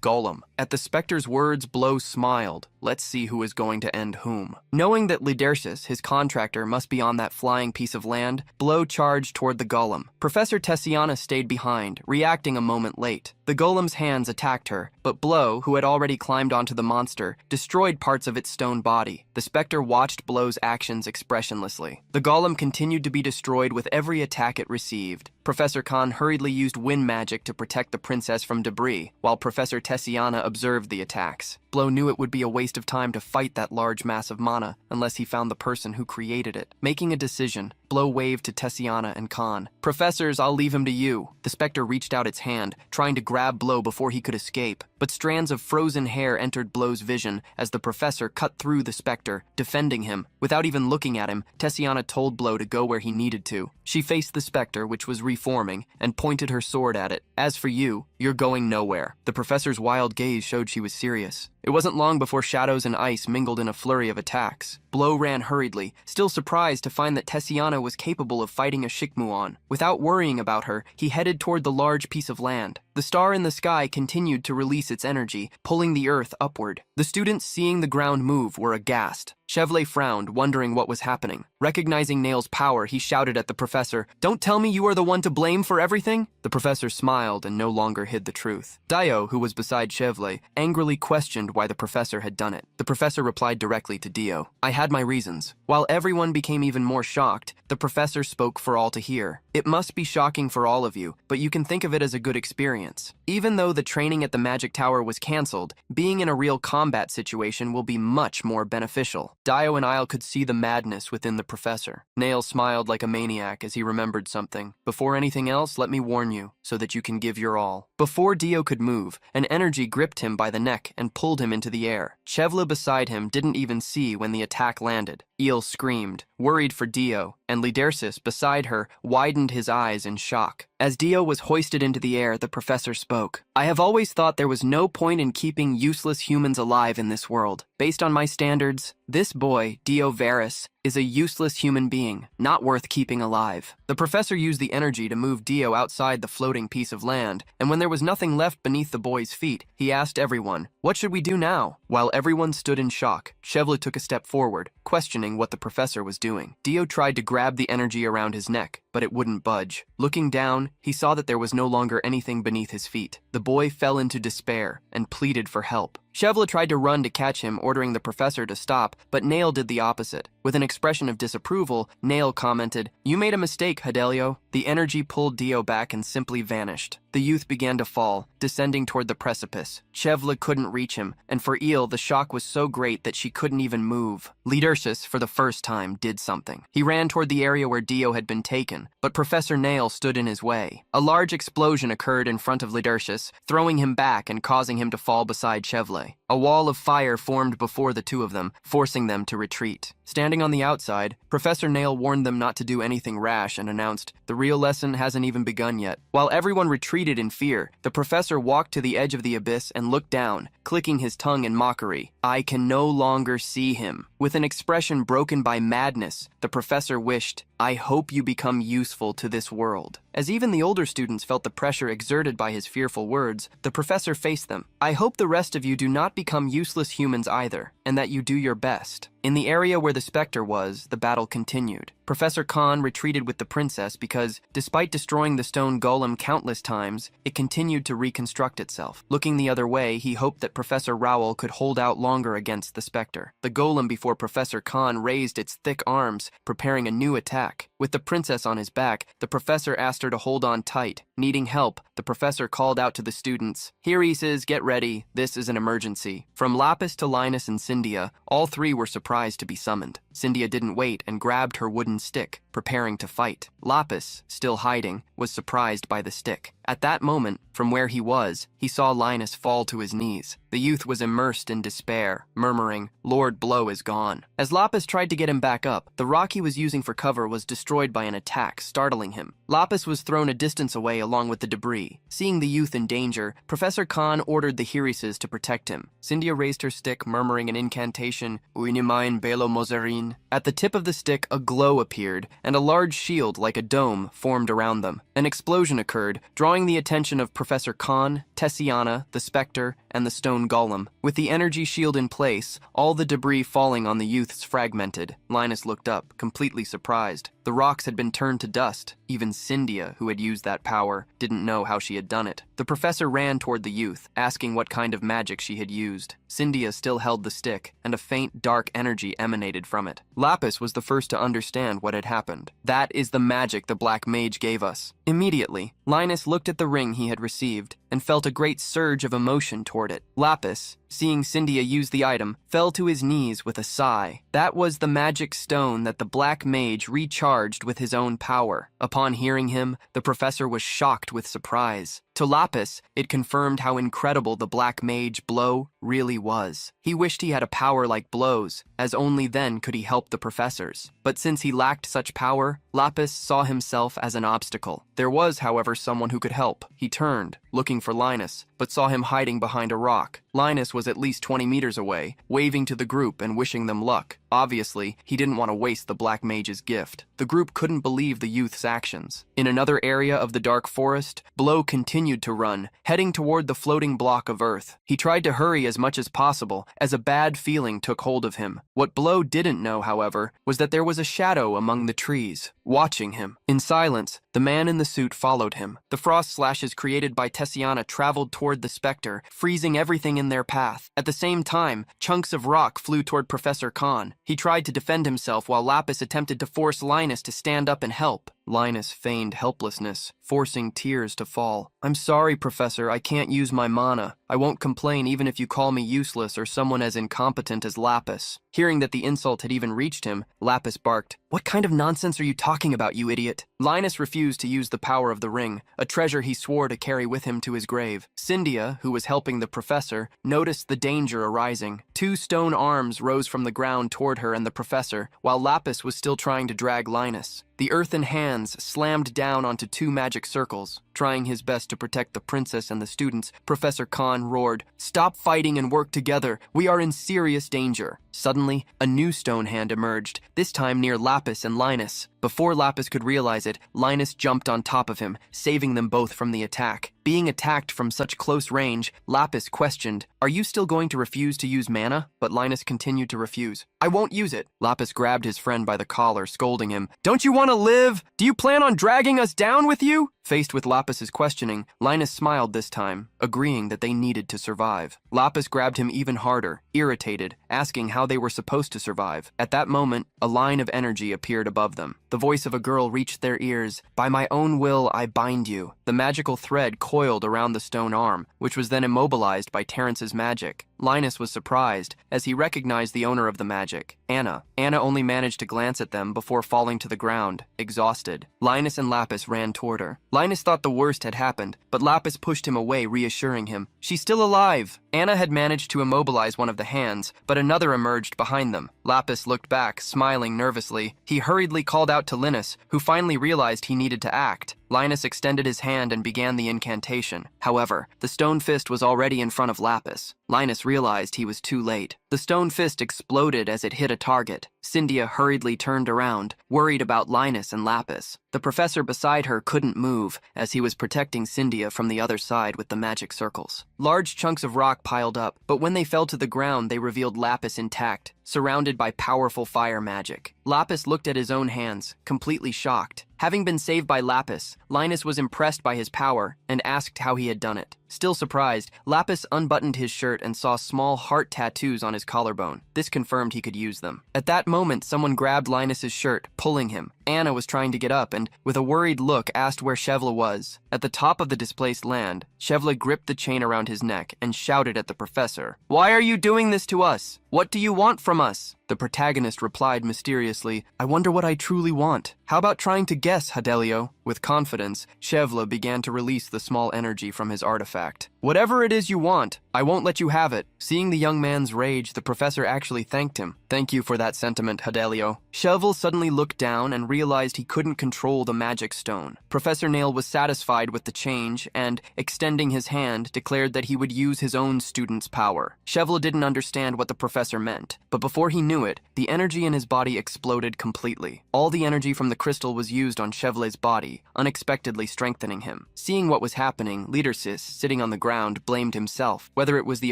golem. At the specter's words, Blow smiled. Let's see who is going to end whom. Knowing that Lidersis, his contractor, must be on that flying piece of land, Blow charged toward the golem. Professor Tessiana stayed behind, reacting a moment late. The golem's hands attacked her, but Blow, who had already climbed onto the monster, destroyed parts of its stone body. The specter watched Blow's actions expressionlessly. The golem continued to be destroyed with every attack it received. Professor Khan hurriedly used wind magic to protect the princess from debris, while Professor Tessiana observed the attacks. Blow knew it would be a waste of time to fight that large mass of mana unless he found the person who created it. Making a decision, Blow waved to Tessiana and Khan. "Professors, I'll leave him to you." The specter reached out its hand, trying to grab Blow before he could escape, but strands of frozen hair entered Blow's vision as the professor cut through the specter, defending him. Without even looking at him, Tessiana told Blow to go where he needed to. She faced the specter, which was reforming, and pointed her sword at it. As for you, you're going nowhere. The professor's wild gaze showed she was serious. It wasn't long before shadows and ice mingled in a flurry of attacks. Blow ran hurriedly, still surprised to find that Tessiana was capable of fighting a Shikmuon. Without worrying about her, he headed toward the large piece of land. The star in the sky continued to release its energy, pulling the earth upward. The students, seeing the ground move, were aghast. Chevlet frowned, wondering what was happening. Recognizing Nail's power, he shouted at the professor, "Don't tell me you are the one to blame for everything?" The professor smiled and no longer hid the truth. Dio, who was beside Chevlet, angrily questioned why the professor had done it. The professor replied directly to Dio, "I had my reasons." While everyone became even more shocked, the professor spoke for all to hear. "It must be shocking for all of you, but you can think of it as a good experience. Even though the training at the Magic Tower was cancelled, being in a real combat situation will be much more beneficial." Dio and Isle could see the madness within the professor. Nail smiled like a maniac as he remembered something. "Before anything else, let me warn you, so that you can give your all." Before Dio could move, an energy gripped him by the neck and pulled him into the air. Chevla beside him didn't even see when the attack landed. Eel screamed, worried for Dio, and Lidersis, beside her, widened his eyes in shock. As Dio was hoisted into the air, the professor spoke. "I have always thought there was no point in keeping useless humans alive in this world. Based on my standards, this boy, Dio Varus, is a useless human being, not worth keeping alive." The professor used the energy to move Dio outside the floating piece of land, and when there was nothing left beneath the boy's feet, he asked everyone, "What should we do now?" While everyone stood in shock, Chevla took a step forward, questioning what the professor was doing. Dio tried to grab the energy around his neck, but it wouldn't budge. Looking down, he saw that there was no longer anything beneath his feet. The boy fell into despair and pleaded for help. Chevla tried to run to catch him, ordering the professor to stop, but Nail did the opposite. With an expression of disapproval, Nail commented, "You made a mistake, Hidelio." The energy pulled Dio back and simply vanished. The youth began to fall, descending toward the precipice. Chevla couldn't reach him, and for Eel, the shock was so great that she couldn't even move. Lidersis, for the first time, did something. He ran toward the area where Dio had been taken, but Professor Nail stood in his way. A large explosion occurred in front of Lidersis, throwing him back and causing him to fall beside Chevlet. A wall of fire formed before the two of them, forcing them to retreat. Standing on the outside, Professor Nail warned them not to do anything rash and announced, "The real lesson hasn't even begun yet." While everyone retreated in fear, the professor walked to the edge of the abyss and looked down, clicking his tongue in mockery. "I can no longer see him." With an expression broken by madness, the professor wished, "I hope you become useful to this world." As even the older students felt the pressure exerted by his fearful words, the professor faced them. "I hope the rest of you do not become useless humans either, and that you do your best." In the area where the specter was, the battle continued. Professor Khan retreated with the princess because, despite destroying the stone golem countless times, it continued to reconstruct itself. Looking the other way, he hoped that Professor Rowell could hold out longer against the specter. The golem before Professor Khan raised its thick arms, preparing a new attack. With the princess on his back, the professor asked her to hold on tight. Needing help, the professor called out to the students, "Herises, get ready. This is an emergency." From Lapis to Linus and Cyndia, all three were surprised to be summoned. Cyndia didn't wait and grabbed her wooden stick, preparing to fight. Lapis, still hiding, was surprised by the stick. At that moment, from where he was, he saw Linus fall to his knees. The youth was immersed in despair, murmuring, "Lord Blow is gone." As Lapis tried to get him back up, the rock he was using for cover was destroyed by an attack, startling him. Lapis was thrown a distance away along with the debris. Seeing the youth in danger, Professor Khan ordered the Herises to protect him. Cyndia raised her stick, murmuring an incantation, "Uinimain Belo Mozerin." At the tip of the stick, a glow appeared, and a large shield like a dome formed around them. An explosion occurred, drawing the attention of Professor Khan, Tessiana, the Spectre, and the stone golem. With the energy shield in place, all the debris falling on the youths fragmented. Linus looked up, completely surprised. The rocks had been turned to dust. Even Cyndia, who had used that power, didn't know how she had done it. The professor ran toward the youth, asking what kind of magic she had used. Cyndia still held the stick, and a faint, dark energy emanated from it. Lapis was the first to understand what had happened. "That is the magic the Black Mage gave us." Immediately, Linus looked at the ring he had received and felt a great surge of emotion toward it. Lapis, seeing Cynthia use the item, fell to his knees with a sigh. That was the magic stone that the Black Mage recharged with his own power. Upon hearing him, the professor was shocked with surprise. To Lapis, it confirmed how incredible the Black Mage blow really was. He wished he had a power like Blow's, as only then could he help the professors. But since he lacked such power, Lapis saw himself as an obstacle. There was, however, someone who could help. He turned, looking for Linus, but saw him hiding behind a rock. Linus was at least 20 meters away, waving to the group and wishing them luck. Obviously, he didn't want to waste the Black Mage's gift. The group couldn't believe the youth's actions. In another area of the dark forest, Blow continued to run, heading toward the floating block of earth. He tried to hurry as much as possible, as a bad feeling took hold of him. What Blow didn't know, however, was that there was a shadow among the trees, watching him. In silence, the man in the suit followed him. The frost slashes created by Tessiana traveled toward the specter, freezing everything in their path. At the same time, chunks of rock flew toward Professor Khan. He tried to defend himself while Lapis attempted to force Linus to stand up and help. Linus feigned helplessness, forcing tears to fall. "I'm sorry, Professor, I can't use my mana. I won't complain even if you call me useless or someone as incompetent as Lapis." Hearing that the insult had even reached him, Lapis barked, "What kind of nonsense are you talking about, you idiot?" Linus refused to use the power of the ring, a treasure he swore to carry with him to his grave. Cynthia, who was helping the professor, noticed the danger arising. Two stone arms rose from the ground toward her and the professor, while Lapis was still trying to drag Linus. The earthen hands slammed down onto two magic circles. Trying his best to protect the princess and the students, Professor Khan roared, "Stop fighting and work together. We are in serious danger." Suddenly, a new stone hand emerged, this time near Lapis and Linus. Before Lapis could realize it, Linus jumped on top of him, saving them both from the attack. Being attacked from such close range, Lapis questioned, "Are you still going to refuse to use mana?" But Linus continued to refuse. "I won't use it." Lapis grabbed his friend by the collar, scolding him, "Don't you want to live? Do you plan on dragging us down with you?" Faced with Lapis's questioning, Linus smiled this time, agreeing that they needed to survive. Lapis grabbed him even harder, irritated, asking how they were supposed to survive. At that moment, a line of energy appeared above them. The voice of a girl reached their ears. "By my own will, I bind you." The magical thread coiled around the stone arm, which was then immobilized by Terrence's magic. Linus was surprised, as he recognized the owner of the magic, Anna. Anna only managed to glance at them before falling to the ground, exhausted. Linus and Lapis ran toward her. Linus thought the worst had happened, but Lapis pushed him away, reassuring him. "She's still alive." Anna had managed to immobilize one of the hands, but another emerged behind them. Lapis looked back, smiling nervously. He hurriedly called out to Linus, who finally realized he needed to act. Linus extended his hand and began the incantation. However, the stone fist was already in front of Lapis. Linus realized he was too late. The stone fist exploded as it hit a target. Cynthia hurriedly turned around, worried about Linus and Lapis. The professor beside her couldn't move, as he was protecting Cynthia from the other side with the magic circles. Large chunks of rock piled up, but when they fell to the ground, they revealed Lapis intact, surrounded by powerful fire magic. Lapis looked at his own hands, completely shocked. Having been saved by Lapis, Linus was impressed by his power and asked how he had done it. Still surprised, Lapis unbuttoned his shirt and saw small heart tattoos on his collarbone. This confirmed he could use them. At that moment, someone grabbed Linus's shirt, pulling him. Anna was trying to get up and, with a worried look, asked where Shevla was. At the top of the displaced land, Shevla gripped the chain around his neck and shouted at the professor, "Why are you doing this to us? What do you want from us?" The protagonist replied mysteriously, "I wonder what I truly want. How about trying to guess, Yahello?" With confidence, Shevla began to release the small energy from his artifact. "Whatever it is you want, I won't let you have it." Seeing the young man's rage, the professor actually thanked him. "Thank you for that sentiment, Yahello." Shevla suddenly looked down and realized he couldn't control the magic stone. Professor Nail was satisfied with the change and, extending his hand, declared that he would use his own student's power. Shevla didn't understand what the professor meant, but before he knew it, the energy in his body exploded completely. All the energy from the crystal was used on Shevla's body, unexpectedly strengthening him. Seeing what was happening, Lidersis, sitting on the ground, blamed himself. Whether it was the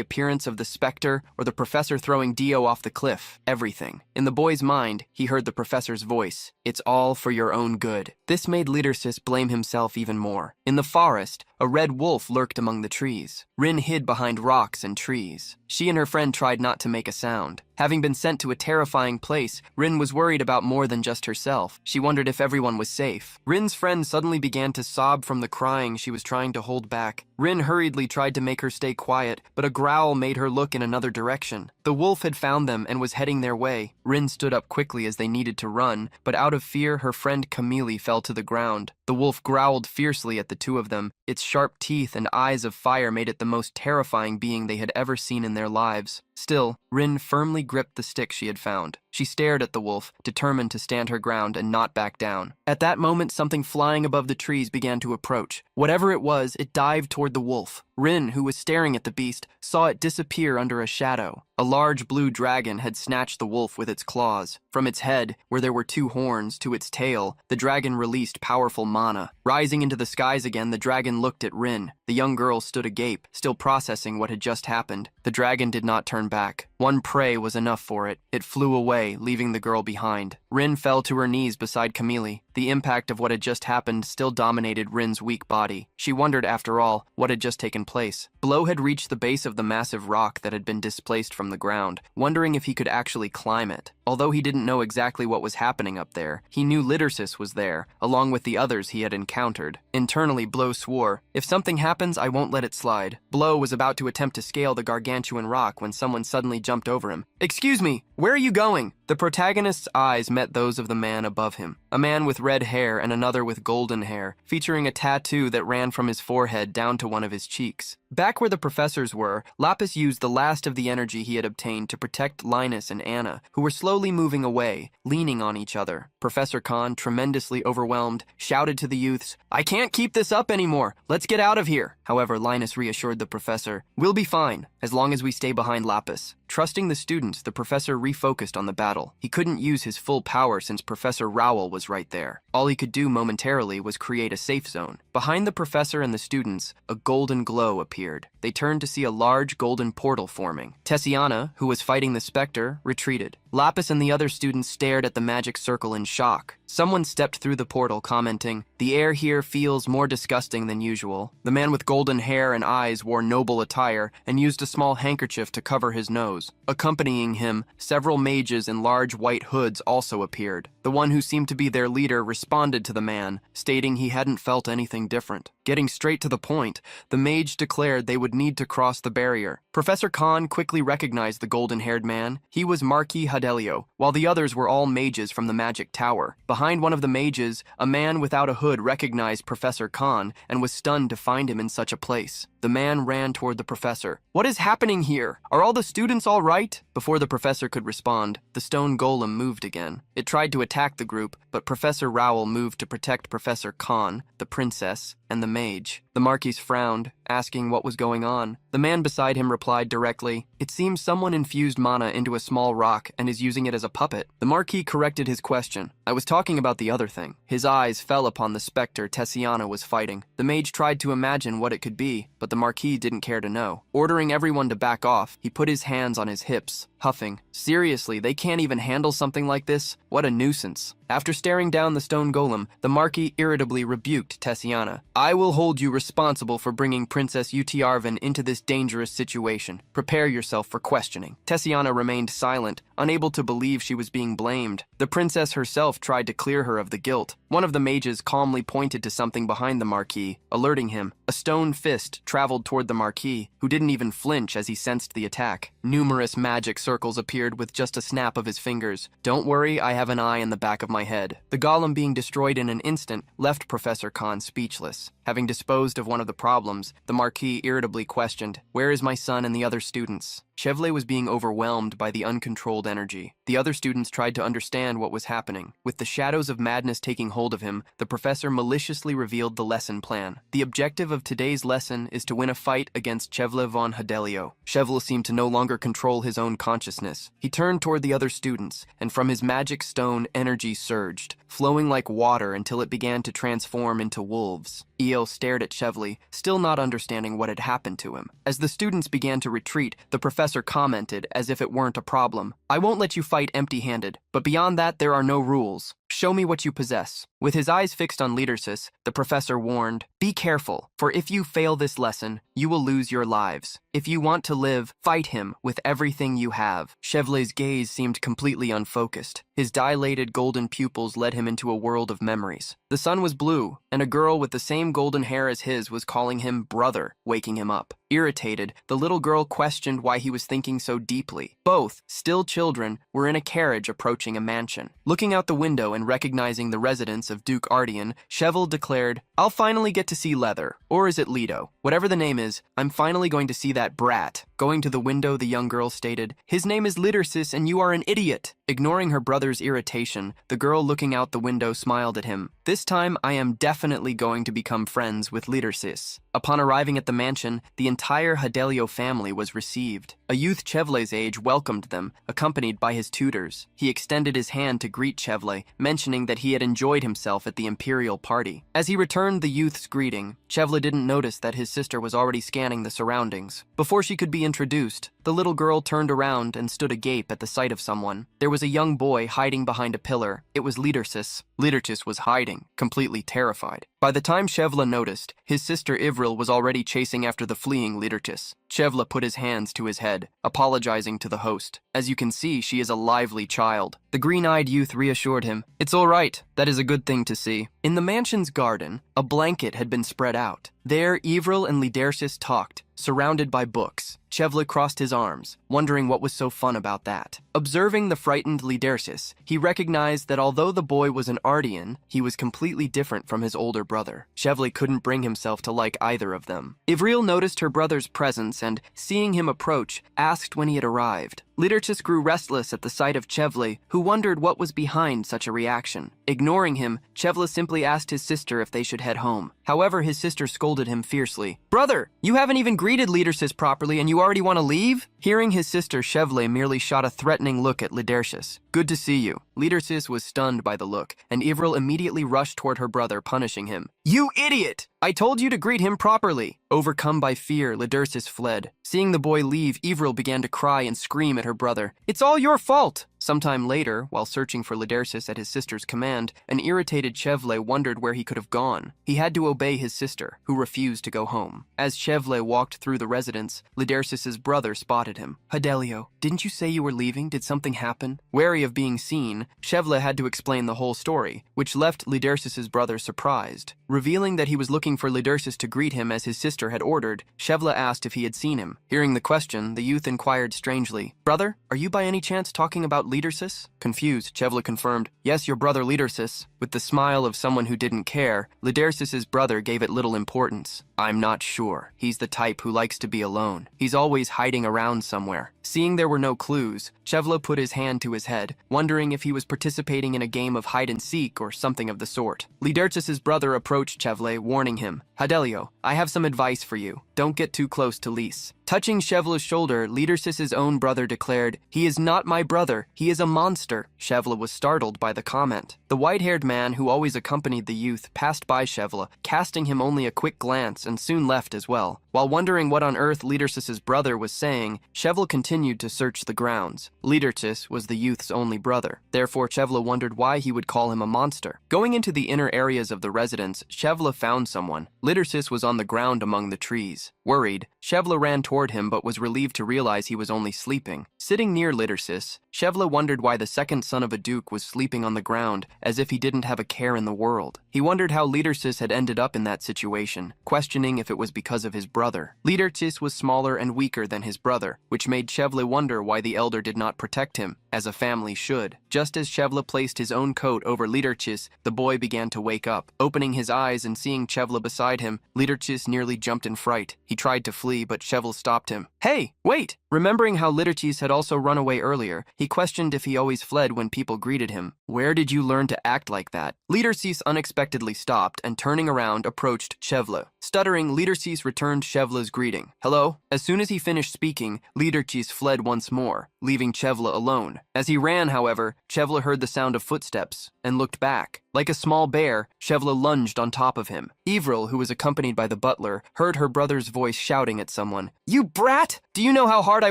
appearance of the specter or the professor throwing Dio off the cliff, everything. In the boy's mind, he heard the professor's voice, "It's all for your own good." This made Lidersis blame himself even more. In the forest, a red wolf lurked among the trees. Rin hid behind rocks and trees. She and her friend tried not to make a sound. Having been sent to a terrifying place, Rin was worried about more than just herself. She wondered if everyone was safe. Rin's friend suddenly began to sob from the crying she was trying to hold back. Rin hurriedly tried to make her stay quiet, but a growl made her look in another direction. The wolf had found them and was heading their way. Rin stood up quickly as they needed to run, but out of fear, her friend Camille fell to the ground. The wolf growled fiercely at the two of them. Its sharp teeth and eyes of fire made it the most terrifying being they had ever seen in their lives. Still, Rin firmly gripped the stick she had found. She stared at the wolf, determined to stand her ground and not back down. At that moment, something flying above the trees began to approach. Whatever it was, it dived toward the wolf. Rin, who was staring at the beast, saw it disappear under a shadow. A large blue dragon had snatched the wolf with its claws. From its head, where there were two horns, to its tail, the dragon released powerful mana. Rising into the skies again, the dragon looked at Rin. The young girl stood agape, still processing what had just happened. The dragon did not turn back. One prey was enough for it. It flew away, leaving the girl behind. Rin fell to her knees beside Camille. The impact of what had just happened still dominated Rin's weak body. She wondered, after all, what had just taken place. Below had reached the base of the massive rock that had been displaced from the ground, wondering if he could actually climb it. Although he didn't know exactly what was happening up there, he knew Lidersis was there, along with the others he had encountered. Internally, Blow swore, "If something happens, I won't let it slide." Blow was about to attempt to scale the gargantuan rock when someone suddenly jumped over him. "Excuse me, where are you going?" The protagonist's eyes met those of the man above him, a man with red hair and another with golden hair, featuring a tattoo that ran from his forehead down to one of his cheeks. Back where the professors were, Lapis used the last of the energy he had obtained to protect Linus and Anna, who were slowly moving away, leaning on each other. Professor Khan, tremendously overwhelmed, shouted to the youths, "I can't keep this up anymore. Let's get out of here." However, Linus reassured the professor, "We'll be fine, as long as we stay behind Lapis." Trusting the students, the professor refocused on the battle. He couldn't use his full power since Professor Rowell was right there. All he could do momentarily was create a safe zone. Behind the professor and the students, a golden glow appeared. They turned to see a large golden portal forming. Tessiana, who was fighting the specter, retreated. Lapis and the other students stared at the magic circle in shock. Someone stepped through the portal, commenting, "The air here feels more disgusting than usual." The man with golden hair and eyes wore noble attire and used a small handkerchief to cover his nose. Accompanying him, several mages in large white hoods also appeared. The one who seemed to be their leader responded to the man, stating he hadn't felt anything different. Getting straight to the point, the mage declared they would need to cross the barrier. Professor Khan quickly recognized the golden-haired man. He was Marquis Yahello, while the others were all mages from the magic tower. Behind one of the mages, a man without a hood recognized Professor Khan and was stunned to find him in such a place. The man ran toward the professor. "What is happening here? Are all the students all right?" Before the professor could respond, the stone golem moved again. It tried to attack the group, but Professor Rowell moved to protect Professor Khan, the princess, and the mage. The Marquis frowned, asking what was going on. The man beside him replied directly, "It seems someone infused mana into a small rock and is using it as a puppet." The Marquis corrected his question. "I was talking about the other thing." His eyes fell upon the specter Tessiana was fighting. The mage tried to imagine what it could be, but the Marquis didn't care to know. Ordering everyone to back off, he put his hands on his hips, huffing. "Seriously, they can't even handle something like this? What a nuisance." After staring down the stone golem, the Marquis irritably rebuked Tessiana. "I will hold you responsible for bringing Princess Utiarvin into this dangerous situation. Prepare yourself for questioning." Tessiana remained silent, unable to believe she was being blamed. The princess herself tried to clear her of the guilt. One of the mages calmly pointed to something behind the Marquis, alerting him. A stone fist traveled toward the Marquis, who didn't even flinch as he sensed the attack. Numerous magic circles appeared with just a snap of his fingers. "Don't worry, I have an eye in the back of my head." The golem being destroyed in an instant left Professor Khan speechless. Having disposed of one of the problems, the Marquis irritably questioned, "Where is my son and the other students?" Chevle was being overwhelmed by the uncontrolled energy. The other students tried to understand what was happening. With the shadows of madness taking hold of him, the professor maliciously revealed the lesson plan. The objective of today's lesson is to win a fight against Chevle von Hadelio. Chevle seemed to no longer control his own consciousness. He turned toward the other students, and from his magic stone, energy surged, flowing like water until it began to transform into wolves. Io stared at Chevle, still not understanding what had happened to him. As the students began to retreat, the professor commented as if it weren't a problem. "I won't let you fight empty-handed, but beyond that there are no rules." show me what you possess. With his eyes fixed on Leadersis, the professor warned, be careful, for if you fail this lesson, you will lose your lives. If you want to live, fight him with everything you have. Chevlet's gaze seemed completely unfocused. His dilated golden pupils led him into a world of memories. The sun was blue, and a girl with the same golden hair as his was calling him brother, waking him up. Irritated, the little girl questioned why he was thinking so deeply. Both, still children, were in a carriage approaching a mansion. Looking out the window and recognizing the residence of Duke Ardian, Chevel declared, I'll finally get to see Leather, or is it Leto? Whatever the name is, I'm finally going to see that brat. Going to the window, the young girl stated, his name is Lidersis and you are an idiot. Ignoring her brother's irritation, the girl looking out the window smiled at him. This time, I am definitely going to become friends with Lidersis. Upon arriving at the mansion, the entire Yahello family was received. A youth Chevle's age welcomed them, accompanied by his tutors. He extended his hand to greet Chevle, mentioning that he had enjoyed himself at the imperial party. As he returned the youth's greeting, Chevle didn't notice that his sister was already scanning the surroundings. Before she could be introduced, the little girl turned around and stood agape at the sight of someone. There was a young boy hiding behind a pillar. It was Lidersis. Lidersis was hiding, completely terrified. By the time Chevle noticed, his sister Ivril was already chasing after the fleeing Lidersis. Chevle put his hands to his head, apologizing to the host. As you can see, she is a lively child. The green-eyed youth reassured him, it's all right, that is a good thing to see. In the mansion's garden, a blanket had been spread out. There, Ivril and Lidersis talked, surrounded by books. Chevle crossed his arms, wondering what was so fun about that. Observing the frightened Lidersis, he recognized that although the boy was an Ardian, he was completely different from his older brother. Chevle couldn't bring himself to like either of them. Ivril noticed her brother's presence and, seeing him approach, asked when he had arrived. Lidersis grew restless at the sight of Chevle, who wondered what was behind such a reaction. Ignoring him, Chevle simply asked his sister if they should head home. However, his sister scolded him fiercely. Brother, you haven't even greeted Lidersis properly and you already want to leave? Hearing his sister, Chevle merely shot a threatening look at Lidersis. Good to see you. Lidersis was stunned by the look, and Ivril immediately rushed toward her brother, punishing him. You idiot! I told you to greet him properly. Overcome by fear, Lidersis fled. Seeing the boy leave, Ivril began to cry and scream at her brother. It's all your fault! Sometime later, while searching for Lidersis at his sister's command, an irritated Chevle wondered where he could have gone. He had to obey his sister, who refused to go home. As Chevle walked through the residence, Lidersis's brother spotted him. Yahello, didn't you say you were leaving? Did something happen? Wary of being seen, Chevle had to explain the whole story, which left Lidersis's brother surprised. Revealing that he was looking for Lidersis to greet him as his sister had ordered, Chevle asked if he had seen him. Hearing the question, the youth inquired strangely, Brother, are you by any chance talking about Lidersis? Confused, Chevle confirmed, Yes, your brother Lidersis. With the smile of someone who didn't care, Lidersis's brother gave it little importance. I'm not sure. He's the type who likes to be alone. He's always hiding around somewhere. Seeing there were no clues, Chevle put his hand to his head, wondering if he was participating in a game of hide-and-seek or something of the sort. Lidersis's brother approached Chevle, warning him, Yahello, I have some advice for you. Don't get too close to Lys. Touching Chevle's shoulder, Lidersis's own brother declared, He is not my brother. He is a monster. Chevle was startled by the comment. The white-haired man who always accompanied the youth passed by Chevle, casting him only a quick glance and soon left as well. While wondering what on earth Lidersis's brother was saying, Chevle continued to search the grounds. Lidersis was the youth's only brother. Therefore, Chevle wondered why he would call him a monster. Going into the inner areas of the residence, Chevle found someone. Lidersis was on the ground among the trees. Worried, Chevle ran toward him but was relieved to realize he was only sleeping. Sitting near Lidersis, Chevle wondered why the second son of a duke was sleeping on the ground, as if he didn't have a care in the world. He wondered how Lidersis had ended up in that situation, questioning if it was because of his brother. Lidersis was smaller and weaker than his brother, which made Chevle wonder why the elder did not protect him, as a family should. Just as Chevle placed his own coat over Lidersis, the boy began to wake up. Opening his eyes and seeing Chevle beside him, Lidersis nearly jumped in fright. He tried to flee, but Chevle stopped him. Hey, wait! Remembering how Lidersis had also run away earlier, he questioned if he always fled when people greeted him. Where did you learn to act like that? Lidersis unexpectedly stopped and, turning around, approached Chevle. Stuttering, Lidersis returned Chevle's greeting. Hello? As soon as he finished speaking, Lidersis fled once more, leaving Chevle alone. As he ran, however, Chevle heard the sound of footsteps and looked back. Like a small bear, Shevla lunged on top of him. Evril, who was accompanied by the butler, heard her brother's voice shouting at someone. "You brat! Do you know how hard I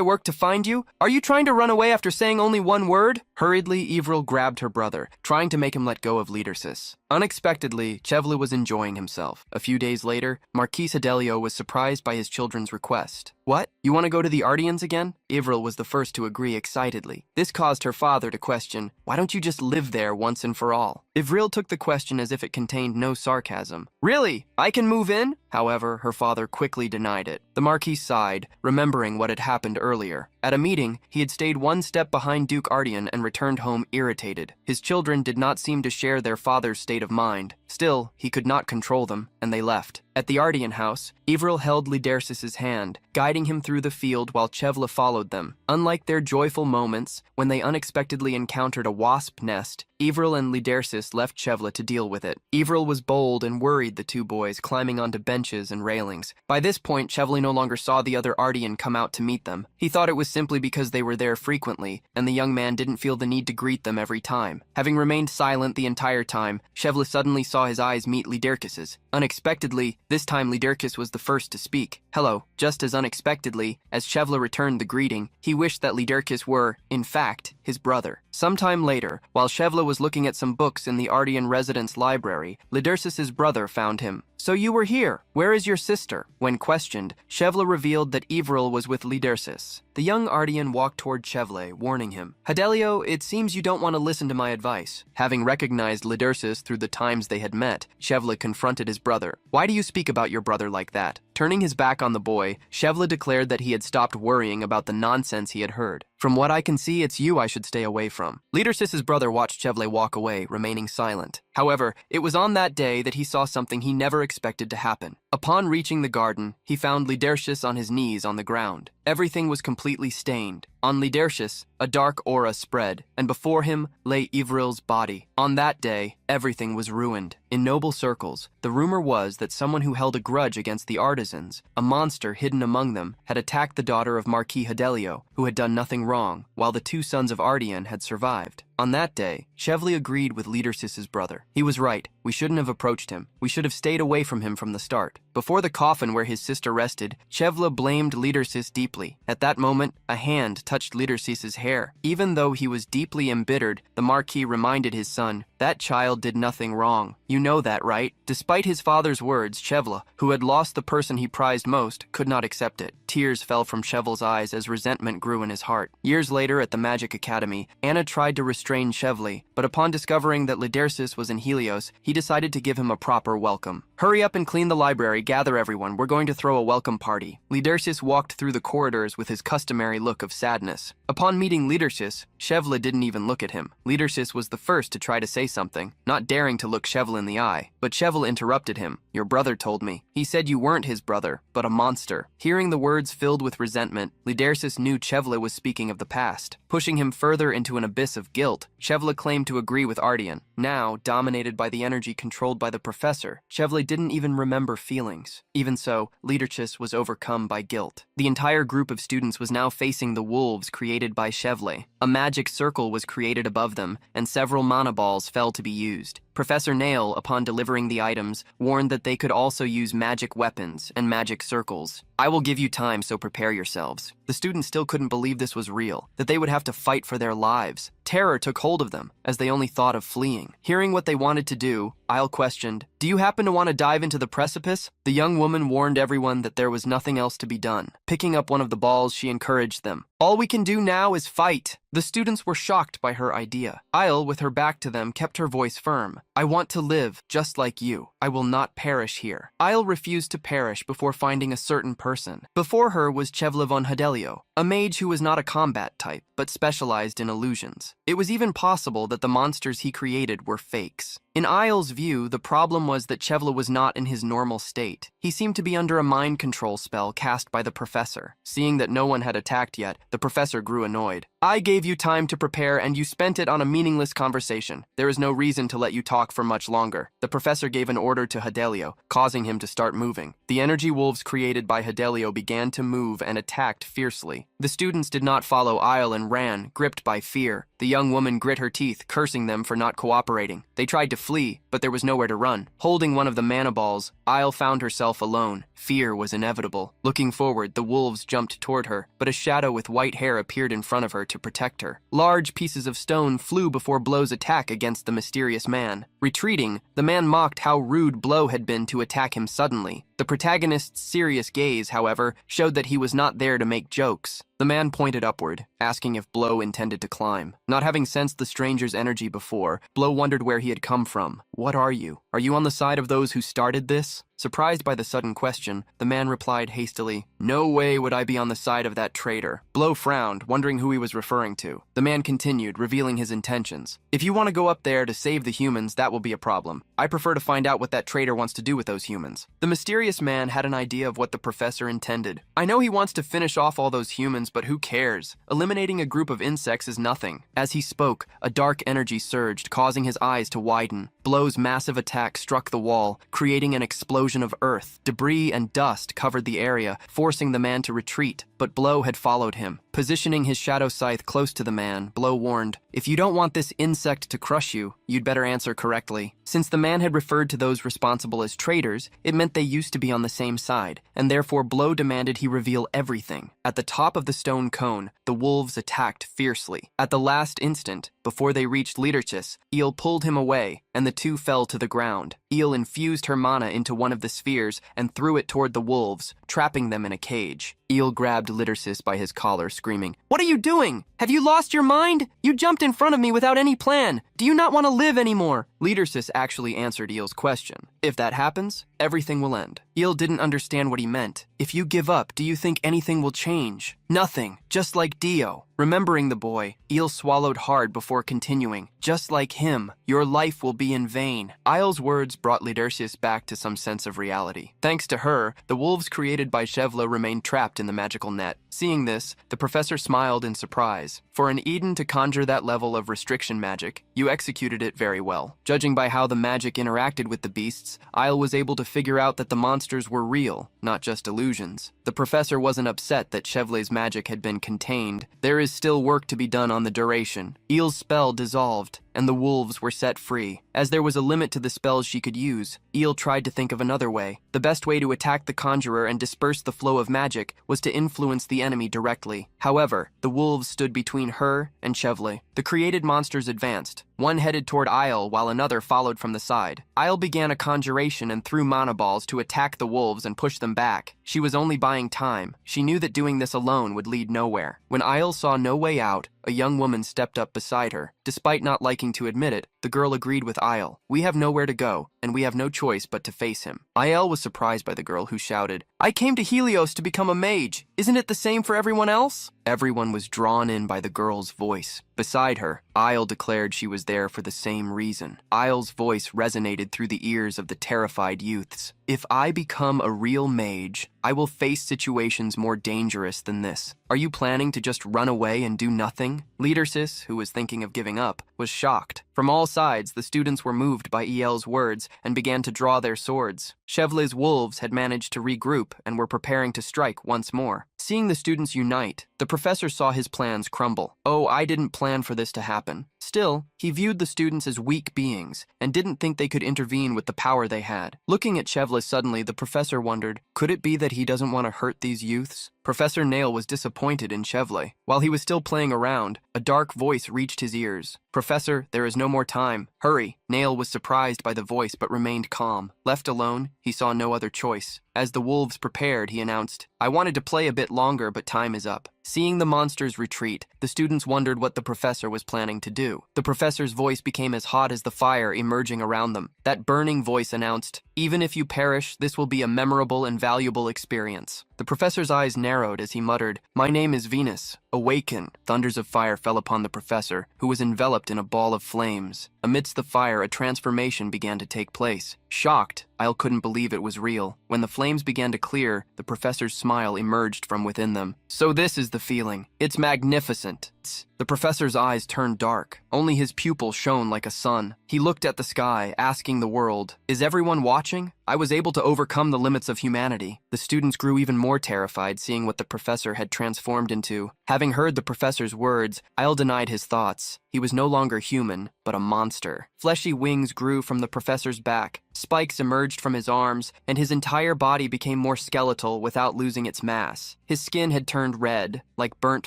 worked to find you? Are you trying to run away after saying only one word?" Hurriedly, Evril grabbed her brother, trying to make him let go of Lidersis. Unexpectedly, Shevla was enjoying himself. A few days later, Marquis Hadelio was surprised by his children's request. "What? You want to go to the Ardians again?" Evril was the first to agree excitedly. This caused her father to question, "Why don't you just live there once and for all?" Evril took the question as if it contained no sarcasm. "Really? I can move in?" However, her father quickly denied it. The Marquis sighed, remembering what had happened earlier. At a meeting, he had stayed one step behind Duke Ardian and returned home irritated. His children did not seem to share their father's state of mind. Still, he could not control them, and they left. At the Ardian house, Evril held Lidersis' hand, guiding him through the field while Shevla followed them. Unlike their joyful moments, when they unexpectedly encountered a wasp nest, Evril and Lidersis left Shevla to deal with it. Evril was bold and worried the two boys, climbing onto benches and railings. By this point, Shevla no longer saw the other Ardian come out to meet them. He thought it was simply because they were there frequently, and the young man didn't feel the need to greet them every time. Having remained silent the entire time, Shevla suddenly saw his eyes meet Liderkis's. Unexpectedly, this time Liderkis was the first to speak. "Hello." Just as unexpectedly, as Shevla returned the greeting, he wished that Liderkis were, in fact, his brother. Sometime later, while Shevla was looking at some books in the Ardian residence library, Lidersis' brother found him. "So you were here. Where is your sister?" When questioned, Shevla revealed that Evril was with Lidersis. The young Ardian walked toward Shevla, warning him. "Hadelio, it seems you don't want to listen to my advice." Having recognized Lidersis through the times they had met, Shevla confronted his brother. "Why do you speak about your brother like that?" Turning his back on the boy, Shevla declared that he had stopped worrying about the nonsense he had heard. "From what I can see, it's you I should stay away from." Lidersis' brother watched Shevla walk away, remaining silent. However, it was on that day that he saw something he never expected to happen. Upon reaching the garden, he found Lidersis on his knees on the ground. Everything was completely stained. On Lidersis, a dark aura spread, and before him lay Evril's body. On that day, everything was ruined. In noble circles, the rumor was that someone who held a grudge against the artisans, a monster hidden among them, had attacked the daughter of Marquis Hadelio, who had done nothing wrong, while the two sons of Ardian had survived. On that day, Shevla agreed with Lidersis' brother. He was right. We shouldn't have approached him. We should have stayed away from him from the start. Before the coffin where his sister rested, Shevla blamed Lidersis deeply. At that moment, a hand touched Lidersis' hair. Even though he was deeply embittered, the Marquis reminded his son, "That child did nothing wrong. You know that, right?" Despite his father's words, Shevla, who had lost the person he prized most, could not accept it. Tears fell from Shevla's eyes as resentment grew in his heart. Years later, at the Magic Academy, Anna tried to restrain Shevla, but upon discovering that Lidersis was in Helios, he decided to give him a proper welcome. "Hurry up and clean the library, gather everyone, we're going to throw a welcome party." Lidersis walked through the corridors with his customary look of sadness. Upon meeting Lidersis, Shevla didn't even look at him. Lidersis was the first to try to say something, not daring to look Shevla in the eye. But Shevla interrupted him. "Your brother told me. He said you weren't his brother, but a monster." Hearing the words filled with resentment, Lidersis knew Shevla was speaking of the past. Pushing him further into an abyss of guilt, Shevla claimed to agree with Ardian. Now, dominated by the energy controlled by the professor, Shevla didn't even remember feelings. Even so, Lidersis was overcome by guilt. The entire group of students was now facing the wolves created by Shevla. A magic circle was created above them, and several mana balls fell to be used. Professor Nail, upon delivering the items, warned that they could also use magic weapons and magic circles. "I will give you time, so prepare yourselves." The students still couldn't believe this was real, that they would have to fight for their lives. Terror took hold of them, as they only thought of fleeing. Hearing what they wanted to do, Isle questioned, "Do you happen to want to dive into the precipice?" The young woman warned everyone that there was nothing else to be done. Picking up one of the balls, she encouraged them. "All we can do now is fight." The students were shocked by her idea. Isle, with her back to them, kept her voice firm. "I want to live, just like you. I will not perish here." Isle refused to perish before finding a certain person. Before her was Shevla von Hadelio, a mage who was not a combat type, but specialized in illusions. It was even possible that the monsters he created were fakes. In Isle's view, the problem was that Shevla was not in his normal state. He seemed to be under a mind control spell cast by the professor. Seeing that no one had attacked yet, the professor grew annoyed. "I gave you time to prepare and you spent it on a meaningless conversation. There is no reason to let you talk for much longer." The professor gave an order to Hadelio, causing him to start moving. The energy wolves created by Hadelio began to move and attacked fiercely. The students did not follow Isle and ran, gripped by fear. The young woman grit her teeth, cursing them for not cooperating. They tried to flee, but there was nowhere to run. Holding one of the mana balls, Isle found herself alone. Fear was inevitable. Looking forward, the wolves jumped toward her, but a shadow with white hair appeared in front of her to protect her. Large pieces of stone flew before Blow's attack against the mysterious man. Retreating, the man mocked how rude Blow had been to attack him suddenly. The protagonist's serious gaze, however, showed that he was not there to make jokes. The man pointed upward, asking if Blow intended to climb. Not having sensed the stranger's energy before, Blow wondered where he had come from. What are you? Are you on the side of those who started this? Surprised by the sudden question, the man replied hastily, "No way would I be on the side of that traitor." Blow frowned, wondering who he was referring to. The man continued, revealing his intentions. "If you want to go up there to save the humans, that will be a problem. I prefer to find out what that traitor wants to do with those humans." The mysterious man had an idea of what the professor intended. "I know he wants to finish off all those humans, but who cares? Eliminating a group of insects is nothing." As he spoke, a dark energy surged, causing his eyes to widen. Blow's massive attack struck the wall, creating an explosion of earth. Debris and dust covered the area, forcing the man to retreat, but Blow had followed him. Positioning his shadow scythe close to the man, Blow warned, "If you don't want this insect to crush you, you'd better answer correctly." Since the man had referred to those responsible as traitors, it meant they used to be on the same side, and therefore Blow demanded he reveal everything. At the top of the stone cone, the wolves attacked fiercely. At the last instant, before they reached Leaderchus, Eel pulled him away, and the two fell to the ground. Eel infused her mana into one of the spheres and threw it toward the wolves, trapping them in a cage. Eel grabbed Lidersis by his collar, screaming, "What are you doing? Have you lost your mind? You jumped in front of me without any plan. Do you not want to live anymore?" Lidersis actually answered Eel's question. "If that happens, everything will end." Eel didn't understand what he meant. "If you give up, do you think anything will change?" "Nothing, just like Dio." Remembering the boy, Eel swallowed hard before continuing. "Just like him, your life will be in vain." Isle's words brought Lidersis back to some sense of reality. Thanks to her, the wolves created by Shevlo remained trapped in the magical net. Seeing this, the professor smiled in surprise. For an Eden to conjure that level of restriction magic, you executed it very well. Judging by how the magic interacted with the beasts, Isle was able to figure out that the monsters were real, not just illusions. The professor wasn't upset that Chevle's magic had been contained. There is still work to be done on the duration. Eel's spell dissolved, and the wolves were set free. As there was a limit to the spells she could use, Eel tried to think of another way. The best way to attack the conjurer and disperse the flow of magic was to influence the enemy directly. However, the wolves stood between her and Chevle. The created monsters advanced. One headed toward Isle while another followed from the side. Isle began a conjuration and threw mana balls to attack the wolves and push them back. She was only buying time. She knew that doing this alone would lead nowhere. When Isle saw no way out, a young woman stepped up beside her. Despite not liking to admit it, the girl agreed with Isle. "We have nowhere to go, and we have no choice but to face him." Isle was surprised by the girl, who shouted, "I came to Helios to become a mage. Isn't it the same for everyone else?" Everyone was drawn in by the girl's voice. Beside her, Isle declared she was there for the same reason. Isle's voice resonated through the ears of the terrified youths. "If I become a real mage, I will face situations more dangerous than this. Are you planning to just run away and do nothing?" Lidersis, who was thinking of giving up, was shocked. From all sides, the students were moved by El's words and began to draw their swords. Chevle's wolves had managed to regroup and were preparing to strike once more. Seeing the students unite, the professor saw his plans crumble. "Oh, I didn't plan for this to happen." Still, he viewed the students as weak beings and didn't think they could intervene with the power they had. Looking at Chevle suddenly, the professor wondered, could it be that he doesn't want to hurt these youths? Professor Nail was disappointed in Chevle. While he was still playing around, a dark voice reached his ears. "Professor, there is no more time. Hurry." Nail was surprised by the voice but remained calm. Left alone, he saw no other choice. As the wolves prepared, he announced, "I wanted to play a bit longer, but time is up." Seeing the monsters retreat, the students wondered what the professor was planning to do. The professor's voice became as hot as the fire emerging around them. That burning voice announced, "Even if you perish, this will be a memorable and valuable experience." The professor's eyes narrowed as he muttered, "My name is Venus. Awaken." Thunders of fire fell upon the professor, who was enveloped in a ball of flames. Amidst the fire, a transformation began to take place. Shocked, Isle couldn't believe it was real. When the flames began to clear, the professor's smile emerged from within them. "So this is the feeling. It's magnificent. Gates. The professor's eyes turned dark. Only his pupil shone like a sun. He looked at the sky, asking the world, "Is everyone watching?" I was able to overcome the limits of humanity. The students grew even more terrified seeing what the professor had transformed into. Having heard the professor's words, Isle denied his thoughts. He was no longer human, but a monster. Fleshy wings grew from the professor's back. Spikes emerged from his arms, and his entire body became more skeletal without losing its mass. His skin had turned red, like burnt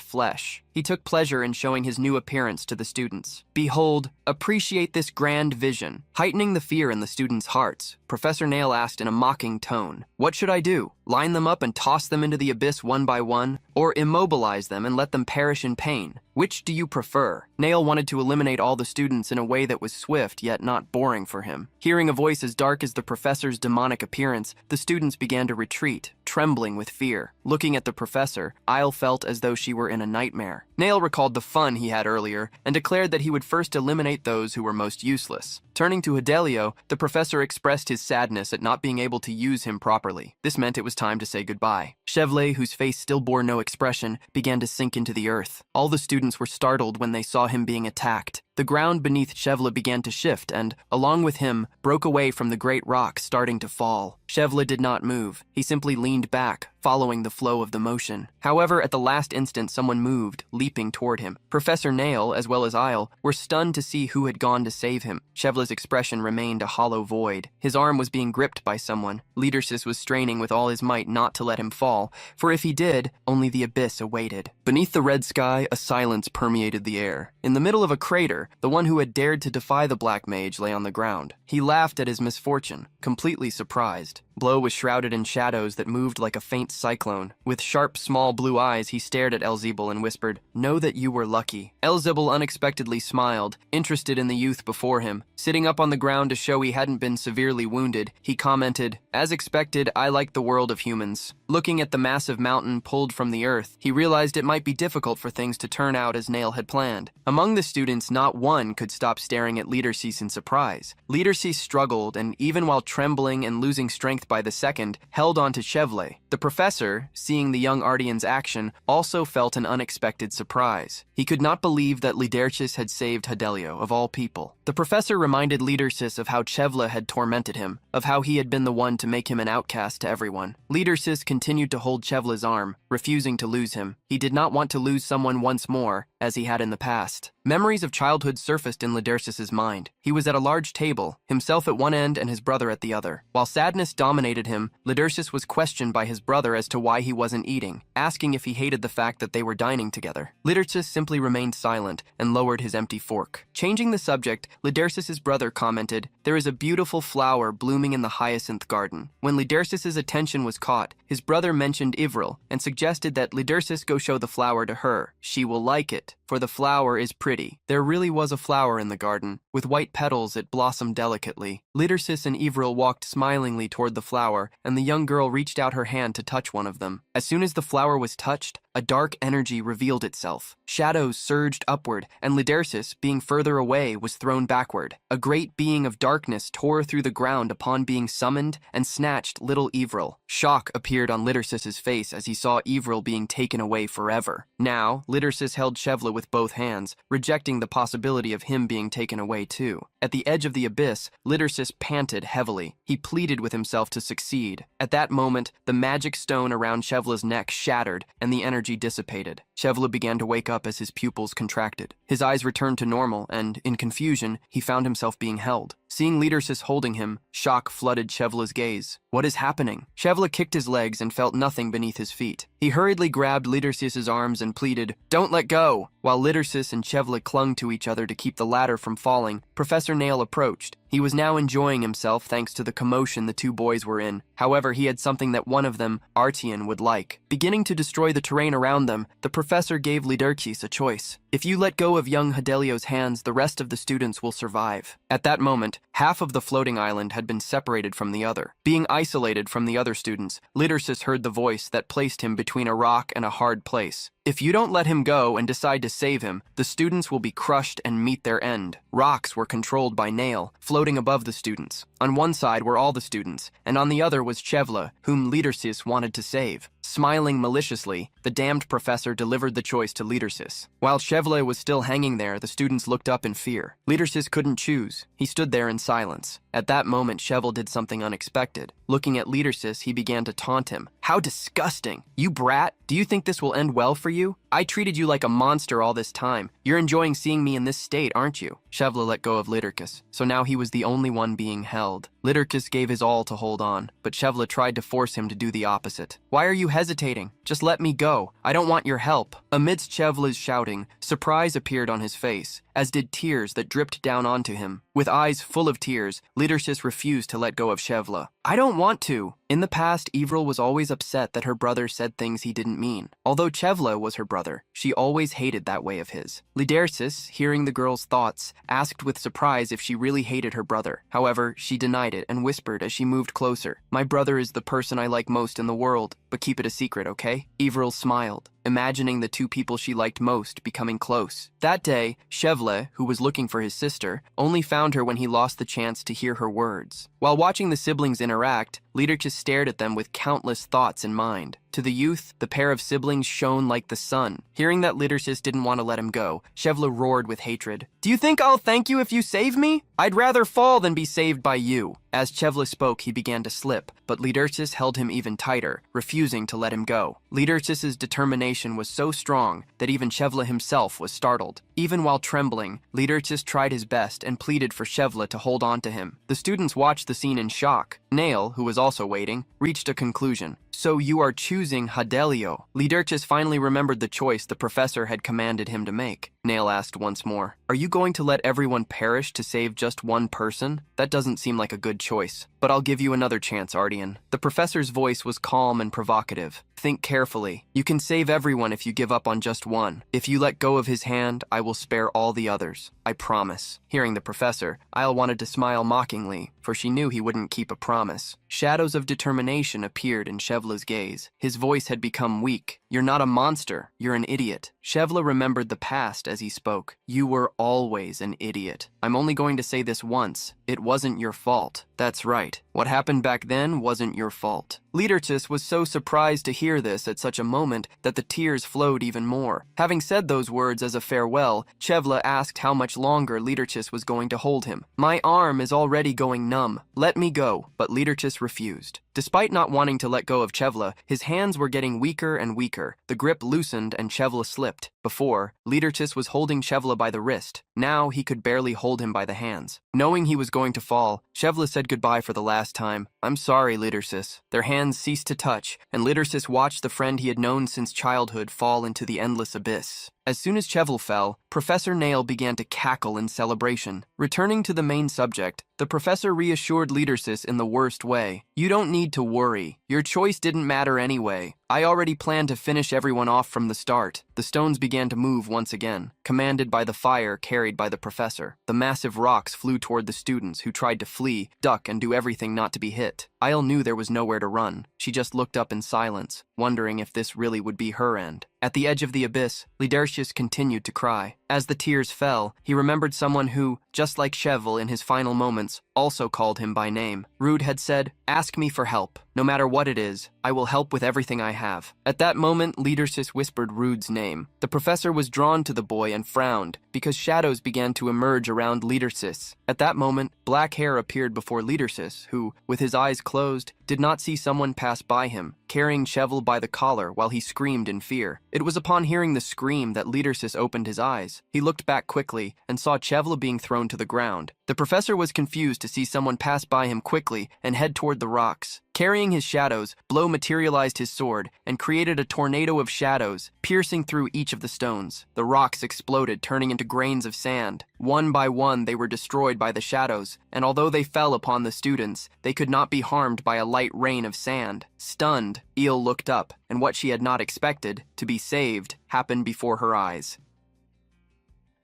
flesh. He took pleasure in showing his new appearance to the students. "Behold, appreciate this grand vision." Heightening the fear in the students' hearts, Professor Nail asked in a mocking tone, "What should I do? Line them up and toss them into the abyss one by one, or immobilize them and let them perish in pain? Which do you prefer?" Nail wanted to eliminate all the students in a way that was swift yet not boring for him. Hearing a voice as dark as the professor's demonic appearance, the students began to retreat, trembling with fear. Looking at the professor, Isle felt as though she were in a nightmare. Nail recalled the fun he had earlier and declared that he would first eliminate those who were most useless. Turning to Yahello, the professor expressed his sadness at not being able to use him properly. This meant it was time to say goodbye. Chevlet, whose face still bore no expression, began to sink into the earth. All the students were startled when they saw him being attacked. The ground beneath Chevlet began to shift and, along with him, broke away from the great rock starting to fall. Chevlet did not move. He simply leaned back, following the flow of the motion. However, at the last instant, someone moved, leaping toward him. Professor Nail, as well as Isle, were stunned to see who had gone to save him. Chevlet's expression remained a hollow void. His arm was being gripped by someone. Leadersis was straining with all his might not to let him fall, for if he did, only the abyss awaited. Beneath the red sky, a silence permeated the air. In the middle of a crater, the one who had dared to defy the Black Mage lay on the ground. He laughed at his misfortune, completely surprised. Below was shrouded in shadows that moved like a faint cyclone. With sharp, small blue eyes, he stared at Elzebel and whispered, "Know that you were lucky." Elzebel unexpectedly smiled, interested in the youth before him. Sitting up on the ground to show he hadn't been severely wounded, he commented, "As expected, I like the world of humans." Looking at the massive mountain pulled from the earth, he realized it might be difficult for things to turn out as Nail had planned. Among the students, not one could stop staring at Leadercease in surprise. Leadercease struggled, and even while trembling and losing strength by the second, held on to Chevlet. The professor, seeing the young Ardian's action, also felt an unexpected surprise. He could not believe that Leadercease had saved Yahello, of all people. The professor reminded Leadercease of how Chevlet had tormented him, of how he had been the one to make him an outcast to everyone. Leadercease continued to hold Chevlet's arm, refusing to lose him. He did not want to lose someone once more, as he had in the past. Memories of childhood surfaced in Leadercease's mind. He was at a large table, himself at one end and his brother at the other. While sadness dominated him, Leadercease was questioned by his brother as to why he wasn't eating, asking if he hated the fact that they were dining together. Leadercease simply remained silent and lowered his empty fork. Changing the subject, Leadercease's brother commented, "There is a beautiful flower blooming in the hyacinth garden." When Leadercease's attention was caught, his brother mentioned Ivril and suggested that Leadercease go show the flower to her. She will like it, for the flower is pretty. There really was a flower in the garden. With white petals, it blossomed delicately. Leadercease and Ivril walked smilingly toward the flower, and the young girl reached out her hand to touch one of them. As soon as the flower was touched, a dark energy revealed itself. Shadows surged upward, and Leadercease, being further away, was thrown backward. A great being of darkness tore through the ground upon being summoned and snatched little Ivril. Shock appeared on Leadercease's face as he saw Ivril being taken away forever. Now, Leadercease held Chevlet with both hands, rejecting the possibility of him being taken away too. At the edge of the abyss, Leadercease panted heavily. He pleaded with himself to succeed. At that moment, the magic stone around Chevlet's neck shattered, and the energy dissipated. Chevlet began to wake up as his pupils contracted. His eyes returned to normal, and, in confusion, he found himself being held. Seeing Leadercease holding him, shock flooded Chevlet's gaze. What is happening? Chevlet kicked his legs and felt nothing beneath his feet. He hurriedly grabbed Leadercease's arms and pleaded, "Don't let go!" While Leadercease and Chevlet clung to each other to keep the ladder from falling, Professor Nail approached. He was now enjoying himself thanks to the commotion the two boys were in. However, he had something that one of them, Artian, would like. Beginning to destroy the terrain around them, the professor gave Leadercease a choice. If you let go of young Yahello's hands, the rest of the students will survive. At that moment, half of the floating island had been separated from the other. Being isolated from the other students, Leadercease heard the voice that placed him between a rock and a hard place. If you don't let him go and decide to save him, the students will be crushed and meet their end. Rocks were controlled by Nail, floating above the students. On one side were all the students, and on the other was Chevlet, whom Leadercease wanted to save. Smiling maliciously, The damned professor delivered the choice to Leadersis. While Chevle was still hanging there, the students looked up in fear. Leadersis couldn't choose. He stood there in silence. At that moment, Chevle did something unexpected. Looking at Leadersis, he began to taunt him. How disgusting! You brat! Do you think this will end well for you? I treated you like a monster all this time. You're enjoying seeing me in this state, aren't you? Chevle let go of Liderkus, so now he was the only one being held. Liderkus gave his all to hold on, but Chevle tried to force him to do the opposite. Why are you hesitating? Just let me go. I don't want your help. Amidst Chevle's shouting, surprise appeared on his face, as did tears that dripped down onto him. With eyes full of tears, Lidersis refused to let go of Chevle. I don't want to. In the past, Evril was always upset that her brother said things he didn't mean. Although Chevle was her brother, she always hated that way of his. Lidersis, hearing the girl's thoughts, asked with surprise if she really hated her brother. However, she denied it and whispered as she moved closer. My brother is the person I like most in the world, but keep it a secret, okay? Evril smiled, imagining the two people she liked most becoming close. That day, Chevle, who was looking for his sister, only found her when he lost the chance to hear her words. While watching the siblings interact, Liderkus stared at them with countless thoughts in mind. To the youth, the pair of siblings shone like the sun. Hearing that Lidersis didn't want to let him go, Chevle roared with hatred. Do you think I'll thank you if you save me? I'd rather fall than be saved by you. As Chevle spoke, he began to slip, but Lidersis held him even tighter, refusing to let him go. Lidersis's determination was so strong that even Chevle himself was startled. Even while trembling, Lidersis tried his best and pleaded for Chevle to hold on to him. The students watched the scene in shock. Nail, who was also waiting, reached a conclusion. So you are choosing Yahello. Lidersis finally remembered the choice the professor had commanded him to make. Nail asked once more, are you going to let everyone perish to save just one person? That doesn't seem like a good choice. But I'll give you another chance, Ardian. The professor's voice was calm and provocative. Think carefully. You can save everyone if you give up on just one. If you let go of his hand, I will spare all the others. I promise. Hearing the professor, Isle wanted to smile mockingly, for she knew he wouldn't keep a promise. Shadows of determination appeared in Chevle's gaze. His voice had become weak. You're not a monster. You're an idiot. Chevle remembered the past as he spoke. You were always an idiot. I'm only going to say this once. It wasn't your fault. That's right. What happened back then wasn't your fault. Lidersis was so surprised to hear this at such a moment that the tears flowed even more. Having said those words as a farewell, Chevle asked how much longer Lidersis was going to hold him. My arm is already going numb. Let me go. But Lidersis refused. Despite not wanting to let go of Chevle, his hands were getting weaker and weaker. The grip loosened and Chevle slipped. Before, Lidersis was holding Chevle by the wrist. Now he could barely hold him by the hands. Knowing he was going to fall, Chevle said goodbye for the last time. I'm sorry, Lidersis. Their hands ceased to touch, and Lidersis watched the friend he had known since childhood fall into the endless abyss. As soon as Chevle fell, Professor Nail began to cackle in celebration. Returning to the main subject, the professor reassured Lidersis in the worst way. You don't need to worry. Your choice didn't matter anyway. I already planned to finish everyone off from the start. The stones began to move once again, commanded by the fire carried by the professor. The massive rocks flew toward the students, who tried to flee, duck, and do everything not to be hit. Isle knew there was nowhere to run. She just looked up in silence, wondering if this really would be her end. At the edge of the abyss, Lidersis continued to cry. As the tears fell, he remembered someone who, just like Chevle in his final moments, also called him by name. Rude had said, ask me for help. No matter what it is, I will help with everything I have. At that moment, Lidersis whispered Rude's name. The professor was drawn to the boy and frowned, because shadows began to emerge around Lidersis. At that moment, black hair appeared before Lidersis, who, with his eyes closed, did not see someone pass by him, carrying Chevle by the collar while he screamed in fear. It was upon hearing the scream that Lidersis opened his eyes. He looked back quickly and saw Chevle being thrown to the ground. The professor was confused to see someone pass by him quickly and head toward the rocks. Carrying his shadows, Blow materialized his sword and created a tornado of shadows, piercing through each of the stones. The rocks exploded, turning into grains of sand. One by one, they were destroyed by the shadows, and although they fell upon the students, they could not be harmed by a light rain of sand. Stunned, Eel looked up, and what she had not expected, to be saved, happened before her eyes.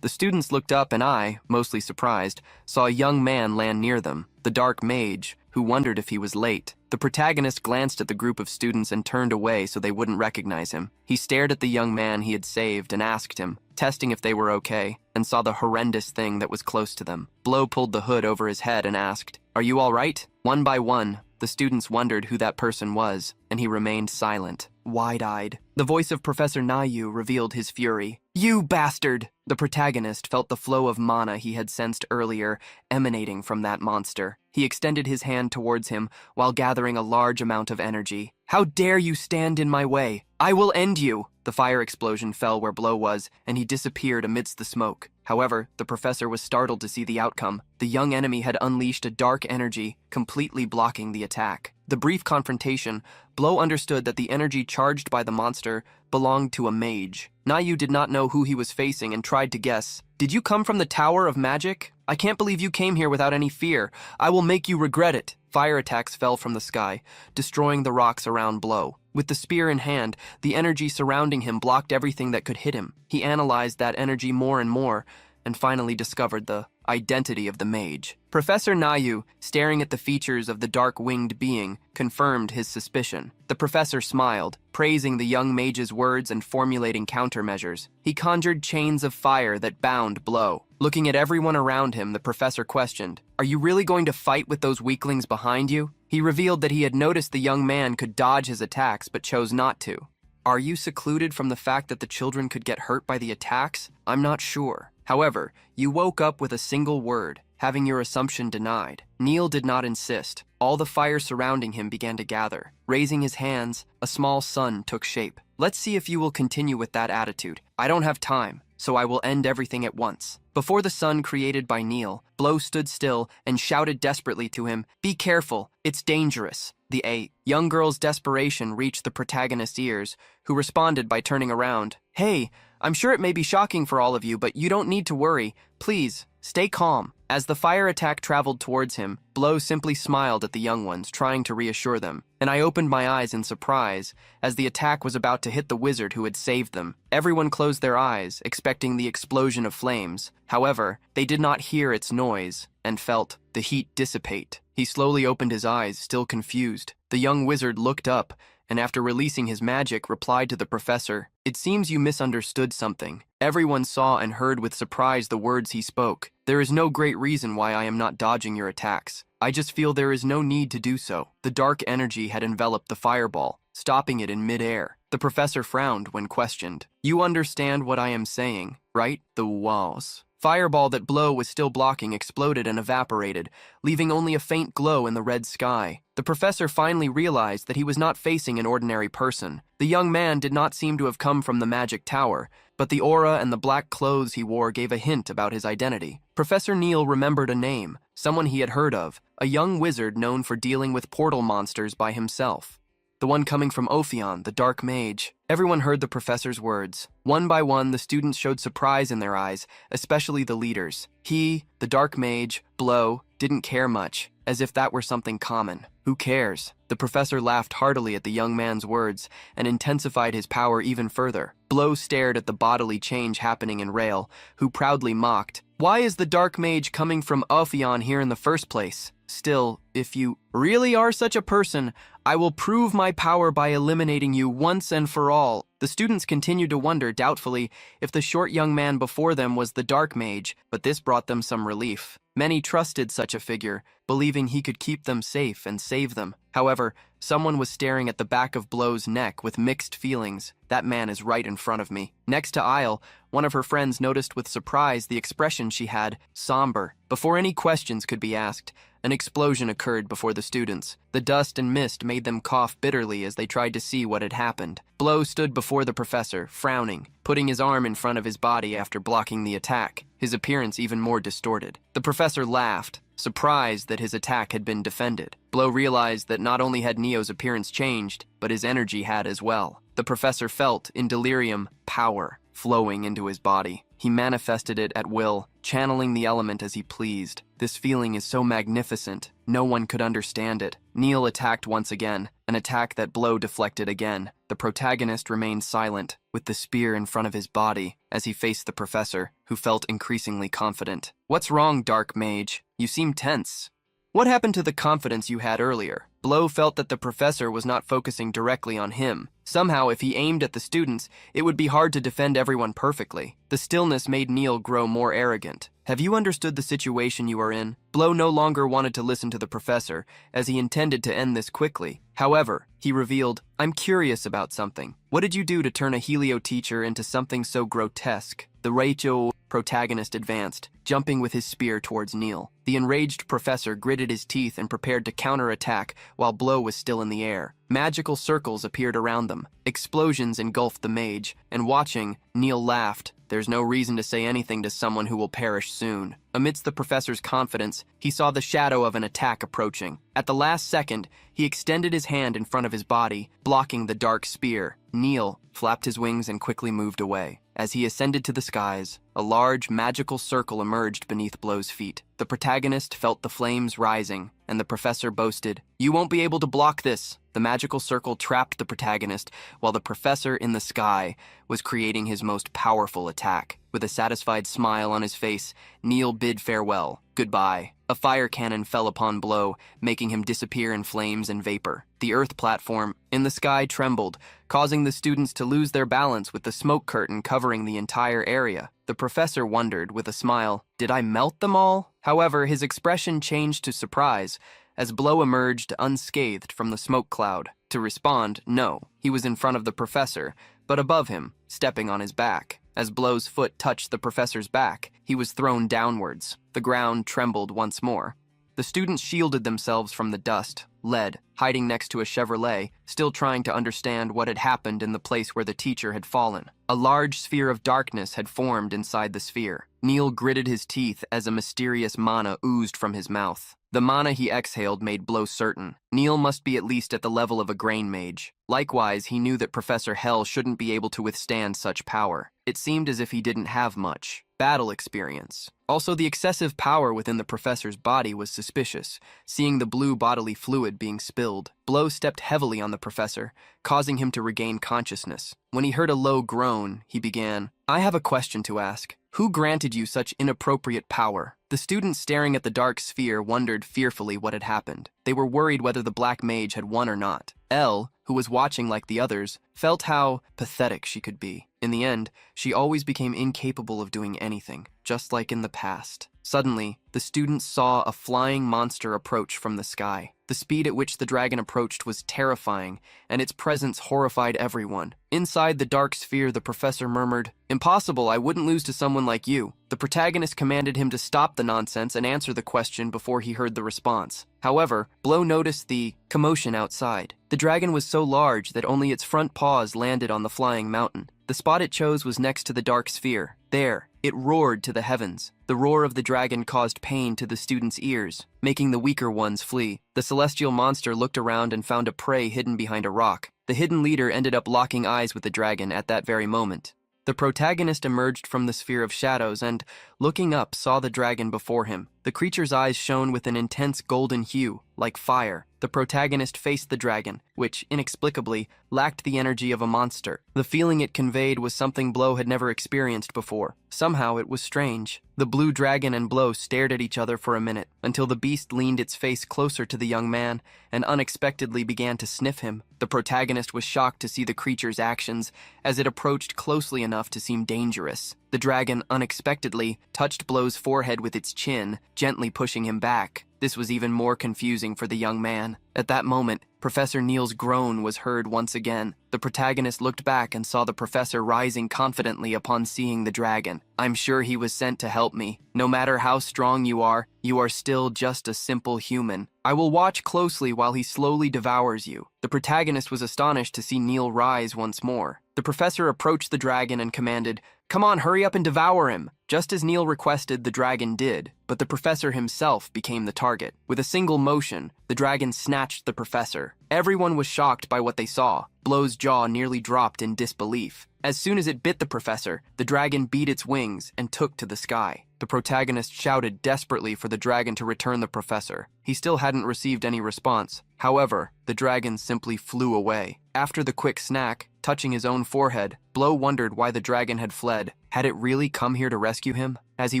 The students looked up and I, mostly surprised, saw a young man land near them, the dark mage, who wondered if he was late. The protagonist glanced at the group of students and turned away so they wouldn't recognize him. He stared at the young man he had saved and asked him, testing if they were okay, and saw the horrendous thing that was close to them. Blow pulled the hood over his head and asked, "Are you all right?" One by one, the students wondered who that person was, and he remained silent. wide-eyed. The voice of Professor Nayu revealed his fury. "You bastard!" The protagonist felt the flow of mana he had sensed earlier emanating from that monster. He extended his hand towards him while gathering a large amount of energy. "How dare you stand in my way? I will end you!" The fire explosion fell where Blow was, and he disappeared amidst the smoke. However, the professor was startled to see the outcome. The young enemy had unleashed a dark energy, completely blocking the attack. The brief confrontation, Blow understood that the energy charged by the monster belonged to a mage. Nayu did not know who he was facing and tried to guess. "Did you come from the Tower of Magic? I can't believe you came here without any fear. I will make you regret it." Fire attacks fell from the sky, destroying the rocks around Blow. With the spear in hand, the energy surrounding him blocked everything that could hit him. He analyzed that energy more and more, and finally discovered the identity of the mage. Professor Nayu, staring at the features of the dark-winged being, confirmed his suspicion. The professor smiled, praising the young mage's words and formulating countermeasures. He conjured chains of fire that bound Blow. Looking at everyone around him, the professor questioned, "Are you really going to fight with those weaklings behind you?" He revealed that he had noticed the young man could dodge his attacks but chose not to. "Are you secluded from the fact that the children could get hurt by the attacks? I'm not sure. However, you woke up with a single word, having your assumption denied." Neil did not insist. All the fire surrounding him began to gather. Raising his hands, a small sun took shape. "Let's see if you will continue with that attitude. I don't have time, so I will end everything at once." Before the sun created by Neil, Blow stood still and shouted desperately to him, "Be careful, it's dangerous." The young girl's desperation reached the protagonist's ears, who responded by turning around. "Hey, I'm sure it may be shocking for all of you, but you don't need to worry. Please, stay calm." As the fire attack traveled towards him, Blow simply smiled at the young ones, trying to reassure them. And I opened my eyes in surprise as the attack was about to hit the wizard who had saved them. Everyone closed their eyes, expecting the explosion of flames. However, they did not hear its noise and felt the heat dissipate. He slowly opened his eyes, still confused. The young wizard looked up, and after releasing his magic, replied to the professor, "It seems you misunderstood something." Everyone saw and heard with surprise the words he spoke. "There is no great reason why I am not dodging your attacks. I just feel there is no need to do so." The dark energy had enveloped the fireball, stopping it in mid-air. The professor frowned when questioned. "You understand what I am saying, right?" The walls. Fireball that Blow was still blocking exploded and evaporated, leaving only a faint glow in the red sky. The professor finally realized that he was not facing an ordinary person. The young man did not seem to have come from the magic tower, but the aura and the black clothes he wore gave a hint about his identity. Professor Neil remembered a name, someone he had heard of, a young wizard known for dealing with portal monsters by himself. The one coming from Ophion, the dark mage. Everyone heard the professor's words. One by one, the students showed surprise in their eyes, especially the leaders. He, the dark mage, Blow, didn't care much, as if that were something common. "Who cares?" The professor laughed heartily at the young man's words and intensified his power even further. Blow stared at the bodily change happening in Rail, who proudly mocked, "Why is the dark mage coming from Ophion here in the first place? Still, if you really are such a person, I will prove my power by eliminating you once and for all." The students continued to wonder doubtfully if the short young man before them was the dark mage, but this brought them some relief. Many trusted such a figure, believing he could keep them safe and save them. However, someone was staring at the back of Blow's neck with mixed feelings. "That man is right in front of me." Next to Isle, one of her friends noticed with surprise the expression she had, somber. Before any questions could be asked, an explosion occurred before the students. The dust and mist made them cough bitterly as they tried to see what had happened. Blow stood before the professor, frowning, putting his arm in front of his body after blocking the attack, his appearance even more distorted. The professor laughed, surprised that his attack had been defended. Blow realized that not only had Neo's appearance changed, but his energy had as well. The professor felt, in delirium, power flowing into his body. He manifested it at will, channeling the element as he pleased. This feeling is so magnificent, no one could understand it. Neil attacked once again, an attack that Blow deflected again. The protagonist remained silent, with the spear in front of his body, as he faced the professor, who felt increasingly confident. "What's wrong, dark mage? You seem tense. What happened to the confidence you had earlier?" Blow felt that the professor was not focusing directly on him. Somehow, if he aimed at the students, it would be hard to defend everyone perfectly. The stillness made Neil grow more arrogant. Have you understood the situation you are in? Blow no longer wanted to listen to the professor, as he intended to end this quickly. However, he revealed, I'm curious about something. What did you do to turn a Helio teacher into something so grotesque? The Rachel protagonist advanced, jumping with his spear towards Neil. The enraged professor gritted his teeth and prepared to counterattack while Blow was still in the air. Magical circles appeared around them. Explosions engulfed the mage, and watching, Neil laughed. There's no reason to say anything to someone who will perish soon. Amidst the professor's confidence, he saw the shadow of an attack approaching. At the last second, he extended his hand in front of his body, blocking the dark spear. Neil flapped his wings and quickly moved away. As he ascended to the skies, a large magical circle emerged beneath Blow's feet. The protagonist felt the flames rising, and the professor boasted, "You won't be able to block this." The magical circle trapped the protagonist, while the professor in the sky was creating his most powerful attack. With a satisfied smile on his face, Neil bid farewell. Goodbye. A fire cannon fell upon Blow, making him disappear in flames and vapor. The Earth platform in the sky trembled, causing the students to lose their balance with the smoke curtain covering the entire area. The professor wondered with a smile, did I melt them all? However, his expression changed to surprise as Blow emerged unscathed from the smoke cloud. To respond, no, he was in front of the professor, but above him, stepping on his back. As Blow's foot touched the professor's back, he was thrown downwards. The ground trembled once more. The students shielded themselves from the dust, led, hiding next to a Chevrolet, still trying to understand what had happened in the place where the teacher had fallen. A large sphere of darkness had formed inside the sphere. Neil gritted his teeth as a mysterious mana oozed from his mouth. The mana he exhaled made Blow certain. Neil must be at least at the level of a grain mage. Likewise, he knew that Professor Hell shouldn't be able to withstand such power. It seemed as if he didn't have much battle experience. Also, the excessive power within the professor's body was suspicious, seeing the blue bodily fluid being spilled. Blow stepped heavily on the professor, causing him to regain consciousness. When he heard a low groan, he began, I have a question to ask. Who granted you such inappropriate power? The students staring at the dark sphere wondered fearfully what had happened. They were worried whether the black mage had won or not. Elle, who was watching like the others, felt how pathetic she could be. In the end, she always became incapable of doing anything, just like in the past. Suddenly, the students saw a flying monster approach from the sky. The speed at which the dragon approached was terrifying, and its presence horrified everyone. Inside the dark sphere, the professor murmured, Impossible, I wouldn't lose to someone like you. The protagonist commanded him to stop the nonsense and answer the question before he heard the response. However, Blow noticed the commotion outside. The dragon was so large that only its front paws landed on the flying mountain. The spot it chose was next to the dark sphere. There, it roared to the heavens. The roar of the dragon caused pain to the students' ears, making the weaker ones flee. The celestial monster looked around and found a prey hidden behind a rock. The hidden leader ended up locking eyes with the dragon at that very moment. The protagonist emerged from the sphere of shadows and, looking up, saw the dragon before him. The creature's eyes shone with an intense golden hue, like fire. The protagonist faced the dragon, which, inexplicably, lacked the energy of a monster. The feeling it conveyed was something Blow had never experienced before. Somehow it was strange. The blue dragon and Blow stared at each other for a minute, until the beast leaned its face closer to the young man and unexpectedly began to sniff him. The protagonist was shocked to see the creature's actions as it approached closely enough to seem dangerous. The dragon unexpectedly touched Blow's forehead with its chin, gently pushing him back. This was even more confusing for the young man. At that moment, Professor Neil's groan was heard once again. The protagonist looked back and saw the professor rising confidently upon seeing the dragon. I'm sure he was sent to help me. No matter how strong you are still just a simple human. I will watch closely while he slowly devours you. The protagonist was astonished to see Neil rise once more. The professor approached the dragon and commanded, Come on, hurry up and devour him. Just as Neil requested, the dragon did, but the professor himself became the target. With a single motion, the dragon snatched the professor. Everyone was shocked by what they saw. Blow's jaw nearly dropped in disbelief. As soon as it bit the professor, the dragon beat its wings and took to the sky. The protagonist shouted desperately for the dragon to return the professor. He still hadn't received any response. However, the dragon simply flew away. After the quick snack, touching his own forehead, Blow wondered why the dragon had fled. Had it really come here to rescue him? As he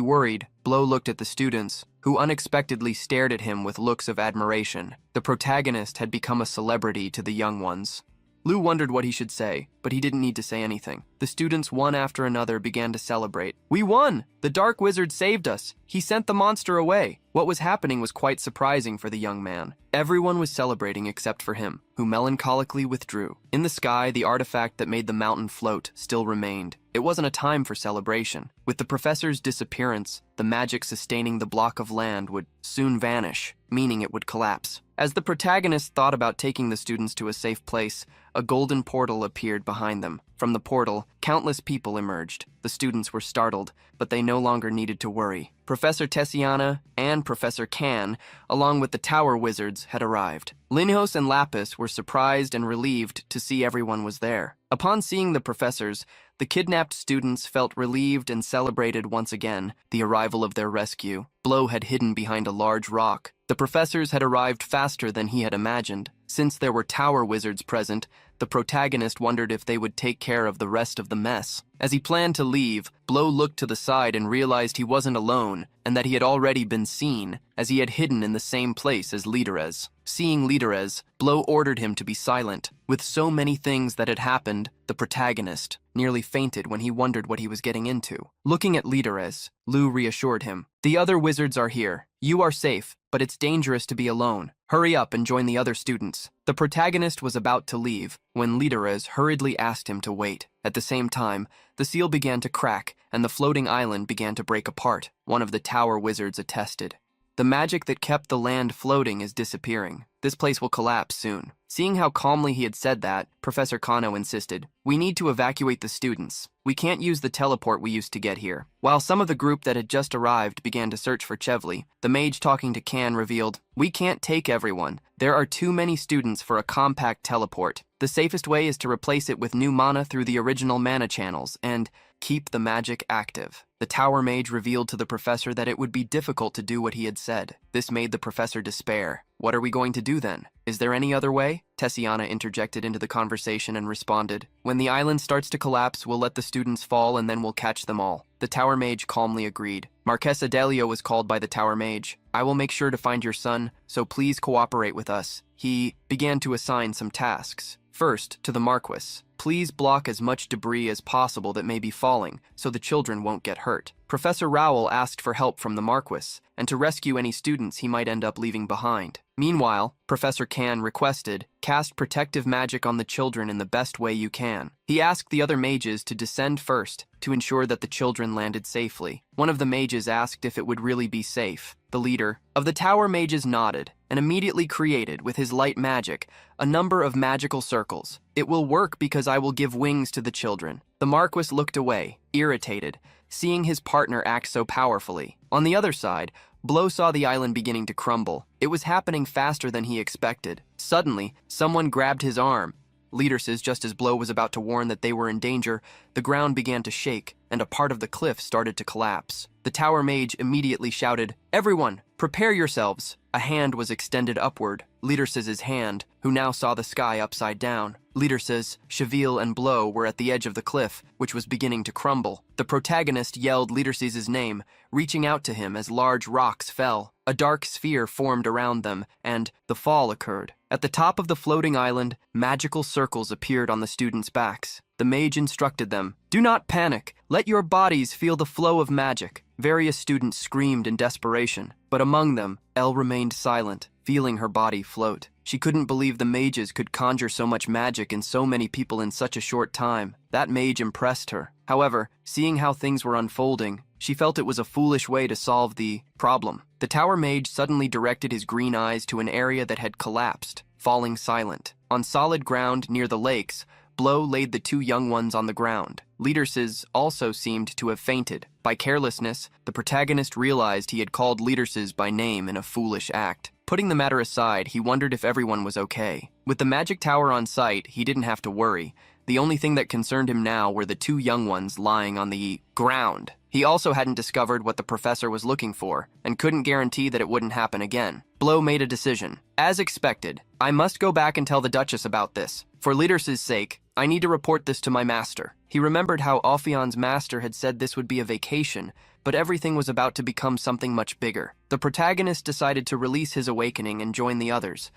worried, Blow looked at the students, who unexpectedly stared at him with looks of admiration. The protagonist had become a celebrity to the young ones. Lou wondered what he should say, but he didn't need to say anything. The students, one after another, began to celebrate. "We won! The Dark Wizard saved us! He sent the monster away!" What was happening was quite surprising for the young man. Everyone was celebrating except for him, who melancholically withdrew. In the sky, the artifact that made the mountain float still remained. It wasn't a time for celebration. With the professor's disappearance, the magic sustaining the block of land would soon vanish, meaning it would collapse. As the protagonist thought about taking the students to a safe place, a golden portal appeared behind them. From the portal, countless people emerged. The students were startled, but they no longer needed to worry. Professor Tessiana and Professor Can, along with the Tower Wizards, had arrived. Linhos and Lapis were surprised and relieved to see everyone was there. Upon seeing the professors, the kidnapped students felt relieved and celebrated once again the arrival of their rescue. Blow had hidden behind a large rock. The professors had arrived faster than he had imagined. Since there were Tower Wizards present, the protagonist wondered if they would take care of the rest of the mess. As he planned to leave, Blow looked to the side and realized he wasn't alone, and that he had already been seen, as he had hidden in the same place as Liderez. Seeing Liderez, Blow ordered him to be silent. With so many things that had happened, the protagonist nearly fainted when he wondered what he was getting into. Looking at Liderez, Lou reassured him. "The other wizards are here. You are safe, but it's dangerous to be alone. Hurry up and join the other students." The protagonist was about to leave when Liderez hurriedly asked him to wait. At the same time, the seal began to crack and the floating island began to break apart. One of the Tower Wizards attested. "The magic that kept the land floating is disappearing. This place will collapse soon." Seeing how calmly he had said that, Professor Kano insisted, "We need to evacuate the students. We can't use the teleport we used to get here." While some of the group that had just arrived began to search for Chevly, the mage talking to Can revealed, "We can't take everyone. There are too many students for a compact teleport. The safest way is to replace it with new mana through the original mana channels and keep the magic active." The Tower Mage revealed to the professor that it would be difficult to do what he had said. This made the professor despair. "What are we going to do then? Is there any other way?" Tessiana interjected into the conversation and responded, "When the island starts to collapse, we'll let the students fall and then we'll catch them all." The Tower Mage calmly agreed. Marquesa Delio was called by the Tower Mage. "I will make sure to find your son, so please cooperate with us." He began to assign some tasks. First, to the Marquis. "Please block as much debris as possible that may be falling, so the children won't get hurt." Professor Rowell asked for help from the Marquis, and to rescue any students he might end up leaving behind. Meanwhile, Professor Can requested, "Cast protective magic on the children in the best way you can." He asked the other mages to descend first, to ensure that the children landed safely. One of the mages asked if it would really be safe. The leader of the Tower Mages nodded, and immediately created, with his light magic, a number of magical circles. "It will work because I will give wings to the children." The Marquis looked away, irritated, seeing his partner act so powerfully. On the other side, Blow saw the island beginning to crumble. It was happening faster than he expected. Suddenly, someone grabbed his arm. Leaderses, just as Blow was about to warn that they were in danger, the ground began to shake, and a part of the cliff started to collapse. The Tower Mage immediately shouted, "Everyone, prepare yourselves!" A hand was extended upward, Leaderses' hand, who now saw the sky upside down. Leaderses, Cheville, and Blow were at the edge of the cliff, which was beginning to crumble. The protagonist yelled Leaderses' name, reaching out to him as large rocks fell. A dark sphere formed around them, and the fall occurred. At the top of the floating island, magical circles appeared on the students' backs. The mage instructed them, "Do not panic. Let your bodies feel the flow of magic." Various students screamed in desperation, but among them, Elle remained silent, feeling her body float. She couldn't believe the mages could conjure so much magic in so many people in such a short time. That mage impressed her. However, seeing how things were unfolding, she felt it was a foolish way to solve the problem. The Tower Mage suddenly directed his green eyes to an area that had collapsed, falling silent. On solid ground near the lakes, Blow laid the two young ones on the ground. Leaderses also seemed to have fainted. By carelessness, the protagonist realized he had called Leaderses by name in a foolish act. Putting the matter aside, he wondered if everyone was okay. With the magic tower on site, he didn't have to worry. The only thing that concerned him now were the two young ones lying on the ground. He also hadn't discovered what the professor was looking for, and couldn't guarantee that it wouldn't happen again. Blow made a decision. As expected, "I must go back and tell the Duchess about this. For Leaderses' sake, I need to report this to my master." He remembered how Ophion's master had said this would be a vacation, but everything was about to become something much bigger. The protagonist decided to release his awakening and join the others.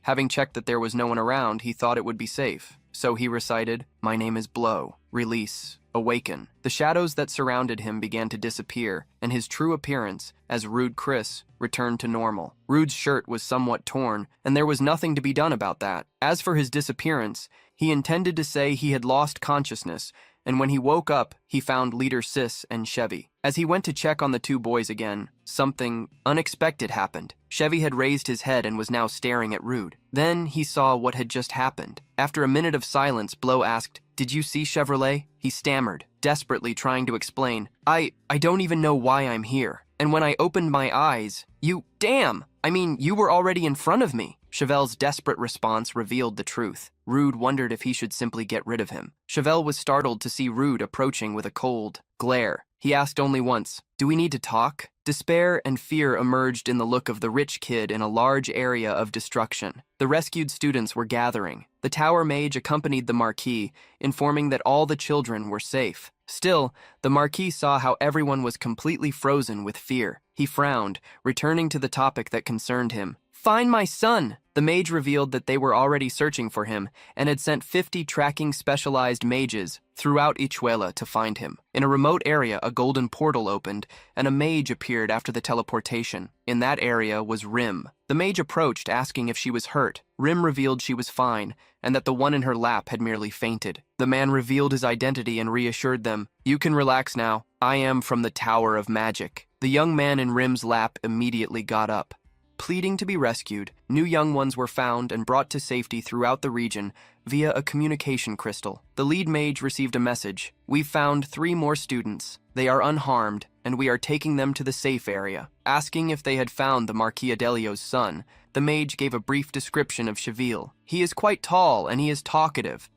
Having checked that there was no one around, he thought it would be safe. So he recited, "My name is Blow. Release. Awaken." The shadows that surrounded him began to disappear, and his true appearance, as Rude Chris, returned to normal. Rude's shirt was somewhat torn, and there was nothing to be done about that. As for his disappearance, he intended to say he had lost consciousness, and when he woke up, he found Leader Sis and Chevy. As he went to check on the two boys again, something unexpected happened. Chevy had raised his head and was now staring at Rude. Then he saw what had just happened. After a minute of silence, Blow asked, "Did you see Chevrolet?" He stammered, desperately trying to explain, I don't even know why I'm here. And when I opened my eyes, you were already in front of me." Chevelle's desperate response revealed the truth. Rude wondered if he should simply get rid of him. Chevelle was startled to see Rude approaching with a cold glare. He asked only once, "Do we need to talk?" Despair and fear emerged in the look of the rich kid in a large area of destruction. The rescued students were gathering. The tower mage accompanied the Marquis, informing that all the children were safe. Still, the Marquis saw how everyone was completely frozen with fear. He frowned, returning to the topic that concerned him. "Find my son!" The mage revealed that they were already searching for him and had sent 50 tracking specialized mages throughout Ichuela to find him. In a remote area, a golden portal opened, and a mage appeared after the teleportation. In that area was Rim. The mage approached, asking if she was hurt. Rim revealed she was fine, and that the one in her lap had merely fainted. The man revealed his identity and reassured them, "You can relax now. I am from the Tower of Magic." The young man in Rim's lap immediately got up. Pleading to be rescued, new young ones were found and brought to safety throughout the region via a communication crystal. The lead mage received a message. "We've found 3 more students. They are unharmed, and we are taking them to the safe area." Asking if they had found the Marquis Adelio's son, the mage gave a brief description of Cheville. "He is quite tall, and he is talkative.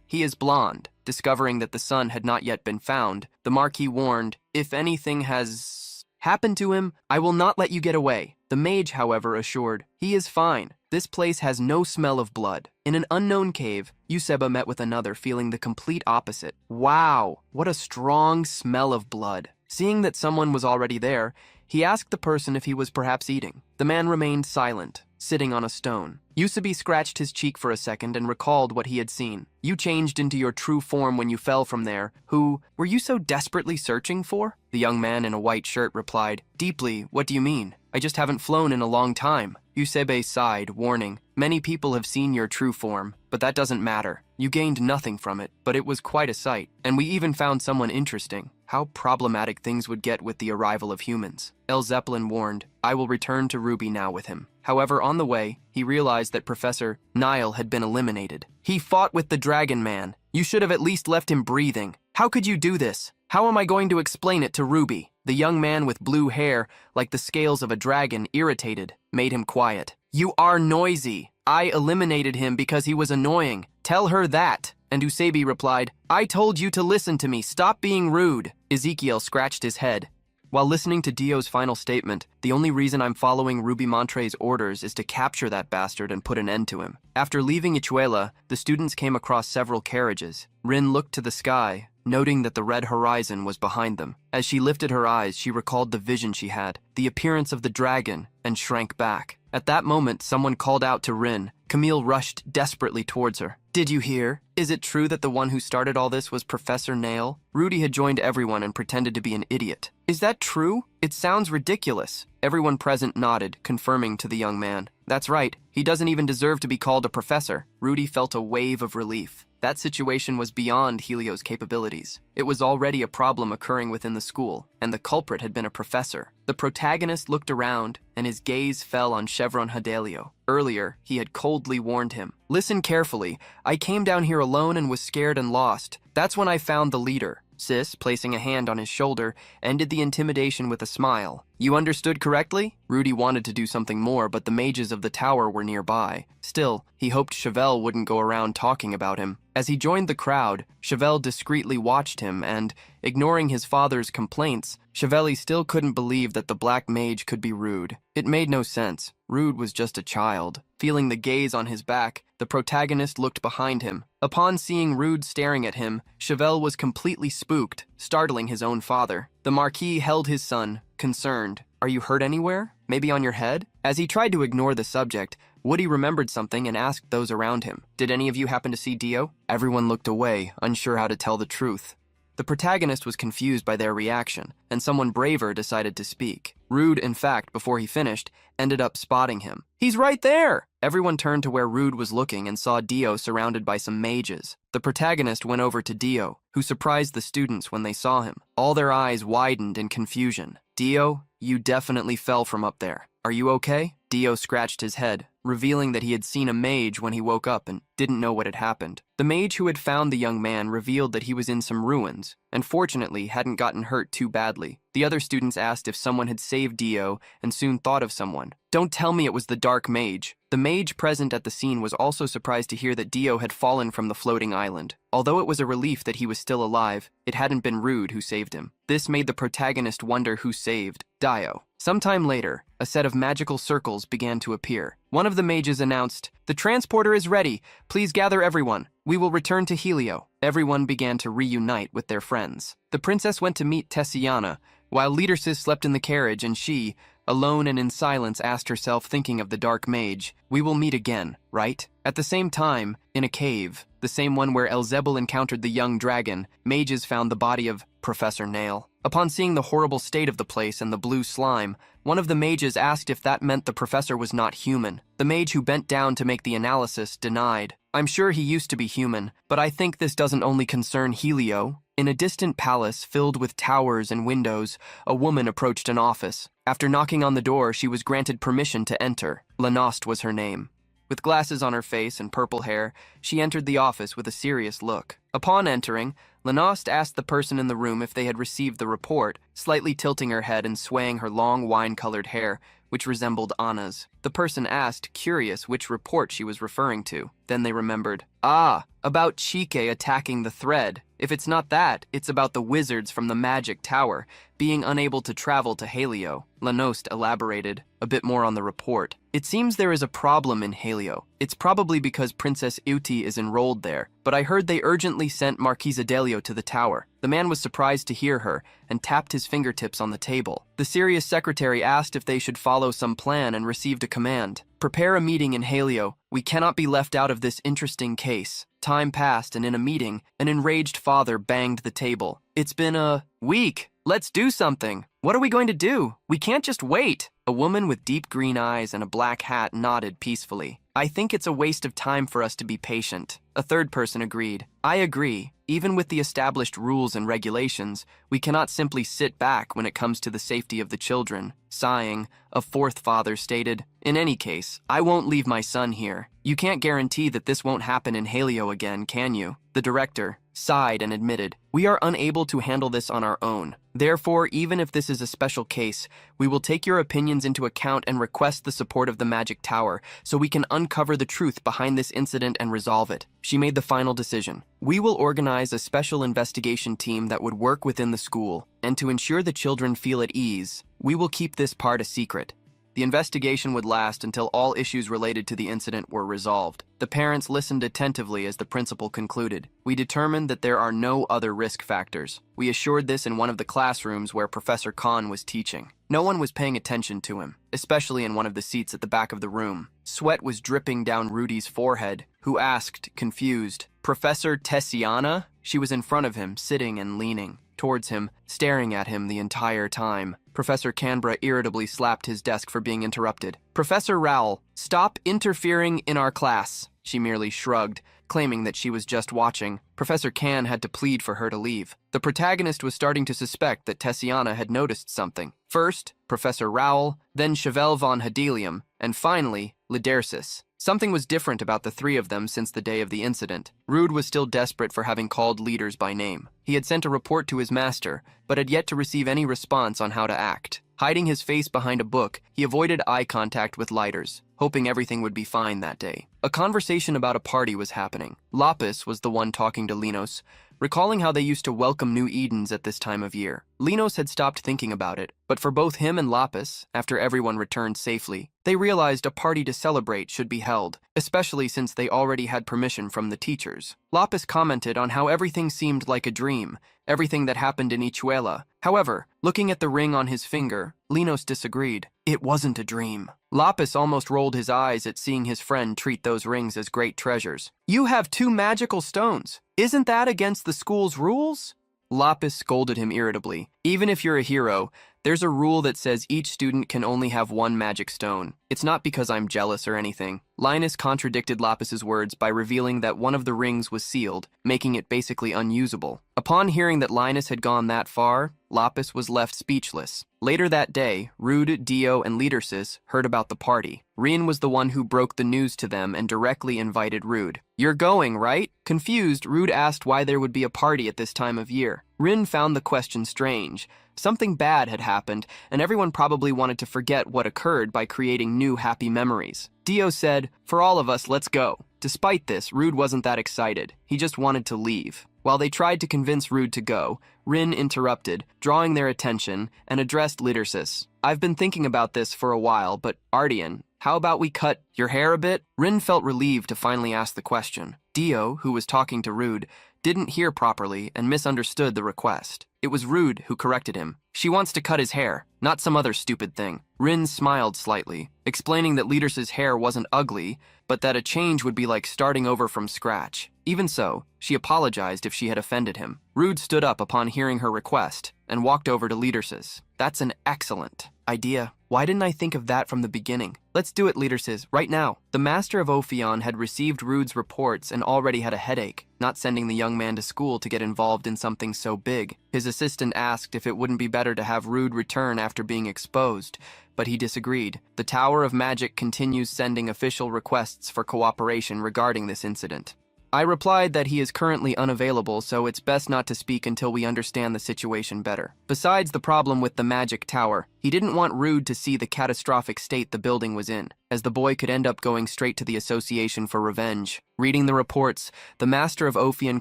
He is blonde." Discovering that the son had not yet been found, the Marquis warned, "If anything has happened to him, I will not let you get away." The mage, however, assured, "He is fine. This place has no smell of blood." In an unknown cave, Yuseba met with another, feeling the complete opposite. Wow, what a strong smell of blood. Seeing that someone was already there, he asked the person if he was perhaps eating. The man remained silent, sitting on a stone. Yusubi scratched his cheek for a second and recalled what he had seen. "You changed into your true form when you fell from there. Who were you so desperately searching for?" The young man in a white shirt replied, "Deeply, what do you mean? I just haven't flown in a long time." Yusebe sighed, warning, "Many people have seen your true form, but that doesn't matter. You gained nothing from it, but it was quite a sight. And we even found someone interesting." How problematic things would get with the arrival of humans. El Zeppelin warned, "I will return to Ruby now with him." However, on the way, he realized that Professor Nile had been eliminated. "He fought with the Dragon Man. You should have at least left him breathing. How could you do this? How am I going to explain it to Ruby?" The young man with blue hair, like the scales of a dragon, irritated, made him quiet. "You are noisy. I eliminated him because he was annoying. Tell her that." And Usebi replied, "I told you to listen to me. Stop being rude." Ezekiel scratched his head. While listening to Dio's final statement, "The only reason I'm following Ruby Montre's orders is to capture that bastard and put an end to him." After leaving Ichuela, the students came across several carriages. Rin looked to the sky, noting that the red horizon was behind them. As she lifted her eyes, she recalled the vision she had, the appearance of the dragon, and shrank back. At that moment, someone called out to Rin. Camille rushed desperately towards her. "Did you hear? Is it true that the one who started all this was Professor Nail?" Rudy had joined everyone and pretended to be an idiot. "Is that true? It sounds ridiculous." Everyone present nodded, confirming to the young man. "That's right. He doesn't even deserve to be called a professor." Rudy felt a wave of relief. That situation was beyond Helio's capabilities. It was already a problem occurring within the school, and the culprit had been a professor. The protagonist looked around, and his gaze fell on Chevron Hadelio. Earlier, he had coldly warned him. "Listen carefully. I came down here alone and was scared and lost. That's when I found the leader." Sis, placing a hand on his shoulder, ended the intimidation with a smile. "You understood correctly?" Rudy wanted to do something more, but the mages of the tower were nearby. Still, he hoped Chevelle wouldn't go around talking about him. As he joined the crowd, Chevelle discreetly watched him and, ignoring his father's complaints, Chevelle still couldn't believe that the black mage could be Rude. It made no sense. Rude was just a child. Feeling the gaze on his back, the protagonist looked behind him. Upon seeing Rude staring at him, Chevelle was completely spooked, startling his own father. The Marquis held his son, concerned. Are you hurt anywhere? Maybe on your head? As he tried to ignore the subject, Woody remembered something and asked those around him, Did any of you happen to see Dio? Everyone looked away, unsure how to tell the truth. The protagonist was confused by their reaction, and someone braver decided to speak. Rude, in fact, before he finished, ended up spotting him. He's right there! Everyone turned to where Rude was looking and saw Dio surrounded by some mages. The protagonist went over to Dio, who surprised the students when they saw him. All their eyes widened in confusion. Dio, you definitely fell from up there. Are you okay? Dio scratched his head, revealing that he had seen a mage when he woke up and didn't know what had happened. The mage who had found the young man revealed that he was in some ruins, and fortunately hadn't gotten hurt too badly. The other students asked if someone had saved Dio and soon thought of someone. Don't tell me it was the dark mage. The mage present at the scene was also surprised to hear that Dio had fallen from the floating island. Although it was a relief that he was still alive, it hadn't been Rude who saved him. This made the protagonist wonder who saved Dio. Sometime later, a set of magical circles began to appear. One of the mages announced, "The transporter is ready. Please gather everyone. We will return to Helio." Everyone began to reunite with their friends. The princess went to meet Tessiana, while Leadersis slept in the carriage, and she, alone and in silence, asked herself, thinking of the dark mage, "We will meet again, right?" At the same time, in a cave, the same one where Elzebel encountered the young dragon, mages found the body of Professor Nail. Upon seeing the horrible state of the place and the blue slime, one of the mages asked if that meant the professor was not human. The mage who bent down to make the analysis denied. "I'm sure he used to be human, but I think this doesn't only concern Helio." In a distant palace filled with towers and windows, a woman approached an office. After knocking on the door, she was granted permission to enter. Lanost was her name. With glasses on her face and purple hair, she entered the office with a serious look. Upon entering, Lanost asked the person in the room if they had received the report, slightly tilting her head and swaying her long wine-colored hair, which resembled Anna's. The person asked, curious which report she was referring to. Then they remembered. "Ah, about Chike attacking the thread. If it's not that, it's about the wizards from the magic tower being unable to travel to Helio." Lanost elaborated a bit more on the report. "It seems there is a problem in Helio. It's probably because Princess Uti is enrolled there, but I heard they urgently sent Marquis Adelio to the tower." The man was surprised to hear her and tapped his fingertips on the table. The serious secretary asked if they should follow some plan and received a command. "Prepare a meeting in Helio. We cannot be left out of this interesting case." Time passed, and in a meeting, an enraged father banged the table. "It's been a week. Let's do something. What are we going to do? We can't just wait." A woman with deep green eyes and a black hat nodded peacefully. "I think it's a waste of time for us to be patient." A third person agreed. "I agree. Even with the established rules and regulations, we cannot simply sit back when it comes to the safety of the children." Sighing, a fourth father stated, "In any case, I won't leave my son here. You can't guarantee that this won't happen in Helio again, can you?" The director sighed and admitted, "We are unable to handle this on our own. Therefore, even if this is a special case, we will take your opinions into account and request the support of the Magic Tower so we can uncover the truth behind this incident and resolve it." She made the final decision. "We will organize a special investigation team that would work within the school, and to ensure the children feel at ease, we will keep this part a secret." The investigation would last until all issues related to the incident were resolved. The parents listened attentively as the principal concluded. "We determined that there are no other risk factors. We assured this in one of the classrooms where Professor Khan was teaching. No one was paying attention to him, especially in one of the seats at the back of the room. Sweat was dripping down Rudy's forehead, who asked, confused, "Professor Tessiana?" She was in front of him, sitting and leaning towards him, staring at him the entire time. Professor Canberra irritably slapped his desk for being interrupted. "Professor Rowell, stop interfering in our class." She merely shrugged, claiming that she was just watching. Professor Can had to plead for her to leave. The protagonist was starting to suspect that Tessiana had noticed something. First, Professor Rowell, then Chevelle von Hedelium, and finally, Lidersis. Something was different about the three of them since the day of the incident. Rude was still desperate for having called leaders by name. He had sent a report to his master, but had yet to receive any response on how to act. Hiding his face behind a book, he avoided eye contact with Lighters, hoping everything would be fine that day. A conversation about a party was happening. Lapis was the one talking to Linos, recalling how they used to welcome new Edens at this time of year. Linos had stopped thinking about it, but for both him and Lapis, after everyone returned safely, they realized a party to celebrate should be held, especially since they already had permission from the teachers. Lapis commented on how everything seemed like a dream, everything that happened in Ichuela. However, looking at the ring on his finger, Linos disagreed. It wasn't a dream. Lapis almost rolled his eyes at seeing his friend treat those rings as great treasures. You have 2 magical stones. Isn't that against the school's rules? Lapis scolded him irritably. Even if you're a hero, there's a rule that says each student can only have 1 magic stone. It's not because I'm jealous or anything. Linus contradicted Lapis's words by revealing that one of the rings was sealed, making it basically unusable. Upon hearing that Linus had gone that far, Lapis was left speechless. Later that day, Rude, Dio, and Leadersis heard about the party. Rin was the one who broke the news to them and directly invited Rude. You're going, right? Confused, Rude asked why there would be a party at this time of year. Rin found the question strange. Something bad had happened, and everyone probably wanted to forget what occurred by creating new happy memories. Dio said, for all of us, let's go. Despite this, Rude wasn't that excited. He just wanted to leave. While they tried to convince Rude to go, Rin interrupted, drawing their attention, and addressed Leadersis. I've been thinking about this for a while, but Ardian, how about we cut your hair a bit? Rin felt relieved to finally ask the question. Dio, who was talking to Rude, didn't hear properly and misunderstood the request. It was Rude who corrected him. She wants to cut his hair, not some other stupid thing. Rin smiled slightly, explaining that Leader's hair wasn't ugly, but that a change would be like starting over from scratch. Even so, she apologized if she had offended him. Rude stood up upon hearing her request and walked over to Leader's. That's an excellent idea. Why didn't I think of that from the beginning? Let's do it, Leader's, right now. The Master of Ophion had received Rude's reports and already had a headache, not sending the young man to school to get involved in something so big. His assistant asked if it wouldn't be better to have Rude return after being exposed, but he disagreed. The Tower of Magic continues sending official requests for cooperation regarding this incident. I replied that he is currently unavailable, so it's best not to speak until we understand the situation better. Besides the problem with the magic tower, he didn't want Rude to see the catastrophic state the building was in, as the boy could end up going straight to the Association for Revenge. Reading the reports, the Master of Ophion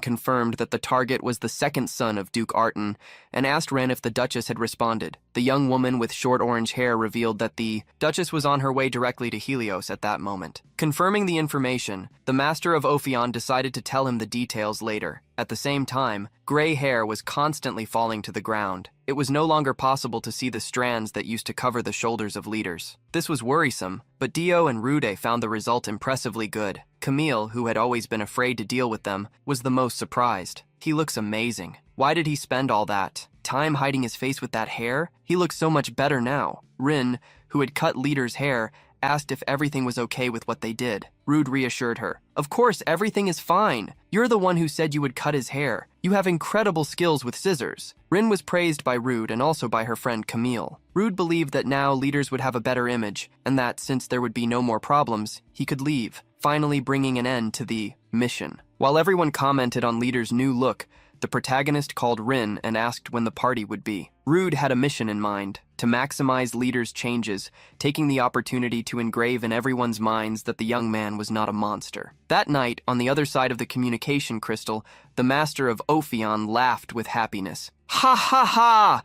confirmed that the target was the second son of Duke Arton, and asked Ren if the Duchess had responded. The young woman with short orange hair revealed that the Duchess was on her way directly to Helios at that moment. Confirming the information, the Master of Ophion decided to tell him the details later. At the same time, gray hair was constantly falling to the ground. It was no longer possible to see the strands that used to cover the shoulders of leaders. This was worrisome, but Dio and Rude found the result impressively good. Camille, who had always been afraid to deal with them, was the most surprised. He looks amazing. Why did he spend all that time hiding his face with that hair? He looks so much better now. Rin, who had cut Leader's hair, asked if everything was okay with what they did. Rude reassured her. Of course, everything is fine. You're the one who said you would cut his hair. You have incredible skills with scissors. Rin was praised by Rude and also by her friend Camille. Rude believed that now leaders would have a better image, and that since there would be no more problems, he could leave, finally bringing an end to the mission. While everyone commented on Leader's new look, the protagonist called Rin and asked when the party would be. Rude had a mission in mind, to maximize Leader's changes, taking the opportunity to engrave in everyone's minds that the young man was not a monster. That night, on the other side of the communication crystal, the Master of Ophion laughed with happiness. Ha ha ha!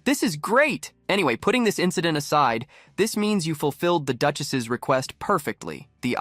This is great! Anyway, putting this incident aside, this means you fulfilled the Duchess's request perfectly. The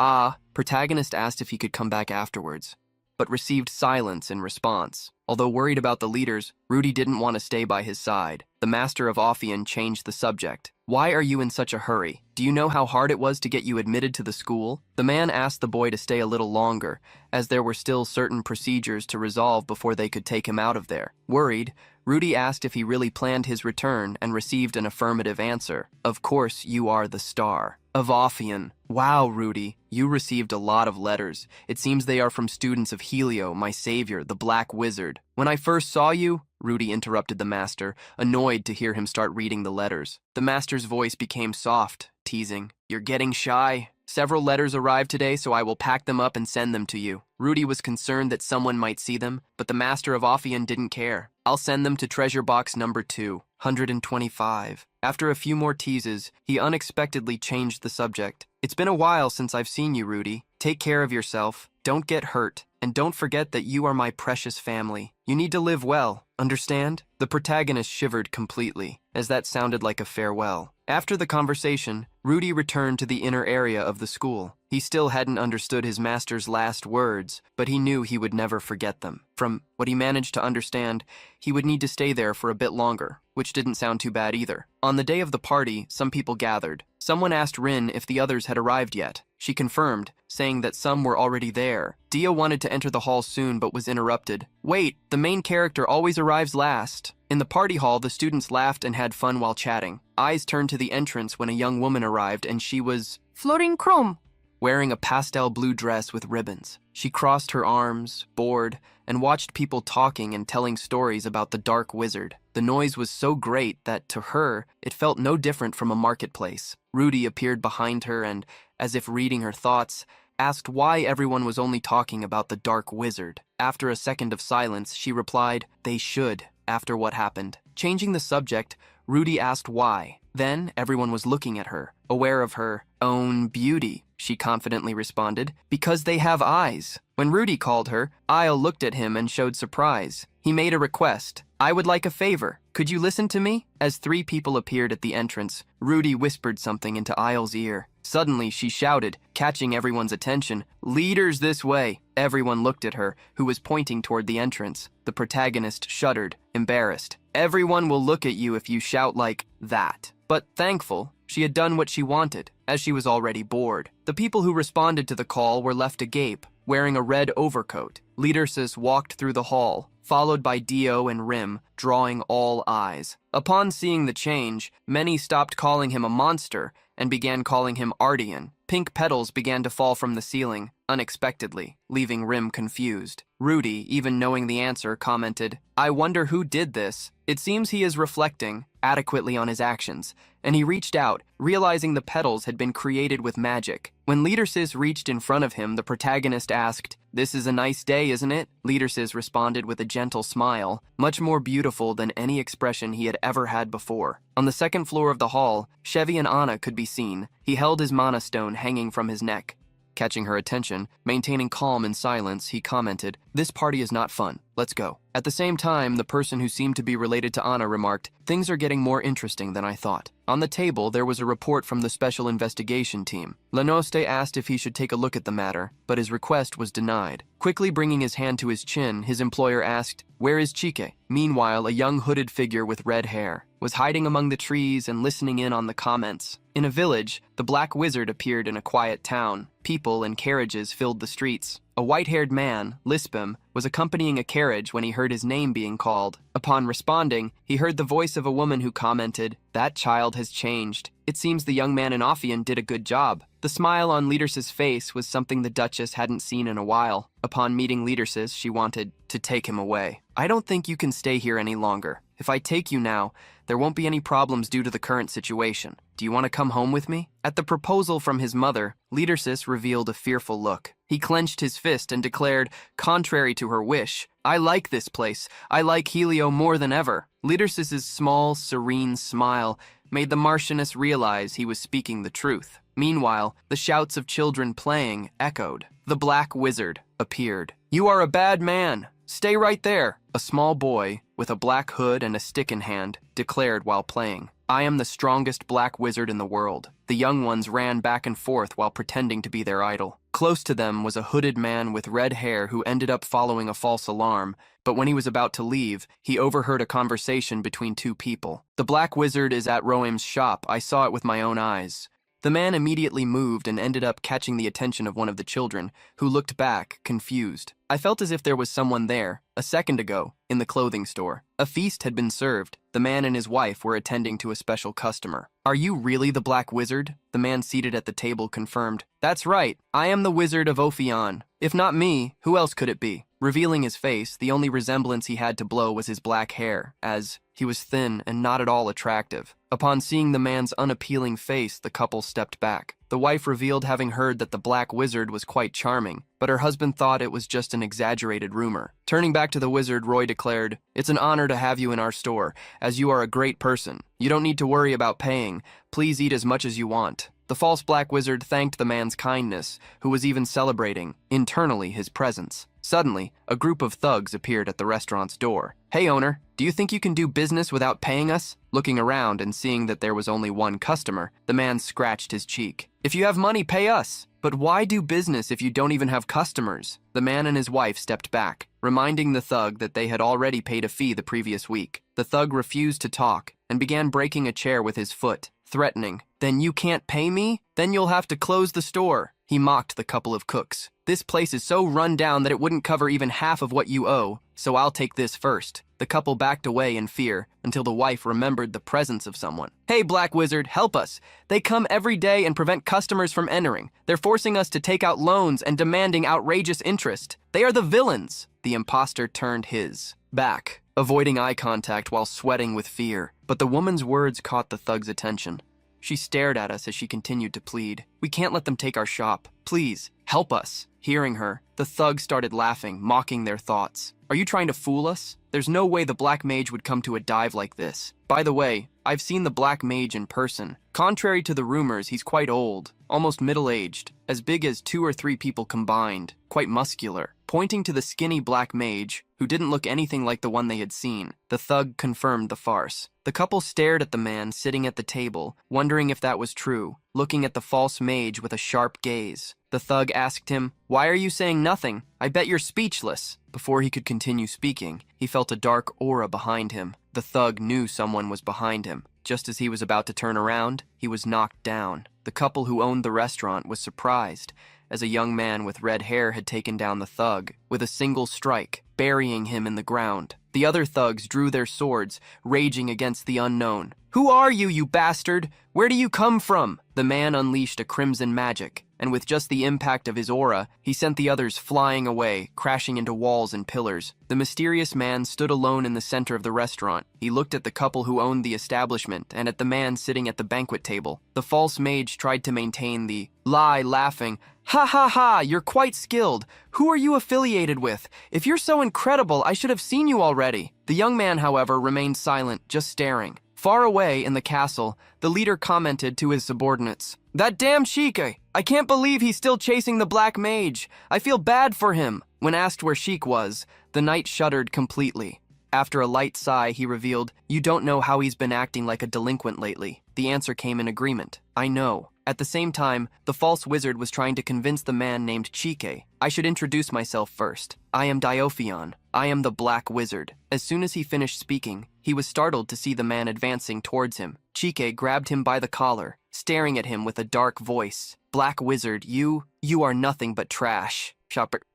protagonist asked if he could come back afterwards, but received silence in response. Although worried about the leaders, Rudy didn't want to stay by his side. The Master of Ophion changed the subject. Why are you in such a hurry? Do you know how hard it was to get you admitted to the school? The man asked the boy to stay a little longer, as there were still certain procedures to resolve before they could take him out of there. Worried, Rudy asked if he really planned his return and received an affirmative answer. Of course, you are the star of Ophion. Wow, Rudy, you received a lot of letters. It seems they are from students of Helio, my savior, the Black Wizard. When I first saw you, Rudy interrupted the master, annoyed to hear him start reading the letters. The master's voice became soft, teasing. You're getting shy. Several letters arrived today, so I will pack them up and send them to you. Rudy was concerned that someone might see them, but the Master of Ophion didn't care. I'll send them to treasure box number 225. After a few more teases, he unexpectedly changed the subject. It's been a while since I've seen you, Rudy. Take care of yourself. Don't get hurt, and don't forget that you are my precious family. You need to live well, understand? The protagonist shivered completely, as that sounded like a farewell. After the conversation, Rudy returned to the inner area of the school. He still hadn't understood his master's last words, but he knew he would never forget them. From what he managed to understand, he would need to stay there for a bit longer, which didn't sound too bad either. On the day of the party, some people gathered. Someone asked Rin if the others had arrived yet. She confirmed, saying that some were already there. Dio wanted to enter the hall soon but was interrupted. Wait, the main character always arrives last. In the party hall, the students laughed and had fun while chatting. Eyes turned to the entrance when a young woman arrived, and she was Floating chrome. wearing a pastel blue dress with ribbons. She crossed her arms, bored, and watched people talking and telling stories about the dark wizard. The noise was so great that, to her, it felt no different from a marketplace. Rudy appeared behind her and, as if reading her thoughts, asked why everyone was only talking about the dark wizard. After a second of silence, she replied, "They should, after what happened." Changing the subject, Rudy asked why. Then everyone was looking at her, aware of her own beauty. She confidently responded, "Because they have eyes." When Rudy called her, Isle looked at him and showed surprise. He made a request. "I would like a favor. Could you listen to me?" As three people appeared at the entrance, Rudy whispered something into Isle's ear. Suddenly, she shouted, catching everyone's attention, "Leaders this way!" Everyone looked at her, who was pointing toward the entrance. The protagonist shuddered, embarrassed. Everyone will look at you if you shout like that. But thankful, she had done what she wanted, as she was already bored. The people who responded to the call were left agape, wearing a red overcoat. Leadersis walked through the hall, followed by Dio and Rim, drawing all eyes. Upon seeing the change, many stopped calling him a monster and began calling him Ardian. Pink petals began to fall from the ceiling, unexpectedly, leaving Rim confused. Rudy, even knowing the answer, commented, "I wonder who did this. It seems he is reflecting adequately on his actions," and he reached out, realizing the petals had been created with magic. When Leadersis reached in front of him, the protagonist asked, "This is a nice day, isn't it?" Leadersis responded with a gentle smile, much more beautiful than any expression he had ever had before. On the second floor of the hall, Chevy and Anna could be seen. He held his mana stone hanging from his neck. Catching her attention, maintaining calm and silence, he commented, "This party is not fun. Let's go." At the same time, the person who seemed to be related to Anna remarked, "Things are getting more interesting than I thought." On the table, there was a report from the Special Investigation Team. Lenoste asked if he should take a look at the matter, but his request was denied. Quickly bringing his hand to his chin, his employer asked, "Where is Chike?" Meanwhile, a young hooded figure with red hair was hiding among the trees and listening in on the comments. In a village, the Black Wizard appeared in a quiet town. People and carriages filled the streets. A white-haired man, Lispim, was accompanying a carriage when he heard his name being called. Upon responding, he heard the voice of a woman who commented, "That child has changed. It seems the young man in Ophion did a good job." The smile on Leadersis' face was something the Duchess hadn't seen in a while. Upon meeting Leadersis, she wanted to take him away. "I don't think you can stay here any longer. If I take you now, there won't be any problems due to the current situation. Do you want to come home with me?" At the proposal from his mother, Leadersis revealed a fearful look. He clenched his fist and declared, contrary to her wish, "I like this place. I like Helio more than ever." Leadersis's small, serene smile made the Marchioness realize he was speaking the truth. Meanwhile, the shouts of children playing echoed. The Black Wizard appeared. "You are a bad man. Stay right there." A small boy, with a black hood and a stick in hand, declared while playing, "I am the strongest Black Wizard in the world." The young ones ran back and forth while pretending to be their idol. Close to them was a hooded man with red hair who ended up following a false alarm, but when he was about to leave, he overheard a conversation between two people. "The Black Wizard is at Roem's shop. I saw it with my own eyes." The man immediately moved and ended up catching the attention of one of the children, who looked back, confused. "I felt as if there was someone there, a second ago, in the clothing store." A feast had been served. The man and his wife were attending to a special customer. "Are you really the Black Wizard?" The man seated at the table confirmed. "That's right. I am the Wizard of Ophion. If not me, who else could it be?" Revealing his face, the only resemblance he had to Blow was his black hair, as he was thin and not at all attractive. Upon seeing the man's unappealing face, the couple stepped back. The wife revealed having heard that the Black Wizard was quite charming, but her husband thought it was just an exaggerated rumor. Turning back to the wizard, Roy declared, "It's an honor to have you in our store, as you are a great person. You don't need to worry about paying. Please eat as much as you want." The false black wizard thanked the man's kindness, who was even celebrating, internally, his presence. Suddenly, a group of thugs appeared at the restaurant's door. "Hey owner, do you think you can do business without paying us?" Looking around and seeing that there was only one customer, the man scratched his cheek. "If you have money, pay us. But why do business if you don't even have customers?" The man and his wife stepped back, reminding the thug that they had already paid a fee the previous week. The thug refused to talk and began breaking a chair with his foot, threatening, "Then you can't pay me? Then you'll have to close the store." He mocked the couple of cooks. "This place is so run down that it wouldn't cover even half of what you owe, so I'll take this first." The couple backed away in fear until the wife remembered the presence of someone. "Hey, Black Wizard, help us. They come every day and prevent customers from entering. They're forcing us to take out loans and demanding outrageous interest. They are the villains." The imposter turned his back, avoiding eye contact while sweating with fear. But the woman's words caught the thug's attention. She stared at us as she continued to plead. "We can't let them take our shop. Please, help us." Hearing her, the thug started laughing, mocking their thoughts. "Are you trying to fool us? There's no way the Black Mage would come to a dive like this. By the way, I've seen the Black Mage in person. Contrary to the rumors, he's quite old, almost middle-aged, as big as 2 or 3 people combined, quite muscular." Pointing to the skinny Black Mage, who didn't look anything like the one they had seen, the thug confirmed the farce. The couple stared at the man sitting at the table, wondering if that was true, looking at the false mage with a sharp gaze. The thug asked him, "Why are you saying nothing? I bet you're speechless." Before he could continue speaking, he felt a dark aura behind him. The thug knew someone was behind him. Just as he was about to turn around, he was knocked down. The couple who owned the restaurant was surprised, as a young man with red hair had taken down the thug with a single strike, burying him in the ground. The other thugs drew their swords, raging against the unknown. "Who are you, you bastard? Where do you come from?" The man unleashed a crimson magic, and with just the impact of his aura, he sent the others flying away, crashing into walls and pillars. The mysterious man stood alone in the center of the restaurant. He looked at the couple who owned the establishment and at the man sitting at the banquet table. The false mage tried to maintain the lie, laughing, "Ha ha ha, you're quite skilled. Who are you affiliated with? If you're so incredible, I should have seen you already." The young man, however, remained silent, just staring. Far away in the castle, the leader commented to his subordinates, "That damn Sheik! I can't believe he's still chasing the Black Mage. I feel bad for him." When asked where Sheik was, the knight shuddered completely. After a light sigh, he revealed, "You don't know how he's been acting like a delinquent lately." The answer came in agreement. "I know." At the same time, the false wizard was trying to convince the man named Chike. "I should introduce myself first. I am Diophion. I am the Black Wizard." As soon as he finished speaking, he was startled to see the man advancing towards him. Chike grabbed him by the collar, staring at him with a dark voice. "Black Wizard, you are nothing but trash."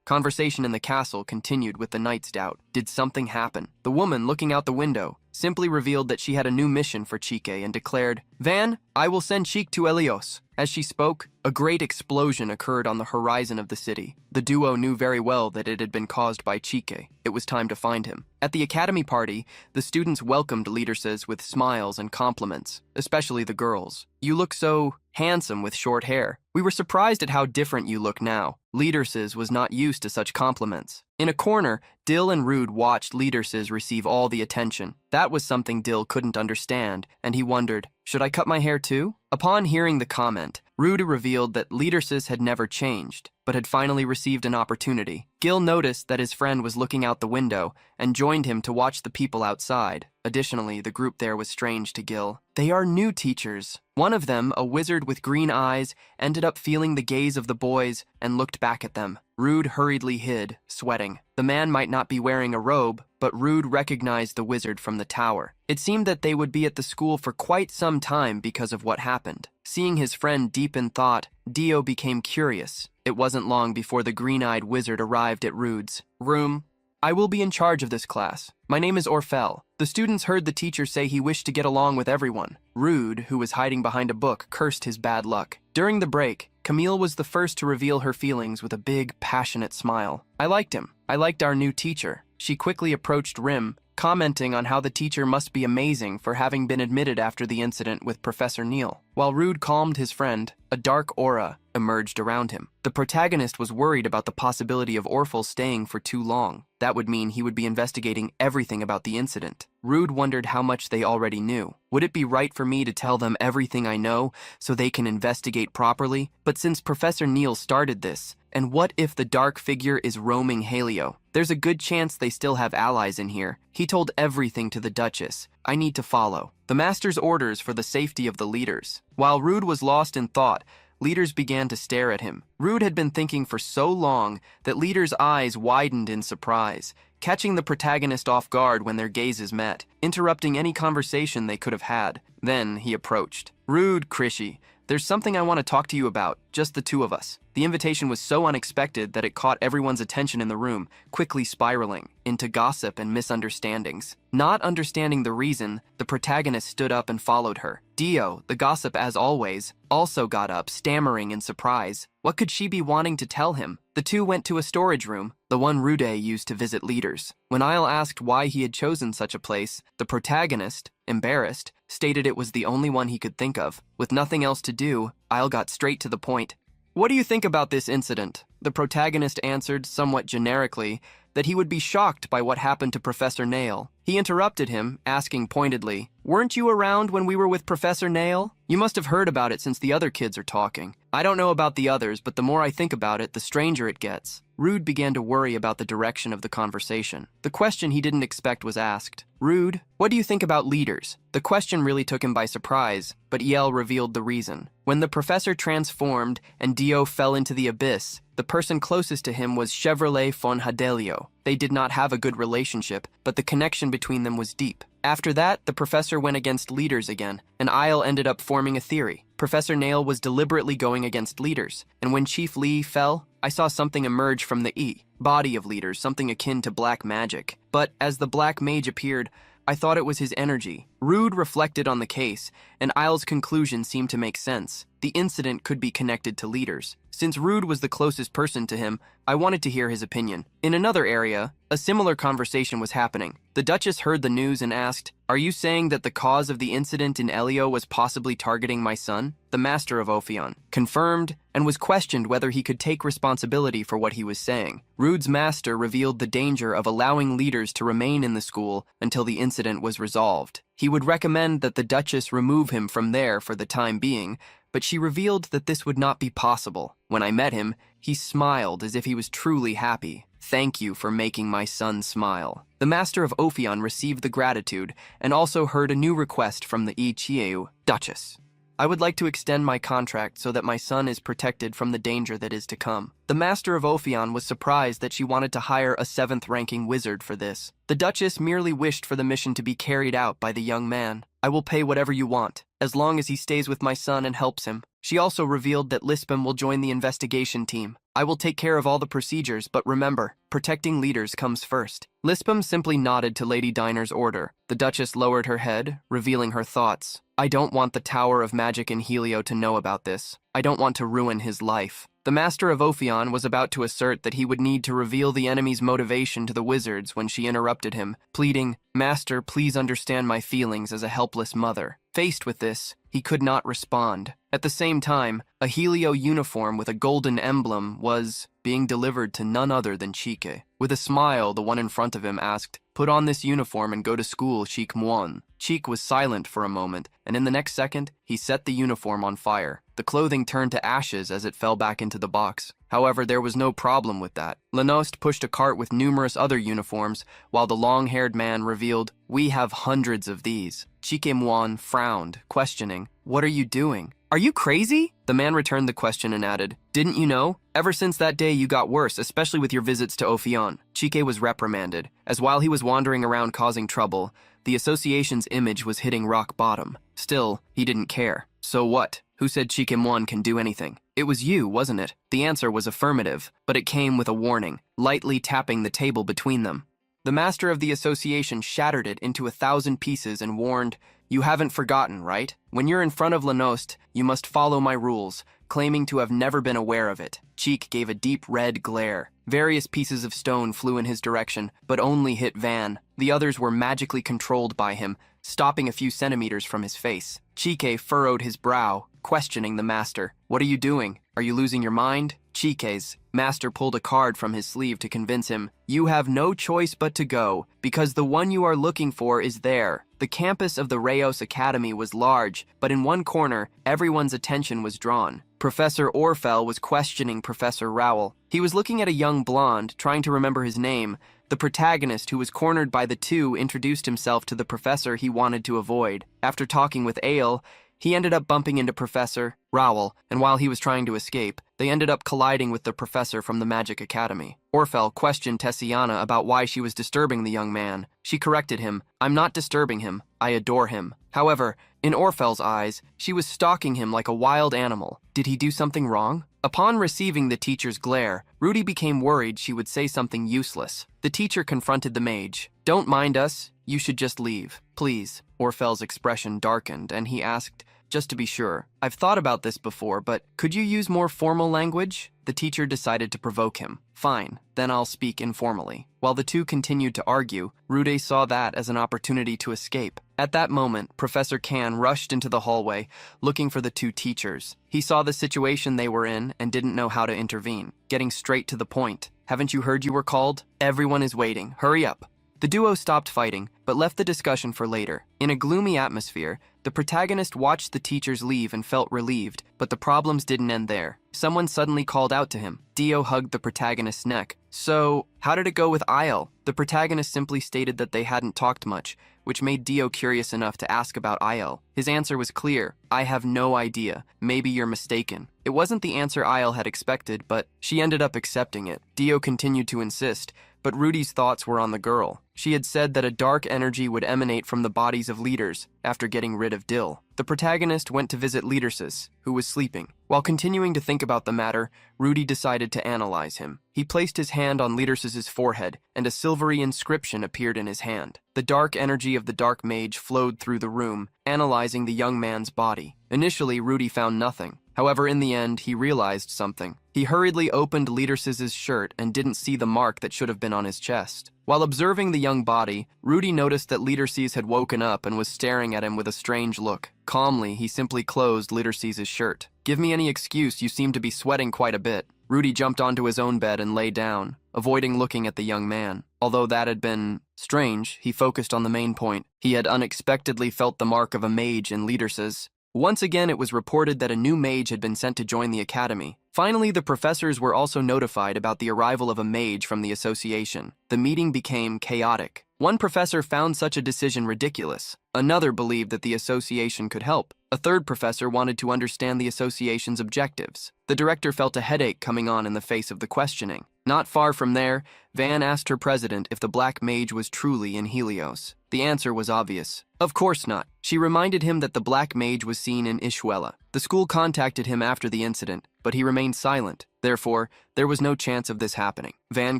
Conversation in the castle continued with the knight's doubt. Did something happen? The woman, looking out the window, simply revealed that she had a new mission for Chike and declared, "Van, I will send Cheek to Elios." As she spoke, a great explosion occurred on the horizon of the city. The duo knew very well that it had been caused by Chike. It was time to find him. At the academy party, the students welcomed Leaderses with smiles and compliments, especially the girls. "You look so handsome with short hair. We were surprised at how different you look now." Leaderses was not used to such compliments. In a corner, Dill and Rude watched Leaderses receive all the attention. That was something Dill couldn't understand, and he wondered, should I cut my hair too? Upon hearing the comment, Rude revealed that Leaderses had never changed, but had finally received an opportunity. Gil noticed that his friend was looking out the window and joined him to watch the people outside. Additionally, the group there was strange to Gil. They are new teachers. One of them, a wizard with green eyes, ended up feeling the gaze of the boys and looked back at them. Rude hurriedly hid, sweating. The man might not be wearing a robe, but Rude recognized the wizard from the tower. It seemed that they would be at the school for quite some time because of what happened. Seeing his friend deep in thought, Dio became curious. It wasn't long before the green-eyed wizard arrived at Rude's room. "I will be in charge of this class. My name is Orfel." The students heard the teacher say he wished to get along with everyone. Rude, who was hiding behind a book, cursed his bad luck. During the break, Camille was the first to reveal her feelings with a big, passionate smile. "I liked him. I liked our new teacher." She quickly approached Rim, commenting on how the teacher must be amazing for having been admitted after the incident with Professor Neil. While Rude calmed his friend, a dark aura emerged around him. The protagonist was worried about the possibility of Orphle staying for too long. That would mean he would be investigating everything about the incident. Rude wondered how much they already knew. Would it be right for me to tell them everything I know so they can investigate properly? But since Professor Neil started this, and what if the dark figure is roaming Yahello? There's a good chance they still have allies in here. He told everything to the Duchess. I need to follow the master's orders for the safety of the leaders. While Rude was lost in thought, leaders began to stare at him. Rude had been thinking for so long that leaders' eyes widened in surprise, catching the protagonist off guard when their gazes met, interrupting any conversation they could have had. Then he approached. Rude, Krishy, there's something I want to talk to you about, just the two of us. The invitation was so unexpected that it caught everyone's attention in the room, quickly spiraling into gossip and misunderstandings. Not understanding the reason, the protagonist stood up and followed her. Dio, the gossip as always, also got up, stammering in surprise. What could she be wanting to tell him? The two went to a storage room, the one Rude used to visit leaders. When Isle asked why he had chosen such a place, the protagonist, embarrassed, stated it was the only one he could think of. With nothing else to do, Isle got straight to the point. What do you think about this incident? The protagonist answered, somewhat generically, that he would be shocked by what happened to Professor Nail. He interrupted him, asking pointedly, "Weren't you around when we were with Professor Nail? You must have heard about it since the other kids are talking." I don't know about the others, but the more I think about it, the stranger it gets. Rude began to worry about the direction of the conversation. The question he didn't expect was asked. Rude, what do you think about leaders? The question really took him by surprise, but Yell revealed the reason. When the professor transformed and Dio fell into the abyss, the person closest to him was Chevrolet von Hadelio. They did not have a good relationship, but the connection between them was deep. After that, the professor went against leaders again, and Isle ended up forming a theory. Professor Nail was deliberately going against leaders, and when Chief Lee fell, I saw something emerge from the body of leaders, something akin to black magic. But as the black mage appeared, I thought it was his energy. Rude reflected on the case, and Isle's conclusion seemed to make sense. The incident could be connected to leaders. Since Rude was the closest person to him, I wanted to hear his opinion. In another area, a similar conversation was happening. The Duchess heard the news and asked, "Are you saying that the cause of the incident in Elio was possibly targeting my son?" The master of Ophion confirmed and was questioned whether he could take responsibility for what he was saying. Rude's master revealed the danger of allowing leaders to remain in the school until the incident was resolved. He would recommend that the Duchess remove him from there for the time being, but she revealed that this would not be possible. When I met him, he smiled as if he was truly happy. "Thank you for making my son smile." The master of Ophion received the gratitude and also heard a new request from the Chieu Duchess. "I would like to extend my contract so that my son is protected from the danger that is to come." The master of Ophion was surprised that she wanted to hire a 7th-ranking wizard for this. The Duchess merely wished for the mission to be carried out by the young man. "I will pay whatever you want, as long as he stays with my son and helps him." She also revealed that Lispam will join the investigation team. "I will take care of all the procedures, but remember, protecting leaders comes first." Lispam simply nodded to Lady Diner's order. The Duchess lowered her head, revealing her thoughts. "I don't want the Tower of Magic in Helio to know about this. I don't want to ruin his life." The Master of Ophion was about to assert that he would need to reveal the enemy's motivation to the wizards when she interrupted him, pleading, "Master, please understand my feelings as a helpless mother." Faced with this, he could not respond. At the same time, a Helio uniform with a golden emblem was being delivered to none other than Chike. With a smile, the one in front of him asked, "Put on this uniform and go to school, Cheek Muon." Cheek was silent for a moment, and in the next second, he set the uniform on fire. The clothing turned to ashes as it fell back into the box. However, there was no problem with that. Lenost pushed a cart with numerous other uniforms, while the long-haired man revealed, "We have hundreds of these." Chike Muon frowned, questioning, "What are you doing? Are you crazy?" The man returned the question and added, "Didn't you know? Ever since that day you got worse, especially with your visits to Ophion." Chike was reprimanded, as while he was wandering around causing trouble, the association's image was hitting rock bottom. Still, he didn't care. "So what? Who said Chikimwan can do anything?" "It was you, wasn't it?" The answer was affirmative, but it came with a warning, lightly tapping the table between them. The master of the association shattered it into 1,000 pieces and warned, "You haven't forgotten, right? When you're in front of Lenost, you must follow my rules. claiming to have never been aware of it. Cheek gave a deep red glare. Various pieces of stone flew in his direction, but only hit Van. The others were magically controlled by him, stopping a few centimeters from his face. Chike furrowed his brow, questioning the master. What are you doing? Are you losing your mind? Chike's master pulled a card from his sleeve to convince him, you have no choice but to go, because the one you are looking for is there. The campus of the Rayos Academy was large, but in one corner, everyone's attention was drawn. Professor Orfel was questioning Professor Rowell. He was looking at a young blonde, trying to remember his name. The protagonist, who was cornered by the two, introduced himself to the professor he wanted to avoid. After talking with Ale, he ended up bumping into Professor Rowell, and while he was trying to escape, they ended up colliding with the professor from the Magic Academy. Orfel questioned Tessiana about why she was disturbing the young man. She corrected him, I'm not disturbing him, I adore him. However, in Orfel's eyes, she was stalking him like a wild animal. Did he do something wrong? Upon receiving the teacher's glare, Rudy became worried she would say something useless. The teacher confronted the mage. Don't mind us, you should just leave. Please. Orfel's expression darkened, and he asked, just to be sure, I've thought about this before, but could you use more formal language? The teacher decided to provoke him. Fine, then I'll speak informally. While the two continued to argue, Rude saw that as an opportunity to escape. At that moment, Professor Kan rushed into the hallway, looking for the two teachers. He saw the situation they were in and didn't know how to intervene. Getting straight to the point. Haven't you heard you were called? Everyone is waiting. Hurry up. The duo stopped fighting, but left the discussion for later. In a gloomy atmosphere, the protagonist watched the teachers leave and felt relieved, but the problems didn't end there. Someone suddenly called out to him. Dio hugged the protagonist's neck. So, how did it go with Isle? The protagonist simply stated that they hadn't talked much, which made Dio curious enough to ask about Isle. His answer was clear. I have no idea. Maybe you're mistaken. It wasn't the answer Isle had expected, but she ended up accepting it. Dio continued to insist, but Rudy's thoughts were on the girl. She had said that a dark energy would emanate from the bodies of leaders after getting rid of Dill. The protagonist went to visit Leadersis, who was sleeping. While continuing to think about the matter, Rudy decided to analyze him. He placed his hand on Leaders's forehead, and a silvery inscription appeared in his hand. The dark energy of the dark mage flowed through the room, analyzing the young man's body. Initially, Rudy found nothing. However, in the end, he realized something. He hurriedly opened Leaders's shirt and didn't see the mark that should have been on his chest. While observing the young body, Rudy noticed that Leaderses had woken up and was staring at him with a strange look. Calmly, he simply closed Leaders's shirt. Give me any excuse, you seem to be sweating quite a bit. Rudy jumped onto his own bed and lay down, avoiding looking at the young man. Although that had been strange, he focused on the main point. He had unexpectedly felt the mark of a mage in Leaders's. Once again, it was reported that a new mage had been sent to join the academy. Finally, the professors were also notified about the arrival of a mage from the association. The meeting became chaotic. One professor found such a decision ridiculous. Another believed that the association could help. A third professor wanted to understand the association's objectives. The director felt a headache coming on in the face of the questioning. Not far from there, Van asked her president if the black mage was truly in Helios. The answer was obvious. Of course not. She reminded him that the black mage was seen in Ishwella. The school contacted him after the incident, but he remained silent. Therefore, there was no chance of this happening. Van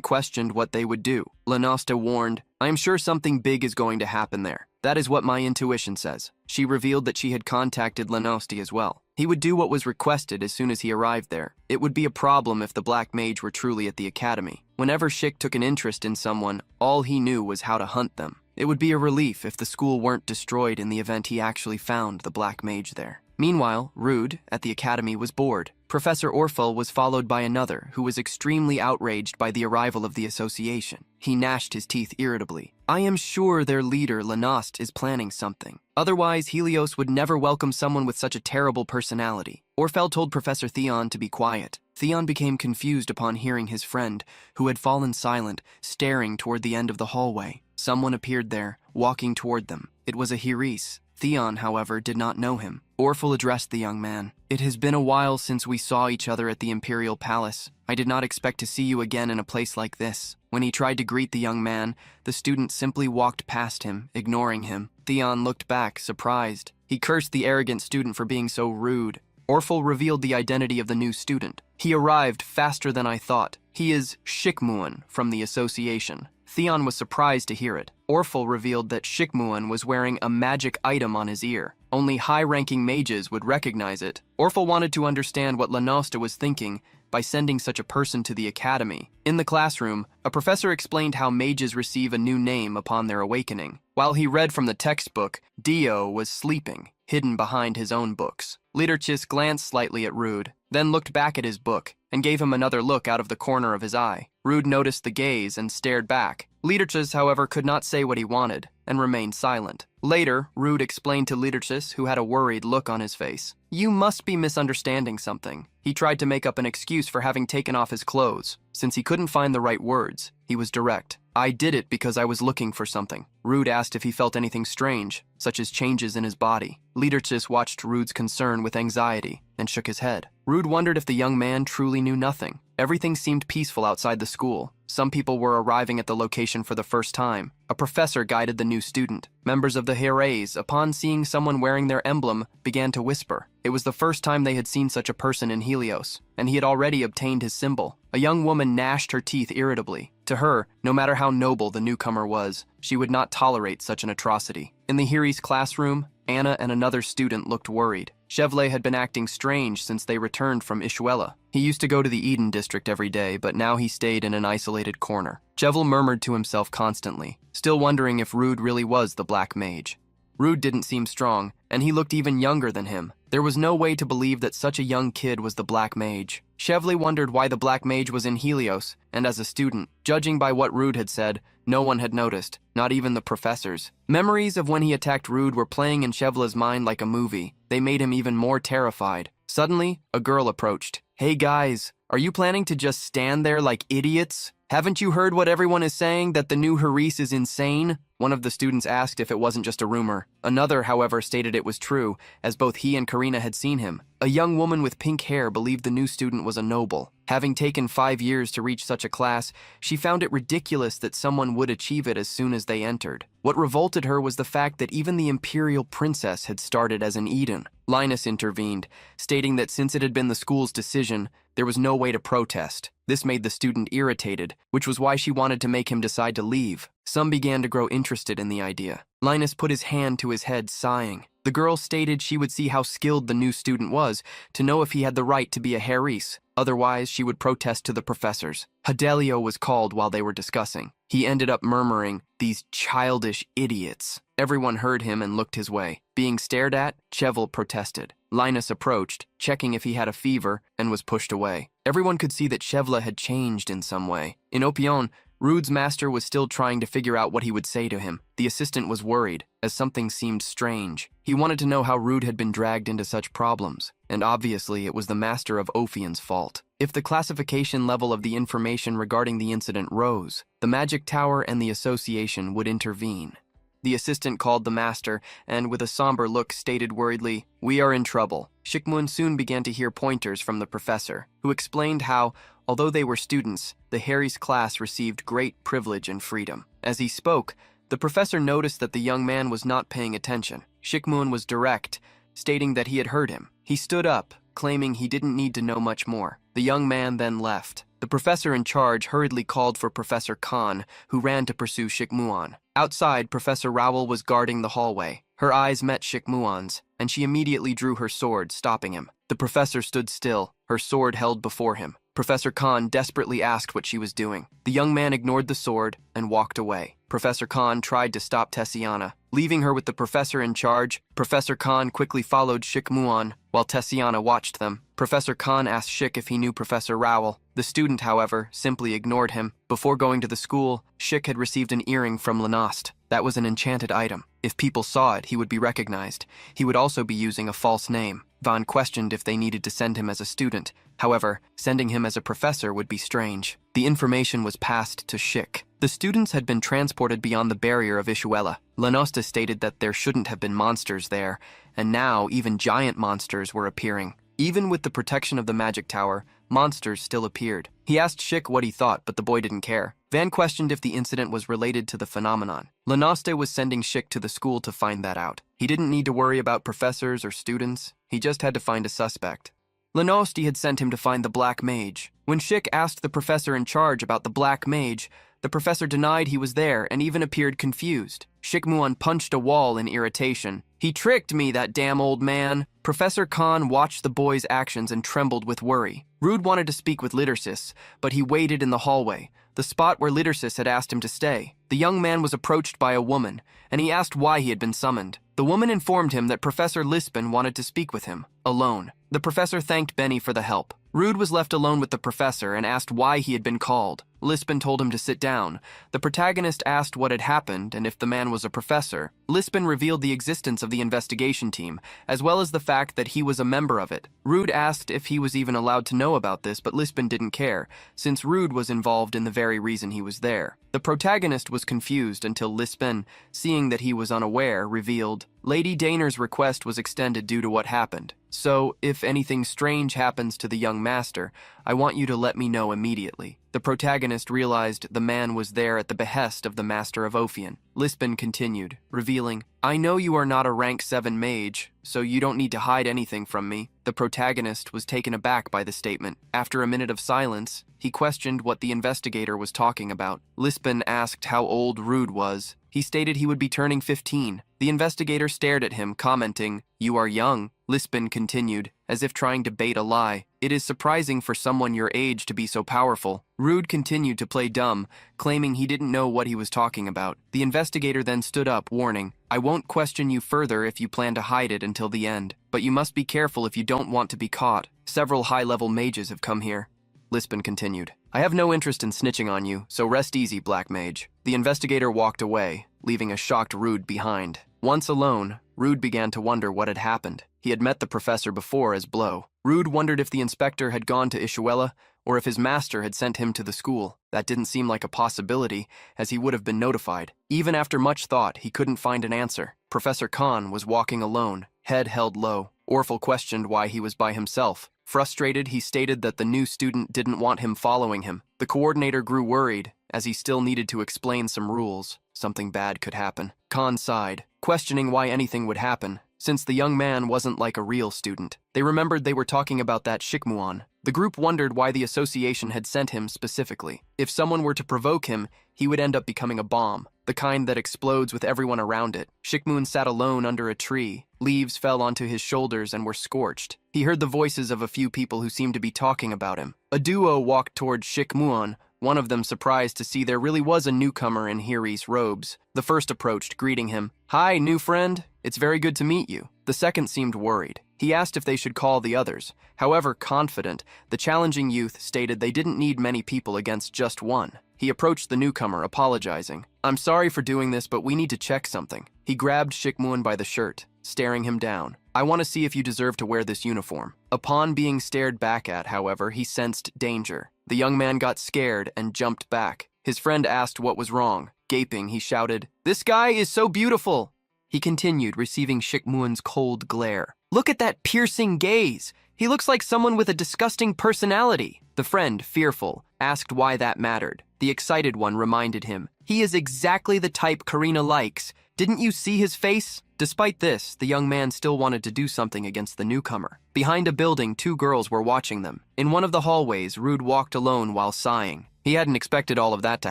questioned what they would do. Lanosta warned, I am sure something big is going to happen there. That is what my intuition says. She revealed that she had contacted Lanosti as well. He would do what was requested as soon as he arrived there. It would be a problem if the black mage were truly at the academy. Whenever Schick took an interest in someone, all he knew was how to hunt them. It would be a relief if the school weren't destroyed in the event he actually found the black mage there. Meanwhile, Rude, at the academy, was bored. Professor Orfel was followed by another, who was extremely outraged by the arrival of the association. He gnashed his teeth irritably. I am sure their leader, Lanost, is planning something. Otherwise, Helios would never welcome someone with such a terrible personality. Orfel told Professor Theon to be quiet. Theon became confused upon hearing his friend, who had fallen silent, staring toward the end of the hallway. Someone appeared there, walking toward them. It was a Heres. Theon, however, did not know him. Orfel addressed the young man. It has been a while since we saw each other at the Imperial Palace. I did not expect to see you again in a place like this. When he tried to greet the young man, the student simply walked past him, ignoring him. Theon looked back, surprised. He cursed the arrogant student for being so rude. Orfel revealed the identity of the new student. He arrived faster than I thought. He is Shikmuan from the association. Theon was surprised to hear it. Orfel revealed that Shikmuan was wearing a magic item on his ear. Only high-ranking mages would recognize it. Orphle wanted to understand what Lanosta was thinking by sending such a person to the academy. In the classroom, a professor explained how mages receive a new name upon their awakening. While he read from the textbook, Dio was sleeping, hidden behind his own books. Liderchis glanced slightly at Rude, then looked back at his book and gave him another look out of the corner of his eye. Rude noticed the gaze and stared back. Liderchis, however, could not say what he wanted and remained silent. Later, Rude explained to Liderchis, who had a worried look on his face. "You must be misunderstanding something." He tried to make up an excuse for having taken off his clothes. Since he couldn't find the right words, he was direct. "I did it because I was looking for something." Rude asked if he felt anything strange, such as changes in his body. Liderchis watched Rude's concern with anxiety and shook his head. Rude wondered if the young man truly knew nothing. Everything seemed peaceful outside the school. Some people were arriving at the location for the first time. A professor guided the new student. Members of the Heres, upon seeing someone wearing their emblem, began to whisper. It was the first time they had seen such a person in Helios, and he had already obtained his symbol. A young woman gnashed her teeth irritably. To her, no matter how noble the newcomer was, she would not tolerate such an atrocity. In the Heres classroom, Anna and another student looked worried. Chevlet had been acting strange since they returned from Ishuela. He used to go to the Eden district every day, but now he stayed in an isolated corner. Chevel murmured to himself constantly, still wondering if Rude really was the Black Mage. Rude didn't seem strong, and he looked even younger than him. There was no way to believe that such a young kid was the Black Mage. Chevlet wondered why the Black Mage was in Helios, and as a student, judging by what Rude had said, no one had noticed, not even the professors. Memories of when he attacked Rude were playing in Chevlet's mind like a movie. They made him even more terrified. Suddenly, a girl approached. "Hey guys, are you planning to just stand there like idiots? Haven't you heard what everyone is saying, that the new Heres is insane?" One of the students asked if it wasn't just a rumor. Another, however, stated it was true, as both he and Karina had seen him. A young woman with pink hair believed the new student was a noble. Having taken 5 years to reach such a class, she found it ridiculous that someone would achieve it as soon as they entered. What revolted her was the fact that even the imperial princess had started as an Eden. Linus intervened, stating that since it had been the school's decision, there was no way to protest. This made the student irritated, which was why she wanted to make him decide to leave. Some began to grow interested in the idea. Linus put his hand to his head, sighing. The girl stated she would see how skilled the new student was to know if he had the right to be a Heres. Otherwise, she would protest to the professors. Hadelio was called while they were discussing. He ended up murmuring, "These childish idiots." Everyone heard him and looked his way. Being stared at, Chevel protested. Linus approached, checking if he had a fever, and was pushed away. Everyone could see that Chevla had changed in some way. In Opion, Rude's master was still trying to figure out what he would say to him. The assistant was worried, as something seemed strange. He wanted to know how Rude had been dragged into such problems, and obviously it was the master of Ophion's fault. If the classification level of the information regarding the incident rose, the Magic Tower and the Association would intervene. The assistant called the master, and with a somber look stated worriedly, "We are in trouble." Shikmun soon began to hear pointers from the professor, who explained how, although they were students, the Harry's class received great privilege and freedom. As he spoke, the professor noticed that the young man was not paying attention. Shikmun was direct, stating that he had heard him. He stood up, claiming he didn't need to know much more. The young man then left. The professor in charge hurriedly called for Professor Khan, who ran to pursue Shikmuan. Outside, Professor Rowell was guarding the hallway. Her eyes met Shikmuan's, and she immediately drew her sword, stopping him. The professor stood still, her sword held before him. Professor Khan desperately asked what she was doing. The young man ignored the sword and walked away. Professor Khan tried to stop Tessiana. Leaving her with the professor in charge, Professor Khan quickly followed Shikmuan while Tessiana watched them. Professor Khan asked Shik if he knew Professor Rowell. The student, however, simply ignored him. Before going to the school, Shik had received an earring from Lenost. That was an enchanted item. If people saw it, he would be recognized. He would also be using a false name. Van questioned if they needed to send him as a student. However, sending him as a professor would be strange. The information was passed to Shik. The students had been transported beyond the barrier of Ishuela. Lenosta stated that there shouldn't have been monsters there, and now even giant monsters were appearing. Even with the protection of the magic tower, monsters still appeared. He asked Shik what he thought, but the boy didn't care. Van questioned if the incident was related to the phenomenon. Lenoste was sending Shik to the school to find that out. He didn't need to worry about professors or students. He just had to find a suspect. Lenosti had sent him to find the Black Mage. When Shik asked the professor in charge about the Black Mage, The professor denied he was there and even appeared confused. Shikmuan punched a wall in irritation. He tricked me, that damn old man. Professor Khan watched the boy's actions and trembled with worry. Rude wanted to speak with Lidersis, but he waited in the hallway, the spot where Lidersis had asked him to stay. The young man was approached by a woman, and he asked why he had been summoned. The woman informed him that Professor Lispin wanted to speak with him, alone. The professor thanked Benny for the help. Rude was left alone with the professor and asked why he had been called. Lispin told him to sit down. The protagonist asked what had happened and if the man was a professor. Lispin revealed the existence of the investigation team, as well as the fact that he was a member of it. Rude asked if he was even allowed to know about this, but Lispin didn't care, since Rude was involved in the very reason he was there. The protagonist was confused until Lispin, seeing that he was unaware, revealed, Lady Daner's request was extended due to what happened. So, if anything strange happens to the young master, I want you to let me know immediately. The protagonist realized the man was there at the behest of the Master of Ophion. Lispin continued, revealing, I know you are not a rank 7 mage, so you don't need to hide anything from me. The protagonist was taken aback by the statement. After a minute of silence, he questioned what the investigator was talking about. Lispin asked how old Rude was. He stated he would be turning 15. The investigator stared at him, commenting, You are young. Lispin continued, as if trying to bait a lie. It is surprising for someone your age to be so powerful. Rude continued to play dumb, claiming he didn't know what he was talking about. The investigator then stood up, warning, I won't question you further if you plan to hide it until the end, but you must be careful if you don't want to be caught. Several high-level mages have come here. Lispin continued, I have no interest in snitching on you, so rest easy, Black Mage. The investigator walked away, leaving a shocked Rude behind. Once alone, Rude began to wonder what had happened. He had met the professor before as Blow. Rude wondered if the inspector had gone to Ishuela, or if his master had sent him to the school. That didn't seem like a possibility, as he would have been notified. Even after much thought, he couldn't find an answer. Professor Khan was walking alone, head held low. Orphle questioned why he was by himself. Frustrated, he stated that the new student didn't want him following him. The coordinator grew worried, as he still needed to explain some rules. Something bad could happen. Khan sighed, questioning why anything would happen, since the young man wasn't like a real student. They remembered they were talking about that Shikmuan. The group wondered why the association had sent him specifically. If someone were to provoke him, he would end up becoming a bomb, the kind that explodes with everyone around it. Shikmuan sat alone under a tree. Leaves fell onto his shoulders and were scorched. He heard the voices of a few people who seemed to be talking about him. A duo walked toward Shikmuan, one of them surprised to see there really was a newcomer in Hiri's robes. The first approached, greeting him. Hi, new friend. It's very good to meet you. The second seemed worried. He asked if they should call the others. However confident, the challenging youth stated they didn't need many people against just one. He approached the newcomer, apologizing. I'm sorry for doing this, but we need to check something. He grabbed Shikmuan by the shirt, staring him down. I want to see if you deserve to wear this uniform. Upon being stared back at, however, he sensed danger. The young man got scared and jumped back. His friend asked what was wrong. Gaping, he shouted, This guy is so beautiful! He continued, receiving Shikmuan's cold glare. Look at that piercing gaze! He looks like someone with a disgusting personality. The friend, fearful, asked why that mattered. The excited one reminded him, He is exactly the type Karina likes. Didn't you see his face? Despite this, the young man still wanted to do something against the newcomer. Behind a building, 2 girls were watching them. In one of the hallways, Rude walked alone while sighing. He hadn't expected all of that to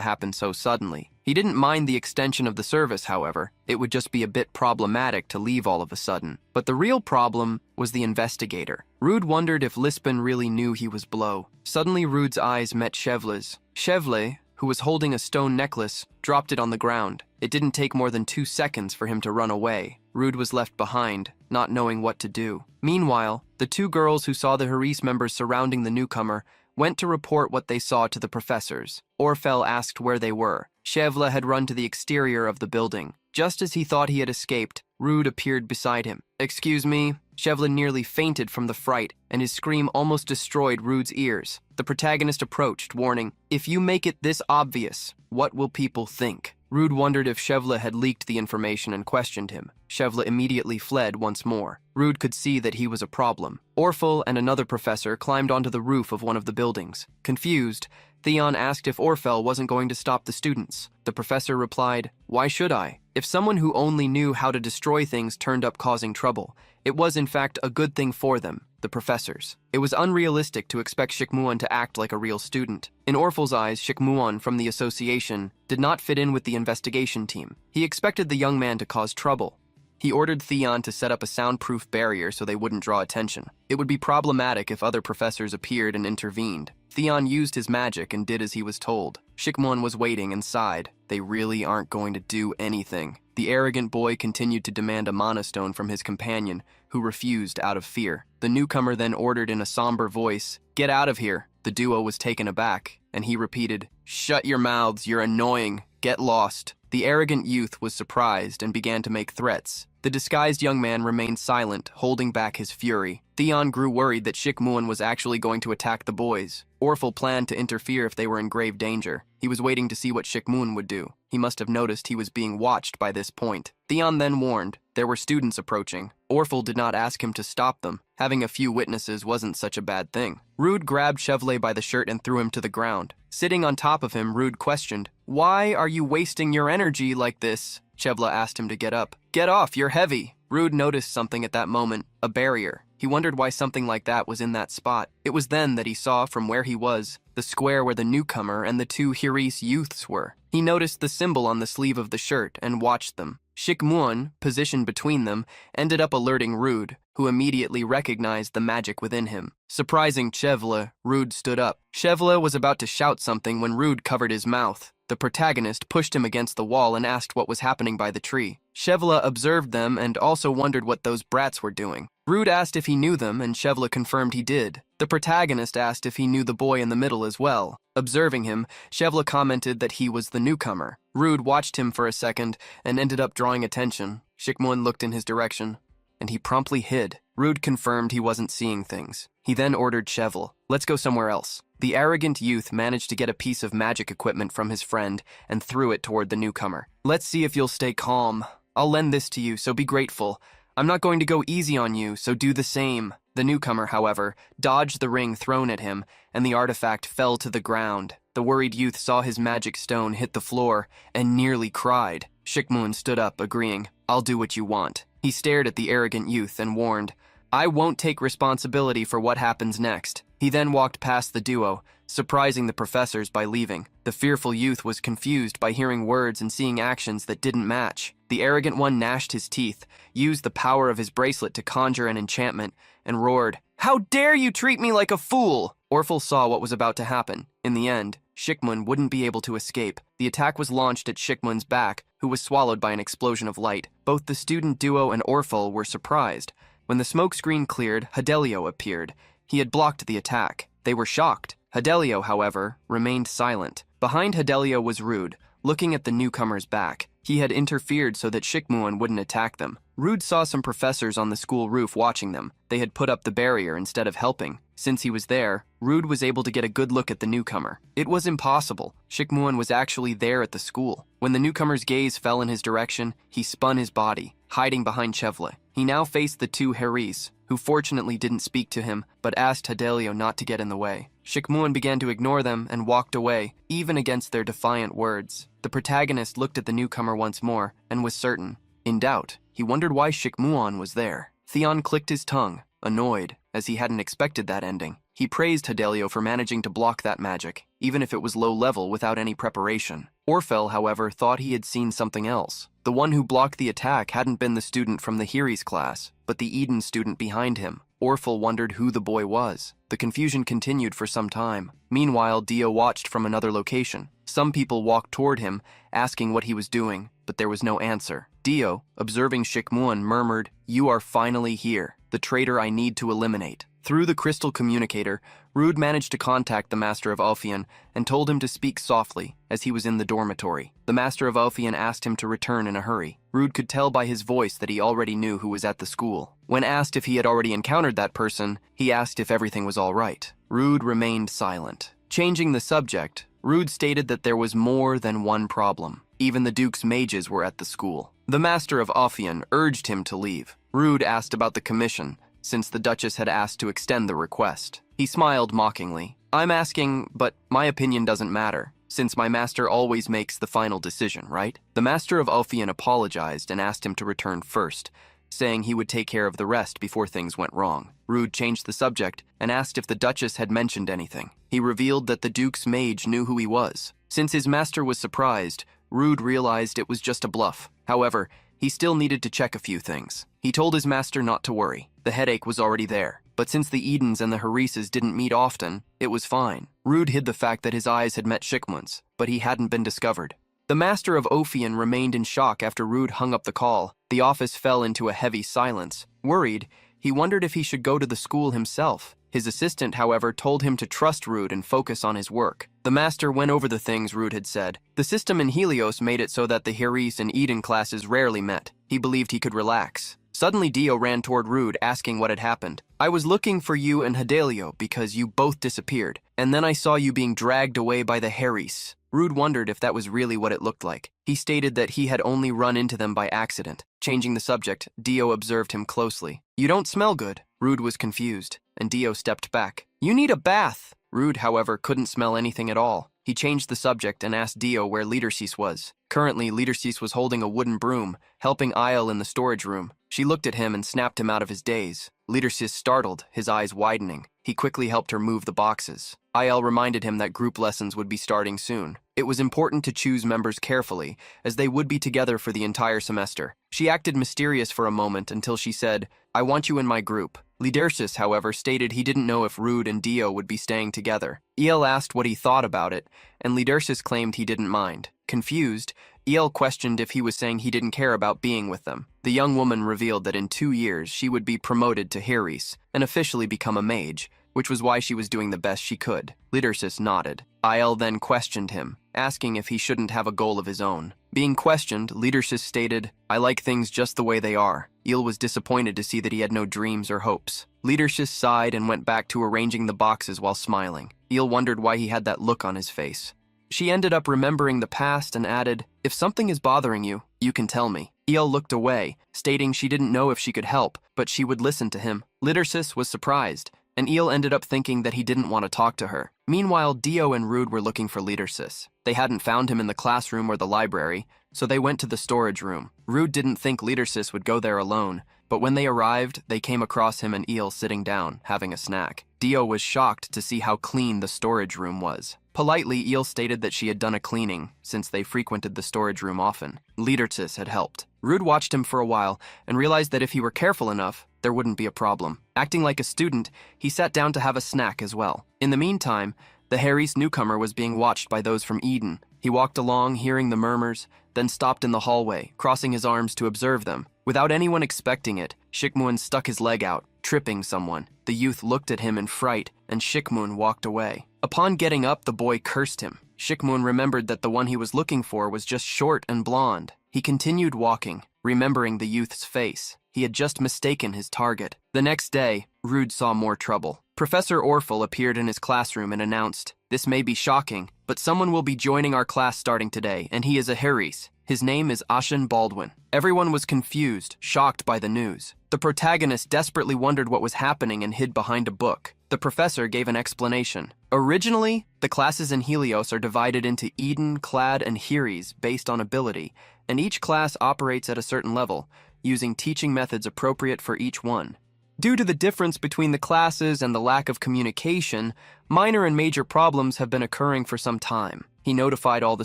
happen so suddenly. He didn't mind the extension of the service, however. It would just be a bit problematic to leave all of a sudden. But the real problem was the investigator. Rude wondered if Lispin really knew he was Blow. Suddenly, Rude's eyes met Chevle's. Chevle, who was holding a stone necklace, dropped it on the ground. It didn't take more than 2 seconds for him to run away. Rude was left behind, not knowing what to do. Meanwhile, the 2 girls who saw the Haris members surrounding the newcomer went to report what they saw to the professors. Orphle asked where they were. Chevle had run to the exterior of the building. Just as he thought he had escaped, Rude appeared beside him. Excuse me? Chevle nearly fainted from the fright, and his scream almost destroyed Rude's ears. The protagonist approached, warning, If you make it this obvious, what will people think? Rude wondered if Chevle had leaked the information and questioned him. Chevle immediately fled once more. Rude could see that he was a problem. Orphle and another professor climbed onto the roof of one of the buildings. Confused, Theon asked if Orphle wasn't going to stop the students. The professor replied, Why should I? If someone who only knew how to destroy things turned up causing trouble, It was, in fact, a good thing for them, the professors. It was unrealistic to expect Shikmuon to act like a real student. In Orphal's eyes, Shikmuon from the association did not fit in with the investigation team. He expected the young man to cause trouble. He ordered Theon to set up a soundproof barrier so they wouldn't draw attention. It would be problematic if other professors appeared and intervened. Theon used his magic and did as he was told. Shikmuon was waiting and sighed. They really aren't going to do anything. The arrogant boy continued to demand a mana stone from his companion, who refused out of fear. The newcomer then ordered in a somber voice, "Get out of here." The duo was taken aback, and he repeated, "Shut your mouths, you're annoying. Get lost." The arrogant youth was surprised and began to make threats. The disguised young man remained silent, holding back his fury. Theon grew worried that Shikmuon was actually going to attack the boys. Orphal planned to interfere if they were in grave danger. He was waiting to see what Shikmuon would do. He must have noticed he was being watched by this point. Theon then warned. There were students approaching. Orphal did not ask him to stop them. Having a few witnesses wasn't such a bad thing. Rude grabbed Chevlet by the shirt and threw him to the ground. Sitting on top of him, Rude questioned, "Why are you wasting your energy like this?" Chevla asked him to get up. "Get off, you're heavy." Rude noticed something at that moment, a barrier. He wondered why something like that was in that spot. It was then that he saw, from where he was, the square where the newcomer and the two Hiris youths were. He noticed the symbol on the sleeve of the shirt and watched them. Shikmuon, positioned between them, ended up alerting Rude, who immediately recognized the magic within him. Surprising Chevla, Rude stood up. Chevla was about to shout something when Rude covered his mouth. The protagonist pushed him against the wall and asked what was happening by the tree. Chevla observed them and also wondered what those brats were doing. Rude asked if he knew them, and Chevla confirmed he did. The protagonist asked if he knew the boy in the middle as well. Observing him, Chevla commented that he was the newcomer. Rude watched him for a second and ended up drawing attention. Shikmuon looked in his direction, and he promptly hid. Rude confirmed he wasn't seeing things. He then ordered Chevla, "Let's go somewhere else." The arrogant youth managed to get a piece of magic equipment from his friend and threw it toward the newcomer. "Let's see if you'll stay calm. I'll lend this to you, so be grateful. I'm not going to go easy on you, so do the same." The newcomer, however, dodged the ring thrown at him, and the artifact fell to the ground. The worried youth saw his magic stone hit the floor and nearly cried. Shikmuon stood up, agreeing, "I'll do what you want." He stared at the arrogant youth and warned, "I won't take responsibility for what happens next." He then walked past the duo, surprising the professors by leaving. The fearful youth was confused by hearing words and seeing actions that didn't match. The arrogant one gnashed his teeth, used the power of his bracelet to conjure an enchantment, and roared, "How dare you treat me like a fool!" Orphal saw what was about to happen. In the end, Shikmuon wouldn't be able to escape. The attack was launched at Shikmuon's back, who was swallowed by an explosion of light. Both the student duo and Orphal were surprised. When the smoke screen cleared, Yahello appeared. He had blocked the attack. They were shocked. Yahello, however, remained silent. Behind Yahello was Rude, looking at the newcomer's back. He had interfered so that Shikmuon wouldn't attack them. Rude saw some professors on the school roof watching them. They had put up the barrier instead of helping. Since he was there, Rude was able to get a good look at the newcomer. It was impossible. Shikmuon was actually there at the school. When the newcomer's gaze fell in his direction, he spun his body, hiding behind Chevle. He now faced the two Heris, who fortunately didn't speak to him, but asked Yahello not to get in the way. Shikmuon began to ignore them and walked away, even against their defiant words. The protagonist looked at the newcomer once more and was certain. In doubt, he wondered why Shikmuon was there. Theon clicked his tongue, annoyed, as he hadn't expected that ending. He praised Yahello for managing to block that magic, even if it was low level without any preparation. Orphel, however, thought he had seen something else. The one who blocked the attack hadn't been the student from the Hiris class, but the Eden student behind him. Orphel wondered who the boy was. The confusion continued for some time. Meanwhile, Dio watched from another location. Some people walked toward him, asking what he was doing, but there was no answer. Dio, observing Shikmuon, murmured, "You are finally here, the traitor I need to eliminate." Through the crystal communicator, Rude managed to contact the Master of Alphion and told him to speak softly, as he was in the dormitory. The Master of Alphion asked him to return in a hurry. Rude could tell by his voice that he already knew who was at the school. When asked if he had already encountered that person, he asked if everything was all right. Rude remained silent. Changing the subject, Rude stated that there was more than one problem. Even the Duke's mages were at the school. The Master of Alphion urged him to leave. Rude asked about the commission, since the Duchess had asked to extend the request. He smiled mockingly. "I'm asking, but my opinion doesn't matter, since my master always makes the final decision, right?" The Master of Alphion apologized and asked him to return first, saying he would take care of the rest before things went wrong. Rude changed the subject and asked if the Duchess had mentioned anything. He revealed that the Duke's mage knew who he was. Since his master was surprised, Rude realized it was just a bluff. However, he still needed to check a few things. He told his master not to worry. The headache was already there. But since the Edens and the Harises didn't meet often, it was fine. Rude hid the fact that his eyes had met Shikmun's, but he hadn't been discovered. The master of Ophion remained in shock after Rude hung up the call. The office fell into a heavy silence. Worried, he wondered if he should go to the school himself. His assistant, however, told him to trust Rude and focus on his work. The master went over the things Rude had said. The system in Helios made it so that the Haris and Eden classes rarely met. He believed he could relax. Suddenly, Dio ran toward Rude, asking what had happened. "I was looking for you and Hadelio because you both disappeared, and then I saw you being dragged away by the Haris." Rude wondered if that was really what it looked like. He stated that he had only run into them by accident. Changing the subject, Dio observed him closely. "You don't smell good." Rude was confused, and Dio stepped back. "You need a bath." Rude, however, couldn't smell anything at all. He changed the subject and asked Dio where Lidersis was. Currently, Lidersis was holding a wooden broom, helping Isle in the storage room. She looked at him and snapped him out of his daze. Lidersis startled, his eyes widening. He quickly helped her move the boxes. Isle reminded him that group lessons would be starting soon. It was important to choose members carefully, as they would be together for the entire semester. She acted mysterious for a moment until she said, "I want you in my group." Lidersis, however, stated he didn't know if Rude and Dio would be staying together. El asked what he thought about it, and Lidersis claimed he didn't mind. Confused, El questioned if he was saying he didn't care about being with them. The young woman revealed that in 2 years she would be promoted to Haris and officially become a mage, which was why she was doing the best she could. Lidersis nodded. Isle then questioned him, asking if he shouldn't have a goal of his own. Being questioned, Lidersis stated, "I like things just the way they are." El was disappointed to see that he had no dreams or hopes. Lidersis sighed and went back to arranging the boxes while smiling. El wondered why he had that look on his face. She ended up remembering the past and added, "If something is bothering you, you can tell me." El looked away, stating she didn't know if she could help, but she would listen to him. Lidersis was surprised, and El ended up thinking that he didn't want to talk to her. Meanwhile, Dio and Rude were looking for Lidersis. They hadn't found him in the classroom or the library, so they went to the storage room. Rude didn't think Lidersis would go there alone, but when they arrived, they came across him and El sitting down, having a snack. Dio was shocked to see how clean the storage room was. Politely, El stated that she had done a cleaning, since they frequented the storage room often. Lidersis had helped. Rude watched him for a while and realized that if he were careful enough, there wouldn't be a problem. Acting like a student, he sat down to have a snack as well. In the meantime, the Haris newcomer was being watched by those from Eden. He walked along, hearing the murmurs, then stopped in the hallway, crossing his arms to observe them. Without anyone expecting it, Shikmun stuck his leg out, tripping someone. The youth looked at him in fright, and Shikmun walked away. Upon getting up, the boy cursed him. Shikmun remembered that the one he was looking for was just short and blonde. He continued walking, remembering the youth's face. He had just mistaken his target. The next day, Rude saw more trouble. Professor Orful appeared in his classroom and announced, "This may be shocking, but someone will be joining our class starting today, and he is a Haris. His name is Ashen Baldwin." Everyone was confused, shocked by the news. The protagonist desperately wondered what was happening and hid behind a book. The professor gave an explanation. Originally, the classes in Helios are divided into Eden, Clad, and Heres based on ability, and each class operates at a certain level, using teaching methods appropriate for each one. Due to the difference between the classes and the lack of communication, minor and major problems have been occurring for some time. He notified all the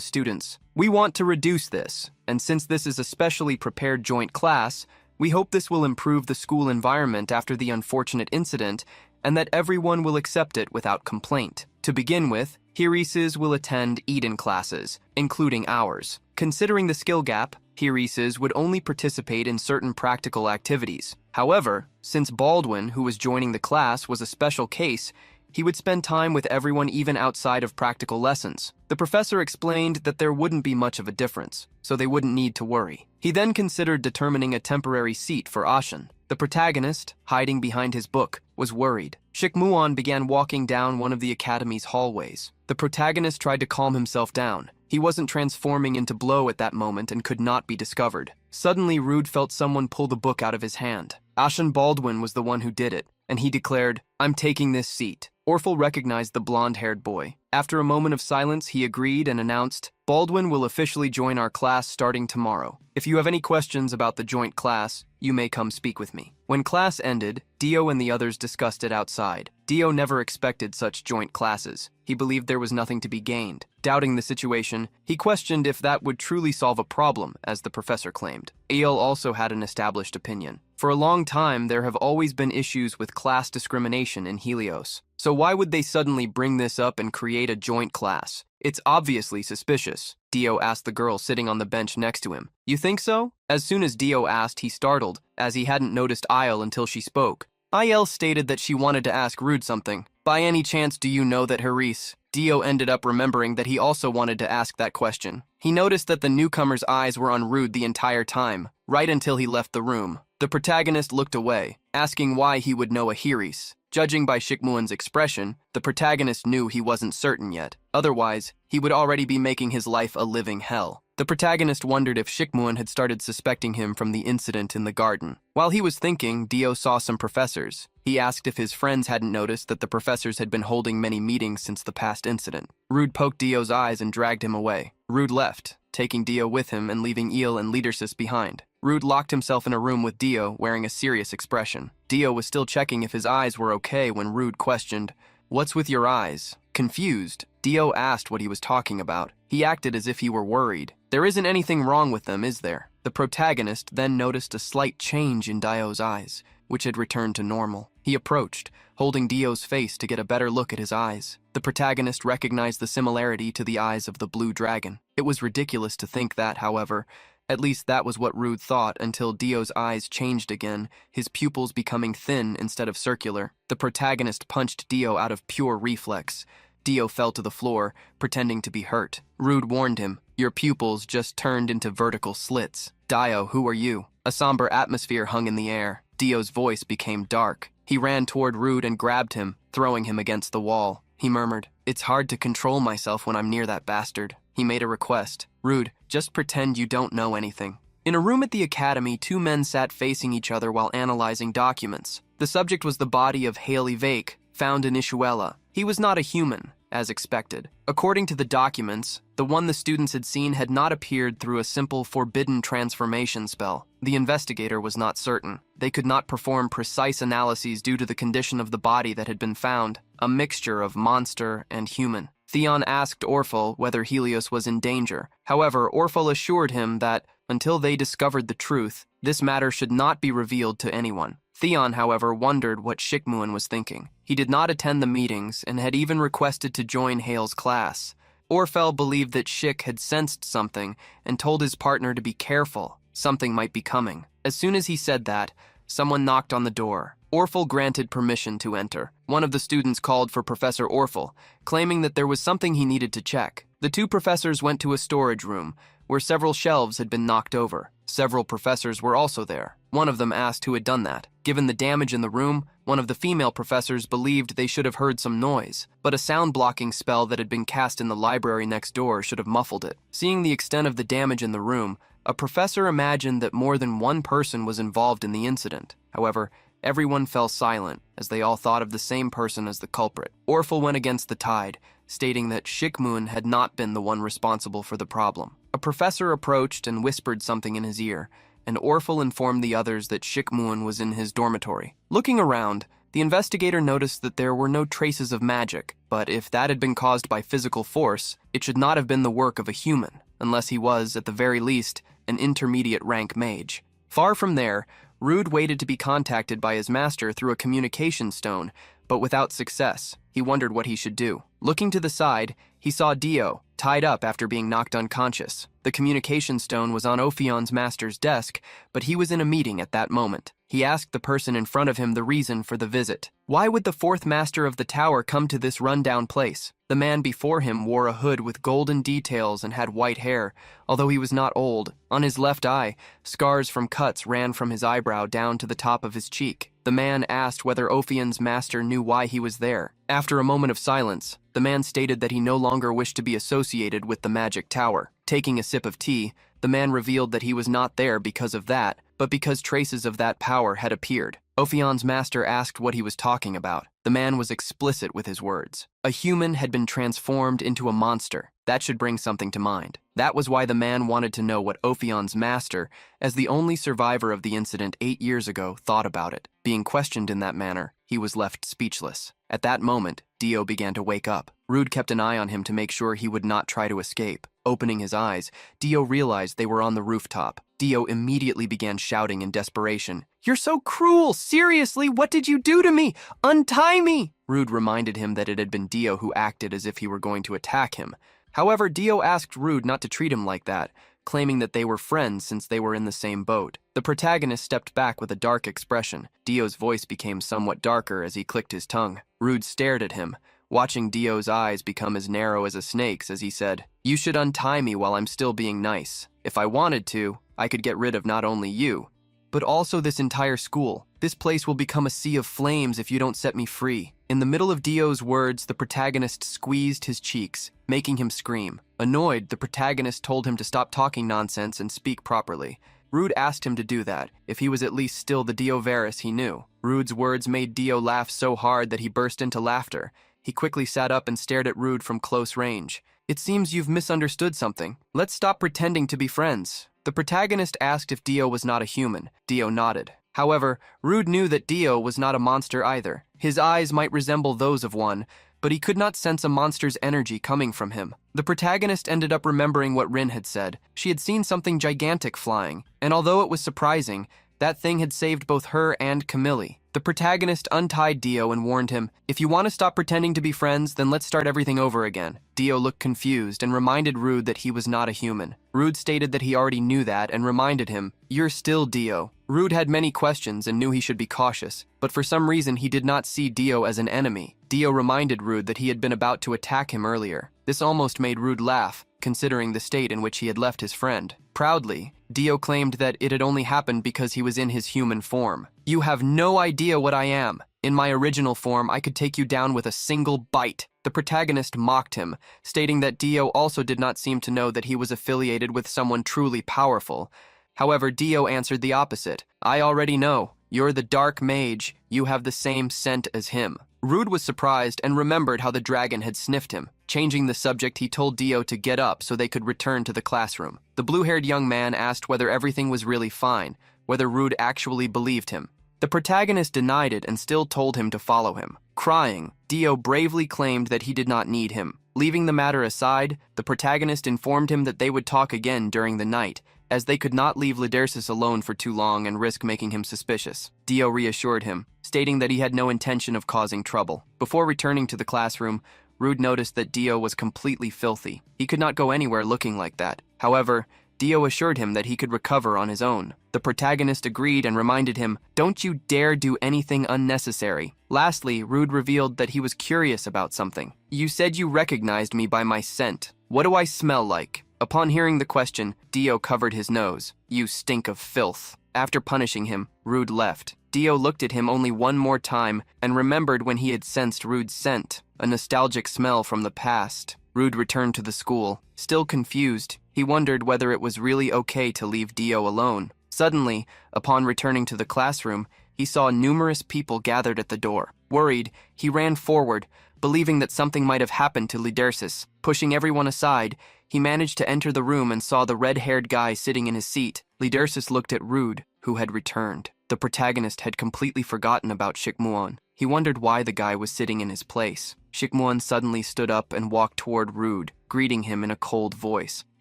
students. "We want to reduce this, and since this is a specially prepared joint class, we hope this will improve the school environment after the unfortunate incident, and that everyone will accept it without complaint. To begin with, Herises will attend Eden classes, including ours. Considering the skill gap, Herises would only participate in certain practical activities. However, since Baldwin, who was joining the class, was a special case, he would spend time with everyone even outside of practical lessons. The professor explained that there wouldn't be much of a difference, so they wouldn't need to worry. He then considered determining a temporary seat for Ashen. The protagonist, hiding behind his book, was worried. Shikmuan began walking down one of the academy's hallways. The protagonist tried to calm himself down. He wasn't transforming into Blow at that moment and could not be discovered. Suddenly, Rude felt someone pull the book out of his hand. Ashen Baldwin was the one who did it, and he declared, "I'm taking this seat." Orful recognized the blonde-haired boy. After a moment of silence, he agreed and announced, "Baldwin will officially join our class starting tomorrow. If you have any questions about the joint class, you may come speak with me." When class ended, Dio and the others discussed it outside. Dio never expected such joint classes. He believed there was nothing to be gained. Doubting the situation, he questioned if that would truly solve a problem, as the professor claimed. Eel also had an established opinion. For a long time, there have always been issues with class discrimination in Helios. So why would they suddenly bring this up and create a joint class? It's obviously suspicious. Dio asked the girl sitting on the bench next to him. "You think so?" As soon as Dio asked, he startled, as he hadn't noticed Aiel until she spoke. Aiel stated that she wanted to ask Rude something. "By any chance do you know that Haris?" Dio ended up remembering that he also wanted to ask that question. He noticed that the newcomer's eyes were on Rude the entire time, right until he left the room. The protagonist looked away, asking why he would know a Haris. Judging by Shikmuan's expression, the protagonist knew he wasn't certain yet. Otherwise, he would already be making his life a living hell. The protagonist wondered if Shikmuan had started suspecting him from the incident in the garden. While he was thinking, Dio saw some professors. He asked if his friends hadn't noticed that the professors had been holding many meetings since the past incident. Rude poked Dio's eyes and dragged him away. Rude left, taking Dio with him and leaving Eel and Leadersis behind. Rude locked himself in a room with Dio, wearing a serious expression. Dio was still checking if his eyes were okay when Rude questioned, "What's with your eyes?" Confused, Dio asked what he was talking about. He acted as if he were worried. "There isn't anything wrong with them, is there?" The protagonist then noticed a slight change in Dio's eyes, which had returned to normal. He approached, holding Dio's face to get a better look at his eyes. The protagonist recognized the similarity to the eyes of the blue dragon. It was ridiculous to think that, however. At least that was what Rude thought until Dio's eyes changed again, his pupils becoming thin instead of circular. The protagonist punched Dio out of pure reflex. Dio fell to the floor, pretending to be hurt. Rude warned him, "Your pupils just turned into vertical slits." "Dio, who are you?" A somber atmosphere hung in the air. Dio's voice became dark. He ran toward Rude and grabbed him, throwing him against the wall. He murmured, "It's hard to control myself when I'm near that bastard." He made a request. "Rude, just pretend you don't know anything." In a room at the academy, two men sat facing each other while analyzing documents. The subject was the body of Haley Vake, found in Ishuela. He was not a human, as expected. According to the documents, the one the students had seen had not appeared through a simple forbidden transformation spell. The investigator was not certain. They could not perform precise analyses due to the condition of the body that had been found, a mixture of monster and human. Theon asked Orful whether Helios was in danger. However, Orful assured him that, until they discovered the truth, this matter should not be revealed to anyone. Theon, however, wondered what Shikmuan was thinking. He did not attend the meetings and had even requested to join Hale's class. Orfel believed that Shik had sensed something and told his partner to be careful. Something might be coming. As soon as he said that, someone knocked on the door. Orful granted permission to enter. One of the students called for Professor Orful, claiming that there was something he needed to check. The two professors went to a storage room, where several shelves had been knocked over. Several professors were also there. One of them asked who had done that. Given the damage in the room, one of the female professors believed they should have heard some noise, but a sound-blocking spell that had been cast in the library next door should have muffled it. Seeing the extent of the damage in the room, a professor imagined that more than one person was involved in the incident. However, everyone fell silent, as they all thought of the same person as the culprit. Orful went against the tide, stating that Shikmuan had not been the one responsible for the problem. A professor approached and whispered something in his ear, and Orful informed the others that Shikmuan was in his dormitory. Looking around, the investigator noticed that there were no traces of magic, but if that had been caused by physical force, it should not have been the work of a human, unless he was, at the very least, an intermediate rank mage. Far from there, Rude waited to be contacted by his master through a communication stone, but without success. He wondered what he should do. Looking to the side, he saw Dio, tied up after being knocked unconscious. The communication stone was on Ophion's master's desk, but he was in a meeting at that moment. He asked the person in front of him the reason for the visit. Why would the fourth master of the tower come to this rundown place? The man before him wore a hood with golden details and had white hair, although he was not old. On his left eye, scars from cuts ran from his eyebrow down to the top of his cheek. The man asked whether Ophion's master knew why he was there. After a moment of silence, the man stated that he no longer wished to be associated with the magic tower. Taking a sip of tea, the man revealed that he was not there because of that, but because traces of that power had appeared. Ophion's master asked what he was talking about. The man was explicit with his words. A human had been transformed into a monster. That should bring something to mind. That was why the man wanted to know what Ophion's master, as the only survivor of the incident 8 years ago, thought about it. Being questioned in that manner, he was left speechless. At that moment, Dio began to wake up. Rude kept an eye on him to make sure he would not try to escape. Opening his eyes, Dio realized they were on the rooftop. Dio immediately began shouting in desperation. "You're so cruel! Seriously, what did you do to me? Untie me!" Rude reminded him that it had been Dio who acted as if he were going to attack him. However, Dio asked Rude not to treat him like that, claiming that they were friends since they were in the same boat. The protagonist stepped back with a dark expression. Dio's voice became somewhat darker as he clicked his tongue. Rude stared at him, watching Dio's eyes become as narrow as a snake's as he said, "You should untie me while I'm still being nice. If I wanted to, I could get rid of not only you, but also this entire school. This place will become a sea of flames if you don't set me free." In the middle of Dio's words, the protagonist squeezed his cheeks, making him scream. Annoyed, the protagonist told him to stop talking nonsense and speak properly. Rude asked him to do that, if he was at least still the Dio Varus he knew. Rude's words made Dio laugh so hard that he burst into laughter. He quickly sat up and stared at Rude from close range. "It seems you've misunderstood something. Let's stop pretending to be friends." The protagonist asked if Dio was not a human. Dio nodded. However, Rude knew that Dio was not a monster either. His eyes might resemble those of one, but he could not sense a monster's energy coming from him. The protagonist ended up remembering what Rin had said. She had seen something gigantic flying, and although it was surprising, that thing had saved both her and Camille. The protagonist untied Dio and warned him, "If you want to stop pretending to be friends, then let's start everything over again." Dio looked confused and reminded Rude that he was not a human. Rude stated that he already knew that and reminded him, "You're still Dio." Rude had many questions and knew he should be cautious, but for some reason he did not see Dio as an enemy. Dio reminded Rude that he had been about to attack him earlier. This almost made Rude laugh, considering the state in which he had left his friend. Proudly, Dio claimed that it had only happened because he was in his human form. "You have no idea what I am. In my original form, I could take you down with a single bite." The protagonist mocked him, stating that Dio also did not seem to know that he was affiliated with someone truly powerful. However, Dio answered the opposite. "I already know. You're the dark mage. You have the same scent as him." Rude was surprised and remembered how the dragon had sniffed him. Changing the subject, he told Dio to get up so they could return to the classroom. The blue-haired young man asked whether everything was really fine, whether Rude actually believed him. The protagonist denied it and still told him to follow him. Crying, Dio bravely claimed that he did not need him. Leaving the matter aside, the protagonist informed him that they would talk again during the night, as they could not leave Lidersis alone for too long and risk making him suspicious. Dio reassured him, stating that he had no intention of causing trouble. Before returning to the classroom, Rude noticed that Dio was completely filthy. He could not go anywhere looking like that. However, Dio assured him that he could recover on his own. The protagonist agreed and reminded him, "Don't you dare do anything unnecessary." Lastly, Rude revealed that he was curious about something. "You said you recognized me by my scent. What do I smell like?" Upon hearing the question, Dio covered his nose. "You stink of filth." After punishing him, Rude left. Dio looked at him only one more time and remembered when he had sensed Rude's scent, a nostalgic smell from the past. Rude returned to the school. Still confused, he wondered whether it was really okay to leave Dio alone. Suddenly, upon returning to the classroom, he saw numerous people gathered at the door. Worried, he ran forward, believing that something might have happened to Lidersis. Pushing everyone aside, he managed to enter the room and saw the red-haired guy sitting in his seat. Lidersis looked at Rude, who had returned. The protagonist had completely forgotten about Shikmuon. He wondered why the guy was sitting in his place. Shikmuon suddenly stood up and walked toward Rude, greeting him in a cold voice.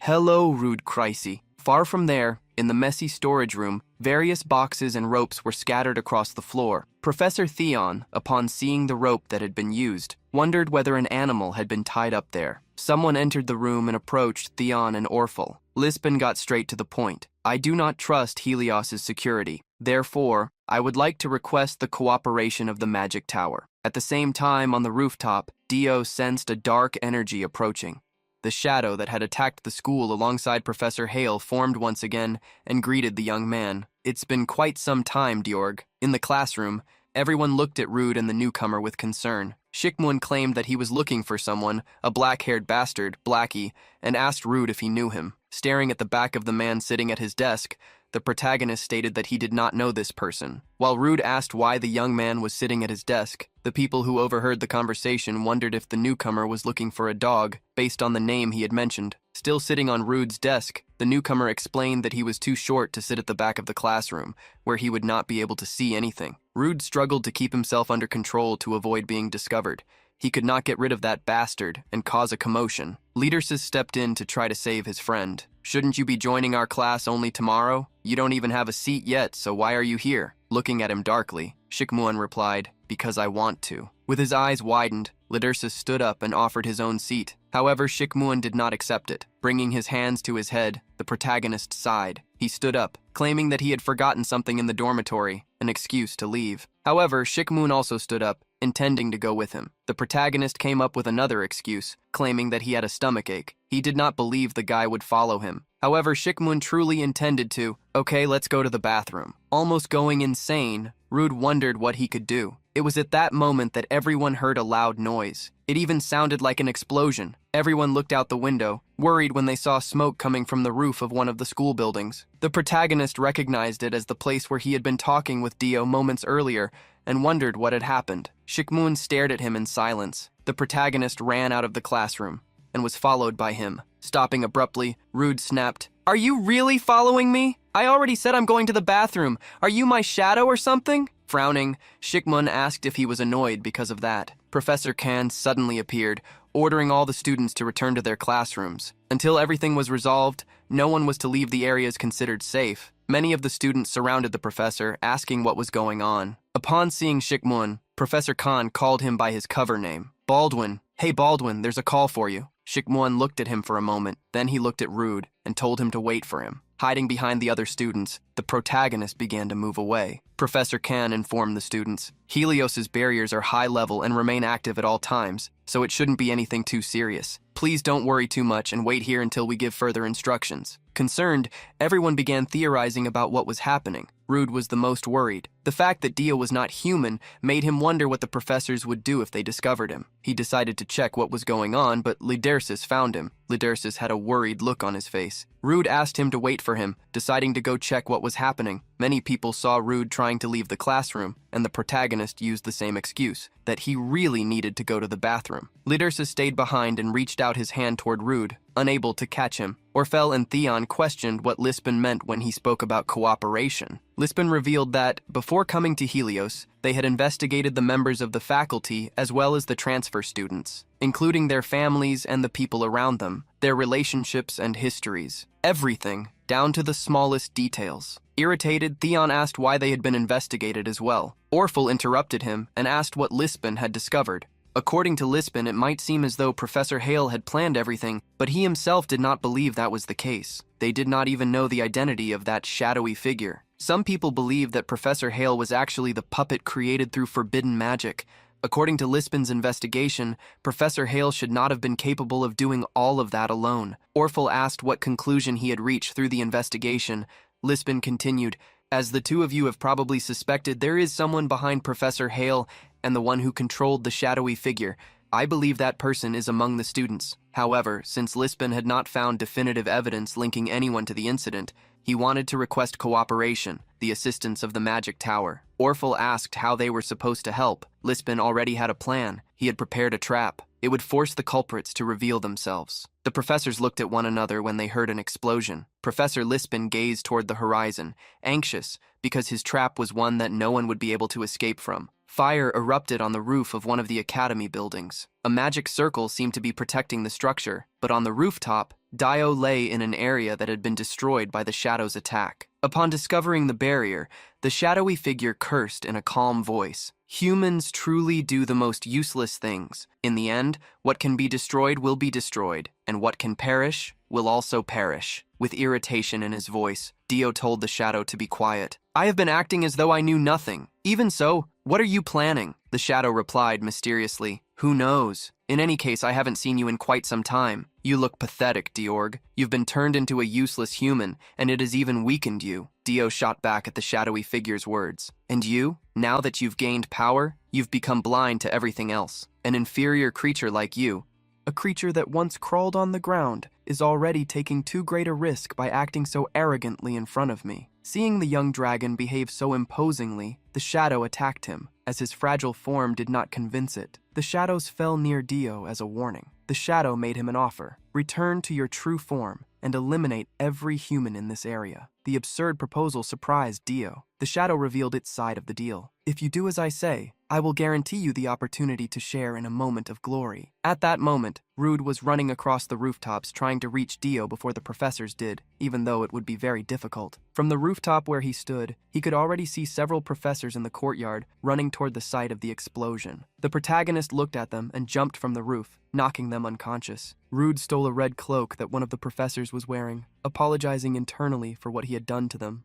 "Hello, Rude Creisy." Far from there, in the messy storage room, various boxes and ropes were scattered across the floor. Professor Theon, upon seeing the rope that had been used, wondered whether an animal had been tied up there. Someone entered the room and approached Theon and Orphle. Lispin got straight to the point. "I do not trust Helios's security. Therefore, I would like to request the cooperation of the Magic Tower." At the same time, on the rooftop, Dio sensed a dark energy approaching. The shadow that had attacked the school alongside Professor Hale formed once again and greeted the young man. "It's been quite some time, Diorg." In the classroom, everyone looked at Rude and the newcomer with concern. Shikmuon claimed that he was looking for someone, a black-haired bastard, Blackie, and asked Rude if he knew him. Staring at the back of the man sitting at his desk, The protagonist stated that he did not know this person. While Rude asked why the young man was sitting at his desk, the people who overheard the conversation wondered if the newcomer was looking for a dog, based on the name he had mentioned. Still sitting on Rude's desk, the newcomer explained that he was too short to sit at the back of the classroom, where he would not be able to see anything. Rude struggled to keep himself under control to avoid being discovered. He could not get rid of that bastard and cause a commotion. Leadersis stepped in to try to save his friend. "Shouldn't you be joining our class only tomorrow? You don't even have a seat yet, so why are you here?" Looking at him darkly, Shikmuan replied, "Because I want to." With his eyes widened, Leadersis stood up and offered his own seat. However, Shikmuan did not accept it. Bringing his hands to his head, the protagonist sighed. He stood up, claiming that he had forgotten something in the dormitory, an excuse to leave. However, Shikmuan also stood up, intending to go with him. The protagonist came up with another excuse, claiming that he had a stomachache. He did not believe the guy would follow him. However, Shikmuan truly intended to. "Okay, let's go to the bathroom." Almost going insane, Rude wondered what he could do. It was at that moment that everyone heard a loud noise. It even sounded like an explosion. Everyone looked out the window, worried when they saw smoke coming from the roof of one of the school buildings. The protagonist recognized it as the place where he had been talking with Dio moments earlier and wondered what had happened. Shikmuan stared at him in silence. The protagonist ran out of the classroom and was followed by him. Stopping abruptly, Rude snapped, "Are you really following me? I already said I'm going to the bathroom. Are you my shadow or something?" Frowning, Shikmuan asked if he was annoyed because of that. Professor Kan suddenly appeared, ordering all the students to return to their classrooms. Until everything was resolved, no one was to leave the areas considered safe. Many of the students surrounded the professor, asking what was going on. Upon seeing Shikmuan, Professor Kan called him by his cover name. "Baldwin. Hey Baldwin, there's a call for you." Shikmuan looked at him for a moment, then he looked at Rude and told him to wait for him. Hiding behind the other students, the protagonist began to move away. Professor Kan informed the students, "Helios's barriers are high level and remain active at all times, so it shouldn't be anything too serious. Please don't worry too much and wait here until we give further instructions." Concerned, everyone began theorizing about what was happening. Rude was the most worried. The fact that Dio was not human made him wonder what the professors would do if they discovered him. He decided to check what was going on, but Lidersis found him. Lidersis had a worried look on his face. Rude asked him to wait for him, deciding to go check what was happening. Many people saw Rude trying to leave the classroom, and the protagonist used the same excuse, that he really needed to go to the bathroom. Lidersis stayed behind and reached out his hand toward Rude, unable to catch him. Orfel and Theon questioned what Lisbon meant when he spoke about cooperation. Lisbon revealed that, before coming to Helios, they had investigated the members of the faculty as well as the transfer students, including their families and the people around them, their relationships and histories. Everything, down to the smallest details. Irritated, Theon asked why they had been investigated as well. Orfel interrupted him and asked what Lisbon had discovered. According to Lisbon, it might seem as though Professor Hale had planned everything, but he himself did not believe that was the case. They did not even know the identity of that shadowy figure. Some people believe that Professor Hale was actually the puppet created through forbidden magic. According to Lisbon's investigation, Professor Hale should not have been capable of doing all of that alone. Orfel asked what conclusion he had reached through the investigation. Lisbon continued, "As the two of you have probably suspected, there is someone behind Professor Hale and the one who controlled the shadowy figure. I believe that person is among the students." However, since Lisbon had not found definitive evidence linking anyone to the incident, he wanted to request cooperation, the assistance of the magic tower. Orfel asked how they were supposed to help. Lisbon already had a plan. He had prepared a trap. It would force the culprits to reveal themselves. The professors looked at one another when they heard an explosion. Professor Lisbon gazed toward the horizon, anxious, because his trap was one that no one would be able to escape from. Fire erupted on the roof of one of the academy buildings. A magic circle seemed to be protecting the structure, but on the rooftop, Dio lay in an area that had been destroyed by the Shadow's attack. Upon discovering the barrier, the shadowy figure cursed in a calm voice. "Humans truly do the most useless things. In the end, what can be destroyed will be destroyed, and what can perish will also perish." With irritation in his voice, Dio told the Shadow to be quiet. "I have been acting as though I knew nothing. Even so, what are you planning?" The Shadow replied mysteriously, "Who knows? In any case, I haven't seen you in quite some time. You look pathetic, Diorg. You've been turned into a useless human, and it has even weakened you." Dio shot back at the shadowy figure's words. "And you? Now that you've gained power, you've become blind to everything else. An inferior creature like you, a creature that once crawled on the ground, is already taking too great a risk by acting so arrogantly in front of me." Seeing the young dragon behave so imposingly, the shadow attacked him, as his fragile form did not convince it. The shadows fell near Dio as a warning. The shadow made him an offer. Return to your true form and eliminate every human in this area. The absurd proposal surprised Dio. The shadow revealed its side of the deal. If you do as I say, I will guarantee you the opportunity to share in a moment of glory. At that moment, Rude was running across the rooftops trying to reach Dio before the professors did, even though it would be very difficult. From the rooftop where he stood, he could already see several professors in the courtyard running toward the site of the explosion. The protagonist looked at them and jumped from the roof, knocking them unconscious. Rude stole a red cloak that one of the professors was wearing, apologizing internally for what he had done to them.